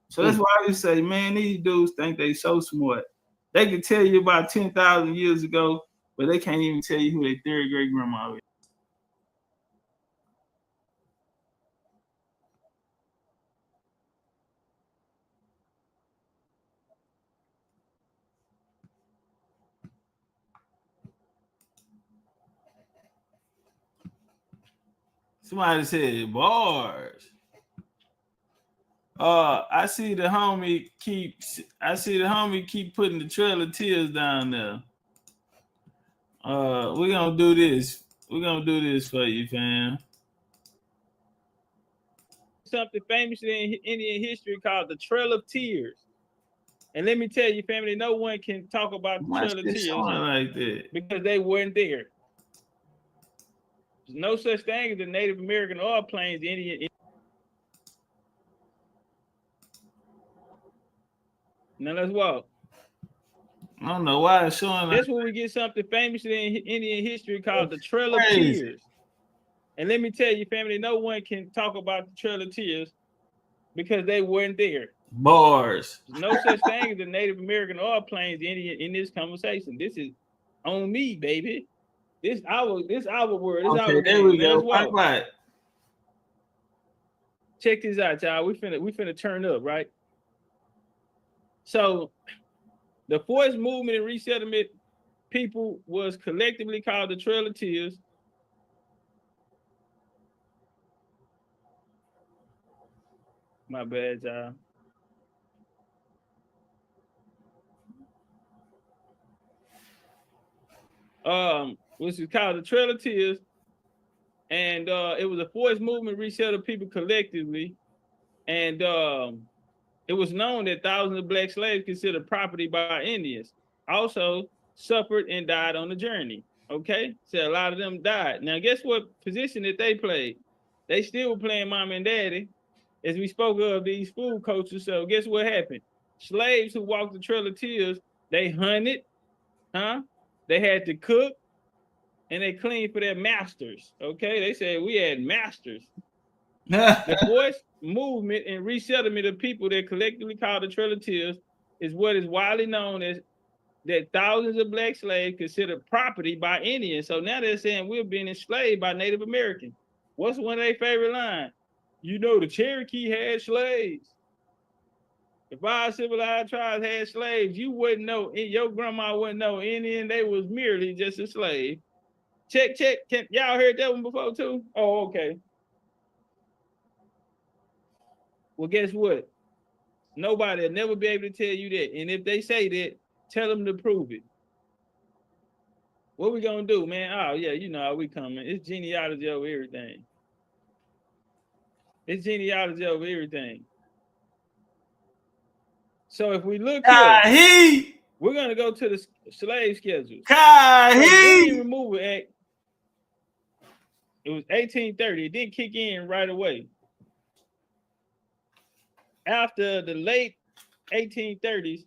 Speaker 1: So that's why I just say, man, these dudes think they so smart. They can tell you about 10,000 years ago, but they can't even tell you who their third great grandma is. Somebody said bars. I see the homie keep putting the Trail of Tears down there. We're gonna do this. We're gonna do this for you, fam. Something famous in Indian history called the Trail of Tears. And let me tell you, family, no one can talk about the Trail of Tears like that because they weren't there. There's no such thing as the Native American oil plains Indian. Now let's walk. I don't know why it's showing. That's where we get something famous in Indian history called the Trail of Tears. And let me tell you, family, no one can talk about the Trail of Tears because they weren't there. Bars. There's no such thing as the Native American oil plains Indian in this conversation. This is on me, baby. This our word. This our
Speaker 8: there we go.
Speaker 1: Right. Check this out, y'all. We finna turn up, right? So the forced movement and resettlement people was collectively called the Trail of Tears. My bad, y'all. Which is called the Trail of Tears, and it was a forced movement resettled people collectively, and it was known that thousands of black slaves considered property by Indians also suffered and died on the journey. Okay, so a lot of them died. Now, guess what position that they played? They still were playing mom and daddy, as we spoke of these food cultures. So guess what happened? Slaves who walked the Trail of Tears, they hunted, they had to cook, and they cleaned for their masters. Okay, they said we had masters.
Speaker 9: The forced movement and resettlement of people that collectively called the Treaties is what is widely known as that thousands of black slaves considered property by Indians. So now they're saying we're being enslaved by Native Americans. What's one of their favorite lines? You know, the Cherokee had slaves. If our civilized tribes had slaves, you wouldn't know, your grandma wouldn't know Indian, they was merely just a slave. Check. Y'all heard that one before too? Oh, okay. Well, guess what? Nobody will never be able to tell you that. And if they say that, tell them to prove it. What we gonna do, man? Oh, yeah, you know how we coming. It's genealogy over everything. It's genealogy over everything. So if we look here, we're gonna go to the slave schedules. So the Indian Removal Act, it was 1830. It didn't kick in right away. After the late 1830s,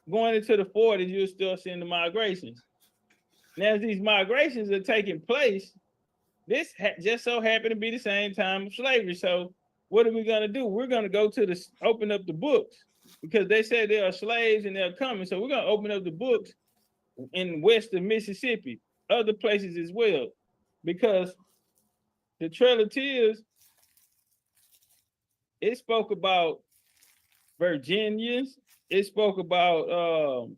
Speaker 9: going into the 40s, you're still seeing the migrations. Now, as these migrations are taking place, this just so happened to be the same time of slavery. So what are we going to do? We're going to go to open up the books, because they said there are slaves and they're coming. So we're going to open up the books in west of Mississippi, other places as well, because the Treaties, it spoke about Virginians, it spoke about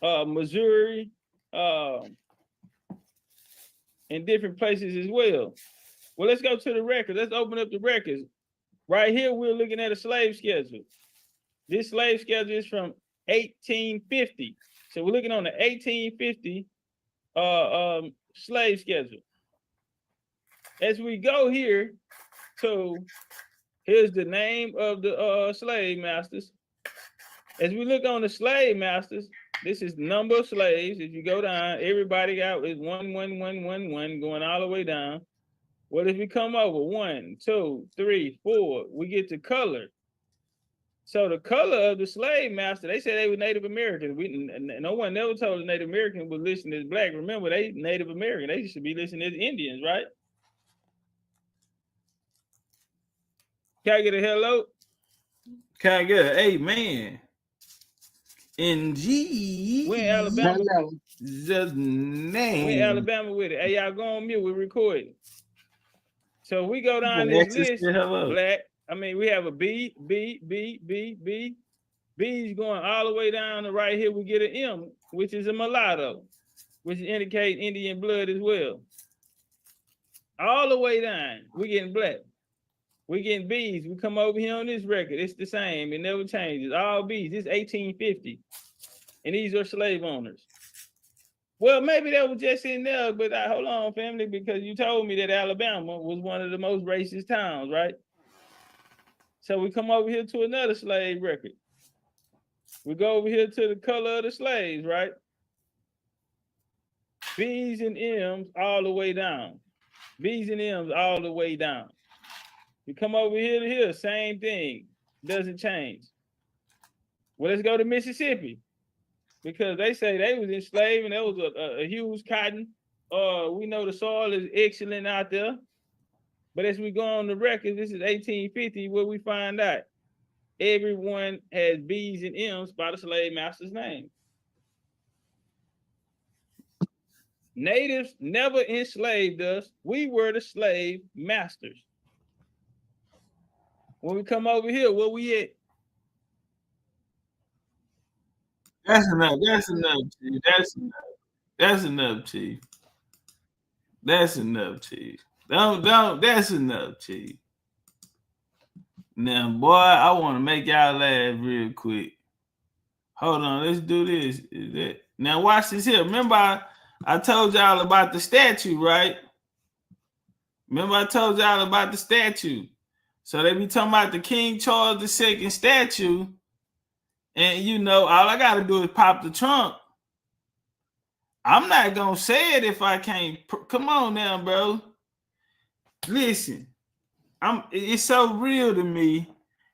Speaker 9: Missouri, and different places as well. Well, let's go to the records. Let's open up the records. Right here, we're looking at a slave schedule. This slave schedule is from 1850. So we're looking on the 1850 slave schedule. As we go here, so here's the name of the slave masters. As we look on the slave masters, this is number of slaves. If you go down, everybody got is 11111 going all the way down. What if we come over 1, 2, 3, 4? We get to color. So the color of the slave master, they said they were Native American. No one never told the Native American was listed as black. Remember, they Native American. They should be listed as Indians, right? Can I get a hello?
Speaker 1: Can I get an amen? In Jesus'
Speaker 9: We're in Alabama.
Speaker 1: name.
Speaker 9: We're in Alabama with it. Hey, y'all go on mute. We're recording. So we go down this list. Black. I mean, we have a B. B's going all the way down to right here. We get an M, which is a mulatto, which indicates Indian blood as well. All the way down, we getting black. We getting B's. We come over here on this record. It's the same. It never changes. All B's. It's 1850. And these are slave owners. Well, maybe that was just in there, but hold on, family, because you told me that Alabama was one of the most racist towns, right? So we come over here to another slave record. We go over here to the color of the slaves, right? B's and M's all the way down. B's and M's all the way down. We come over here to here, same thing. Doesn't change. Well, let's go to Mississippi, because they say they was enslaved and there was a huge cotton. We know the soil is excellent out there. But as we go on the record, this is 1850, where we find out everyone has B's and M's by the slave master's name. Natives never enslaved us. We were the slave masters. When we come over here, where we at?
Speaker 1: That's enough. That's enough, Chief. That's enough. That's enough, Chief. That's enough, Chief. Don't. That's enough, Chief. Now, boy, I want to make y'all laugh real quick. Hold on, let's do this. Now, watch this here. Remember, I told y'all about the statue, right? Remember, I told y'all about the statue. So they be talking about the King Charles II statue. And, you know, all I got to do is pop the trunk. I'm not going to say it if I can't. Come on now, bro. Listen, it's so real to me.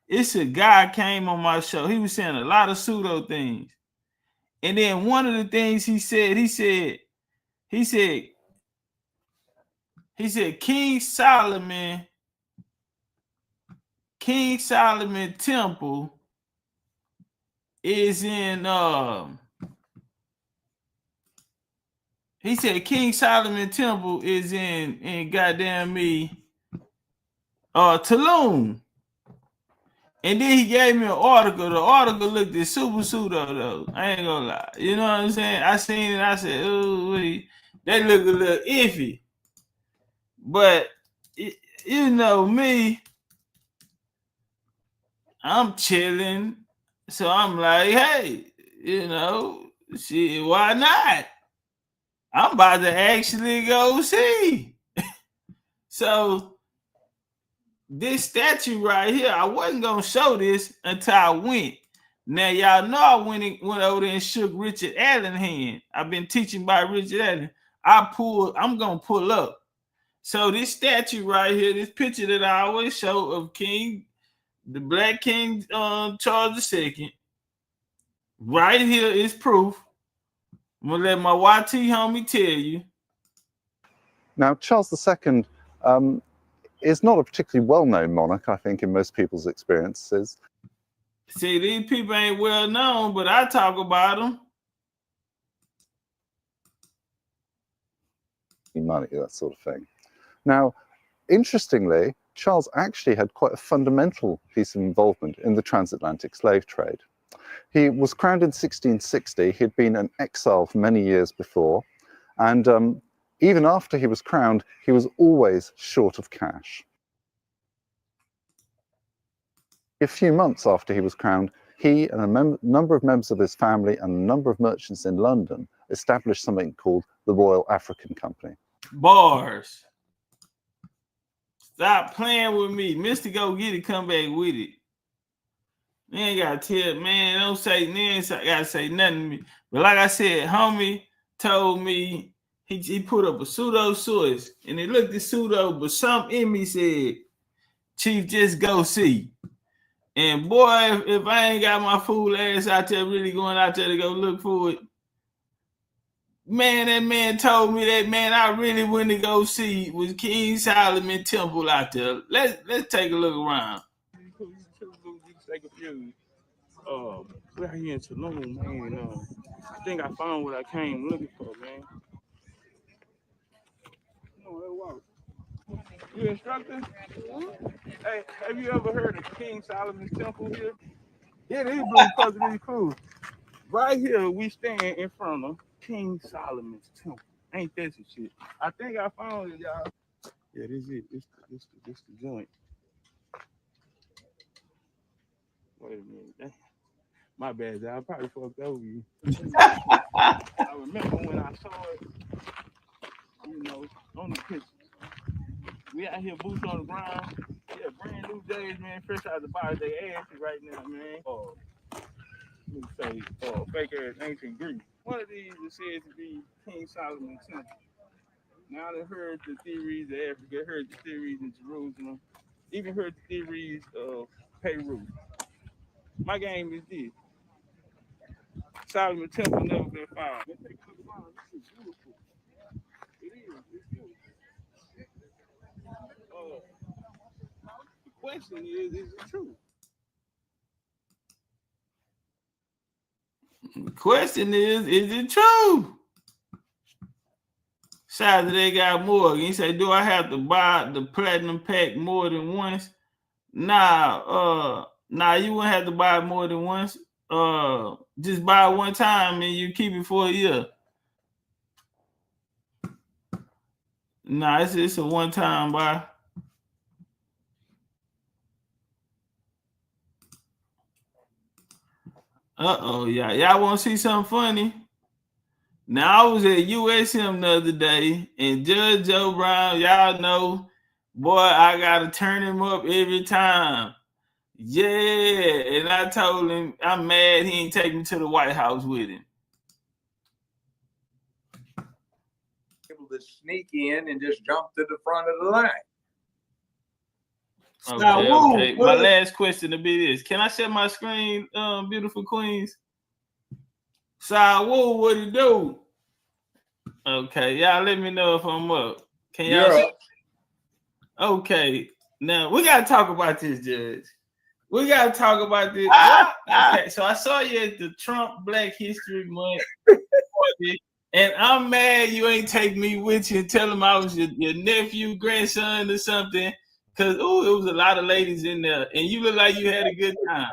Speaker 1: It's a guy came on my show. He was saying a lot of pseudo things. And then one of the things he said, He said King Solomon Temple is in he said King Solomon Temple is in goddamn me Tulum. And then he gave me an article. The article looked at super pseudo though. I ain't gonna lie. You know what I'm saying? I seen it, I said, oh, they look a little iffy. But you know me, I'm chilling. So I'm like, hey, you know, shit, why not? I'm about to actually go see. So this statue right here, I wasn't gonna show this until I went. Now y'all know I went over there and shook Richard Allen's hand. I've been teaching by Richard Allen. I'm gonna pull up. So this statue right here, this picture that I always show of the Black King Charles II, right here is proof. I'm gonna let my YT homie tell you.
Speaker 10: Now, Charles II is not a particularly well-known monarch, I think, in most people's experiences.
Speaker 1: See, these people ain't well known, but I talk about them.
Speaker 10: Money, that sort of thing. Now, interestingly, Charles actually had quite a fundamental piece of involvement in the transatlantic slave trade. He was crowned in 1660. He'd been an exile for many years before, and even after he was crowned, he was always short of cash. A few months after he was crowned, he and a number of members of his family and a number of merchants in London established something called the Royal African Company.
Speaker 1: Bars. Stop playing with me. Mr. Go Get It, come back with it. You ain't got to tell, man, don't say, you ain't got to say nothing to me. But like I said, homie told me, he put up a pseudo source, and it looked at pseudo, but something in me said, Chief, just go see. And boy, if I ain't got my fool ass out there really going out there to go look for it, man, that man told me that, man, I really went to go see was King Solomon Temple out there. Let's take a look around. We're here in Tulum, man. I think I found what I came looking for, man. You instructor? Hey, have you ever heard of King Solomon's Temple here? Yeah, these blue puzzles, really cool. Right here, we stand in front of King Solomon's Temple. Ain't that some shit? I think I found it, y'all. Yeah, this is it. This the joint. Wait a minute. Damn. My bad, y'all. I probably fucked over you. I remember when I saw it, you know, on the picture. We out here boots on the ground. Yeah, brand new days, man. Fresh out the box. They ass right now, man. Let me say, fake ass ancient Greek. One of these is said to be King Solomon's Temple. Now I heard the theories of Africa, heard the theories in Jerusalem, even heard the theories of Peru. My game is this. Solomon Temple never been found. Let's take a look around. This is beautiful. It is. It's beautiful. The question is it true? The question is it true? Saturday got more. He said, do I have to buy the platinum pack more than once? Nah, you wouldn't have to buy it more than once. Just buy it one time and you keep it for a year. Nah, it's a one-time buy. Y'all want to see something funny? Now, I was at USM the other day, and Judge Joe Brown, y'all know, boy, I got to turn him up every time. Yeah, and I told him I'm mad he ain't take me to the White House with him.
Speaker 11: Able to sneak in and just jump to the front of the line.
Speaker 1: Okay. My last question to be this. Can I share my screen, beautiful queens? Woo, what it do? Okay, y'all let me know if I'm up.
Speaker 9: Can y'all see? Okay. Now we gotta talk about this, Judge. We gotta talk about this. Okay, so I saw you at the Trump Black History Month, and I'm mad you ain't take me with you and tell them I was your nephew, grandson, or something. Cause it was a lot of ladies in there, and you look like you had a good time.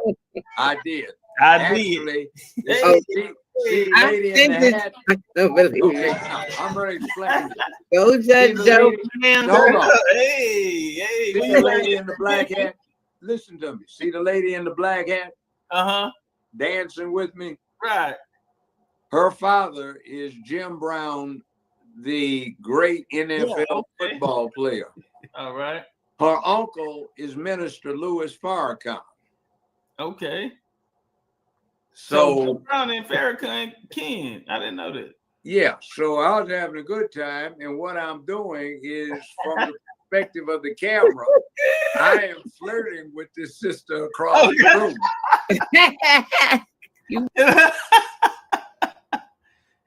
Speaker 11: I did.
Speaker 9: Actually,
Speaker 11: see the lady in the hat. Okay, I'm ready to explain.
Speaker 12: Go, Judge Joe.
Speaker 11: Hold on.
Speaker 9: Hey,
Speaker 11: See the lady in the black hat. Listen to me. See the lady in the black hat? Dancing with me?
Speaker 9: Right.
Speaker 11: Her father is Jim Brown, the great NFL football player.
Speaker 9: All right.
Speaker 11: Her uncle is Minister Louis Farrakhan.
Speaker 9: Okay.
Speaker 11: So
Speaker 9: Brown and Farrakhan kin. I didn't know that.
Speaker 11: Yeah. So I was having a good time, and what I'm doing is from the perspective of the camera, I am flirting with this sister across the room.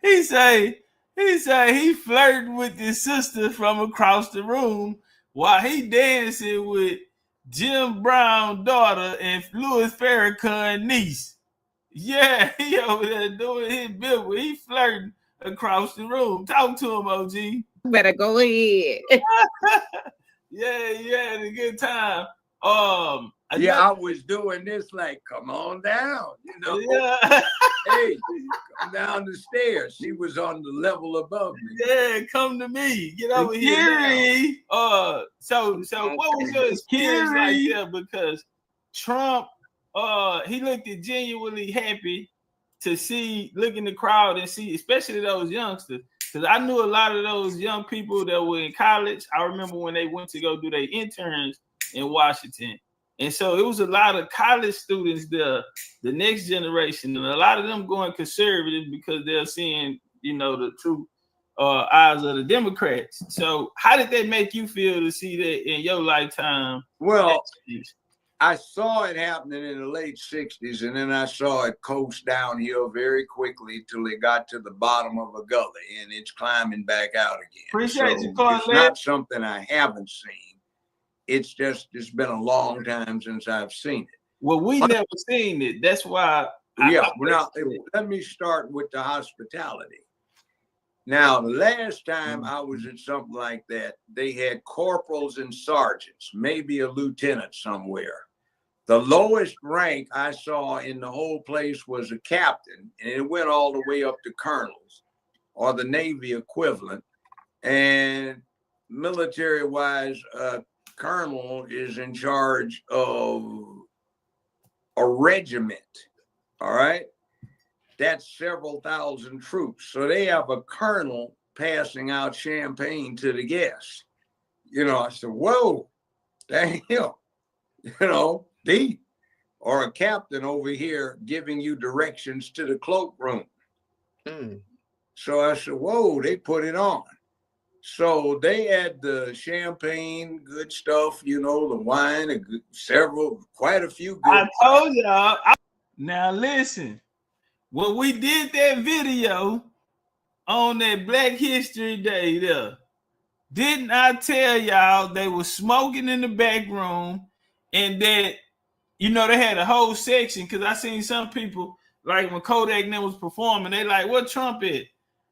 Speaker 9: He say he flirting with his sister from across the room while he dancing with Jim Brown daughter and Louis Farrakhan niece. Yeah, he over there doing his bill. He flirting across the room. Talk to him, OG.
Speaker 12: Better go ahead.
Speaker 9: Yeah, you had a good time.
Speaker 11: I was doing this like, come on down, you know.
Speaker 9: Yeah.
Speaker 11: Hey, come down the stairs. She was on the level above me.
Speaker 9: Yeah, come to me. Get over here. So what was your experience like there? Because Trump, he looked genuinely happy to look in the crowd and see, especially those youngsters. Because I knew a lot of those young people that were in college. I remember when they went to go do their interns in Washington. And so it was a lot of college students there, the next generation, and a lot of them going conservative because they're seeing, the true eyes of the Democrats. So how did that make you feel to see that in your lifetime?
Speaker 11: Well, I saw it happening in the late 60s, and then I saw it coast downhill very quickly till it got to the bottom of a gully, and it's climbing back out again.
Speaker 9: Appreciate you,
Speaker 11: It's not something I haven't seen. It's been a long time since I've seen it.
Speaker 9: Well, we never seen it. That's why.
Speaker 11: Let me start with the hospitality. Now, the last time I was at something like that, they had corporals and sergeants, maybe a lieutenant somewhere. The lowest rank I saw in the whole place was a captain, and it went all the way up to colonels or the Navy equivalent. And military-wise, colonel is in charge of a regiment, all right? That's several thousand troops. So they have a colonel passing out champagne to the guests. I said, whoa, damn, deep. Or a captain over here giving you directions to the cloakroom. So I said, whoa, they put it on. So they had the champagne, good stuff, the wine, quite a few good.
Speaker 9: I told y'all. Now listen, when we did that video on that Black History Day there, didn't I tell y'all they were smoking in the back room and that, they had a whole section, because I seen some people, like when Kodak and them was performing, they like, what Trump is?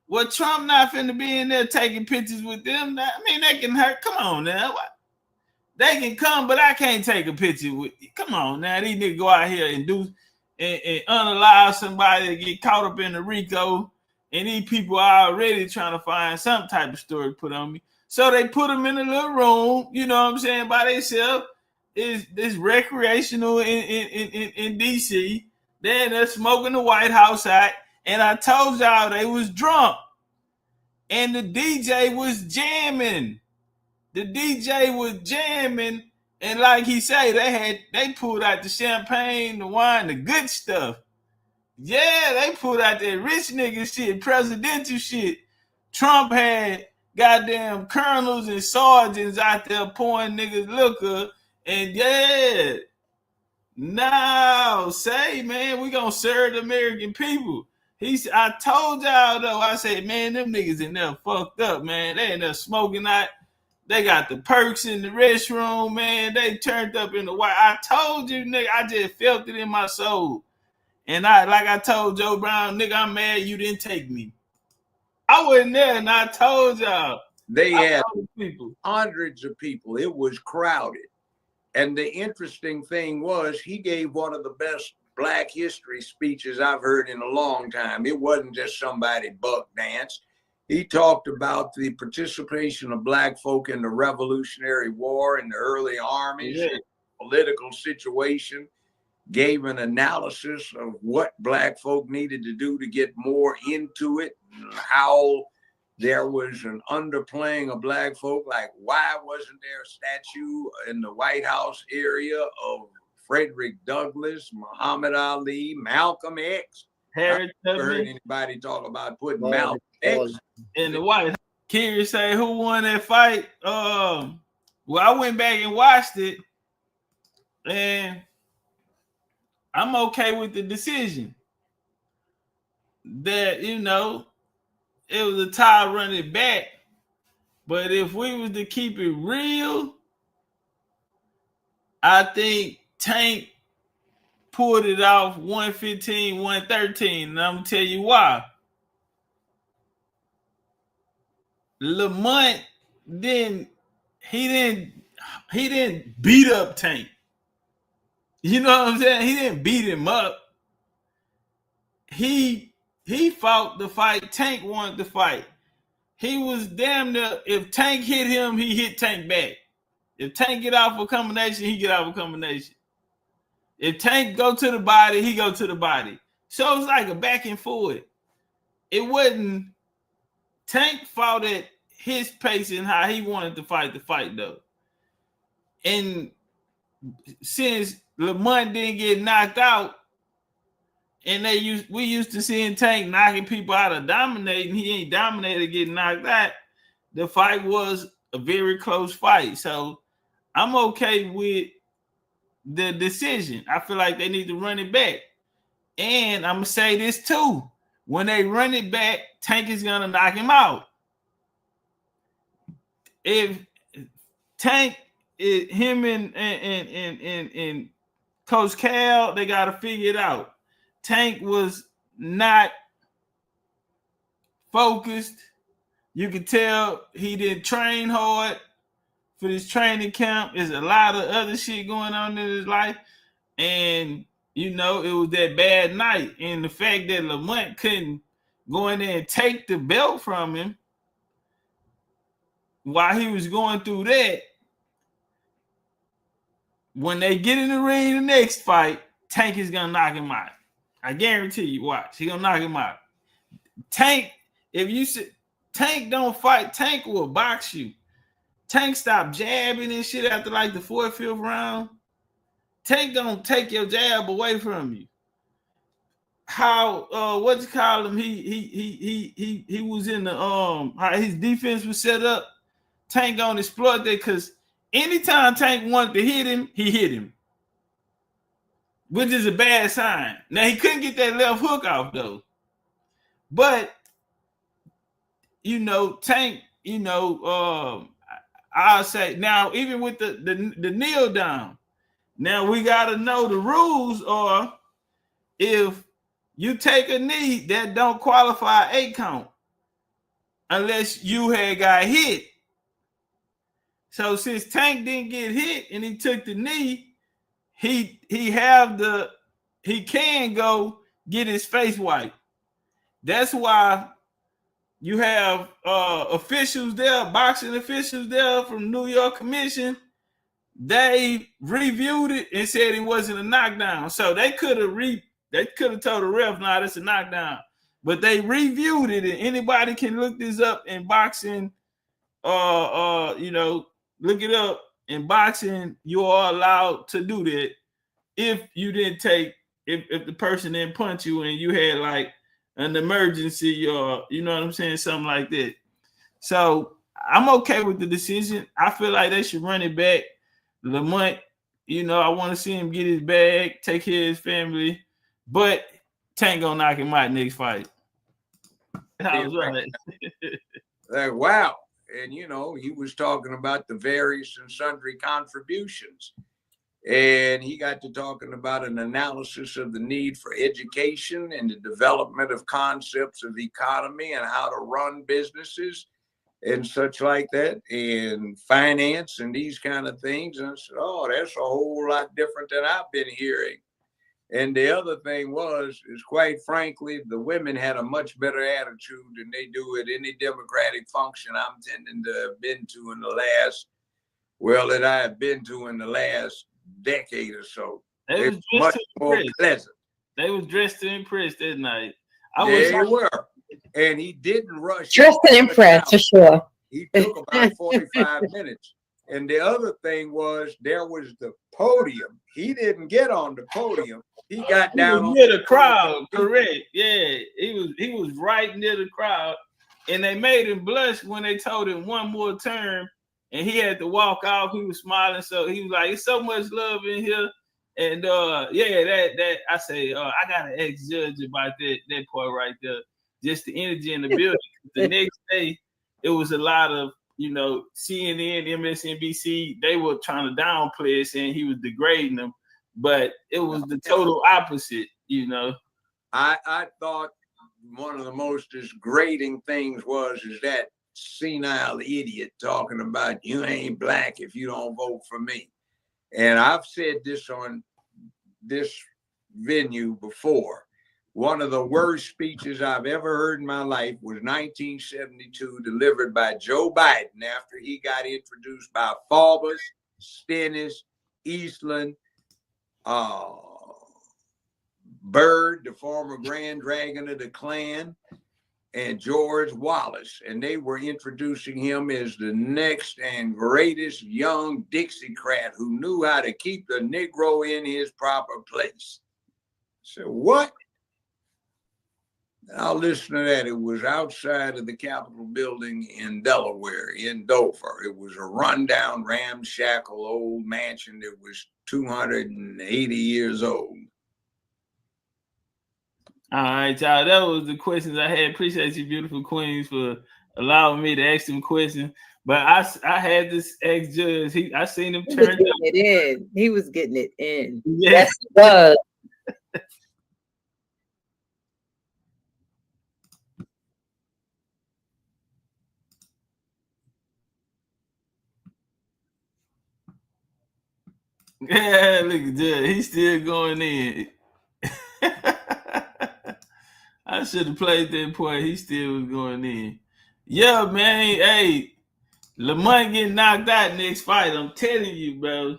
Speaker 9: Well, Trump not finna be in there taking pictures with them. I mean, they can hurt. Come on now. They can come, but I can't take a picture with you. Come on now. These niggas go out here and unalive somebody to get caught up in the RICO. And these people are already trying to find some type of story to put on me. So they put them in a little room, by themselves. It's recreational in D.C. Then they're smoking the White House out. And I told y'all they was drunk. And the DJ was jamming. And like he said, they pulled out the champagne, the wine, the good stuff. Yeah, they pulled out that rich nigga shit, presidential shit. Trump had goddamn colonels and sergeants out there pouring niggas liquor. And yeah, no, man, we gonna serve the American people. I told y'all though, I said, man, them niggas in there fucked up, man. They in there smoking out.
Speaker 1: They got the perks in the restroom, man. They turned up in the white. I told you, nigga, I just felt it in my soul. And like I told Joe Brown, nigga, I'm mad you didn't take me. I wasn't there, and I told y'all.
Speaker 11: They had hundreds of people. It was crowded. And the interesting thing was he gave one of the best Black history speeches I've heard in a long time. It wasn't just somebody buck dance. He talked about the participation of Black folk in the Revolutionary War and the early armies, political situation, gave an analysis of what Black folk needed to do to get more into it, and how there was an underplaying of Black folk. Like, why wasn't there a statue in the White House area of Frederick Douglass, Muhammad Ali, Malcolm X? I never heard anybody talk about putting Malcolm X
Speaker 1: in the White House. Curious say who won that fight? Well, I went back and watched it, and I'm okay with the decision. That, you know, it was a tie running back, but if we was to keep it real, I think Tank pulled it off 115, 113, and I'm gonna tell you why. Lamont didn't beat up Tank. You know what I'm saying? He didn't beat him up. He fought the fight Tank wanted to fight. He was damn near, if Tank hit him, he hit Tank back. If Tank get off a combination, he get off a combination. If Tank go to the body, he go to the body. So it's like a back and forth. It wasn't, Tank fought at his pace and how he wanted to fight the fight though. And since Lamont didn't get knocked out, and we used to seeing Tank knocking people out of dominating, he ain't dominated getting knocked out. The fight was a very close fight. So I'm okay with the decision. I feel like they need to run it back. And I'm gonna say this too. When they run it back, Tank is gonna knock him out. If Tank, him and Coach Cal, they gotta figure it out. Tank was not focused. You could tell he didn't train hard for this training camp. There's a lot of other shit going on in his life. And, you know, it was that bad night. And the fact that Lamont couldn't go in there and take the belt from him while he was going through that, when they get in the ring the next fight, Tank is going to knock him out. I guarantee you, watch. He's going to knock him out. Tank, if you say Tank don't fight, Tank will box you. Tank stop jabbing and shit after like the 4th, 5th round. Tank gonna take your jab away from you. How what you call him? He was in the how his defense was set up. Tank gonna exploit that because anytime Tank wanted to hit him, he hit him, which is a bad sign. Now he couldn't get that left hook off though, but you know Tank, you know, I'll say now even with the kneel down, now we gotta know the rules are if you take a knee that don't qualify 8 count unless you had got hit. So since Tank didn't get hit and he took the knee, he can go get his face wiped. That's why you have officials there, boxing officials there from New York Commission. They reviewed it and said it wasn't a knockdown. So they could have told the ref, nah, that's a knockdown. But they reviewed it, and anybody can look this up in boxing. You know, look it up in boxing. You are allowed to do that if you didn't take, if the person didn't punch you and you had like an emergency or, you know what I'm saying, something like that. So I'm okay with the decision. I feel like they should run it back. Lamont, you know, I want to see him get his bag, take care of his family, but Tank gonna knock him out next fight. I was right.
Speaker 11: Like, wow, and you know, he was talking about the various and sundry contributions. And he got to talking about an analysis of the need for education and the development of concepts of economy and how to run businesses and such like that, and finance and these kind of things. And I said, oh, that's a whole lot different than I've been hearing. And the other thing is quite frankly, the women had a much better attitude than they do at any democratic function I'm tending to have been to in the last, that I have been to in the last decade or so.
Speaker 1: They was
Speaker 11: much more pleasant.
Speaker 1: They was dressed to impress that night.
Speaker 11: They were. And he didn't rush.
Speaker 13: Dressed to impress, for sure.
Speaker 11: He took about 45 minutes. And the other thing was, there was the podium. He didn't get on the podium. He got down
Speaker 1: near the crowd. Correct. Yeah, he was right near the crowd, and they made him blush when they told him one more term, and he had to walk off. He was smiling, so he was like, "It's so much love in here." And that I say, I gotta ex-judge about that part right there. Just the energy in the building. The next day, it was a lot of, you know, CNN, MSNBC. They were trying to downplay it, saying he was degrading them, but it was the total opposite. You know,
Speaker 11: I thought one of the most degrading things is that senile idiot talking about you ain't black if you don't vote for me. And I've said this on this venue before. One of the worst speeches I've ever heard in my life was 1972, delivered by Joe Biden after he got introduced by Faubus, Stennis, Eastland, Byrd, the former Grand Dragon of the Klan, and George Wallace. And they were introducing him as the next and greatest young Dixiecrat who knew how to keep the Negro in his proper place. So what? I'll listen to that. It was outside of the Capitol building in Delaware, in Dover. It was a rundown, ramshackle old mansion that was 280 years old.
Speaker 1: All right, y'all. That was the questions I had. Appreciate you, beautiful queens, for allowing me to ask them questions. But I had this ex-judge. I seen him turn
Speaker 12: it in. He was getting it in.
Speaker 1: Yeah.
Speaker 13: Yes, he was.
Speaker 1: Yeah, look at that. He's still going in. I should have played that part. He still was going in. Yeah, man. Hey, Lamont getting knocked out next fight. I'm telling you, bro.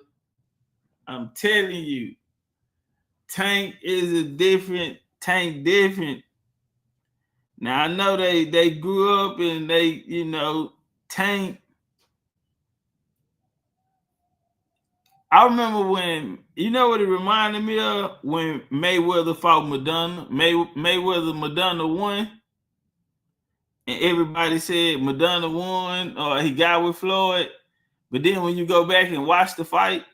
Speaker 1: I'm telling you. Tank is different. Now, I know they grew up and they, you know, Tank. I remember when, you know what it reminded me of? When Mayweather fought Madonna. Mayweather, Madonna won. And everybody said Madonna won or he got with Floyd. But then when you go back and watch the fight,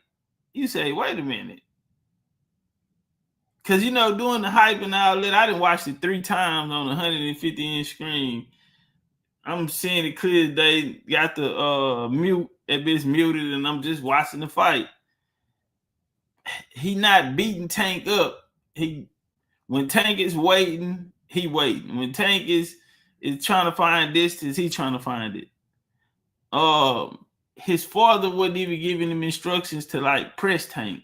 Speaker 1: you say, wait a minute. Because, you know, doing the hype and all that, I didn't watch it 3 times on a 150-inch screen. I'm seeing it clear as day. Got the mute, that bitch muted, and I'm just watching the fight. He not beating Tank up. When Tank is waiting, he waiting. When Tank is trying to find distance, he trying to find it. His father wasn't even giving him instructions to like press Tank.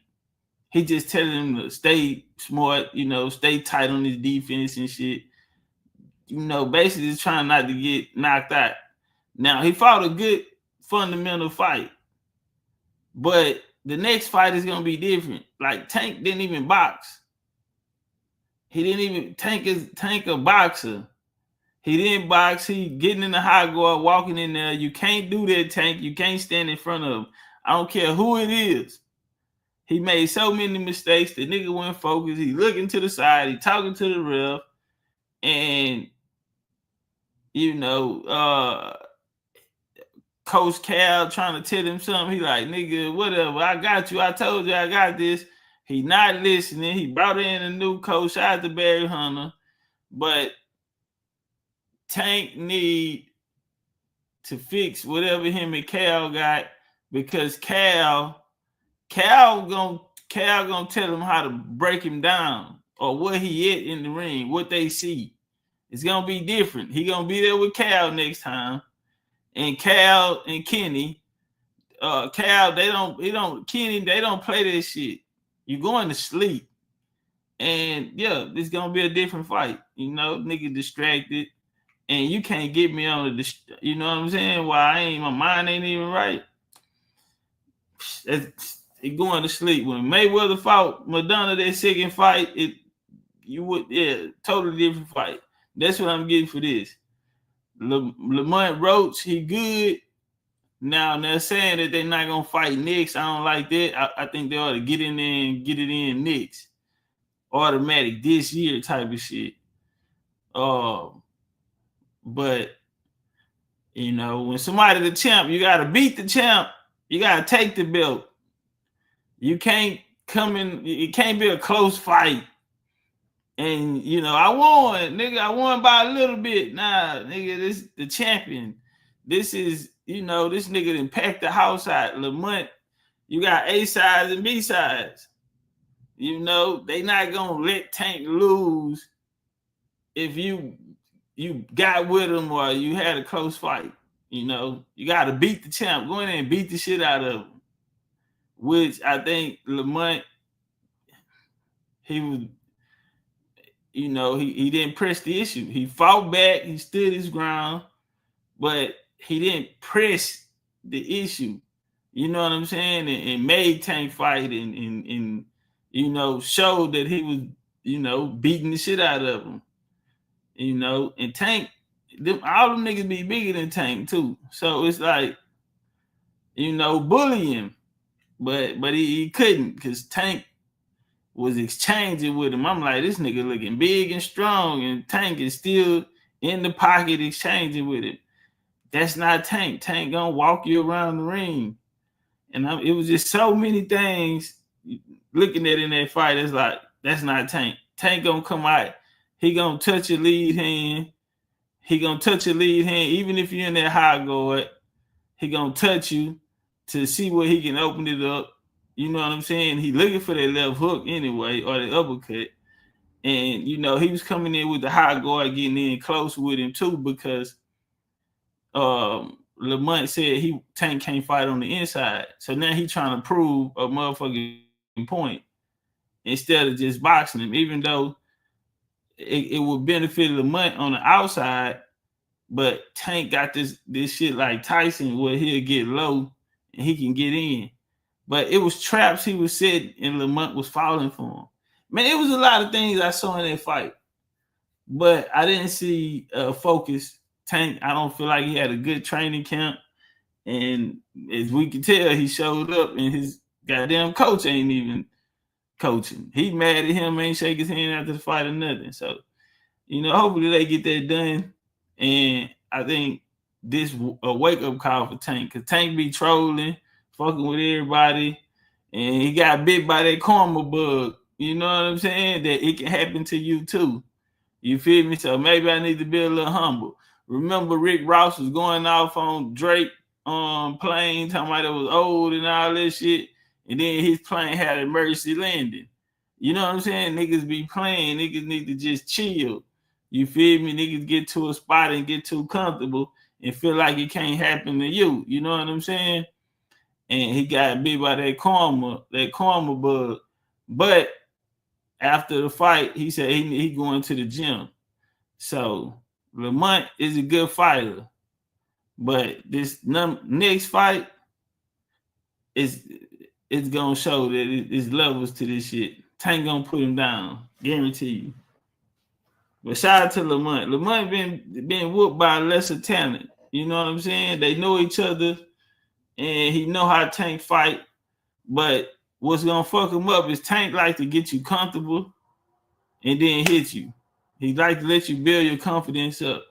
Speaker 1: He just telling him to stay smart, you know, stay tight on his defense and shit. You know, basically just trying not to get knocked out. Now, he fought a good fundamental fight. But the next fight is gonna be different. Like Tank didn't even box. Tank a boxer. He didn't box. He getting in the high guard, walking in there. You can't do that, Tank. You can't stand in front of him. I don't care who it is. He made so many mistakes. The nigga went focused. He looking to the side. He talking to the ref. And, you know, Coach Cal trying to tell him something. He like, nigga, whatever. I got you. I told you I got this. He not listening. He brought in a new coach. Shout out to Barry Hunter. But Tank need to fix whatever him and Cal got, because Cal gonna tell him how to break him down, or what he at in the ring, what they see. It's gonna be different. He gonna be there with Cal next time, and Cal and Kenny, Cal they don't play that shit. You going to sleep, and yeah, it's gonna be a different fight. You know, nigga distracted, and you can't get me on the, you know what I'm saying? Why my mind ain't even right. It going to sleep. When Mayweather fought Madonna that second fight, totally different fight. That's what I'm getting for this. Lamont Roach, he good. Now they're saying that they're not gonna fight next. I don't like that. I think they ought to get in there and get it in next. Automatic this year type of shit. But you know, when somebody the champ, you gotta beat the champ. You gotta take the belt. You can't come in. It can't be a close fight. And you know, I won, nigga. I won by a little bit. Nah, nigga, this the champion. This is, you know, this nigga done packed the house out. Lamont, you got A sides and B sides. You know, they not gonna let Tank lose if you got with him or you had a close fight. You know, you got to beat the champ. Go in there and beat the shit out of him. Which I think Lamont, he was, you know, he didn't press the issue. He fought back. He stood his ground, but he didn't press the issue. You know what I'm saying? And made Tank fight and you know, showed that he was, you know, beating the shit out of him. You know, and Tank, all them niggas be bigger than Tank too. So it's like, you know, bullying. But he couldn't, because Tank was exchanging with him. I'm like, this nigga looking big and strong, and Tank is still in the pocket exchanging with him. That's not Tank. Tank gonna walk you around the ring. And it was just so many things looking at in that fight. It's like, that's not Tank. Tank gonna come out. He gonna touch your lead hand. He gonna touch your lead hand. Even if you're in that high guard, he gonna touch you to see where he can open it up. You know what I'm saying? He looking for that left hook anyway, or the uppercut. And, you know, he was coming in with the high guard, getting in close with him too, because Lamont said Tank can't fight on the inside. So now he trying to prove a motherfucking point instead of just boxing him, even though it would benefit Lamont on the outside. But Tank got this shit like Tyson, where he'll get low and he can get in. But it was traps he was setting, and Lamont was falling for him. Man, it was a lot of things I saw in that fight. But I didn't see focus. Tank, I don't feel like he had a good training camp. And as we can tell, he showed up and his goddamn coach ain't even coaching. He mad at him, ain't shake his hand after the fight or nothing. So, you know, hopefully they get that done. And I think this a wake-up call for Tank, because Tank be trolling, fucking with everybody, and he got bit by that karma bug. You know what I'm saying? That it can happen to you too. You feel me? So maybe I need to be a little humble. Remember Rick Ross was going off on Drake plane, talking about it was old and all this shit, and then his plane had an emergency landing. You know what I'm saying? Niggas be playing. Niggas need to just chill. You feel me? Niggas get to a spot and get too comfortable and feel like it can't happen to you. You know what I'm saying? And he got bit by that karma bug. But after the fight, he said he going to the gym. So Lamont is a good fighter. But this next fight it's gonna show that it's levels to this shit. Tank gonna put him down, guarantee you. But shout out to Lamont. Lamont been whooped by a lesser talent. You know what I'm saying? They know each other, and he know how Tank fight. But what's gonna fuck him up is Tank like to get you comfortable and then hit you. He like to let you build your confidence up.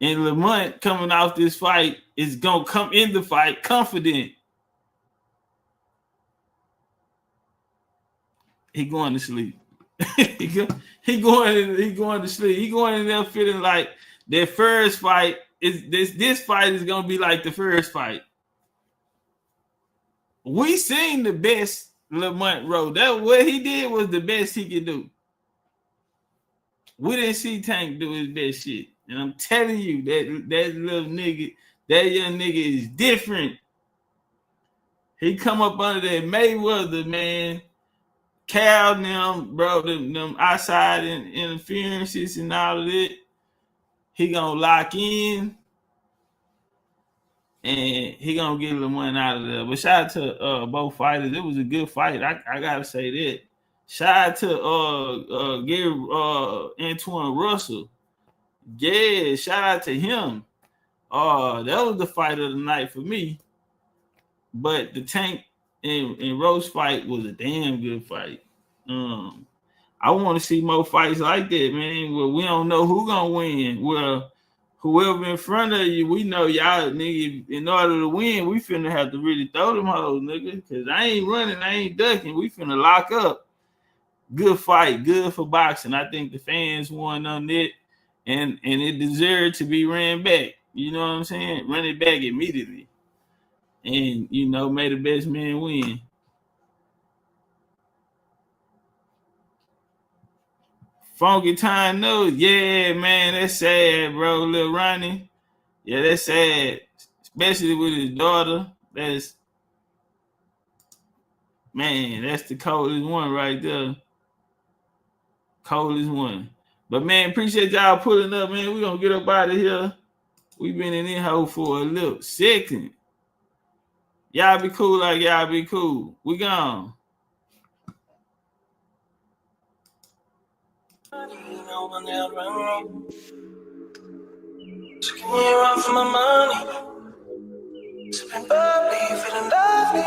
Speaker 1: And Lamont coming off this fight is gonna come in the fight confident. He going to sleep. he going to sleep. He going in there feeling like that first fight this fight is gonna be like the first fight. We seen the best Lamont Rowe. That what he did was the best he could do. We didn't see Tank do his best shit. And I'm telling you that little nigga, that young nigga is different. He come up under that Mayweather, man. Cal them, bro, them outside interferences and all of that. He gonna lock in and he gonna get Lamont out of there. But shout out to both fighters. It was a good fight. I gotta say that. Shout out to Gary Antoine Russell. Yeah, shout out to him. That was the fight of the night for me. But the Tank and Rose fight was a damn good fight. I want to see more fights like that, man. Where we don't know who gonna win. Well, whoever in front of you, we know y'all, nigga. In order to win, we finna have to really throw them hoes, nigga. Cause I ain't running, I ain't ducking. We finna lock up. Good fight, good for boxing. I think the fans won on it, and it deserved to be ran back. You know what I'm saying? Run it back immediately. And, you know, may the best man win. Funky Time News. Yeah, man, that's sad, bro. Little Ronnie. Yeah, that's sad. Especially with his daughter. That's the coldest one right there. Coldest one. But, man, appreciate y'all pulling up, man. We're going to get up out of here. We've been in this hole for a little second. Y'all be cool like y'all be cool. We gone.
Speaker 2: So can you run for my money? Sipping bubbly, feeling lovely.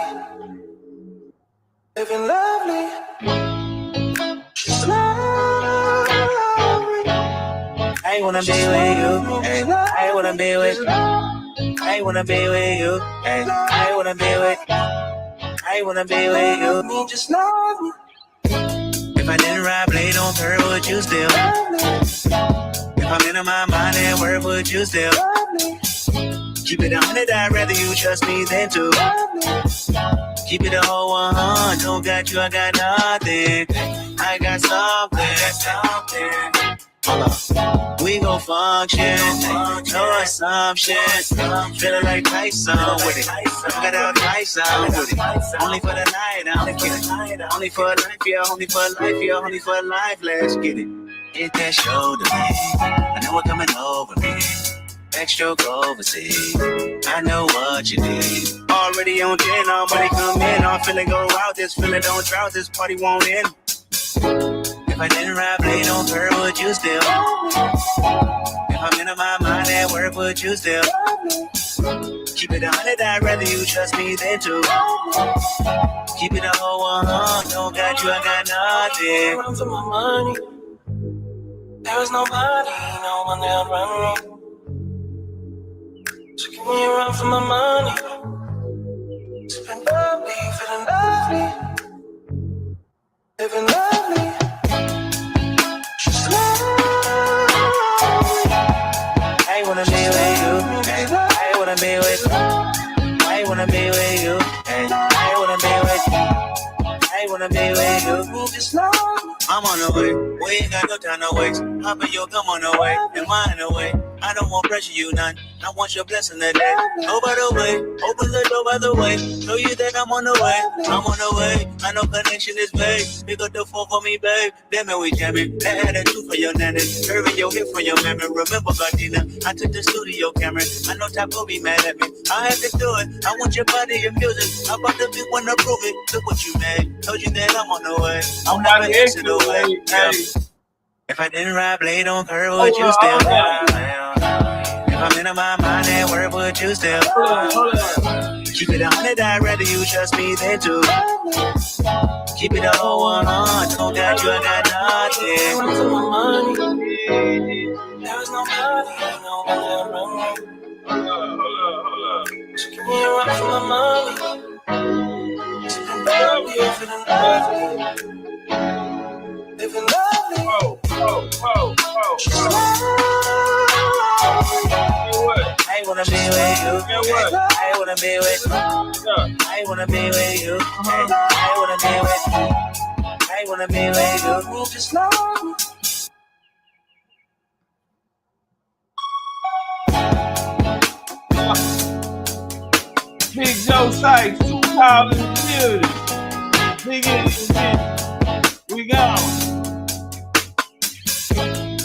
Speaker 2: Living lovely. She's lovely. I wanna be with you. Hey, I wanna be with you. I wanna be with you. Hey, I wanna be with you. I wanna be with you. Me just love me. If I didn't ride blade on her, would you still? If I'm in my mind and word, would you still? Keep it 100, I'd rather you trust me than to. Keep it a whole 100, don't got you, I got nothing. I got something. Hold up. We gon' function, no assumptions. Feeling like Tyson with it. Got out Tyson with it. Only for the night, I'm kidding. Only for life, yeah. Only for life, yeah. Only for life, let's get it. Hit that shoulder, man. I know what coming over me. Backstroke overseas. I know what you need. Already on 10, all money come in. I'm feeling go out. This feeling don't drought. This party won't end. If I didn't ride blade on her, would you still? If I'm in my mind at work, would you still? Keep it 100, I'd rather you trust me than to. Keep it a whole 100, don't got you, I got nothing. Run for my money. There is nobody, no one that'll run me. So can you run for my money? Sipping bubbly, feeling lovely. Living lovely. I wanna be with you. I wanna be with you. I wanna be with you. I wanna be with you. I wanna be with you. Just love. I'm on the way. We ain't got no time to waste. Hop in your come on the way. And mine away. I don't want pressure you none. I want your blessing today. Oh, by the way, open the door by the way. Show you that I'm on the way. I'm on the way. I know connection is vague. Pick up the phone for me, babe. Damn it, we jamming. That had a two for your nanny. Curving your hip for your memory. Remember, Gardena, I took the studio camera. I know Top will be mad at me. I had to do it. I want your body and music. I'm about to be one to prove it. Look what you made. Told you that I'm on the way. I'm not an exit away. Yeah. If I didn't ride blade on her, would you still? If I'm in my mind and word, would you still? Keep it 100, I'd rather you trust me than to. Keep it a whole 100, don't got you, I got nothing. Run for my money. There is nobody, no one that'll run me. Hold up. So give me a run for my money. Sipping bubbly, feeling lovely. Living lovely.
Speaker 4: Whoa.
Speaker 2: Just love.
Speaker 4: You know what?
Speaker 2: wanna be with you. I wanna be with you. I wanna be with you. I wanna be with you. I wanna be with you. Just long.
Speaker 1: Big Joe Sykes, 2 in the building. Big in the building. We gone.